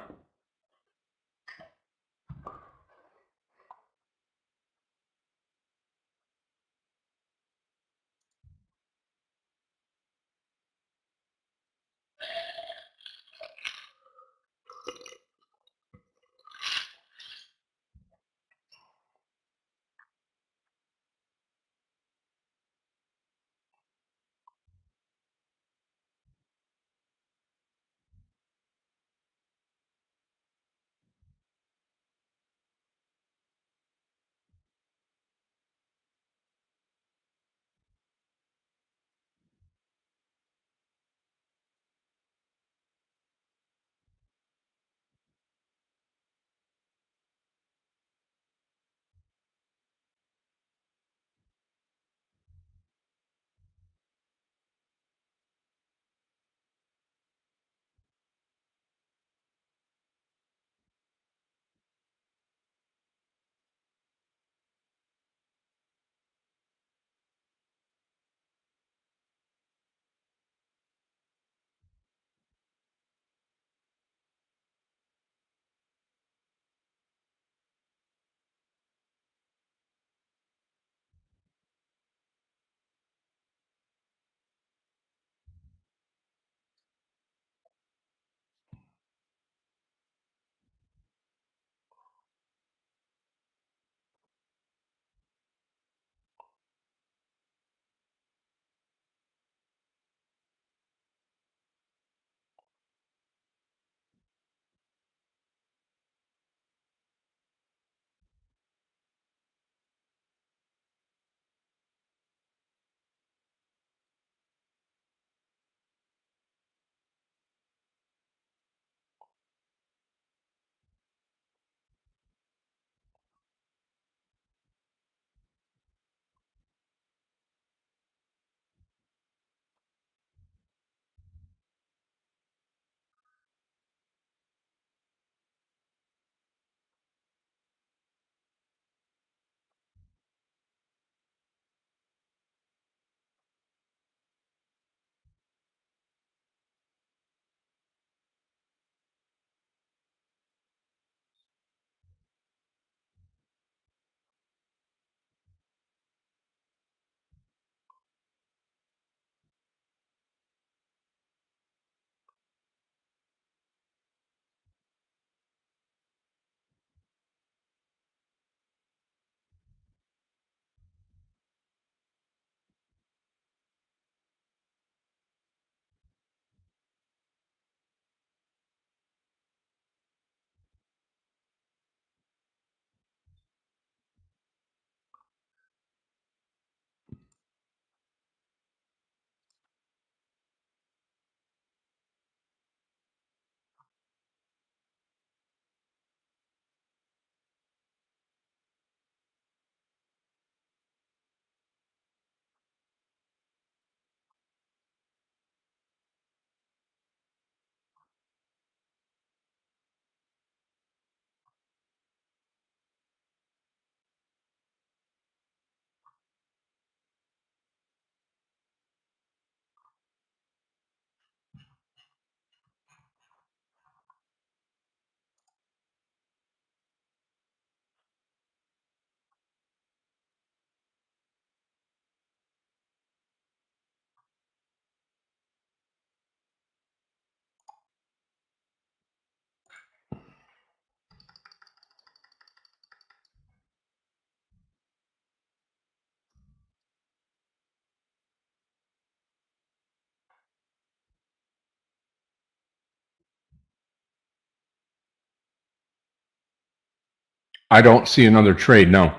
I don't see another trade. No,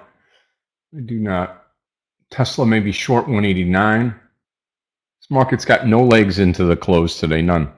I do not. Tesla may be short 189. This market's got no legs into the close today. None.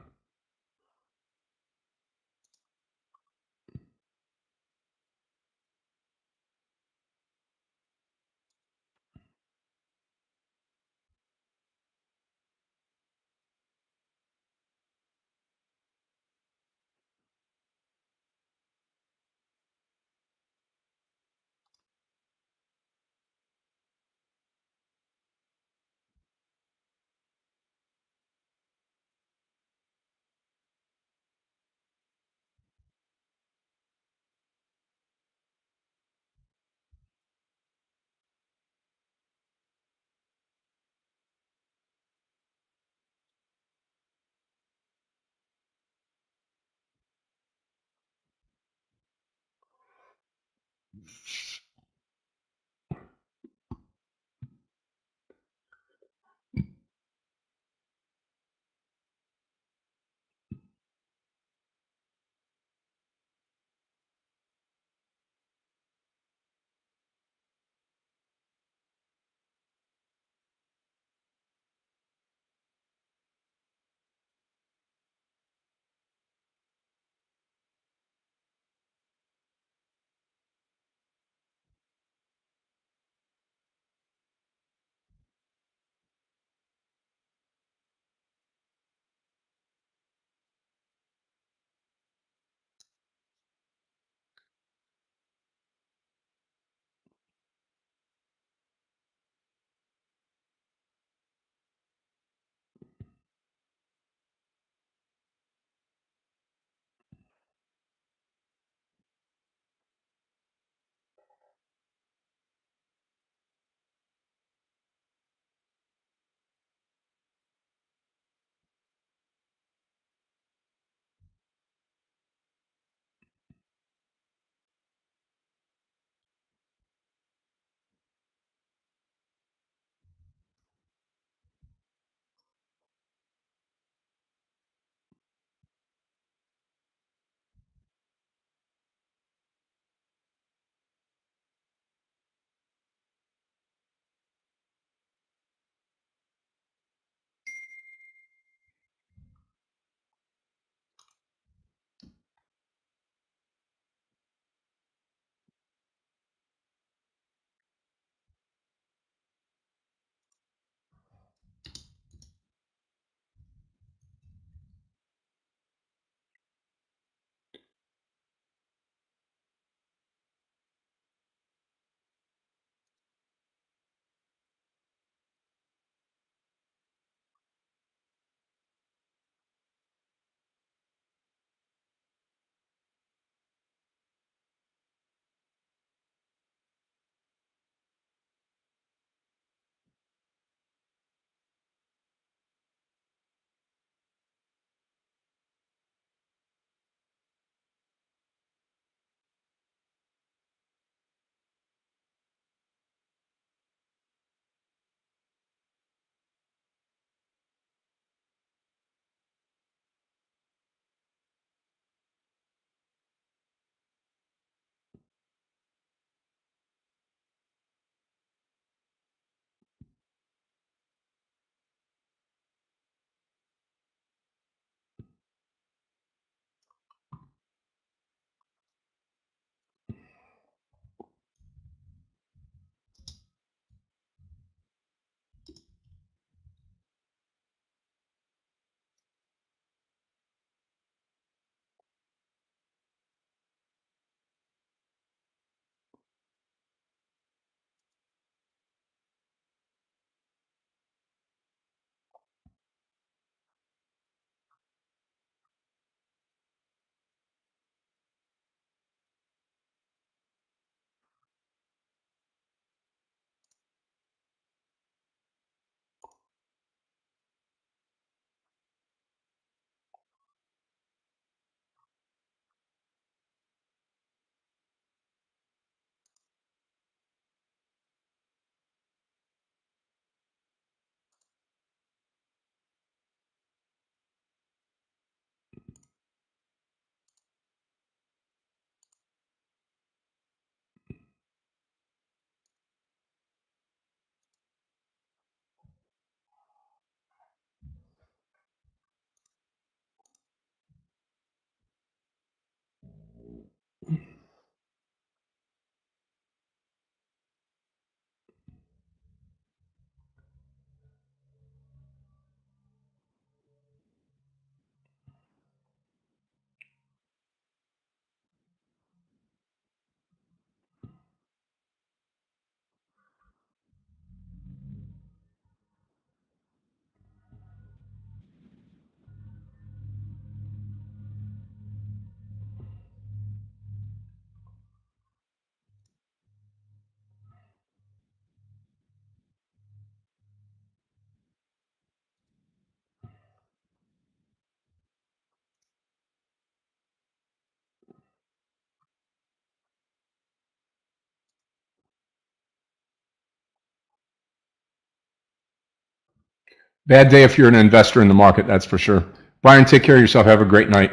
Bad day if you're an investor in the market, that's for sure. Brian, take care of yourself. Have a great night.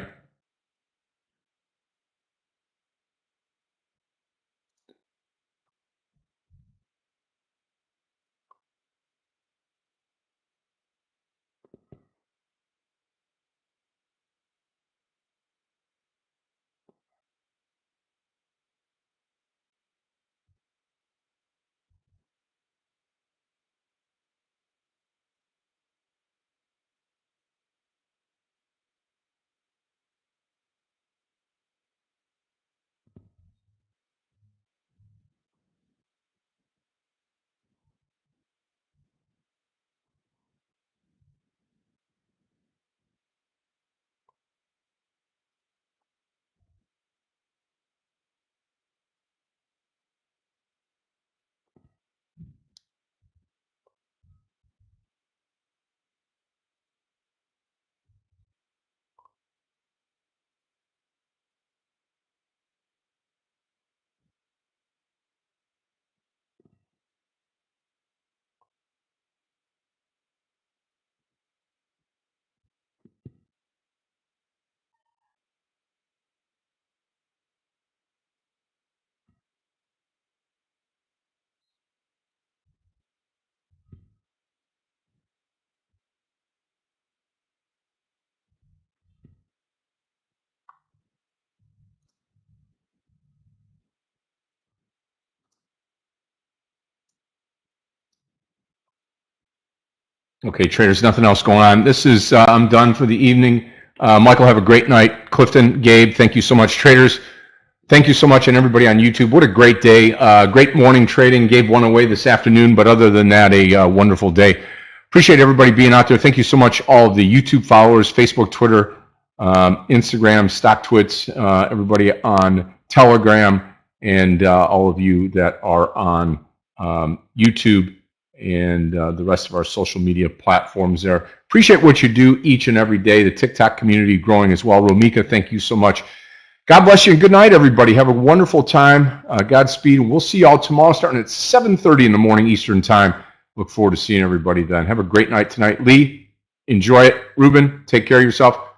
Okay, traders, nothing else going on. This is, I'm done for the evening. Michael, have a great night. Clifton, Gabe, thank you so much. Traders, thank you so much, and everybody on YouTube. What a great day. Great morning trading. Gabe won away this afternoon, but other than that, a wonderful day. Appreciate everybody being out there. Thank you so much, all of the YouTube followers, Facebook, Twitter, Instagram, StockTwits, everybody on Telegram, and all of you that are on YouTube and the rest of our social media platforms there. Appreciate what you do each and every day. The TikTok community growing as well. Romika, thank you so much. God bless you and good night, everybody. Have a wonderful time. Godspeed. We'll see you all tomorrow starting at 7:30 in the morning Eastern time. Look forward to seeing everybody then. Have a great night tonight. Lee, enjoy it. Ruben, take care of yourself.